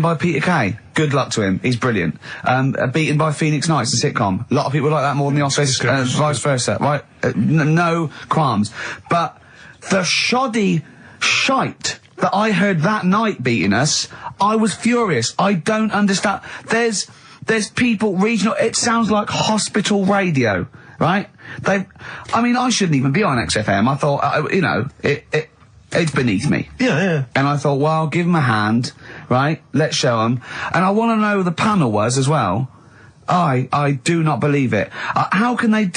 Speaker 9: by Peter Kay. Good luck to him. He's brilliant. Beaten by Phoenix Nights, the sitcom. A lot of people like that more than the Oscars, vice versa, right? No qualms. But the shoddy shite that I heard that night beating us, I was furious. I don't understand. There's people regional. It sounds like hospital radio, right? I shouldn't even be on XFM. I thought, it's beneath me.
Speaker 3: Yeah.
Speaker 9: And I thought, well, give them a hand, right? Let's show them. And I want to know who the panel was as well. I do not believe it. How can they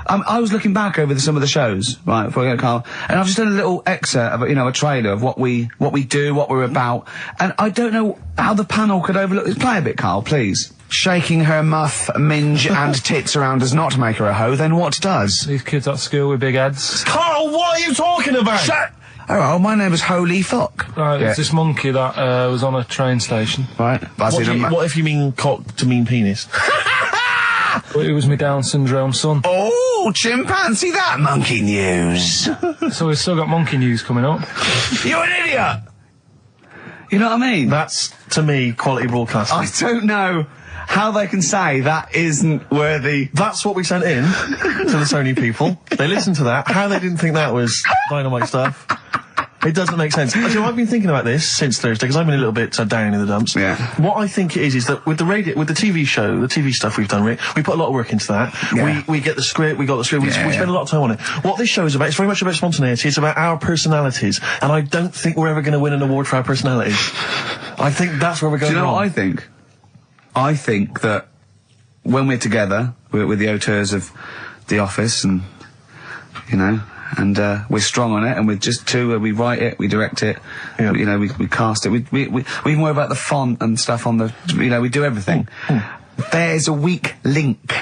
Speaker 9: I was looking back over some of the shows, right, before I go, Carl, and I've just done a little excerpt of, a trailer of what we do, what we're about, and I don't know how the panel could overlook this. Play a bit, Carl, please. Shaking her muff, minge and tits around does not make her a hoe, then what does?
Speaker 2: These kids at school with big heads.
Speaker 3: Carl, what are you talking about?
Speaker 9: Shut! Oh, my name is Holy Fuck.
Speaker 2: Right, it's this monkey that was on a train station.
Speaker 9: Right.
Speaker 3: What if you mean cock to mean penis?
Speaker 2: It was my Down syndrome son.
Speaker 9: Oh, chimpanzee, that monkey news.
Speaker 2: So we've still got monkey news coming up.
Speaker 9: You're an idiot! You know what I mean?
Speaker 3: That's, to me, quality broadcasting.
Speaker 9: I don't know how they can say that isn't worthy.
Speaker 3: That's what we sent in to the Sony people. They listened to that. How they didn't think that was dynamite stuff. It doesn't make sense. Actually, I've been thinking about this since Thursday, because I've been a little bit down in the dumps.
Speaker 9: Yeah.
Speaker 3: What I think it is that with the TV show, the TV stuff we've done, Rick, we put a lot of work into that.
Speaker 9: Yeah.
Speaker 3: We get the script, we got the script, we spend a lot of time on it. What this show is about, it's very much about spontaneity, it's about our personalities, and I don't think we're ever going to win an award for our personalities. I think that's where we're going wrong.
Speaker 9: Do you know what I think? I think that when we're together, with the auteurs of The Office, and, and we're strong on it, and we're just two, we write it, we direct it, we cast it, we even worry about the font and stuff on the, we do everything. There's a weak link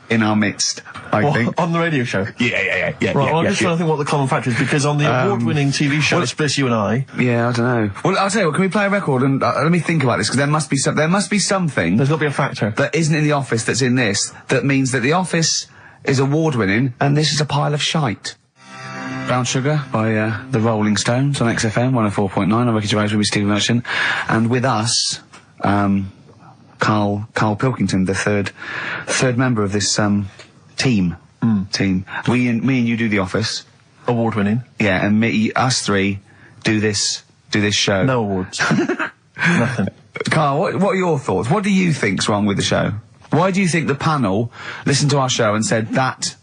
Speaker 9: in our midst, I think.
Speaker 3: On the radio show?
Speaker 9: Yeah.
Speaker 3: Right, well, I'm just trying to think what the common factor is, because on the award-winning TV show, Split You and I...
Speaker 9: Yeah, I don't know. Well, I'll tell you what, can we play a record and let me think about this, because there must be something...
Speaker 3: There's got to be a factor.
Speaker 9: ...that isn't in The Office that's in this, that means that The Office is award-winning, and this is a pile of shite. Brown Sugar by the Rolling Stones on XFM 104.9. I'm Ricky Gervais with Stephen Merchant, and with us, Karl Pilkington, the third member of this team. Me and you do The Office,
Speaker 3: award-winning.
Speaker 9: Yeah, and us three do this show.
Speaker 3: No awards. Nothing.
Speaker 9: Karl, what are your thoughts? What do you think's wrong with the show? Why do you think the panel listened to our show and said that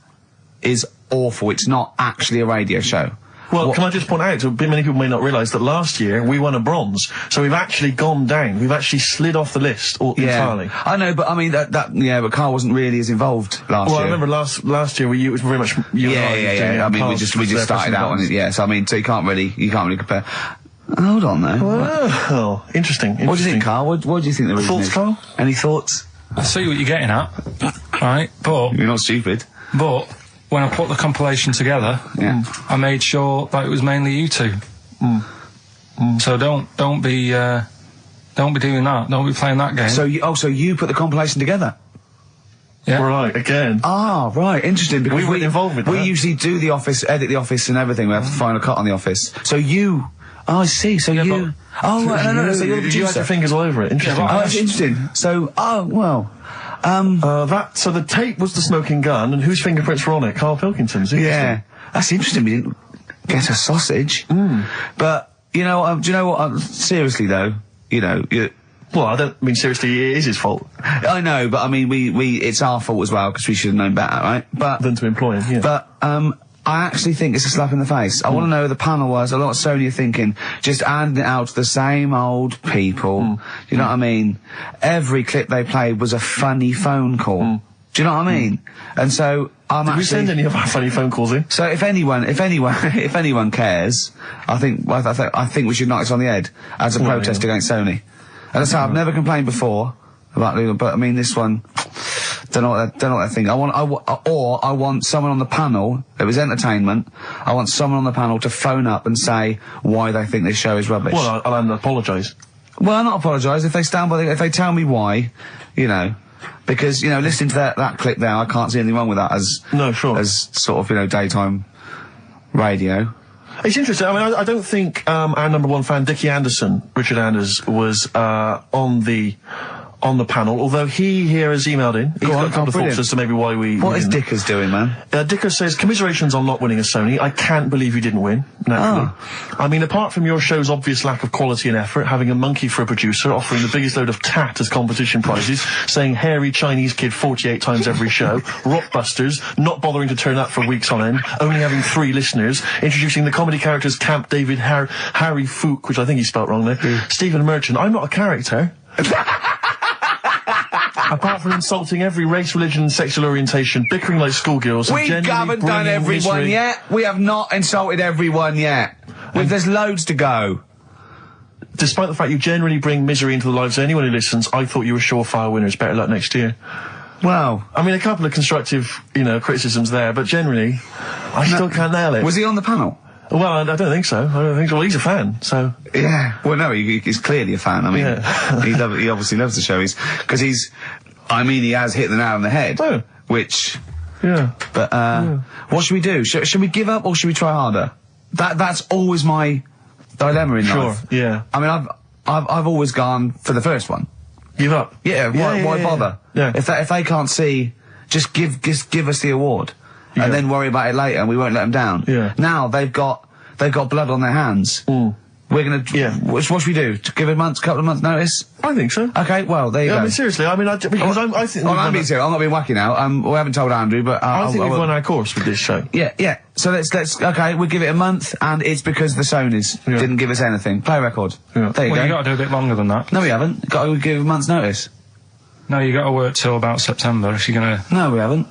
Speaker 9: is awful? It's not actually a radio show.
Speaker 3: Well, can I just point out, many people may not realise that last year we won a bronze, so we've actually gone down. We've actually slid off the list entirely.
Speaker 9: I know, but I mean but Karl wasn't really as involved last year.
Speaker 3: Well, I remember last year it was very much you and I.
Speaker 9: I mean, we just started out on it. Yeah, so I mean, so you can't really compare. Hold on, though.
Speaker 3: Well, interesting.
Speaker 9: What do you think, Karl? What do you think the reason is?
Speaker 3: Thoughts, Karl?
Speaker 9: Any thoughts?
Speaker 2: I see what you're getting at, right? But
Speaker 9: you're not stupid.
Speaker 2: But when I put the compilation together, I made sure that it was mainly you two. So don't be doing that. Don't be playing that game.
Speaker 9: So you put the compilation together?
Speaker 2: Yeah.
Speaker 3: Right, again.
Speaker 9: Ah, right, interesting, because
Speaker 3: we weren't involved with that.
Speaker 9: We usually do The Office, edit The Office and everything. We have the final cut on The Office. So you... Oh, I see, so you... Oh, right, no, so you're the producer.
Speaker 3: You had your fingers all over it, interesting.
Speaker 9: Oh, that's interesting. So, so
Speaker 3: the tape was the smoking gun, and whose fingerprints were on it? Karl Pilkington's.
Speaker 9: Yeah. That's interesting, we didn't get a sausage. But, do you know what, seriously though,
Speaker 3: well, I don't mean seriously, it is his fault.
Speaker 9: I know, but I mean, it's our fault as well, because we should have known better, right?
Speaker 3: Than to employ him, yeah.
Speaker 9: But, I actually think it's a slap in the face. I want to know who the panel was. A lot of Sony are thinking, just handing it out to the same old people. You know what I mean? Every clip they played was a funny phone call. Do you know what I mean? And so,
Speaker 3: Did we send any of our funny phone calls in?
Speaker 9: So if anyone cares, I think we should knock this on the head as a protest against Sony. And that's how I've never complained before about legal, but I mean this one, don't know what they're thinking. I want someone on the panel, it was entertainment, I want someone on the panel to phone up and say why they think this show is rubbish.
Speaker 3: Well, I'll apologise.
Speaker 9: Well, not apologise, if they stand by if they tell me why, because, listening to that clip there, I can't see anything wrong with that as sort of, daytime radio.
Speaker 3: It's interesting. I mean, I don't think our number one fan, Richard Anders, was on the panel, although he here has emailed in. He's got a couple of thoughts as to maybe why we...
Speaker 9: What is Dickers doing, man?
Speaker 3: Dickers says, commiserations on not winning a Sony. I can't believe you didn't win, naturally. I mean, apart from your show's obvious lack of quality and effort, having a monkey for a producer, offering the biggest load of tat as competition prizes, saying hairy Chinese kid 48 times every show, Rockbusters, not bothering to turn up for weeks on end, only having 3 listeners, introducing the comedy characters Camp David, Harry Fook, which I think he spelt wrong there, Stephen Merchant. I'm not a character. Apart from insulting every race, religion and sexual orientation, bickering like schoolgirls,
Speaker 9: we haven't done everyone yet. We have not insulted everyone yet. There's loads to go.
Speaker 3: Despite the fact you generally bring misery into the lives of anyone who listens, I thought you were surefire winners. Better luck next year.
Speaker 9: Well,
Speaker 3: I mean, a couple of constructive, criticisms there, but generally, I still can't nail it.
Speaker 9: Was he on the panel?
Speaker 3: Well, I don't think so. Well, he's a fan, so...
Speaker 9: Yeah. Well, no, he's clearly a fan. I mean, he obviously loves the show. He has hit the nail on the head.
Speaker 3: Oh.
Speaker 9: Which... Yeah. But, what should we do? Should we give up or should we try harder? That's always my dilemma in life.
Speaker 3: Sure, yeah.
Speaker 9: I mean, I've always gone for the first one.
Speaker 3: Give up?
Speaker 9: Yeah, why bother?
Speaker 3: Yeah.
Speaker 9: If they can't see, just give us the award. Yeah. And then worry about it later, and we won't let them down.
Speaker 3: Yeah.
Speaker 9: Now they've got blood on their hands. We're gonna.
Speaker 3: Yeah.
Speaker 9: What should we do? To give a couple of months' notice?
Speaker 3: I think so.
Speaker 9: Okay. Well, there you go.
Speaker 3: I mean, seriously. I mean, I think.
Speaker 9: I'm being serious. I'm not being wacky now. We haven't told Andrew, but
Speaker 3: I think we've won our course with this show.
Speaker 9: Yeah. So let's. Okay, we'll give it a month, and it's because the Sonys didn't give us anything. Play a record.
Speaker 3: Yeah.
Speaker 9: There you go.
Speaker 2: You got to do a bit longer than that.
Speaker 9: No, we haven't. Got to give a month's notice.
Speaker 2: No, you got to work till about September if you're gonna.
Speaker 9: No, we haven't.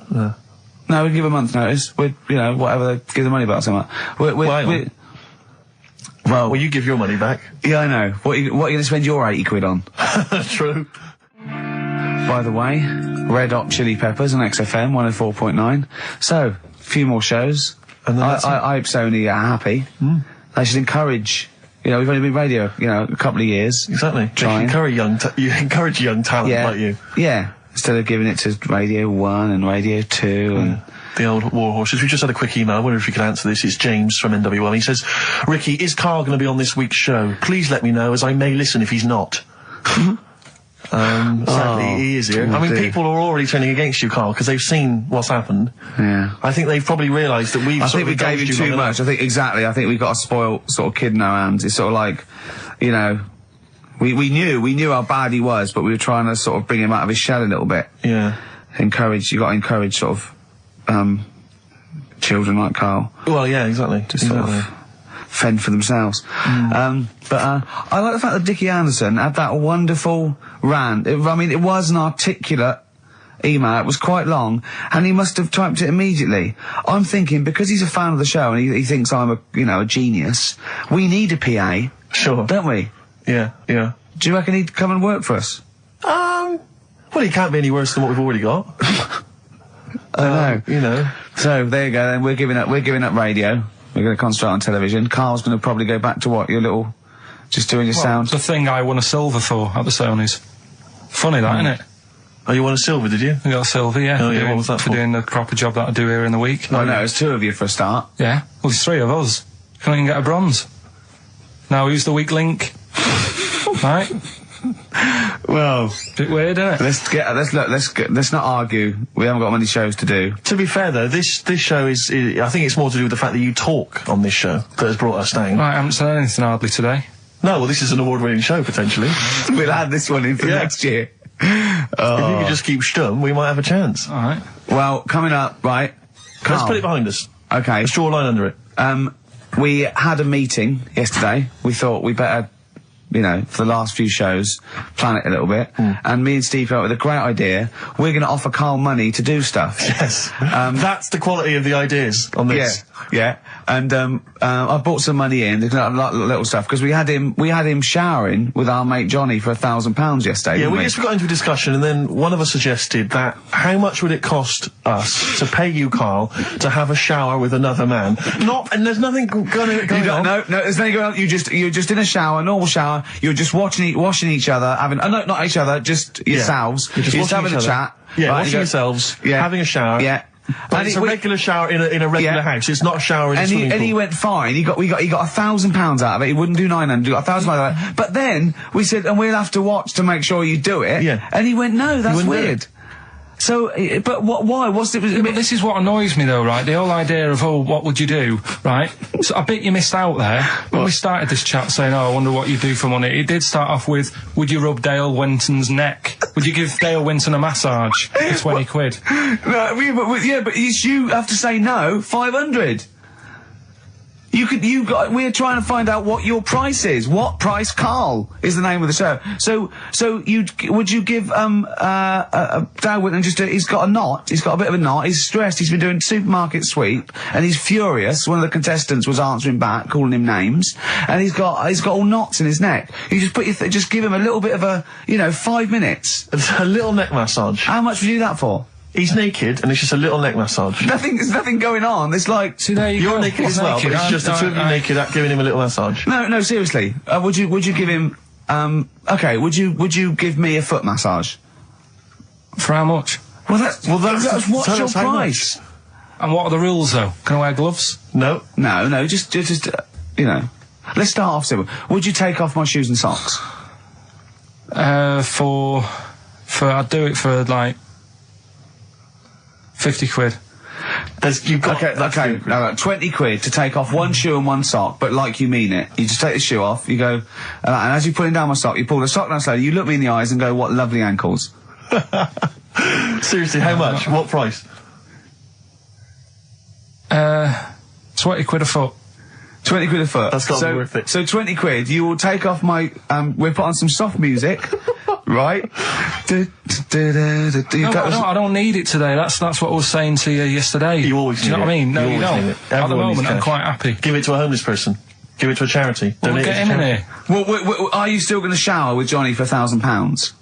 Speaker 9: No, we give a month's notice. Whatever they give the money back, something.
Speaker 3: Well, you give your money back.
Speaker 9: Yeah, I know. What are you going to spend your 80 quid on?
Speaker 3: True.
Speaker 9: By the way, Red Hot Chili Peppers on XFM 104.9. So, a few more shows.
Speaker 3: And then
Speaker 9: I hope Sony are happy. They should encourage. We've only been radio, a couple of years.
Speaker 3: Exactly.
Speaker 9: Trying.
Speaker 3: You encourage young talent like you.
Speaker 9: Yeah. Instead of giving it to Radio 1 and Radio 2 and...
Speaker 3: The old war horses. We just had a quick email. I wonder if you could answer this. It's James from NW1. He says, Ricky, is Karl going to be on this week's show? Please let me know, as I may listen if he's not. Sadly, he is here. I mean, people are already turning against you, Karl, because they've seen what's happened.
Speaker 9: Yeah.
Speaker 3: I think they've probably realised that
Speaker 9: I think we gave you too much. I think we've got a spoiled sort of kid in our hands. It's sort of like, we knew how bad he was, but we were trying to sort of bring him out of his shell a little bit.
Speaker 3: Yeah.
Speaker 9: You got to encourage sort of, children like Karl.
Speaker 3: Well, yeah, exactly.
Speaker 9: To sort of fend for themselves. But I like the fact that Dickie Anderson had that wonderful rant. It was an articulate email. It was quite long, and he must have typed it immediately. I'm thinking, because he's a fan of the show and he thinks I'm a genius, we need a PA.
Speaker 3: Sure.
Speaker 9: Don't we?
Speaker 3: Yeah.
Speaker 9: Do you reckon he'd come and work for us?
Speaker 3: Well, he can't be any worse than what we've already got.
Speaker 9: I know.
Speaker 3: You
Speaker 9: So there you go. Then we're giving up radio. We're going to concentrate on television. Karl's going to probably go back to what? Your little, just doing your sound.
Speaker 2: The thing I won a silver for at the Sony's. Funny that, isn't it?
Speaker 3: Oh, you won a silver, did you?
Speaker 2: I got a silver, yeah.
Speaker 3: Oh, yeah, what was that
Speaker 2: for? Doing the proper job that I do here in the week.
Speaker 9: Oh, no, it's 2 of you for a start.
Speaker 2: Yeah. Well, there's 3 of us. Can't even get a bronze. Now, who's the weak link? Right?
Speaker 9: Well,
Speaker 2: bit weird, isn't it?
Speaker 9: Let's not argue. We haven't got many shows to do.
Speaker 3: To be fair though, this show is I think it's more to do with the fact that you talk on this show that has brought us down.
Speaker 2: Right, I haven't said anything hardly today.
Speaker 3: No, well, this is an award-winning show potentially.
Speaker 9: We'll add this one in for next year.
Speaker 3: If you could just keep stum, we might have a chance.
Speaker 2: All right.
Speaker 9: Well, coming up, right? Karl.
Speaker 3: Let's put it behind us.
Speaker 9: Okay.
Speaker 3: Let's draw a line under it.
Speaker 9: We had a meeting yesterday. We thought we better, for the last few shows, plan it a little bit. And me and Steve came up with a great idea. We're going to offer Karl money to do stuff.
Speaker 3: Yes. That's the quality of the ideas on this.
Speaker 9: Yeah. And I brought some money in, little stuff, because we had him showering with our mate Johnny for £1,000 yesterday.
Speaker 3: Yeah, we just got into a discussion, and then one of us suggested that how much would it cost us to pay you, Karl, to have a shower with another man? And there's nothing going on.
Speaker 9: No, there's nothing going on. You're just in a shower, normal shower. You're just washing each other, not each other, just yourselves.
Speaker 3: You're just
Speaker 9: having a chat.
Speaker 3: Yeah,
Speaker 9: right,
Speaker 3: washing yourselves, having a shower.
Speaker 9: Yeah.
Speaker 3: But it's a regular shower in a regular house. It's not a shower in a swimming pool.
Speaker 9: And he went fine. He got £1,000 out of it. He wouldn't do 900. He got £1,000 out of it. But then we said, and we'll have to watch to make sure you do it.
Speaker 3: Yeah.
Speaker 9: And he went, no, that's weird. So, but why? What's it?
Speaker 2: But this is what annoys me though, right? The whole idea of, what would you do, right? So I bet you missed out there. When we started this chat saying, I wonder what you do for money, it did start off with, would you rub Dale Winton's neck? Would you give Dale Winton a massage for 20 quid?
Speaker 9: No, but you have to say no, 500. We're trying to find out what your price is. What price, Karl, is the name of the show. So would you give, Dale Winton he's got a knot, he's got a bit of a knot, he's stressed, he's been doing supermarket sweep, and he's furious. One of the contestants was answering back, calling him names, and he's got all knots in his neck. You just just give him a little bit of a, 5 minutes.
Speaker 3: A little neck massage.
Speaker 9: How much would you do that for?
Speaker 3: He's naked, and it's just a little neck massage.
Speaker 9: There's nothing going on. It's like...
Speaker 2: See, there
Speaker 3: You're naked as well, but it's just the 2 of you naked giving him a little massage.
Speaker 9: No, seriously. Would you give him... okay, would you give me a foot massage?
Speaker 2: For how much?
Speaker 9: Well, that's what's your price?
Speaker 2: And what are the rules, though? Can I wear gloves?
Speaker 3: No.
Speaker 9: No, just Let's start off simple. Would you take off my shoes and socks?
Speaker 2: I'd do it for, 50 quid.
Speaker 9: Okay, no, 20 quid to take off one shoe and one sock, but like you mean it. You just take the shoe off, you go, and as you're pulling down my sock, you pull the sock down slowly, you look me in the eyes and go, what lovely ankles.
Speaker 3: Seriously, how much? What price?
Speaker 2: 20 quid a foot.
Speaker 9: 20 quid a foot.
Speaker 3: That's got to be worth it.
Speaker 9: So 20 quid, you will take off my, we'll put on some soft music, right?
Speaker 2: I don't need it today. That's what I was saying to you yesterday.
Speaker 3: You always
Speaker 2: do. You know what I mean? No, you don't. At the moment, I'm quite happy.
Speaker 3: Give it to a homeless person. Give it to a charity.
Speaker 2: We'll get him in here.
Speaker 9: Well, are you still going to shower with Johnny for £1,000?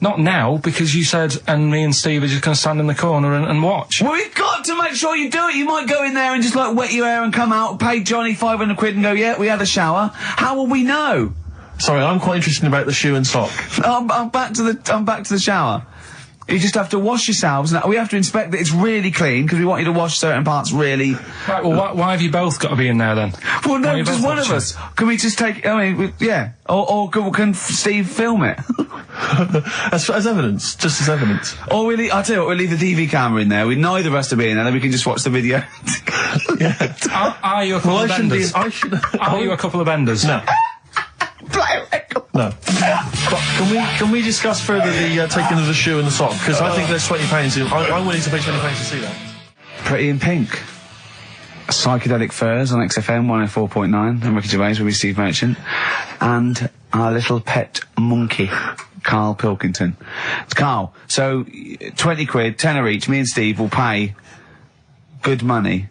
Speaker 2: Not now, because you said, and me and Steve are just going to stand in the corner and watch.
Speaker 9: Well, we've got to make sure you do it. You might go in there and just, like, wet your hair and come out, pay Johnny 500 quid and go, yeah, we had a shower. How will we know?
Speaker 3: Sorry, I'm quite interested about the shoe and sock.
Speaker 9: I'm back to the shower. You just have to wash yourselves. We have to inspect that it's really clean, because we want you to wash certain parts really...
Speaker 2: Right, well, why have you both got to be in there, then?
Speaker 9: Well, no, just one of us. Can we just take... I mean, yeah. Or can Steve film it?
Speaker 3: as evidence. Just as evidence.
Speaker 9: Or I'll tell you what, we'll leave the TV camera in there. Neither of us to be in there, then we can just watch the video.
Speaker 3: Yeah.
Speaker 2: Are you a couple of benders? Are you a couple of benders?
Speaker 3: No. No. But can we discuss further the taking of the shoe and the sock? Because I think there's £20 I'm willing to pay £20 to see that.
Speaker 9: Pretty in Pink. Psychedelic Furs on XFM 104.9. And Ricky Gervais will be Steve Merchant. And our little pet monkey, Karl Pilkington. Karl, so 20 quid, tenner each, me and Steve will pay good money.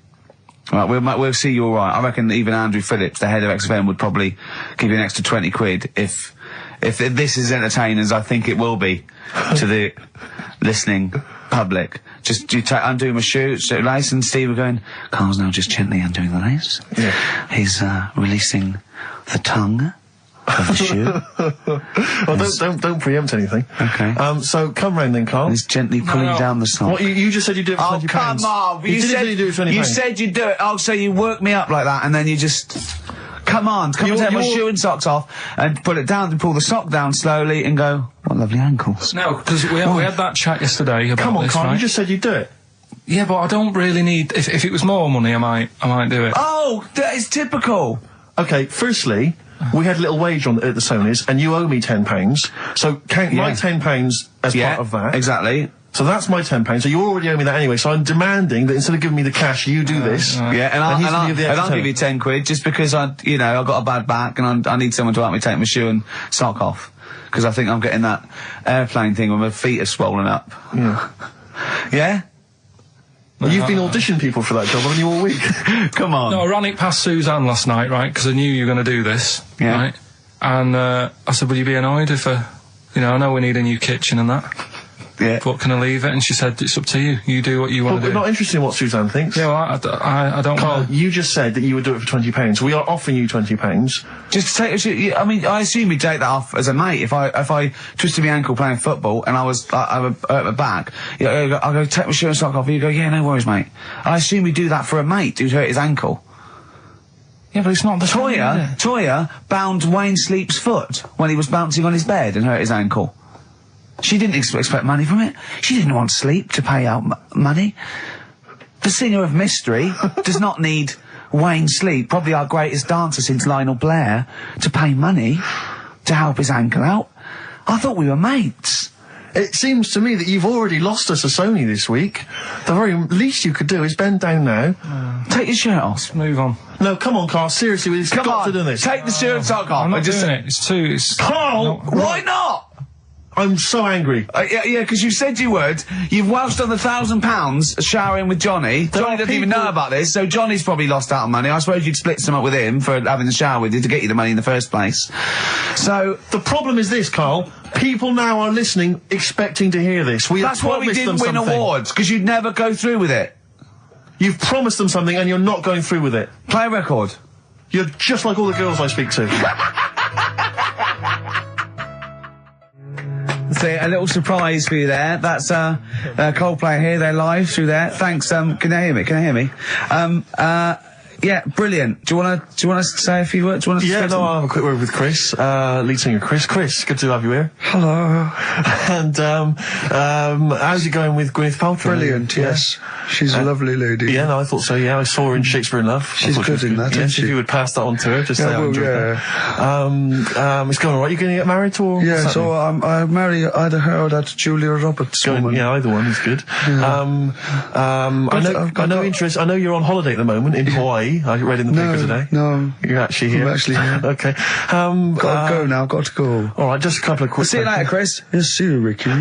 Speaker 9: Right, we'll see you all right. I reckon even Andrew Phillips, the head of XFM, would probably give you an extra 20 quid if this is entertaining as I think it will be to the listening public. Just undo my shoelace, and Steve are going, Carl's now just gently undoing the lace.
Speaker 3: Yeah.
Speaker 9: He's releasing the tongue of the shoe.
Speaker 3: Well, don't preempt anything.
Speaker 9: Okay.
Speaker 3: So come round then, Carl.
Speaker 9: He's gently pulling down the sock.
Speaker 3: What, you just said you'd do it for £20.
Speaker 9: Oh, come on.
Speaker 3: You didn't do it for £20.
Speaker 9: You said you'd do it. Oh, so you work me up like that, and then you just... Come and take my shoe and socks off, and pull it down, and pull the sock down slowly, and go, what lovely ankles.
Speaker 2: No, because we had that chat yesterday about
Speaker 3: Come on,
Speaker 2: this,
Speaker 3: Carl,
Speaker 2: right?
Speaker 3: you just said you'd do it.
Speaker 2: Yeah, but I don't really need... If it was more money, I might do it.
Speaker 9: Oh, that is typical.
Speaker 3: Okay, firstly... We had a little wage at the Sonys, and you owe me £10. So count my £10 as part of that.
Speaker 9: Exactly.
Speaker 3: So that's my £10. So you already owe me that anyway. So I'm demanding that instead of giving me the cash, you do this.
Speaker 9: Yeah, and I'll give you 10 quid just because I've got a bad back and I need someone to help me take my shoe and sock off, because I think I'm getting that airplane thing where my feet are swollen up.
Speaker 3: Yeah.
Speaker 9: Yeah.
Speaker 3: Well, you've been auditioning people for that job, haven't you, all week?
Speaker 9: Come on.
Speaker 2: No, I ran it past Suzanne last night, right, because I knew you were going to do this, right? And I said, would you be annoyed if, I know we need a new kitchen and that.
Speaker 9: Yeah.
Speaker 2: But can I leave it? And she said, it's up to you. You do what you want to do.
Speaker 3: We're not interested in what Suzanne thinks.
Speaker 2: Yeah, well, I don't
Speaker 3: Carl, you just said that you would do it for £20. We are offering you £20.
Speaker 9: Just to take I mean, I assume you'd take that off as a mate. If I twisted my ankle playing football and I hurt my back, I'll go take my shoe and sock off, and you go, yeah, no worries, mate. I assume you'd do that for a mate who'd hurt his ankle.
Speaker 2: Yeah, but it's not the
Speaker 9: Toya bound Wayne Sleep's foot when he was bouncing on his bed and hurt his ankle. She didn't expect money from it. She didn't want Sleep to pay out money. The singer of Mystery does not need Wayne Sleep, probably our greatest dancer since Lionel Blair, to pay money to help his ankle out. I thought we were mates.
Speaker 3: It seems to me that you've already lost us a Sony this week. The very least you could do is bend down now.
Speaker 9: Take your shirt off.
Speaker 2: Let's move on.
Speaker 3: No, come on, Carl. Seriously, we've got to do this.
Speaker 9: Take the shirt and sock off.
Speaker 2: I'm not doing it. It's too...
Speaker 3: Carl!
Speaker 9: Why not?
Speaker 3: I'm so angry.
Speaker 9: Yeah, because you said you would. You've welched on the £1,000 showering with Johnny. Johnny doesn't even know about this, so Johnny's probably lost out on money. I suppose you'd split some up with him for having the shower with you to get you the money in the first place. So...
Speaker 3: The problem is this, Carl. People now are listening, expecting to hear this.
Speaker 9: That's why we didn't win awards, because you'd never go through with it.
Speaker 3: You've promised them something and you're not going through with it.
Speaker 9: Play a record.
Speaker 3: You're just like all the girls I speak to.
Speaker 9: See, a little surprise for you there. That's Coldplay here. They're live through there. Thanks. Can you hear me? Yeah, brilliant. Do you want to say a few words? Do you want to
Speaker 3: I'll have a quick word with Chris, lead singer Chris. Chris, good to have you here.
Speaker 10: Hello.
Speaker 3: And how's it going with Gwyneth Paltrow?
Speaker 10: Brilliant. Yes, she's a lovely lady.
Speaker 3: Yeah, no, I thought so. Yeah, I saw her in Shakespeare in Love.
Speaker 10: She's good in that, isn't she?
Speaker 3: If you would pass that on to her, just say I enjoyed that. It's going all right. You going to get married or?
Speaker 10: Yeah, so I marry either her or that Julia Roberts woman.
Speaker 3: Yeah, either one is good. Yeah. I know you're on holiday at the moment in Hawaii. I read in the paper today.
Speaker 10: No.
Speaker 3: You're actually here?
Speaker 10: I'm actually here.
Speaker 3: Okay.
Speaker 10: Got to go now, got to go.
Speaker 3: Alright, just a couple of quick...
Speaker 9: See you later, Chris.
Speaker 10: Yes, see you, Ricky.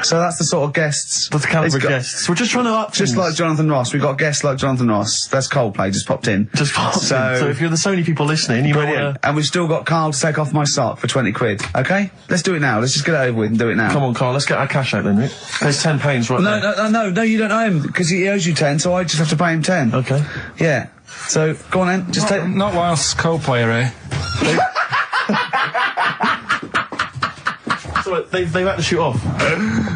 Speaker 9: So that's the sort of guests.
Speaker 3: That's the calibre of guests. We're just trying to up
Speaker 9: Just
Speaker 3: things.
Speaker 9: like Jonathan Ross. We've got guests like Jonathan Ross. That's Coldplay, just popped in.
Speaker 3: Just popped in. So if you're the Sony people listening, you might wanna...
Speaker 9: And we've still got Karl to take off my sock for 20 quid. Okay? Let's do it now. Let's just get it over with and do it now.
Speaker 3: Come on, Karl, let's get our cash out then, Rick. There's £10 right there.
Speaker 9: No, you don't owe him, because he owes you 10, so I just have to pay him 10.
Speaker 3: Okay.
Speaker 9: Yeah. So, go on then, just take...
Speaker 2: Not whilst Coldplay are here.
Speaker 3: So they've had to shoot off.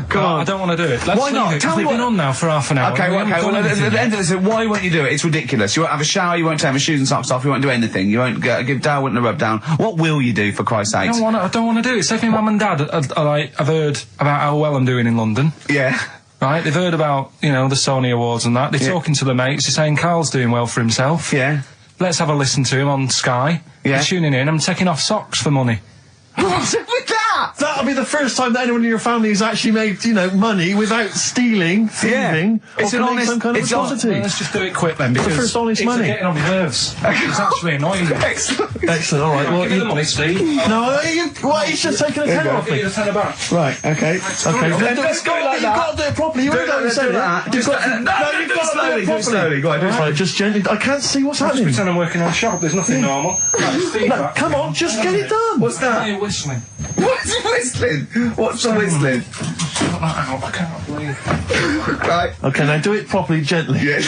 Speaker 2: Come on. I don't want to do it.
Speaker 9: Why not? Tell me
Speaker 2: They've been on now for half an hour.
Speaker 9: Okay, well, at the end of this, why won't you do it? It's ridiculous. You won't have a shower, you won't take my shoes and socks off, you won't do anything. You won't give Darwin a rub down. What will you do, for Christ's sake?
Speaker 2: I don't want to do it. Say if my mum and dad have heard about how well I'm doing in London.
Speaker 9: Yeah.
Speaker 2: Right? They've heard about, the Sony Awards and that. They're talking to the mates. They're saying Karl's doing well for himself.
Speaker 9: Yeah.
Speaker 2: Let's have a listen to him on Sky.
Speaker 9: Yeah.
Speaker 2: They're tuning in. I'm taking off socks for money.
Speaker 9: What's up with that?
Speaker 3: That'll be the first time that anyone in your family has actually made, money without stealing, thieving, or committing some kind of atrocity.
Speaker 2: Let's just do it quick then, because
Speaker 3: the first honest money.
Speaker 2: It's getting on my nerves. It's actually annoying me.
Speaker 3: Excellent, alright. Well,
Speaker 2: give me the money, Steve.
Speaker 3: No, he's just taking a tenner off me.
Speaker 2: Give me the tenner back.
Speaker 9: Right, okay.
Speaker 3: Let's go like that. You've got to do it properly. You ain't got to say that. You've got to do it slowly.
Speaker 9: Go on, do it
Speaker 3: Right, just gently. I can't see what's happening.
Speaker 2: Pretend I'm working in a shop. There's nothing normal.
Speaker 3: No, come on, just get it done.
Speaker 9: What's that?
Speaker 2: You're whistling.
Speaker 9: What's whistling? What's the whistling?
Speaker 2: I can't believe.
Speaker 9: Right.
Speaker 3: Okay, now do it properly, gently.
Speaker 9: Yeah.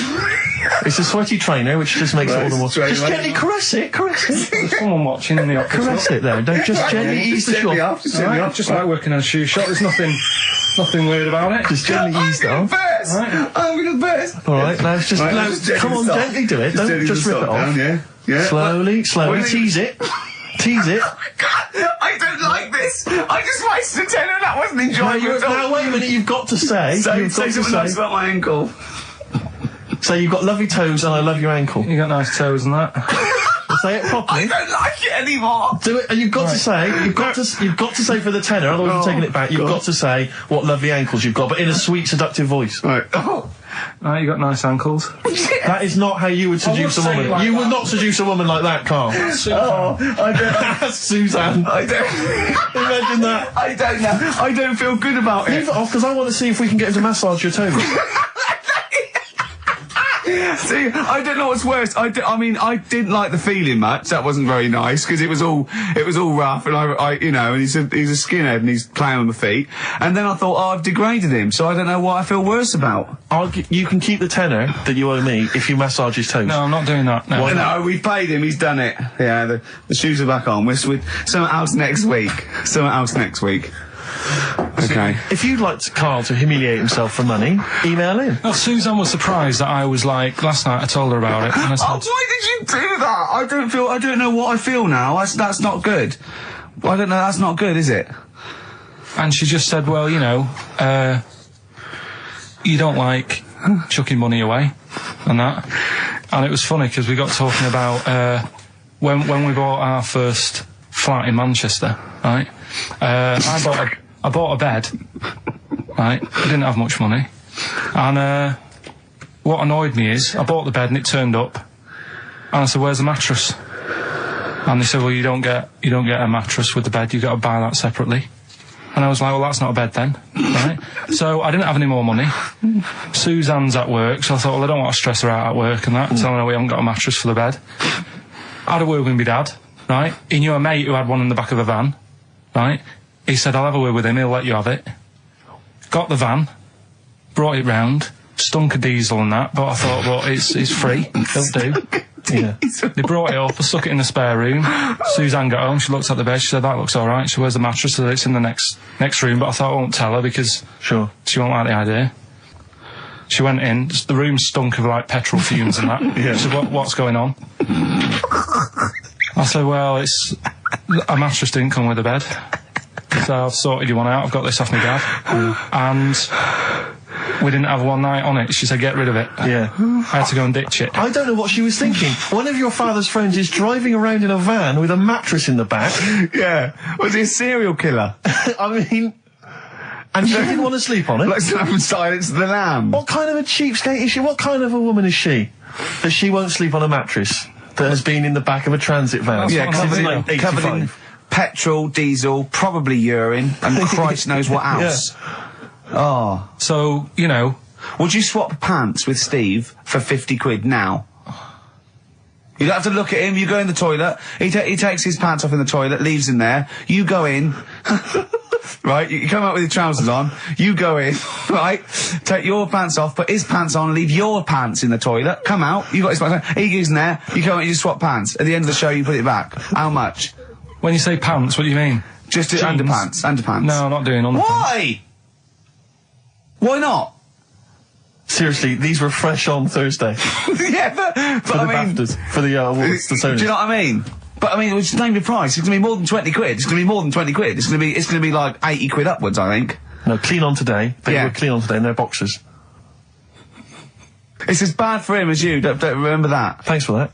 Speaker 3: It's a sweaty trainer, which just makes it all the more...
Speaker 9: straight
Speaker 3: Just
Speaker 9: away.
Speaker 3: gently caress it.
Speaker 2: There's someone watching in the office.
Speaker 3: Caress it there. Don't just gently ease the shot.
Speaker 2: Just like working in a shoe shop. There's nothing weird about it.
Speaker 3: Just gently ease it off.
Speaker 9: I'm going to burst.
Speaker 3: Alright, now it's just...
Speaker 9: Right,
Speaker 3: now,
Speaker 9: just
Speaker 3: come on, gently do it. Don't just rip it off.
Speaker 9: Yeah.
Speaker 3: Slowly. Tease it. Tease it.
Speaker 9: Oh my God, I don't like this. I just wasted a tenner and that wasn't enjoyable at all.
Speaker 3: Now wait a minute, you've got to say...
Speaker 9: Say something nice about my ankle.
Speaker 3: So you've got lovely toes and I love your ankle.
Speaker 2: You got nice toes and that.
Speaker 3: Say it properly.
Speaker 9: I don't like it anymore.
Speaker 3: Do it, and you've got to say, you've got to say for the tenner, otherwise you're taking it back, you've got to say what lovely ankles you've got, but in a sweet, seductive voice.
Speaker 9: Right. Oh.
Speaker 2: You got nice ankles.
Speaker 3: That is not how you would seduce a woman.
Speaker 2: Like
Speaker 3: you would not seduce a woman like that, Karl.
Speaker 9: I don't.
Speaker 3: Suzanne.
Speaker 9: I don't.
Speaker 3: Imagine that.
Speaker 9: I don't know. I don't feel good about it.
Speaker 3: Leave it off, because I want to see if we can get him to massage your toes.
Speaker 9: See, I don't know what's worse. I didn't like the feeling much. That wasn't very nice because it was all rough, and and he's a skinhead and he's playing on the feet. And then I thought, I've degraded him, so I don't know what I feel worse about.
Speaker 3: You can keep the tenner that you owe me if you massage his toes.
Speaker 2: No, I'm not doing that. No,
Speaker 9: No, we've paid him. He's done it. Yeah, the shoes are back on. We're something else next week. Okay.
Speaker 3: If you'd like Karl to humiliate himself for money, email in.
Speaker 2: Well, Suzanne was surprised that I was like, last night I told her about it. And I said,
Speaker 9: why did you do that? I don't know what I feel now. That's not good. I don't know, that's not good, is it?
Speaker 2: And she just said, well, you don't like chucking money away and that. And it was funny because we got talking about when we bought our first flat in Manchester, right? I bought a bed, right? I didn't have much money. And what annoyed me is I bought the bed and it turned up. And I said, where's the mattress? And they said, well, you don't get a mattress with the bed, you've got to buy that separately. And I was like, well, that's not a bed then, right? So I didn't have any more money. Suzanne's at work, so I thought, well, I don't want to stress her out at work and that, telling her we haven't got a mattress for the bed. I had a word with my dad, right? He knew a mate who had one in the back of a van, right? He said, I'll have a word with him, he'll let you have it. Got the van, brought it round, stunk of diesel and that, but I thought, well, it's free, it'll do. Yeah. They brought it up, I stuck it in the spare room. Suzanne got home, she looked at the bed, she said, that looks alright. She where's the mattress? So it's in the next room, but I thought I won't tell her because she won't like the idea. She went in, the room stunk of like petrol fumes and that. She said, what's going on? I said, well, a mattress didn't come with the bed. So I've sorted you one out, I've got this off my dad. And we didn't have one night on it. She said, get rid of it. Yeah. I had to go and ditch it.
Speaker 3: I don't know what she was thinking. One of your father's friends is driving around in a van with a mattress in the back.
Speaker 9: Yeah. Was he a serial killer?
Speaker 3: I mean... And she didn't want to sleep on it?
Speaker 9: Like Silence of the Lamb.
Speaker 3: What kind of a cheapskate is she? What kind of a woman is she? That she won't sleep on a mattress that has been in the back of a transit van?
Speaker 9: Yeah, covered in petrol, diesel, probably urine, and Christ knows what else.
Speaker 3: Yeah.
Speaker 9: Oh.
Speaker 11: So, you know.
Speaker 9: Would you swap pants with Steve for 50 quid now? You don't have to look at him, you go in the toilet, he takes his pants off in the toilet, leaves them there, you go in, right, you come out with your trousers on, you go in, right, take your pants off, put his pants on, leave your pants in the toilet, come out, you got his pants on, he goes in there, you come out, you just swap pants. At the end of the show, you put it back. How much?
Speaker 11: When you say pants, what do you mean?
Speaker 9: Just underpants.
Speaker 11: No, I'm not doing underpants.
Speaker 9: Why? Why not?
Speaker 3: Seriously, these were fresh on Thursday.
Speaker 9: Yeah, but
Speaker 3: for the BAFTAs, for the awards, the Sonys.
Speaker 9: Do you know what I mean? But I mean, just name the price. It's gonna be more than 20 quid. It's gonna be more than 20 quid. It's gonna be like 80 quid upwards, I think.
Speaker 3: No, clean on today. They were clean on today in their boxes.
Speaker 9: It's as bad for him as you. Don't remember that.
Speaker 3: Thanks for that.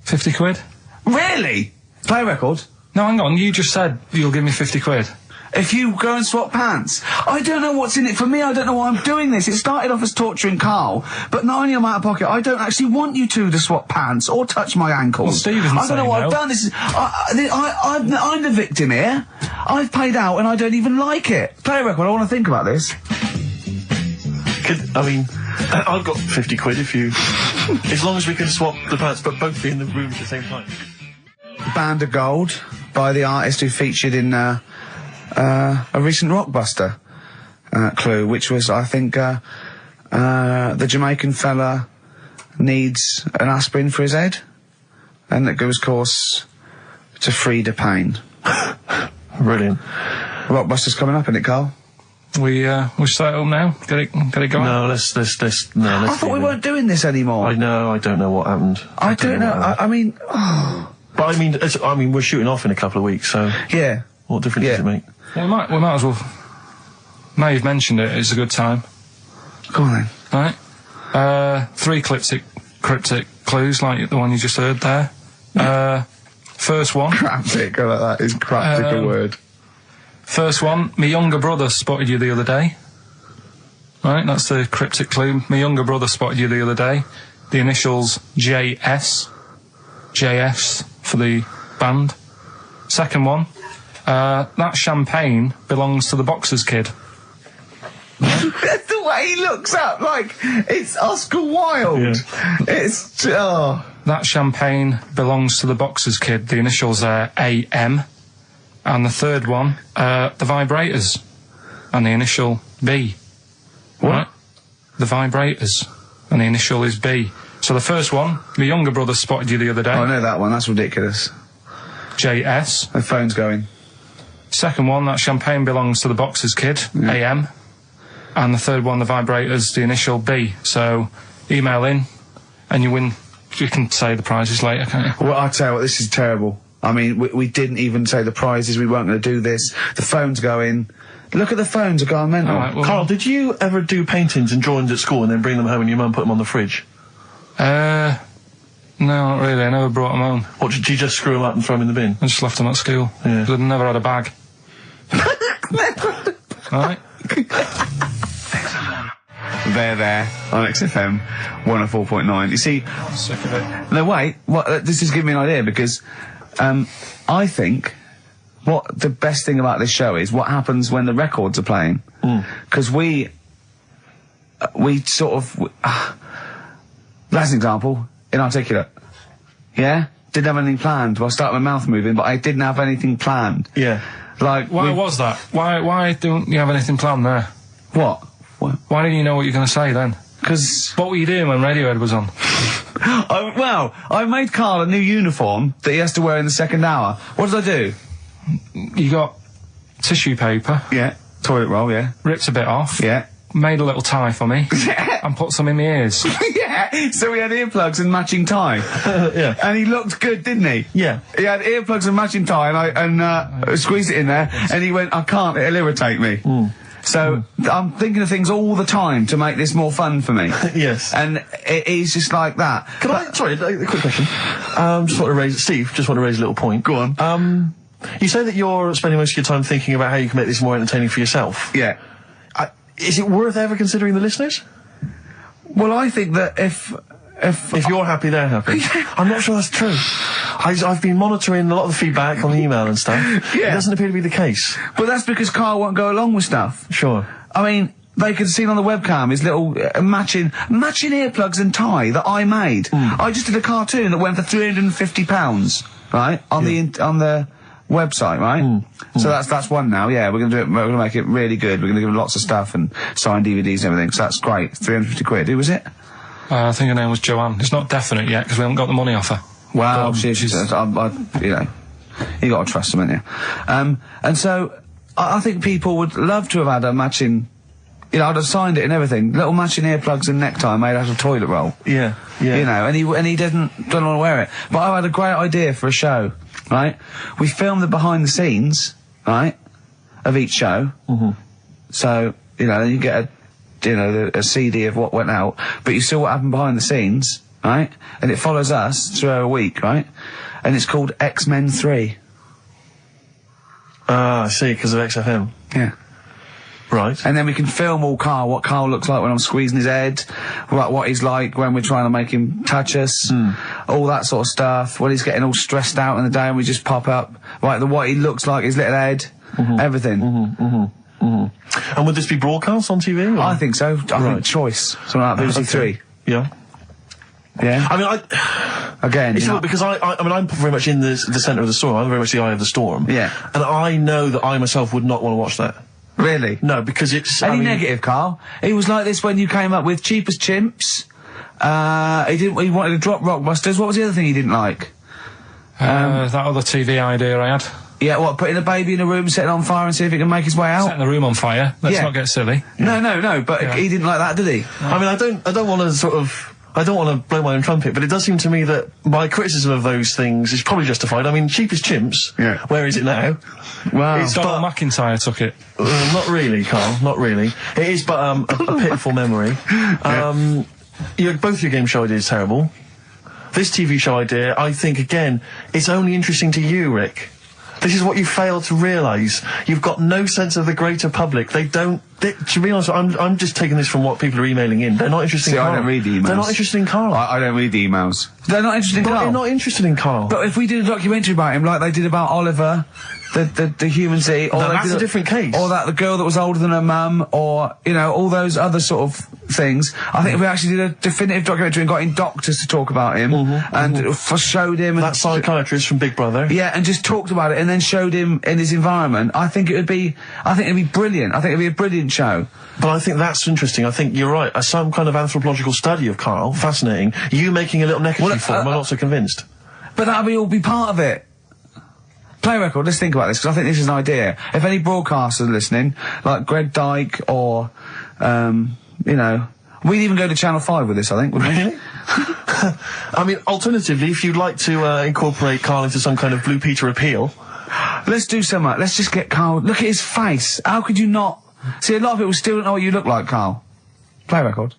Speaker 11: 50 quid?
Speaker 9: Really? Play a record?
Speaker 11: No, hang on. You just said you'll give me 50 quid.
Speaker 9: If you go and swap pants. I don't know what's in it for me. I don't know why I'm doing this. It started off as torturing Carl, but not only am I out of pocket, I don't actually want you two to swap pants or touch my ankles.
Speaker 11: Well, Steve isn't
Speaker 9: I don't know what I've done. This is I'm the victim here. I've paid out and I don't even like it. Play a record. I want to think about this.
Speaker 3: I've got 50 quid if you... as long as we can swap the pants, but both be in the room at the same time.
Speaker 9: Band of Gold by the artist who featured in a recent Rockbuster clue, which was, I think, the Jamaican fella needs an aspirin for his head, and it goes, of course, to free the pain.
Speaker 3: Brilliant.
Speaker 9: Rockbuster's coming up, isn't it, Carl?
Speaker 11: We start up now. Get it going.
Speaker 3: No, let's.
Speaker 9: I thought we weren't doing this anymore.
Speaker 3: I know. I don't know what happened.
Speaker 9: I don't know. I mean,
Speaker 3: but I mean, we're shooting off in a couple of weeks, so
Speaker 9: yeah.
Speaker 3: What difference does it make?
Speaker 11: Well, we might as well. Now you've mentioned it, it's a good time.
Speaker 9: Go on then.
Speaker 11: Right. 3 cryptic clues like the one you just heard there. First one.
Speaker 9: Cryptic. I like that. Is cryptic a word?
Speaker 11: First one. My younger brother spotted you the other day. Right. That's the cryptic clue. My younger brother spotted you the other day. The initials JS. JS for the band. Second one. That champagne belongs to the Boxers kid.
Speaker 9: The way he looks up, like, it's Oscar Wilde. Yeah. It's,
Speaker 11: That champagne belongs to the Boxers kid. The initials are AM. And the third one, the Vibrators. And the initial B.
Speaker 9: What?
Speaker 11: Right? The Vibrators. And the initial is B. So the first one, my younger brother spotted you the other day.
Speaker 9: Oh, I know that one. That's ridiculous.
Speaker 11: JS.
Speaker 9: The phone's going.
Speaker 11: Second one, that champagne belongs to the Boxers kid, yeah. AM. And the third one, the Vibrators, the initial B. So, email in, and you win. You can say the prizes later, can't you?
Speaker 9: Well, I'll tell you what, this is terrible. I mean, we didn't even say the prizes, we weren't going to do this. The phone's going. Look at the phones, are going mental.
Speaker 11: Right, well,
Speaker 3: Carl, did you ever do paintings and drawings at school and then bring them home and your mum put them on the fridge?
Speaker 11: No, not really. I never brought them home.
Speaker 3: What, did you just screw them up and throw them in the bin?
Speaker 11: I just left them at school.
Speaker 3: Yeah.
Speaker 11: I've never had a bag. Alright.
Speaker 9: There, on XFM 104.9. You see...
Speaker 11: Sick of it.
Speaker 9: No, wait. This is giving me an idea, because I think what the best thing about this show is what happens when the records are playing. Because we sort of... that's an example. Inarticulate. Yeah? Didn't have anything planned. Well, I started my mouth moving, but I didn't have anything planned.
Speaker 3: Yeah.
Speaker 11: Like... Why was that? Why don't you have anything planned there?
Speaker 9: What?
Speaker 11: Why didn't you know what you were going to say then?
Speaker 9: Because...
Speaker 11: What were you doing when Radiohead was on?
Speaker 9: I made Carl a new uniform that he has to wear in the second hour. What did I do?
Speaker 11: You got tissue paper.
Speaker 9: Yeah. Toilet roll, yeah.
Speaker 11: Ripped a bit off.
Speaker 9: Yeah.
Speaker 11: Made a little tie for me.
Speaker 9: Yeah.
Speaker 11: And put some in my ears.
Speaker 9: Yeah. So we had earplugs and matching tie.
Speaker 3: Yeah.
Speaker 9: And he looked good, didn't he?
Speaker 3: Yeah.
Speaker 9: He had earplugs and matching tie, and I squeezed it in there, and he went, I can't, it'll irritate me. So, I'm thinking of things all the time to make this more fun for me.
Speaker 3: Yes.
Speaker 9: And he's just like that.
Speaker 3: Sorry, a quick question. Steve, just want to raise a little point.
Speaker 9: Go on.
Speaker 3: You say that you're spending most of your time thinking about how you can make this more entertaining for yourself.
Speaker 9: Yeah.
Speaker 3: Is it worth ever considering the listeners?
Speaker 9: Well, I think that if
Speaker 3: you're happy, they're happy. I'm not sure that's true. I've been monitoring a lot of the feedback on the email and stuff. It doesn't appear to be the case.
Speaker 9: But that's because Karl won't go along with stuff.
Speaker 3: Sure.
Speaker 9: I mean, they could have seen on the webcam his little matching earplugs and tie that I made. I just did a cartoon that went for £350, right, on the website, right? So that's one now. Yeah, we're gonna do it. We're gonna make it really good. We're gonna give him lots of stuff and sign DVDs and everything. So that's great. 350 quid. Who was it?
Speaker 11: I think her name was Joanne. It's not definite yet because we haven't got the money off her.
Speaker 9: Wow, she's you know, you got to trust them, haven't you? And so I think people would love to have had a matching. You know, I'd have signed it and everything. Little matching earplugs and necktie made out of toilet roll.
Speaker 3: Yeah.
Speaker 9: You know, and he don't want to wear it. But I had a great idea for a show, right? We filmed the behind the scenes, right, of each show. So, you know, you get a CD of what went out, but you see what happened behind the scenes, right? And it follows us through a week, right? And it's called X-Men 3.
Speaker 3: Ah, I see, because of XFM.
Speaker 9: Yeah.
Speaker 3: Right.
Speaker 9: And then we can film what Karl looks like when I'm squeezing his head, what he's like when we're trying to make him touch us, all that sort of stuff, when he's getting all stressed out in the day and we just pop up, right, what he looks like, his little head, everything.
Speaker 3: And would this be broadcast on TV? Or?
Speaker 9: I think so. I think Choice, something like BBC Three.
Speaker 3: Yeah.
Speaker 9: Yeah.
Speaker 3: I mean,
Speaker 9: again,
Speaker 3: it's not because I mean, I'm very much in the centre of the storm. I'm very much the eye of the storm.
Speaker 9: Yeah.
Speaker 3: And I know that I myself would not want to watch that.
Speaker 9: Really?
Speaker 3: No, because it's...
Speaker 9: Any negative, Karl? He was like this when you came up with Cheap as Chimps. He wanted to drop Rockbusters. What was the other thing he didn't like?
Speaker 11: That other TV idea I had.
Speaker 9: Yeah, what, putting a baby in a room, setting it on fire and see if it can make his way out?
Speaker 11: Setting the room on fire. Let's not get silly.
Speaker 9: No, but he didn't like that, did he?
Speaker 3: I mean, I don't want to sort of... I don't want to blow my own trumpet, but it does seem to me that my criticism of those things is probably justified. I mean, Cheap as Chimps, where is it now?
Speaker 9: Wow.
Speaker 11: It's Donald McIntyre took it.
Speaker 3: Not really, Karl, not really. It is but a pitiful memory. Both your game show ideas terrible. This TV show idea, I think, again, it's only interesting to you, Rick. This is what you fail to realise. You've got no sense of the greater public. To be honest, I'm just taking this from what people are emailing in. They're not interested in Karl.
Speaker 9: I don't read the emails.
Speaker 3: They're not interested in Karl.
Speaker 9: I don't read the emails. They're not interested in Karl.
Speaker 3: They're not interested in Karl.
Speaker 9: But if we did a documentary about him, like they did about Oliver, the human sea, or
Speaker 3: that's a different case.
Speaker 9: Or the girl that was older than her mum, or, you know, all those other sort of things. I think if we actually did a definitive documentary and got in doctors to talk about him, and showed him...
Speaker 3: That psychiatrist from Big Brother.
Speaker 9: Yeah, and just talked about it, and then showed him in his environment, I think it'd be brilliant. I think it'd be a brilliant show.
Speaker 3: But I think that's interesting. I think you're right. Some kind of anthropological study of Karl, fascinating. You making a little neckerchief for him, I'm not so convinced.
Speaker 9: But that'll all be part of it. Play record, let's think about this, because I think this is an idea. If any broadcasters are listening, like Greg Dyke or, you know, we'd even go to Channel 5 with this, I think, wouldn't we?
Speaker 3: Really? I mean, alternatively, if you'd like to incorporate Karl into some kind of Blue Peter appeal...
Speaker 9: Let's do something. Let's just get Karl... Look at his face. How could you not... See, a lot of people still don't know what you look like, Karl. Play record.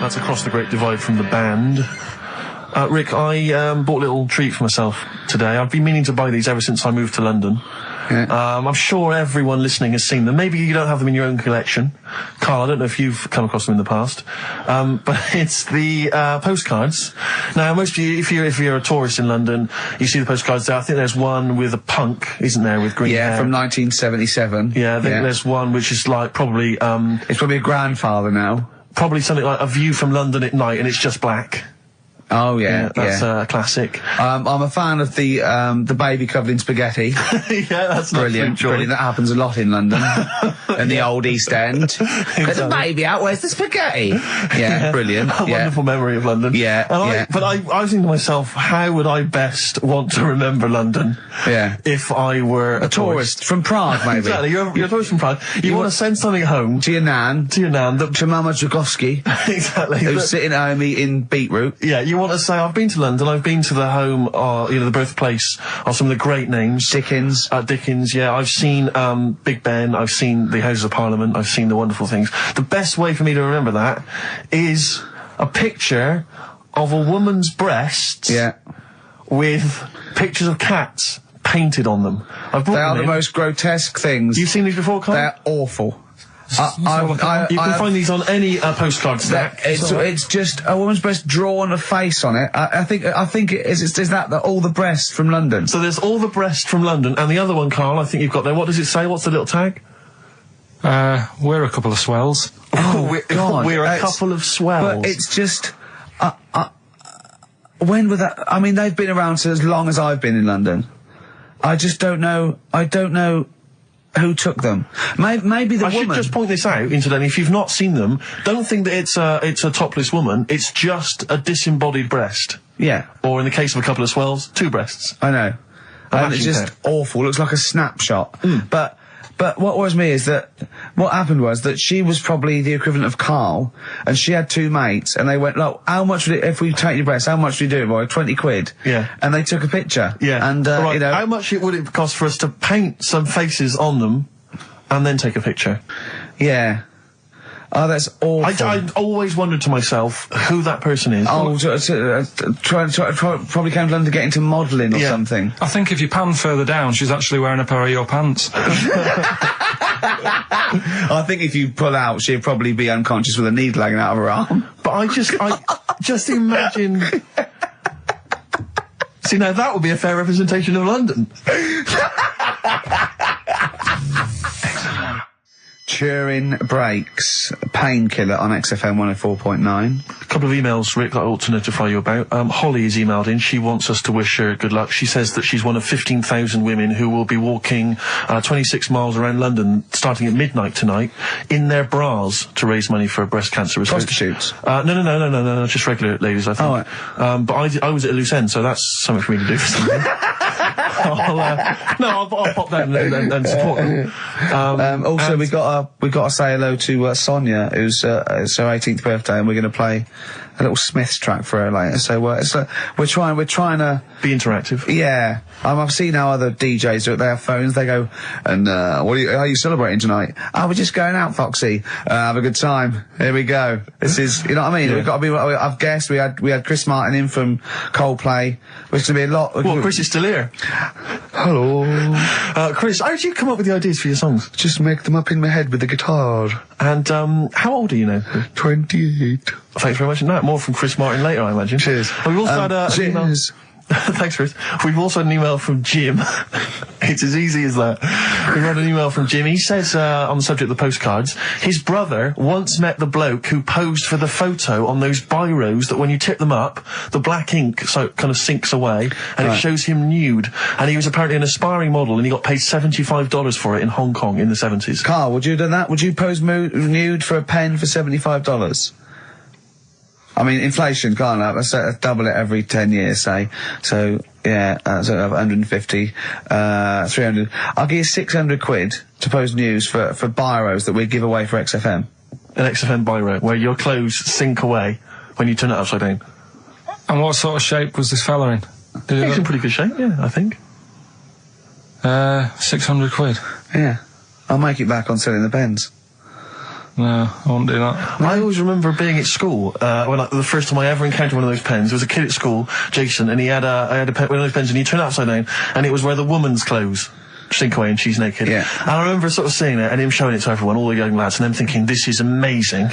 Speaker 3: That's Across the Great Divide from the band. Rick, I bought a little treat for myself today. I've been meaning to buy these ever since I moved to London.
Speaker 9: Yeah.
Speaker 3: I'm sure everyone listening has seen them. Maybe you don't have them in your own collection. Karl, I don't know if you've come across them in the past. But it's the postcards. Now, most of you, if you're a tourist in London, you see the postcards there. I think there's one with a punk, isn't there, with green hair?
Speaker 9: Yeah, from 1977.
Speaker 3: Yeah, I think there's one which is like probably...
Speaker 9: it's probably a grandfather now.
Speaker 3: Probably something like A View from London at Night, and it's just black.
Speaker 9: Oh yeah,
Speaker 3: that's a classic.
Speaker 9: I'm a fan of the baby covered in spaghetti.
Speaker 3: Yeah, that's
Speaker 9: brilliant. Brilliant. That happens a lot in London, in the old East End. There's a baby out. Where's the spaghetti? Yeah, brilliant.
Speaker 3: A wonderful memory of London.
Speaker 9: Yeah,
Speaker 3: But I was thinking to myself, how would I best want to remember London?
Speaker 9: Yeah.
Speaker 3: If I were a tourist
Speaker 9: from Prague, maybe.
Speaker 3: Exactly. You're a tourist from Prague. You want to send something home
Speaker 9: to your nan.
Speaker 3: To
Speaker 9: Mama Dragowski.
Speaker 3: Exactly.
Speaker 9: Who's sitting at home eating beetroot.
Speaker 3: Yeah. You want to say, I've been to London, I've been to the home, the birthplace of some of the great names.
Speaker 9: Dickens.
Speaker 3: Dickens, yeah. I've seen, Big Ben, I've seen the Houses of Parliament, I've seen the wonderful things. The best way for me to remember that is a picture of a woman's breasts.
Speaker 9: Yeah.
Speaker 3: With pictures of cats painted on them.
Speaker 9: They are the most grotesque things.
Speaker 3: You've seen these before, Karl?
Speaker 9: They're awful.
Speaker 3: You can find these on any postcard stack.
Speaker 9: It's just a woman's breast drawn a face on it. I think it is that all the breast from London.
Speaker 3: So there's all the breast from London, and the other one, Carl, I think you've got there. What does it say? What's the little tag?
Speaker 11: We're a couple of swells.
Speaker 9: Oh, God.
Speaker 3: We're a couple of swells.
Speaker 9: But it's just, when were that? I mean, they've been around as long as I've been in London. I just don't know. I don't know who took them. Maybe the woman. I
Speaker 3: should just point this out, incidentally. If you've not seen them, don't think that it's a topless woman. It's just a disembodied breast.
Speaker 9: Yeah.
Speaker 3: Or in the case of a couple of swells, two breasts.
Speaker 9: I know. And it's just awful. Looks like a snapshot. But what worries me is that what happened was that she was probably the equivalent of Karl, and she had two mates, and they went, look, how much would it, if we take your breasts, how much would you do, boy? 20 quid.
Speaker 3: Yeah.
Speaker 9: And they took a picture.
Speaker 3: Yeah.
Speaker 9: And,
Speaker 3: right.
Speaker 9: you know.
Speaker 3: How much would it cost for us to paint some faces on them, and then take a picture?
Speaker 9: Yeah. Oh, that's awful.
Speaker 3: I always wondered to myself who that person is.
Speaker 9: Oh, probably came to London to get into modelling or something.
Speaker 11: I think if you pan further down, she's actually wearing a pair of your pants.
Speaker 9: I think if you pull out, she'd probably be unconscious with a needle hanging out of her arm.
Speaker 3: But I just imagine. See, now that would be a fair representation of London.
Speaker 9: Turin Breaks, Painkiller on XFM 104.9.
Speaker 3: A couple of emails, Rick, that I ought to notify you about. Holly has emailed in. She wants us to wish her good luck. She says that she's one of 15,000 women who will be walking 26 miles around London starting at midnight tonight in their bras to raise money for breast cancer research.
Speaker 9: Prostitutes?
Speaker 3: No, just regular ladies, I think.
Speaker 9: Oh, right.
Speaker 3: But I was at a loose end, so that's something for me to do for something. I'll pop down and support them.
Speaker 9: Also, we got to say hello to Sonia, who's it's her 18th birthday, and we're going to play a little Smiths track for her later. So we're trying to
Speaker 3: be interactive.
Speaker 9: Yeah, I've seen how other DJs do it. They have phones. They go, and how are you celebrating tonight? Oh, we're just going out, Foxy. Have a good time. Here we go. This is, you know what I mean?
Speaker 3: Yeah.
Speaker 9: We've got to be. I've guessed we had Chris Martin in from Coldplay, which is going to be a lot.
Speaker 3: Well, Chris is still here.
Speaker 9: Hello,
Speaker 3: Chris. How did you come up with the ideas for your songs?
Speaker 10: Just make them up in my head with the guitar.
Speaker 3: And how old are you now?
Speaker 10: 28.
Speaker 3: Thanks very much. No, more from Chris Martin later, I imagine.
Speaker 10: Cheers.
Speaker 3: We've also had an email. Thanks, Chris. We've also had an email from Jim. It's as easy as that. We've had an email from Jim. He says, on the subject of the postcards, his brother once met the bloke who posed for the photo on those biros that when you tip them up, the black ink kind of sinks away, and it shows him nude. And he was apparently an aspiring model, and he got paid $75 for it in Hong Kong in the 70s.
Speaker 9: Carl, would you have done that? Would you pose nude for a pen for $75? I mean, inflation, can't I? Let's double it every 10 years, say. So, yeah, so 150, 300. I'll give you 600 quid to post news for biros that we give away for XFM.
Speaker 3: An XFM biro, where your clothes sink away when you turn it upside down.
Speaker 11: And what sort of shape was this fella in?
Speaker 3: He's in pretty good shape, yeah, I think.
Speaker 11: 600 quid.
Speaker 9: Yeah. I'll make it back on selling the pens.
Speaker 11: No, I won't do that.
Speaker 3: I always remember being at school, when the first time I ever encountered one of those pens. There was a kid at school, Jason, and he had one of those pens, and he turned it upside down, and it was where the woman's clothes sink away and she's naked.
Speaker 9: Yeah.
Speaker 3: And I remember sort of seeing it and him showing it to everyone, all the young lads, and them thinking, this is amazing.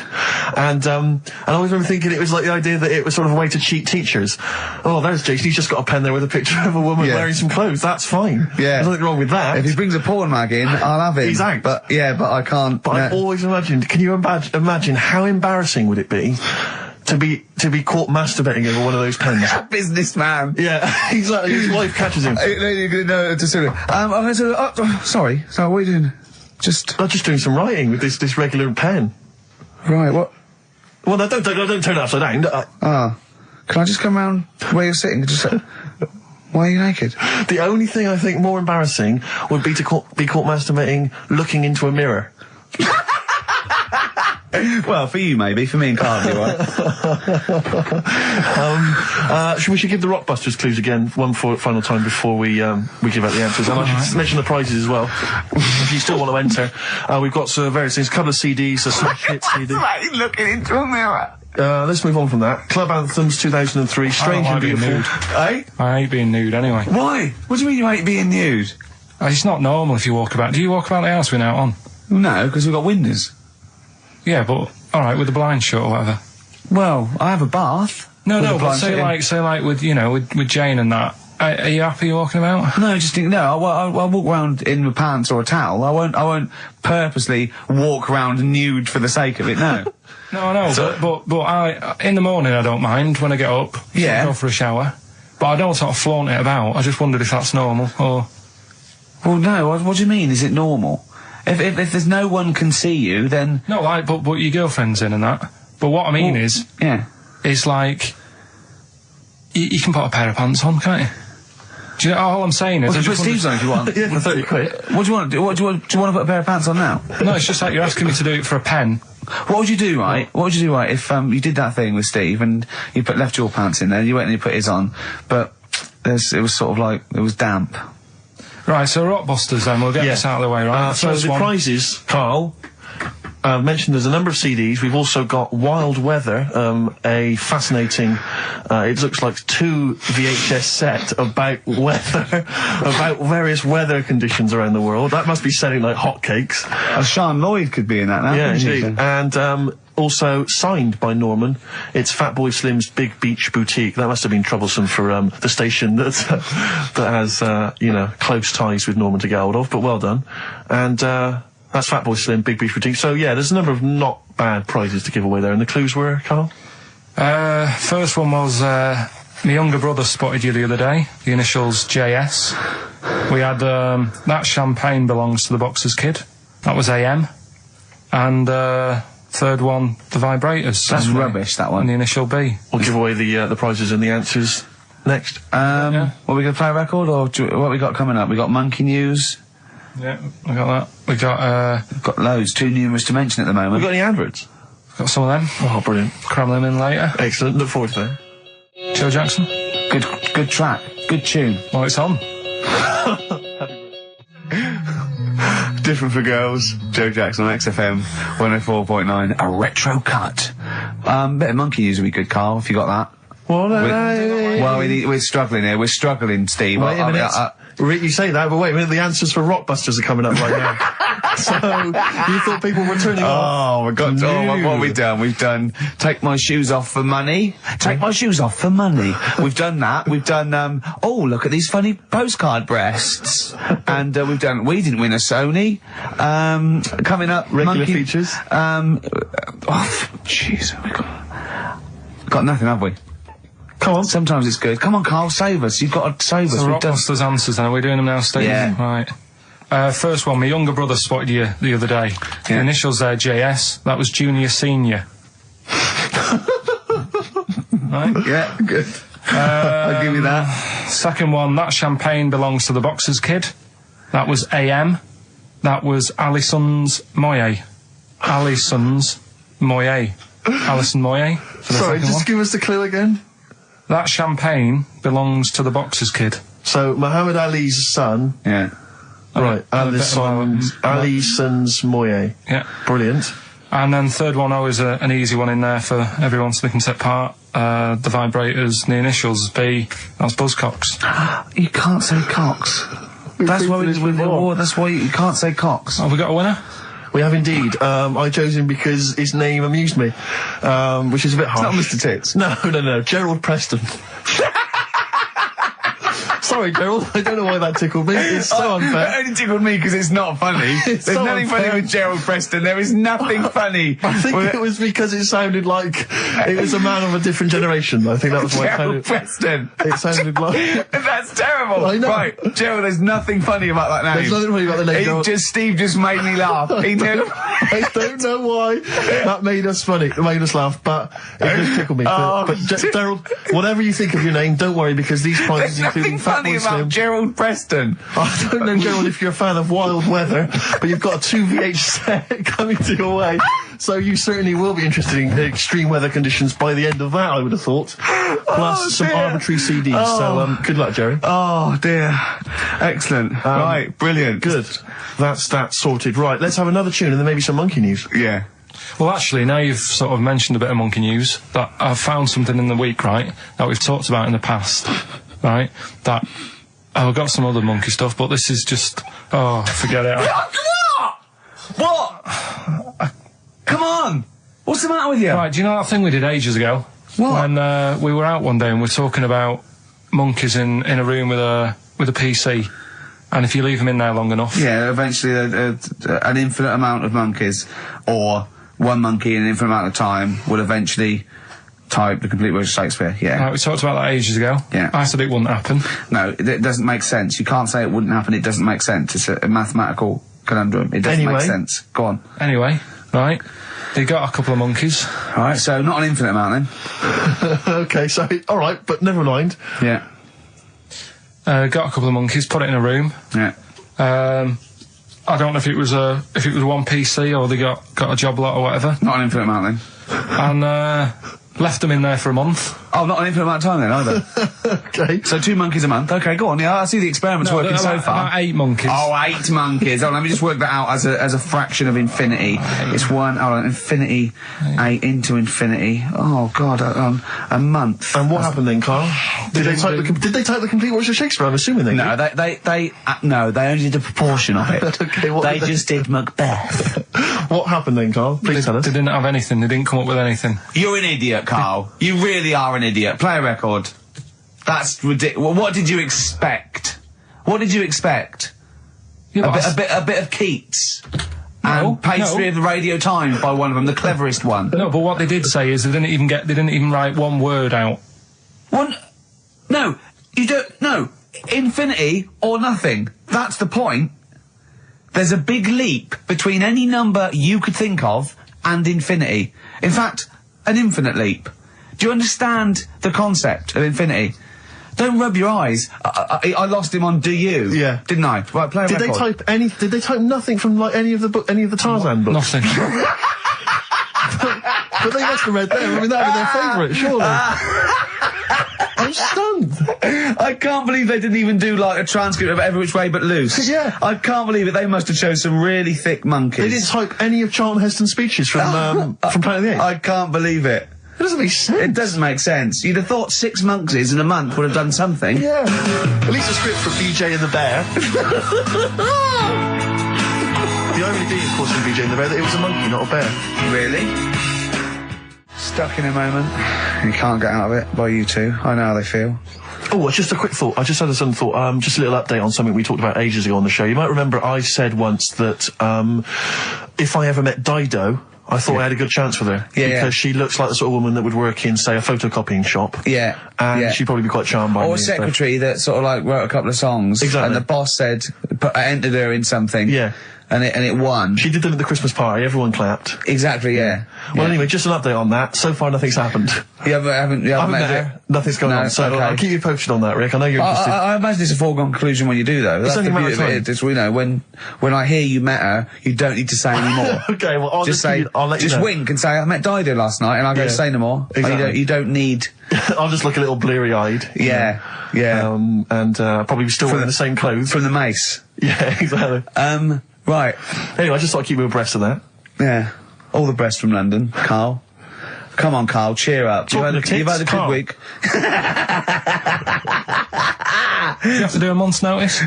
Speaker 3: And I always remember thinking it was like the idea that it was sort of a way to cheat teachers. Oh, there's Jason, he's just got a pen there with a picture of a woman wearing some clothes. That's fine.
Speaker 9: Yeah.
Speaker 3: There's nothing wrong with that.
Speaker 9: If he brings a porn mag in, I'll have him.
Speaker 3: He's out.
Speaker 9: But, yeah, but I can't.
Speaker 3: But I've always imagined, can you imagine how embarrassing would it be to be caught masturbating over one of those pens?
Speaker 9: Businessman.
Speaker 3: Yeah, he's like, his wife catches him.
Speaker 9: Sorry, so what are you doing?
Speaker 3: I'm just doing some writing with this regular pen.
Speaker 9: Right, what?
Speaker 3: Well, no, don't turn it upside down.
Speaker 9: Can I just come round where you're sitting and just say, why are you naked?
Speaker 3: The only thing I think more embarrassing would be to be caught masturbating looking into a mirror.
Speaker 9: Well, for you maybe, for me and Carl, right?
Speaker 3: We should give the Rockbusters clues again, one final time before we give out the answers. And I should mention the prizes as well. If you still want to enter, we've got various things, a couple of CDs, a smash hit CD.
Speaker 9: Looking into a mirror.
Speaker 3: Let's move on from that. Club Anthems 2003, Strange and Beautiful.
Speaker 11: Nude.
Speaker 9: Eh?
Speaker 11: I hate being nude anyway.
Speaker 9: Why? What do you mean you hate being nude?
Speaker 11: It's not normal if you walk about. Do you walk about the house without on?
Speaker 9: No, because we've got windows.
Speaker 11: Yeah, but alright, with the blinds shut or whatever.
Speaker 9: Well, I have a bath.
Speaker 11: No,
Speaker 9: with
Speaker 11: no,
Speaker 9: the
Speaker 11: but
Speaker 9: blinds
Speaker 11: say
Speaker 9: shut in.
Speaker 11: like with, you know, with Jane and that. Are you happy walking about?
Speaker 9: No, just think, no, I'll walk around in my pants or a towel. I won't purposely walk around nude for the sake of it, no.
Speaker 11: No, I know, but I, in the morning I don't mind when I get up.
Speaker 9: Yeah.
Speaker 11: Go for a shower. But I don't sort of flaunt it about. I just wondered if that's normal, or...
Speaker 9: Well, no, what do you mean, is it normal? If there's no one can see you, then...
Speaker 11: No, like, but your girlfriend's in and that. But what I mean is...
Speaker 9: Yeah.
Speaker 11: It's like... You can put a pair of pants on, can't you? Do you know, all I'm saying is...
Speaker 9: Well, you put Steve's on if you want.
Speaker 3: Yeah, for 30 quid.
Speaker 9: What do you want to do? Do you want to put a pair of pants on now?
Speaker 11: No, it's just like you're asking me to do it for a pen.
Speaker 9: What would you do, right? What would you do, right, if you did that thing with Steve and you left your pants in there, you went and you put his on, but it was sort of like, it was damp.
Speaker 11: Right, so Rockbusters then, we'll get this out of the way, right?
Speaker 3: So the prizes, Carl, mentioned there's a number of CDs. We've also got Wild Weather, a fascinating, it looks like 2 VHS set about weather, about various weather conditions around the world. That must be selling like hotcakes.
Speaker 9: Sean Lloyd could be in that now.
Speaker 3: Yeah, indeed. And also signed by Norman. It's Fatboy Slim's Big Beach Boutique. That must have been troublesome for the station that has you know, close ties with Norman to get hold of. But well done. And that's Fatboy Slim, Big Beach Boutique. So yeah, there's a number of not bad prizes to give away there. And the clues were, Carl?
Speaker 11: First one was my younger brother spotted you the other day. The initials JS. We had That Champagne Belongs to the Boxer's Kid. That was AM. And third one, The Vibrators.
Speaker 9: That's rubbish, that one.
Speaker 11: And the initial B.
Speaker 3: We'll give away the prizes and the answers next.
Speaker 9: What, we going to play a record, or what we got coming up? We got Monkey News.
Speaker 11: Yeah, we got that. We got
Speaker 9: we've got loads, too numerous to mention at the moment.
Speaker 3: We got any adverts?
Speaker 11: Got some of them.
Speaker 3: Oh, brilliant.
Speaker 11: Cram them in later.
Speaker 3: Excellent, look forward to that.
Speaker 11: Joe Jackson.
Speaker 9: Good track, good tune.
Speaker 11: Well, it's on.
Speaker 9: Different for Girls, Joe Jackson on XFM 104.9, a retro cut. Bit of Monkey News would be good, Carl, if you got that.
Speaker 3: Well,
Speaker 9: we're struggling here. We're struggling, Steve.
Speaker 3: Wait a minute. You say that, but wait a minute, the answers for Rockbusters are coming up right now. So, you thought people were turning off?
Speaker 9: Oh, we've got, what have we done? We've done Take My Shoes Off for Money. Take My Shoes Off for Money. We've done that. We've done, oh, look at these funny postcard breasts. And, we've done We Didn't Win a Sony. Coming up,
Speaker 3: regular features.
Speaker 9: Jeez, we got nothing, have we?
Speaker 3: Come on.
Speaker 9: Sometimes it's good. Come on, Carl, save us. You've got to save us.
Speaker 11: So Rockbusters answers then. Are we doing them now, Steve?
Speaker 9: Yeah.
Speaker 11: Right. First one, my younger brother spotted you the other day. The initials there, JS. That was Junior Senior. Right?
Speaker 9: Yeah, good. I'll give you that.
Speaker 11: Second one, That Champagne Belongs to the Boxer's Kid. That was AM. That was Alison's Moye. Alison's Moye. Alison Moye.
Speaker 3: Sorry, just give us the clue again.
Speaker 11: That champagne belongs to the Boxer's Kid.
Speaker 3: So, Muhammad Ali's son.
Speaker 9: Yeah.
Speaker 3: Right, Alison's Moye.
Speaker 11: Yeah.
Speaker 3: Brilliant.
Speaker 11: And then third one, always an easy one in there for everyone so they can take part. The Vibrators, the initials B. That's Buzzcocks.
Speaker 9: You can't say Cox. That's why that's why you can't say Cox.
Speaker 11: Have we got a winner?
Speaker 3: We have indeed. I chose him because his name amused me, which is a bit harsh.
Speaker 9: It's not Mr. Tits.
Speaker 3: No. Gerald Preston. Sorry, Gerald. I don't know why that tickled me. It's so unfair.
Speaker 9: It only tickled me because it's not funny. There's
Speaker 3: so
Speaker 9: nothing funny with Gerald Preston. There is nothing funny.
Speaker 3: I think it was because it sounded like it was a man of a different generation. I think that was why
Speaker 9: Gerald Preston.
Speaker 3: It sounded like...
Speaker 9: That's terrible.
Speaker 3: I know.
Speaker 9: Right, Gerald, there's nothing funny about that name.
Speaker 3: There's nothing funny about the name, Gerald.
Speaker 9: Steve just made me laugh. He did.
Speaker 3: I don't know why that made us funny. It made us laugh, but it just tickled me. But Gerald, whatever you think of your name, don't worry, because these prizes including
Speaker 9: funny about Gerald Preston.
Speaker 3: I don't know, Gerald, if you're a fan of Wild Weather, but you've got a 2 VH set coming to your way, so you certainly will be interested in extreme weather conditions by the end of that, I would have thought. Plus some arbitrary CDs, so good luck, Jerry.
Speaker 9: Oh, dear. Excellent. Right, brilliant.
Speaker 3: Good. That's that sorted. Right, let's have another tune and then maybe some Monkey News.
Speaker 9: Yeah.
Speaker 11: Well, actually, now you've sort of mentioned a bit of Monkey News, that I've found something in the week, right, that we've talked about in the past, right, that... I've got some other monkey stuff, but this is just... Oh, forget it.
Speaker 9: What? Come on! What's the matter with you?
Speaker 11: Right, do you know that thing we did ages ago?
Speaker 9: What?
Speaker 11: When we were out one day and we were talking about monkeys in a room with a PC, and if you leave them in there long enough...
Speaker 9: Yeah, eventually an infinite amount of monkeys, or one monkey in an infinite amount of time, will eventually type the complete words of Shakespeare, yeah.
Speaker 11: Right, we talked about that ages ago.
Speaker 9: Yeah.
Speaker 11: I said it wouldn't happen.
Speaker 9: No, it doesn't make sense. You can't say it wouldn't happen, it doesn't make sense. It's a mathematical conundrum. It doesn't make sense. Go on.
Speaker 11: Anyway, right, they got a couple of monkeys.
Speaker 9: Alright, so not an infinite amount then.
Speaker 3: Okay, so, alright, but never mind.
Speaker 9: Yeah.
Speaker 11: Got a couple of monkeys, put it in a room.
Speaker 9: Yeah.
Speaker 11: I don't know if it was one PC or they got a job lot or whatever.
Speaker 9: Not an infinite amount then.
Speaker 11: And left them in there for a month.
Speaker 9: Oh, not an infinite amount of time then, either.
Speaker 3: Okay.
Speaker 9: So 2 monkeys a month. Okay, go on. Yeah, I see the experiment's working so far.
Speaker 11: About 8 monkeys.
Speaker 9: Oh, 8 monkeys. Oh, let me just work that out as a fraction of infinity. It's infinity, 8 into infinity. Oh, God, a month.
Speaker 3: And what happened then, Carl? Did they type the complete words of Shakespeare? I'm assuming they
Speaker 9: No,
Speaker 3: did.
Speaker 9: they only did a proportion of it.
Speaker 3: Okay, what
Speaker 9: they just did Macbeth.
Speaker 3: What happened then, Carl? Please tell us.
Speaker 11: They didn't have anything. They didn't come up with anything.
Speaker 9: You're an idiot, Carl. You really are an idiot. Play a record. That's ridiculous. What did you expect? What did you expect?
Speaker 11: Yeah,
Speaker 9: a bit of Keats. And Pastry of the Radio Times by one of them, the cleverest one.
Speaker 11: No, but what they did say is they didn't even write one word out.
Speaker 9: No, you don't. No, infinity or nothing. That's the point. There's a big leap between any number you could think of and infinity. In fact, an infinite leap. Do you understand the concept of infinity? Don't rub your eyes. I lost him on Do You?
Speaker 3: Yeah.
Speaker 9: Didn't I? Right, play a record.
Speaker 3: Did they type nothing from like any of the Tarzan books?
Speaker 11: Nothing.
Speaker 3: But they must have read them. I mean, that would be their favourite, surely. I'm stunned.
Speaker 9: I can't believe they didn't even do like a transcript of Every Which Way But Loose.
Speaker 3: Yeah.
Speaker 9: I can't believe it. They must have chosen some really thick monkeys.
Speaker 3: They didn't type any of Charlton Heston's speeches from Planet of the Apes.
Speaker 9: I can't believe it.
Speaker 3: It doesn't make sense.
Speaker 9: It doesn't make sense. You'd have thought 6 monkeys in a month would have done something.
Speaker 3: Yeah. At least a script for BJ and the Bear. The irony being, of course, in BJ and the Bear, that it was a monkey, not a bear.
Speaker 9: Really? Stuck in a moment. You can't get out of it by you two. I know how they feel.
Speaker 3: Oh, just a quick thought. I just had a sudden thought. Just a little update on something we talked about ages ago on the show. You might remember I said once that if I ever met Dido, I thought I had a good chance with her.
Speaker 9: Yeah,
Speaker 3: because she looks like the sort of woman that would work in, say, a photocopying shop.
Speaker 9: Yeah.
Speaker 3: And she'd probably be quite charmed by me.
Speaker 9: Or a secretary that sort of like wrote a couple of songs.
Speaker 3: Exactly.
Speaker 9: And the boss said, entered her in something.
Speaker 3: Yeah.
Speaker 9: And it won.
Speaker 3: She did them at the Christmas party. Everyone clapped.
Speaker 9: Exactly, yeah.
Speaker 3: Well, anyway, just an update on that. So far, nothing's happened.
Speaker 9: You haven't met
Speaker 3: her. Nothing's going on. So
Speaker 9: okay.
Speaker 3: I'll keep you posted on that, Rick. I know you're interested.
Speaker 9: I imagine it's a foregone conclusion when you do, though. That's
Speaker 3: only
Speaker 9: the
Speaker 3: a matter
Speaker 9: beauty
Speaker 3: of
Speaker 9: of
Speaker 3: time.
Speaker 9: it. It's, you know, when I hear you met her, you don't need to say any more.
Speaker 3: Okay, well, I'll
Speaker 9: just
Speaker 3: let
Speaker 9: say,
Speaker 3: you know.
Speaker 9: just wink and say, I met Dido last night, and I'll go, say no more.
Speaker 3: Exactly.
Speaker 9: You don't need...
Speaker 3: I'll just look a little bleary-eyed.
Speaker 9: Yeah, yeah.
Speaker 3: And probably still wearing the same clothes.
Speaker 9: From the mace.
Speaker 3: Yeah, exactly.
Speaker 9: Right.
Speaker 3: Anyway, I just thought I'd keep you abreast of that.
Speaker 9: Yeah. All the best from London, Carl. Come on, Carl, cheer up. You've had a good week.
Speaker 11: Do you have to do a month's notice?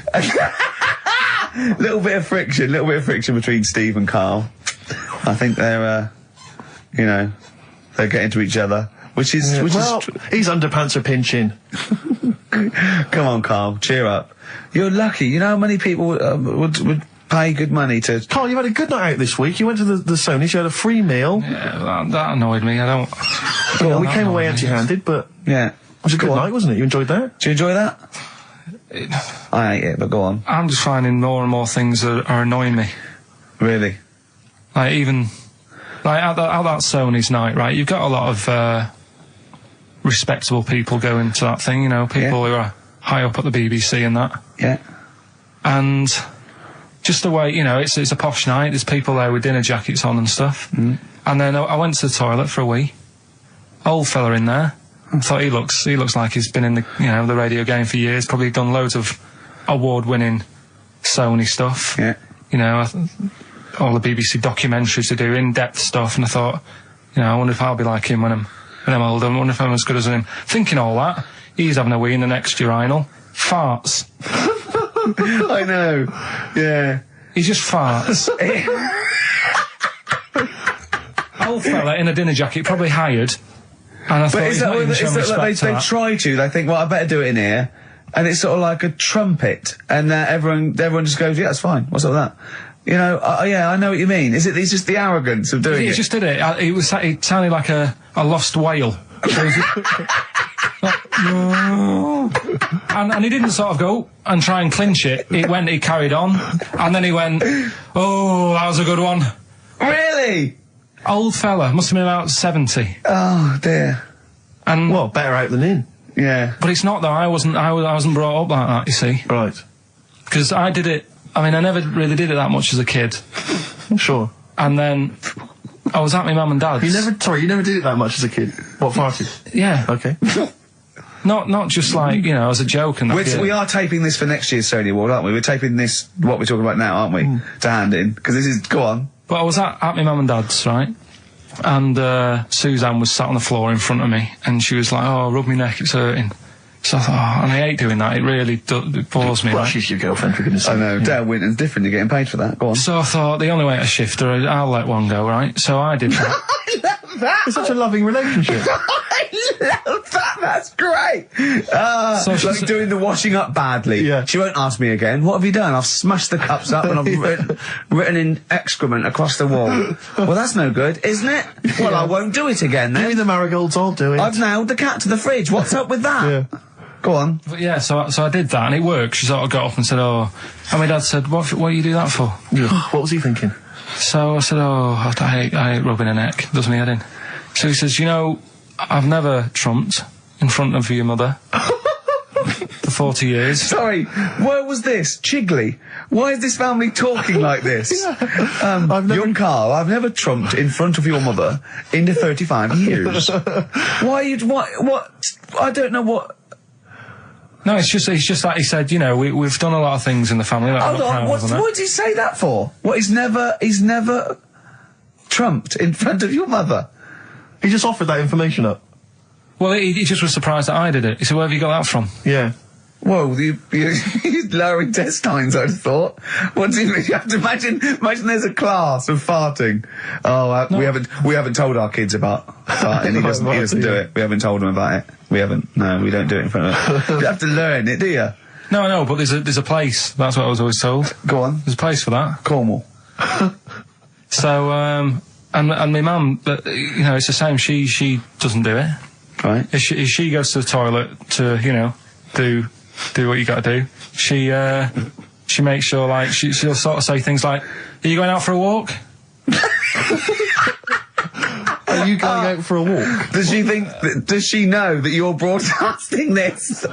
Speaker 9: little bit of friction between Steve and Carl. I think they're, they're getting to each other, which is
Speaker 3: his underpants are pinching.
Speaker 9: Come on, Carl, cheer up. You're lucky. You know how many people would pay good money to...
Speaker 3: Carl, you had a good night out this week. You went to the Sony's, you had a free meal.
Speaker 11: Yeah, that annoyed me. I don't...
Speaker 3: Well, we came away empty-handed, but...
Speaker 9: Yeah.
Speaker 3: It was a good night, wasn't it? You enjoyed that?
Speaker 9: Did you enjoy that? I ate it, but go on.
Speaker 11: I'm just finding more and more things are annoying me.
Speaker 9: Really?
Speaker 11: Like, even... Like, at that Sony's night, right, you've got a lot of, respectable people going to that thing, you know, people who are high up at the BBC and that.
Speaker 9: Yeah.
Speaker 11: And... just the way, you know, it's a posh night, there's people there with dinner jackets on and stuff.
Speaker 9: Mm.
Speaker 11: And then I went to the toilet for a wee. Old fella in there. I thought he looks like he's been in the radio game for years, probably done loads of award-winning Sony stuff.
Speaker 9: Yeah.
Speaker 11: You know, all the BBC documentaries to do, in-depth stuff, and I thought, you know, I wonder if I'll be like him when I'm older, I wonder if I'm as good as him. Thinking all that, he's having a wee in the next urinal. Farts.
Speaker 9: I know. Yeah.
Speaker 11: He just farts. old fella in a dinner jacket, probably hired. And I thought,
Speaker 9: Is that like they try to? They think, well, I better do it in here, and it's sort of like a trumpet, and everyone just goes, yeah, that's fine. What's up with that? You know, yeah, I know what you mean. It's just the arrogance of doing it.
Speaker 11: He just did it. It sounded like a lost whale. And he didn't sort of go and try and clinch it. He carried on, and then he went, oh, that was a good one.
Speaker 9: Really?
Speaker 11: Old fella, must have been about 70.
Speaker 9: Oh dear.
Speaker 11: And
Speaker 3: well, better out than in.
Speaker 9: Yeah.
Speaker 11: But it's not though. I wasn't brought up like that. You see.
Speaker 3: Right.
Speaker 11: Because I did it. I mean, I never really did it that much as a kid.
Speaker 3: Sure.
Speaker 11: And then I was at my mum and dad's.
Speaker 3: You never did it that much as a kid. What, farted?
Speaker 11: Yeah.
Speaker 3: Okay.
Speaker 11: Not just like, you know, as a joke and that.
Speaker 9: We are taping this for next year's Sony Award, aren't we? We're taping this, what we're talking about now, aren't we? To hand in. Because this is, go on.
Speaker 11: But I was at my mum and dad's, right? And Suzanne was sat on the floor in front of me, and she was like, oh, rub my neck, it's hurting. So I thought, oh, and I hate doing that, it really it bores me.
Speaker 3: Well, she's your girlfriend, for goodness sake.
Speaker 9: I know, Dale Winton's different, you're getting paid for that, go on.
Speaker 11: So I thought, the only way to shift her, I'll let one go, right? So I did that.
Speaker 9: I love that!
Speaker 3: It's such a loving relationship.
Speaker 9: I love that, that's great! So it's like doing the washing up badly.
Speaker 3: Yeah.
Speaker 9: She won't ask me again, what have you done? I've smashed the cups up and I've written in excrement across the wall. Well, that's no good, isn't it? Well, I won't do it again then.
Speaker 3: Give me the marigolds, I'll do it.
Speaker 9: I've nailed the cat to the fridge, what's up with that?
Speaker 3: Yeah.
Speaker 9: Go on.
Speaker 11: But yeah, so I did that, and it worked. She sort of got up and said, oh... And my dad said, what do you do that for?
Speaker 3: Yeah. What was he thinking?
Speaker 11: So I said, oh, I hate rubbing her neck. Does me head in. So he says, you know, I've never trumped in front of your mother for 40 years.
Speaker 9: Sorry, where was this? Chigley? Why is this family talking like this? Young Carl, I've never trumped in front of your mother in 35 years. What? I don't know what...
Speaker 11: No, it's just like he said, you know, we've done a lot of things in the family. Like,
Speaker 9: hold on, what did he say that for? What, he's never trumped in front of your mother?
Speaker 3: He just offered that information up.
Speaker 11: Well, he just was surprised that I did it. He said, where have you got that from?
Speaker 3: Yeah.
Speaker 9: Whoa, he's lowering test-times, I'd have thought. What do you mean? You have to imagine there's a class of farting. Oh, no. we haven't told our kids about farting. He doesn't do it. We haven't told him about it. We haven't. No, we don't do it in front of them. You have to learn it, do you?
Speaker 11: No, but there's a place. That's what I was always told.
Speaker 9: Go on.
Speaker 11: There's a place for that.
Speaker 9: Cornwall.
Speaker 11: So, and my mum, you know, it's the same. She doesn't do it.
Speaker 9: Right.
Speaker 11: If she goes to the toilet to, you know, do what you got to do, she makes sure, like, she'll sort of say things like, are you going out for a walk?
Speaker 3: Are you going out for a walk?
Speaker 9: Does she know that you're broadcasting this?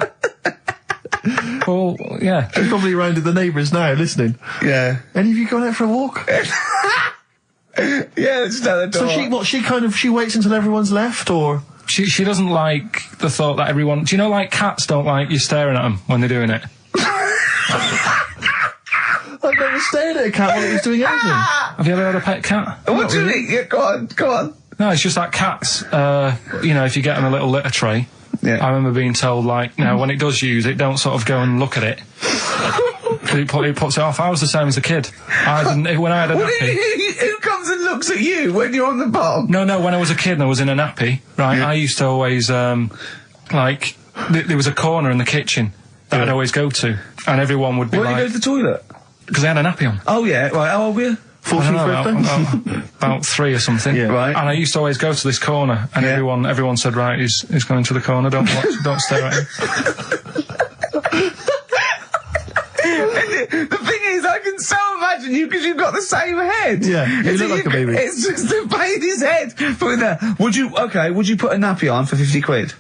Speaker 11: Well, yeah.
Speaker 3: She's probably around to the neighbours now, listening.
Speaker 9: Yeah.
Speaker 3: Any of you going out for a walk?
Speaker 9: Yeah, just out the door.
Speaker 3: So she waits until everyone's left, or...?
Speaker 11: She doesn't like the thought that everyone... Do you know, like, cats don't like you staring at them when they're doing it?
Speaker 3: I've never stared at a cat while it was doing anything.
Speaker 11: Have you ever had a pet cat?
Speaker 9: What do you mean? Yeah, go on.
Speaker 11: No, it's just like cats, you know, if you get them a little litter tray...
Speaker 9: Yeah.
Speaker 11: I remember being told, like, no, when it does use it, don't sort of go and look at it. It puts it off. I was the same as a kid. When I had a nappy...
Speaker 9: Who comes and looks at you when you're on the bar?
Speaker 11: No, when I was a kid and I was in a nappy, right, I used to always, like, there was a corner in the kitchen that I'd always go to, and everyone would be like...
Speaker 9: Why do you go to the toilet?
Speaker 11: Because I had a nappy on.
Speaker 9: Oh, yeah, right, how old were you?
Speaker 3: 14th birthday?
Speaker 11: About 3 or something.
Speaker 9: Yeah. Right.
Speaker 11: And I used to always go to this corner, and everyone said, right, he's going to the corner, don't stare at him.
Speaker 9: The thing is, I can so imagine you because you've got the same head.
Speaker 3: Yeah, you look like a baby.
Speaker 9: It's just the baby's head. Would you put a nappy on for 50 quid?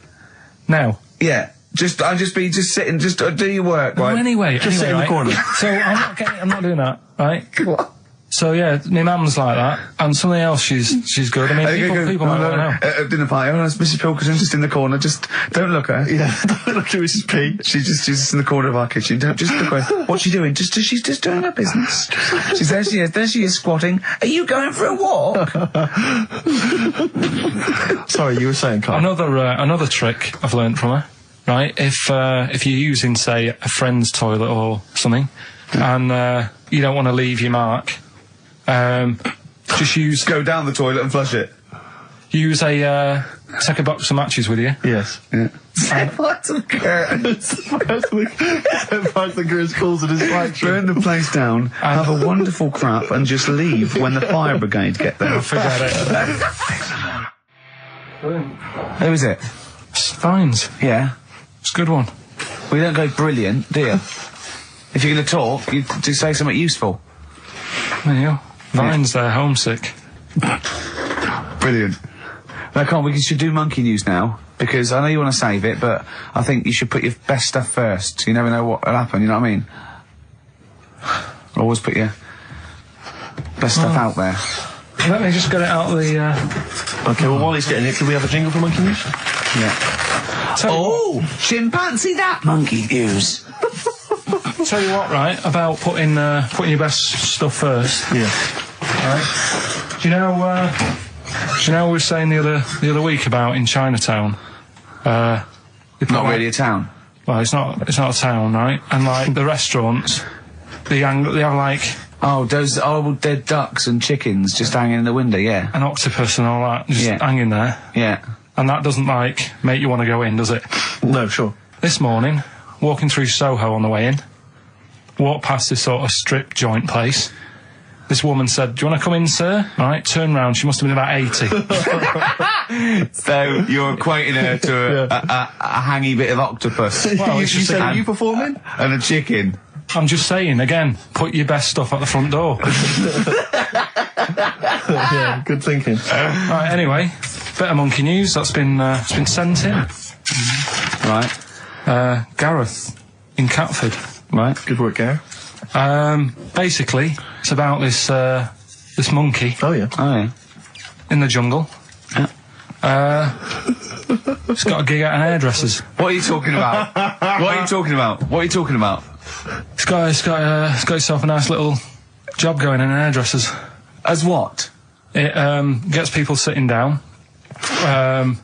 Speaker 11: Now?
Speaker 9: Yeah. I'd just sitting, do your work, right?
Speaker 11: Well, anyway,
Speaker 3: sit in the corner.
Speaker 11: So I'm not doing that, right?
Speaker 9: What?
Speaker 11: So yeah, my mum's like that, and something else she's good. I mean, people might want to know.
Speaker 9: At dinner party, it's Mrs. Pilkington just in the corner. Just don't look at her.
Speaker 3: Yeah, don't look at Mrs. P.
Speaker 9: She's just in the corner of our kitchen. Don't just look at her. What's she doing? She's just doing her business. She's there. There she is squatting. Are you going for a walk?
Speaker 3: Sorry, you were saying, Carl.
Speaker 11: Another trick I've learned from her. Right, if you're using, say, a friend's toilet or something, and you don't want to leave your mark. Just go
Speaker 9: down the toilet and flush it.
Speaker 11: use take a box of matches with you.
Speaker 3: Yes.
Speaker 9: Yeah. Burn the place down, have a wonderful crap, and just leave when the fire brigade get there.
Speaker 11: Forget it.
Speaker 9: Who is it?
Speaker 11: Fines.
Speaker 9: Yeah.
Speaker 11: It's a good one.
Speaker 9: We don't go brilliant, do you? If you're going to talk, you do say something useful.
Speaker 11: There you go. Vines, they're homesick.
Speaker 9: Brilliant. No, come on, we should do monkey news now, because I know you want to save it, but I think you should put your best stuff first. You never know what will happen, you know what I mean? Always put your best stuff out there.
Speaker 11: Let me just get it out of the...
Speaker 3: Okay, well, while he's getting it, can we have a jingle for monkey news?
Speaker 9: Yeah. Chimpanzee that monkey news.
Speaker 11: Tell you what, right, about putting your best stuff first.
Speaker 3: Yeah.
Speaker 11: Right. Do you know we were saying the other week about in Chinatown?
Speaker 9: Not really a town.
Speaker 11: Well, it's not a town, right? And like the restaurants, they have like
Speaker 9: those horrible dead ducks and chickens just hanging in the window, yeah.
Speaker 11: An octopus and all that just hanging there.
Speaker 9: Yeah.
Speaker 11: And that doesn't like make you want to go in, does it?
Speaker 3: No, sure.
Speaker 11: This morning, walking through Soho on the way in, walked past this sort of strip joint place. This woman said, "Do you want to come in, sir?" Right, turn round. She must have been about 80.
Speaker 9: So you're equating her to a hangy bit of octopus.
Speaker 11: Well,
Speaker 3: you said, are you performing?
Speaker 9: And a chicken.
Speaker 11: I'm just saying, again, put your best stuff at the front door.
Speaker 3: Yeah, good thinking.
Speaker 11: Right, anyway, bit of monkey news that's been sent in.
Speaker 9: Right.
Speaker 11: Gareth in Catford.
Speaker 9: Right.
Speaker 3: Good work, Gareth.
Speaker 11: Basically, it's about this monkey.
Speaker 3: Oh yeah.
Speaker 11: In the jungle.
Speaker 9: Yeah.
Speaker 11: It's got a gig at an hairdresser's.
Speaker 9: What are you talking about? What are you talking about? What are you talking about?
Speaker 11: It's got itself a nice little job going in an hairdresser's.
Speaker 9: As what?
Speaker 11: It gets people sitting down. And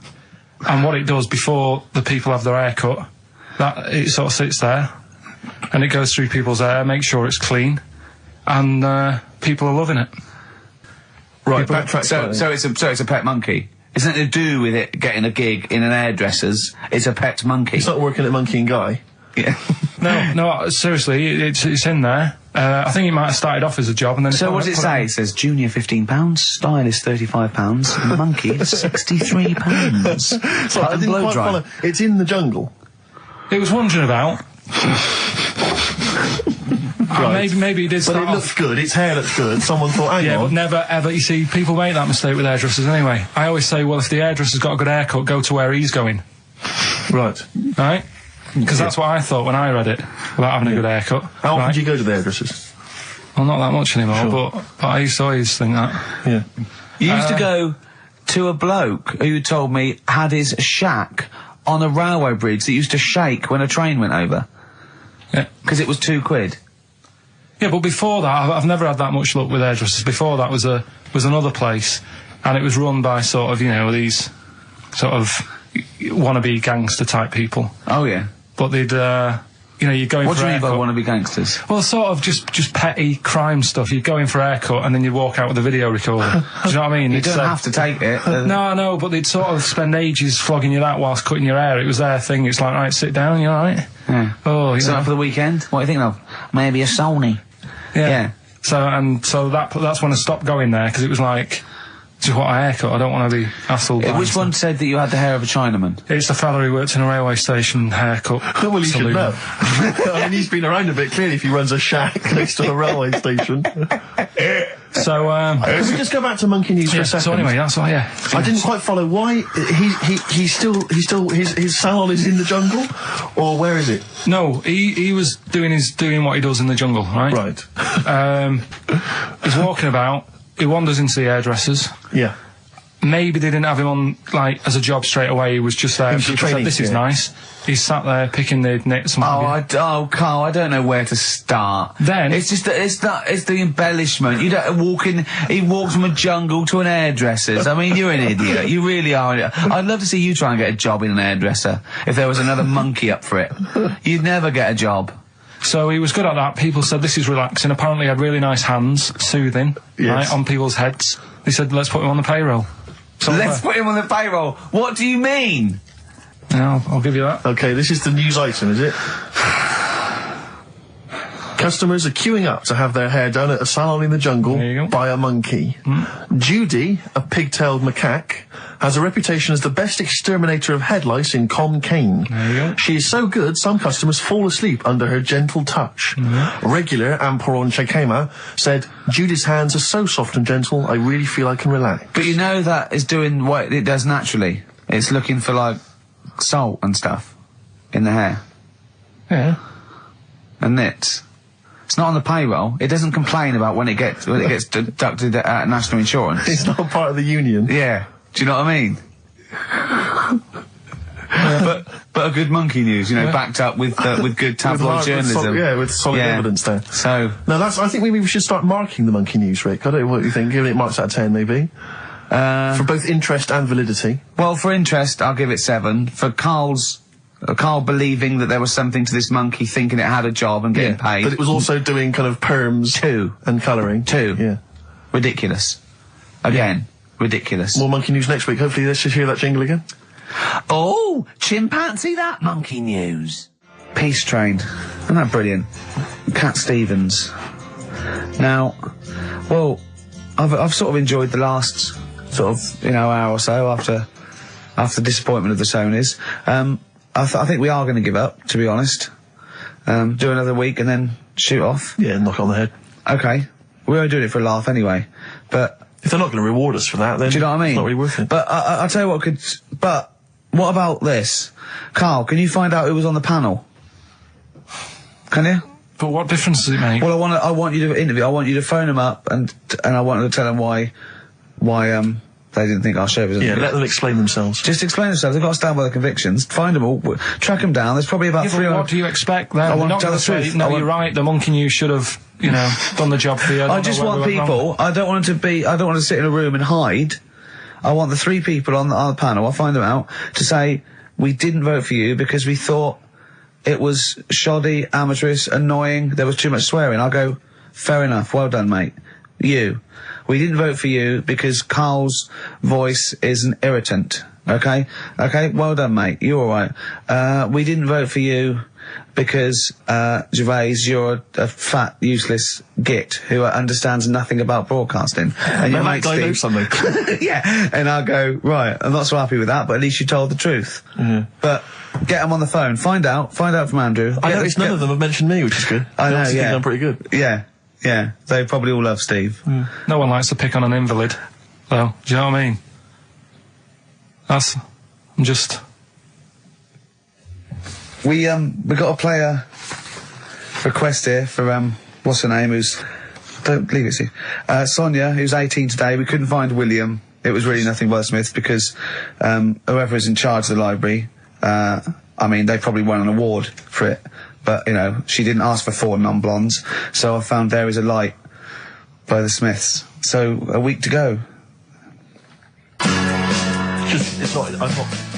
Speaker 11: what it does before the people have their hair cut, that it sort of sits there. And it goes through people's hair, makes sure it's clean, and people are loving it.
Speaker 3: Right,
Speaker 9: so it's a pet monkey. It's nothing to do with it getting a gig in an hairdresser's. It's a pet monkey.
Speaker 3: It's not working at Monkey and Guy.
Speaker 9: Yeah.
Speaker 11: No, seriously, it's in there. I think it might have started off as a job, and then.
Speaker 9: So what does it say? It says junior £15, stylist £35, and monkey £63.
Speaker 3: So I didn't quite follow. It's in the jungle.
Speaker 11: It was wandering about.
Speaker 3: Right.
Speaker 11: Maybe it did start
Speaker 3: But it looks good, its hair looks good, someone thought, hang on.
Speaker 11: But never ever, you see, people make that mistake with hairdressers anyway. I always say, well, if the hairdresser's got a good haircut, go to where he's going.
Speaker 3: Right.
Speaker 11: Right? Because that's what I thought when I read it, about having a good haircut.
Speaker 3: How often do you go to the hairdressers?
Speaker 11: Well, not that much anymore,
Speaker 3: Sure.
Speaker 11: but I used to always think that.
Speaker 3: Yeah.
Speaker 9: You used to go to a bloke who told me had his shack on a railway bridge that used to shake when a train went over.
Speaker 11: Yeah.
Speaker 9: Because it was £2.
Speaker 11: Yeah, but before that, I've never had that much luck with hairdressers. Before that was another place, and it was run by sort of, these sort of wannabe gangster type people.
Speaker 9: Oh yeah.
Speaker 11: But they'd, you're going
Speaker 9: what
Speaker 11: for
Speaker 9: do you mean by
Speaker 11: haircut.
Speaker 9: wannabe gangsters?
Speaker 11: Well, sort of just petty crime stuff. You'd go in for a haircut and then you'd walk out with a video recorder. Do you know what I mean?
Speaker 9: You don't have to take it.
Speaker 11: No, but they'd sort of spend ages flogging you that whilst cutting your hair. It was their thing. It's like, right, sit down, you alright?
Speaker 9: Yeah.
Speaker 11: Oh, you know.
Speaker 9: For the weekend? What are you thinking of? Maybe a Sony. Yeah.
Speaker 11: So that's when I stopped going there, because it was like, just what a haircut, I don't want to be hassled.
Speaker 9: Which one said that you had the hair of a Chinaman?
Speaker 11: It's the fella who worked in a railway station haircut.
Speaker 3: Well, he should know. I mean, he's been around a bit, clearly, if he runs a shack next to a railway station.
Speaker 11: So,
Speaker 3: let's just go back to monkey news for a second.
Speaker 11: So anyway, that's why, yeah.
Speaker 3: I didn't quite follow why he's still his salon is in the jungle, or where is it?
Speaker 11: No, he was doing what he does in the jungle, right?
Speaker 3: Right.
Speaker 11: He's walking about. He wanders into the hairdressers.
Speaker 3: Yeah.
Speaker 11: Maybe they didn't have him on, like, as a job straight away. He was just there. People said, this is nice. He's sat there picking the knits.
Speaker 9: Carl, I don't know where to start.
Speaker 11: Then
Speaker 9: it's just it's the embellishment. You don't he walks from a jungle to an hairdresser's. I mean, you're an idiot. You really are. I'd love to see you try and get a job in an hairdresser if there was another monkey up for it. You'd never get a job.
Speaker 11: So he was good at that. People said this is relaxing. Apparently he had really nice hands, soothing, right, on people's heads. They said, let's put him on the payroll.
Speaker 9: Let's put him on the payroll. What do you mean?
Speaker 11: Yeah, I'll give you that.
Speaker 3: Okay, this is the news item, is it? Customers are queuing up to have their hair done at a salon in the jungle by a monkey. Judy, a pig-tailed macaque, has a reputation as the best exterminator of head lice in Com Cane. She is so good, some customers fall asleep under her gentle touch. Regular Amporon Chakema said, Judy's hands are so soft and gentle, I really feel I can relax.
Speaker 9: But you know that is doing what it does naturally. It's looking for, like, salt and stuff in the hair.
Speaker 3: Yeah.
Speaker 9: And nits. It's not on the payroll. It doesn't complain about when it gets deducted at national insurance.
Speaker 3: It's not part of the union.
Speaker 9: Yeah. Do you know what I mean? but a good monkey news, you know, backed up with good tabloid journalism.
Speaker 3: With solid evidence there.
Speaker 9: So
Speaker 3: no, I think maybe we should start marking the monkey news, Rick. I don't know what you think. Giving it marks out of 10, maybe. For both interest and validity.
Speaker 9: Well, for interest, I'll give it 7. For Karl believing that there was something to this monkey, thinking it had a job and getting paid.
Speaker 3: But it was also doing kind of perms.
Speaker 9: 2.
Speaker 3: And colouring.
Speaker 9: 2.
Speaker 3: Yeah.
Speaker 9: Ridiculous. Again, ridiculous.
Speaker 3: More monkey news next week. Hopefully let's just hear that jingle again.
Speaker 9: Oh, chimpanzee that monkey news. Peace Train. Isn't that brilliant? Cat Stevens. Now, well, I've sort of enjoyed the last sort of, hour or so after the disappointment of the Sonys. I think we are going to give up, to be honest. Do another week and then shoot off.
Speaker 3: Yeah, knock on the head.
Speaker 9: Okay. We were doing it for a laugh anyway. But
Speaker 3: if they're not going to reward us for that, then
Speaker 9: do you know what I mean?
Speaker 3: It's not really worth it.
Speaker 9: But I'll tell you what could... But what about this? Karl, can you find out who was on the panel? Can you?
Speaker 11: But what difference does it make?
Speaker 9: Well, I want you to interview. I want you to phone them up and I want to tell them why they didn't think our show was...
Speaker 3: Yeah, let them explain themselves.
Speaker 9: Just explain themselves. They've got to stand by their convictions. Find them all. Track them down. There's probably about 300...
Speaker 11: What do you expect then?
Speaker 9: I want to tell the truth.
Speaker 11: No, you're right. The monkey news should have, done the job for you.
Speaker 9: I just want people... I don't want to sit in a room and hide. I want the 3 people on the panel, I'll find them out, to say, we didn't vote for you because we thought it was shoddy, amateurish, annoying, there was too much swearing. I'll go, fair enough, well done, mate. You. We didn't vote for you because Karl's voice is an irritant. Okay? Okay, well done, mate. You're alright. We didn't vote for you because, Gervais, you're a fat, useless git who understands nothing about broadcasting. And you make
Speaker 3: know something.
Speaker 9: Yeah. And I'll go, right, I'm not so happy with that, but at least you told the truth. But get them on the phone. Find out from Andrew.
Speaker 3: I noticed none of them have mentioned me, which is good.
Speaker 9: I know, yeah.
Speaker 3: I'm pretty good.
Speaker 9: Yeah. Yeah, they probably all love Steve.
Speaker 11: No one likes to pick on an invalid, though. Do you know what I mean? I'm just...
Speaker 9: We got a player request here for, what's her name, don't leave it, Steve. Sonia, who's 18 today. We couldn't find William. It was really nothing wordsmith because, whoever is in charge of the library, they probably won an award for it. But, she didn't ask for 4 non-blondes, so I found There Is a Light by the Smiths. So, a week to go.
Speaker 3: It's not...